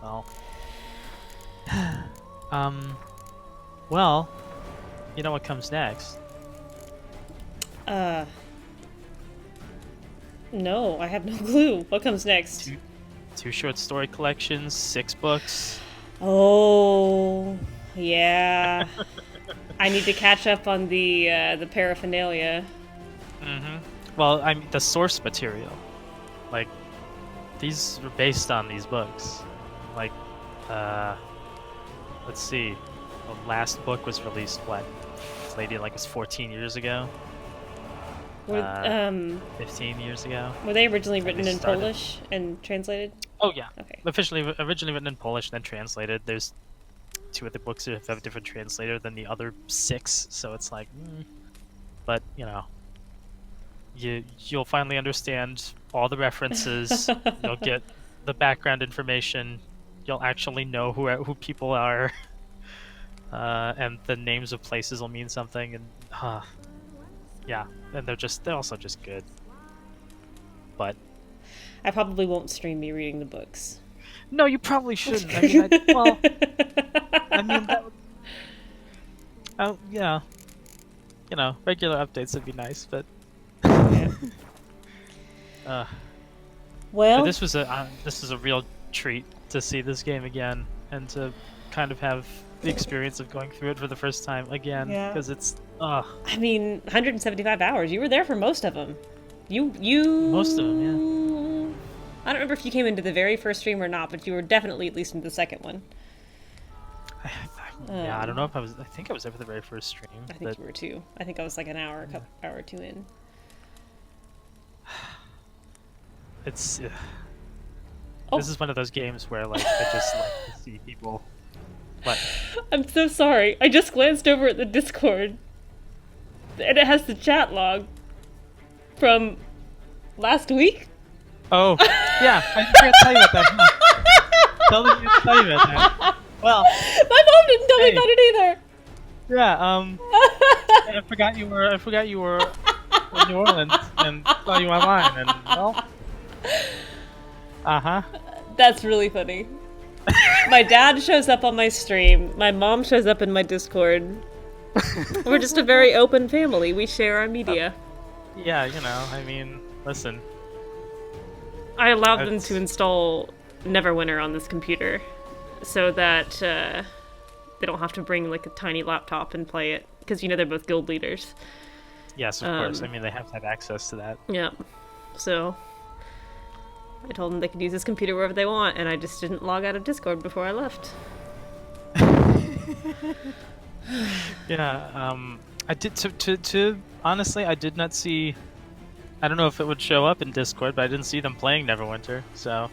Well, well, you know what comes next? No, I have no clue. What comes next? Two short story collections, 6 books. Oh, yeah. I need to catch up on the paraphernalia. Mm-hmm. Well, I mean, the source material. Like, these are based on these books. Like, let's see. The last book was released, maybe like it's 14 years ago? 15 years ago. Were they originally written in Polish and translated? Oh, yeah. Okay. Originally written in Polish and then translated. There's 2 of the books that have a different translator than the other 6, so it's like, But, you know, you'll finally understand all the references. You'll get the background information. You'll actually know who people are. And the names of places will mean something, and yeah, and they're also just good. But I probably won't stream me reading the books. No, you probably shouldn't. I mean, that would, yeah, you know, regular updates would be nice, but well, but this was a real treat to see this game again and to kind of have the experience of going through it for the first time again, because it's I mean, 175 hours. You were there for most of them. You most of them, yeah. I don't remember if you came into the very first stream or not, but you were definitely at least into the second one. Yeah, I don't know if I was. I think I was there for the very first stream. I think you were too. I think I was like an hour or 2 in. It's this is one of those games where like I just like to see people. What? I'm so sorry. I just glanced over at the Discord, and it has the chat log from last week. Oh, yeah. I forgot to tell you about that. Huh? Tell you about that. Well, my mom didn't tell me about it either. Yeah. I forgot you were in New Orleans and saw you online, and well. That's really funny. My dad shows up on my stream. My mom shows up in my Discord. We're just a very open family. We share our media. Yeah, you know, I mean, listen. I allowed them to install Neverwinter on this computer so that they don't have to bring like a tiny laptop and play it, because you know they're both guild leaders. Yes, of course. I mean, they have to have access to that. Yeah. So I told them they could use this computer wherever they want, and I just didn't log out of Discord before I left. Yeah, I did to honestly, I did not see. I don't know if it would show up in Discord, but I didn't see them playing Neverwinter. So.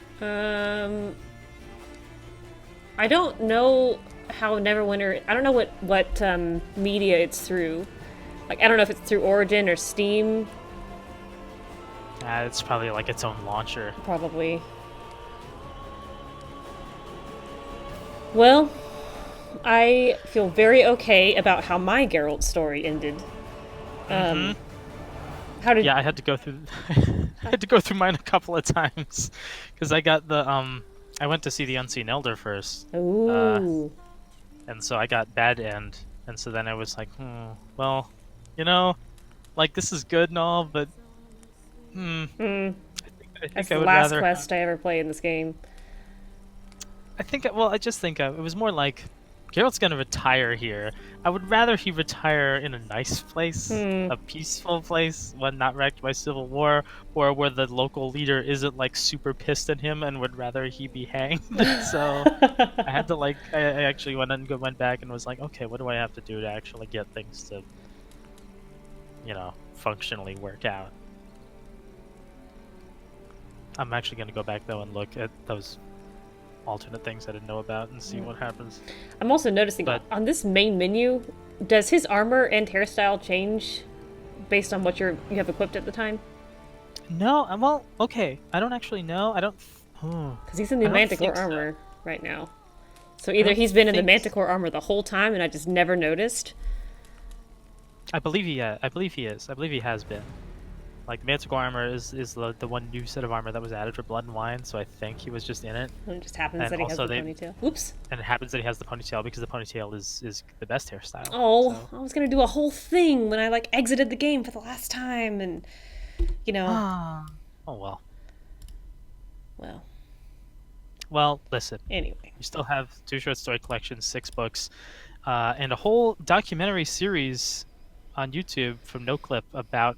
I don't know how Neverwinter. I don't know what media it's through. Like, I don't know if it's through Origin or Steam. It's probably like its own launcher. Probably. Well, I feel very okay about how my Geralt story ended. How did? Yeah, I had to go through. I had to go through mine a couple of times because I got the I went to see the Unseen Elder first. Ooh. And so I got bad end, and so then I was like, well, you know, like this is good and all, but I That's I the would last rather quest I ever played in this game. I just think it was more like Geralt's gonna retire here. I would rather he retire in a nice place, a peaceful place, one not wrecked by civil war, or where the local leader isn't like super pissed at him and would rather he be hanged. So I had to I actually went back and was like, okay, what do I have to do to actually get things to, functionally work out? I'm actually gonna go back though and look at those alternate things I didn't know about and see what happens. I'm also noticing on this main menu, does his armor and hairstyle change based on what you have equipped at the time? No, well, okay. I don't actually know. I don't. Because he's in the Manticore armor right now. So either he's been in the Manticore armor the whole time and I just never noticed. I believe he is. I believe he has been. Like, Manticore armor is the one new set of armor that was added for Blood and Wine, so I think he was just in it. And it just happens that he has the ponytail. Oops. And it happens that he has the ponytail because the ponytail is the best hairstyle. Oh, so. I was going to do a whole thing when I, exited the game for the last time, and, Oh, well. Well, listen. Anyway. You still have 2 short story collections, 6 books, and a whole documentary series on YouTube from NoClip about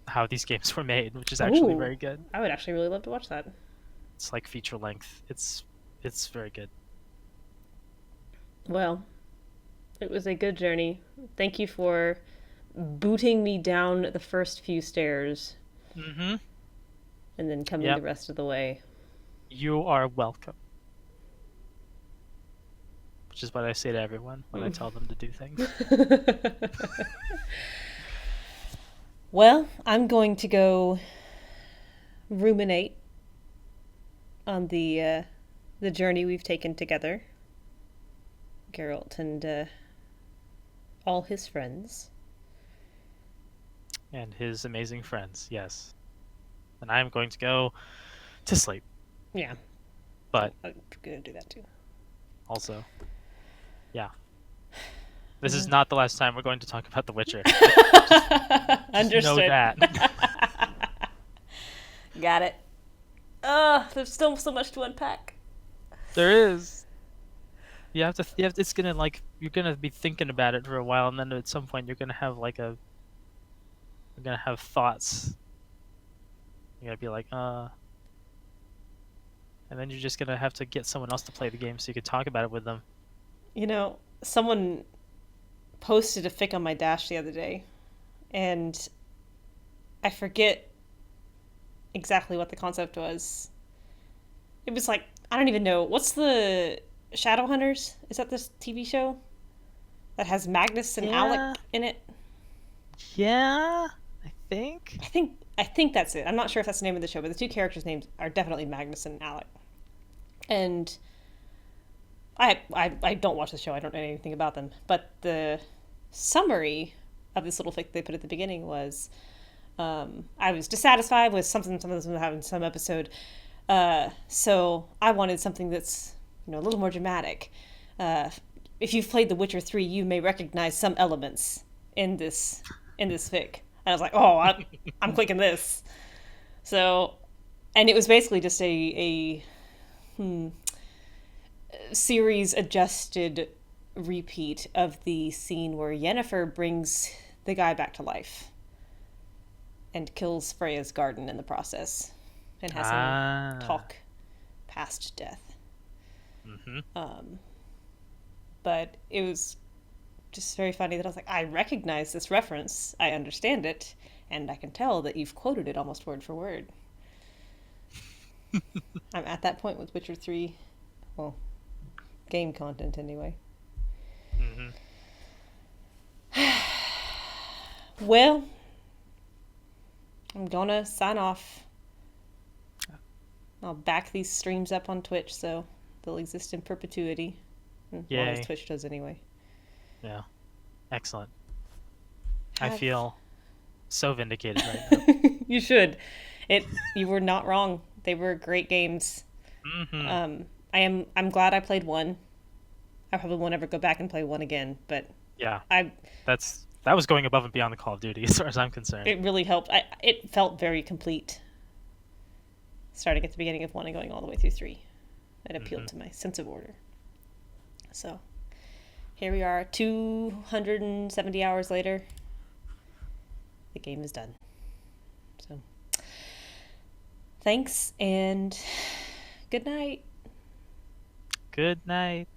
how these games were made, which is actually very good. I would actually really love to watch that. It's like feature length. It's very good. Well, it was a good journey. Thank you for booting me down the first few stairs. Mm-hmm. And then coming the rest of the way. You are welcome. Which is what I say to everyone when I tell them to do things. Well, I'm going to go ruminate on the journey we've taken together, Geralt and all his friends. And his amazing friends, yes. And I'm going to go to sleep. Yeah. But I'm going to do that too. Also, yeah. This is not the last time we're going to talk about The Witcher. Understood. Know that. Got it. There's still so much to unpack. There is. It's gonna you're gonna be thinking about it for a while, and then at some point you're gonna have you're gonna have thoughts. You're gonna be like, and then you're just gonna have to get someone else to play the game so you can talk about it with them. Someone posted a fic on my dash the other day, and I forget exactly what the concept was. It was I don't even know. What's the Shadowhunters? Is that this TV show that has Magnus and Alec in it? Yeah, I think. I think that's it. I'm not sure if that's the name of the show, but the 2 characters' names are definitely Magnus and Alec. And I don't watch the show. I don't know anything about them. But the summary of this little fic they put at the beginning was, I was dissatisfied with something of them having some episode. So I wanted something that's, a little more dramatic. If you've played The Witcher 3, you may recognize some elements in this fic. And I was like, oh, I'm clicking this. So, and it was basically just a series adjusted repeat of the scene where Yennefer brings the guy back to life and kills Freya's garden in the process and has him talk past death. Mm-hmm. But it was just very funny that I was like, I recognize this reference, I understand it, and I can tell that you've quoted it almost word for word. I'm at that point with Witcher 3. Well, game content anyway. Mm-hmm. Well, I'm gonna sign off. I'll back these streams up on Twitch so they'll exist in perpetuity. As long as Twitch does anyway. Yeah. Excellent. I feel so vindicated right now. You should. You were not wrong. They were great games. Mm-hmm. I'm glad I played 1. I probably won't ever go back and play 1 again, but yeah. That was going above and beyond the Call of Duty as far as I'm concerned. It really helped. It felt very complete. starting at the beginning of 1 and going all the way through 3. It appealed to my sense of order. So here we are, 270 hours later. The game is done. So thanks and good night. Good night.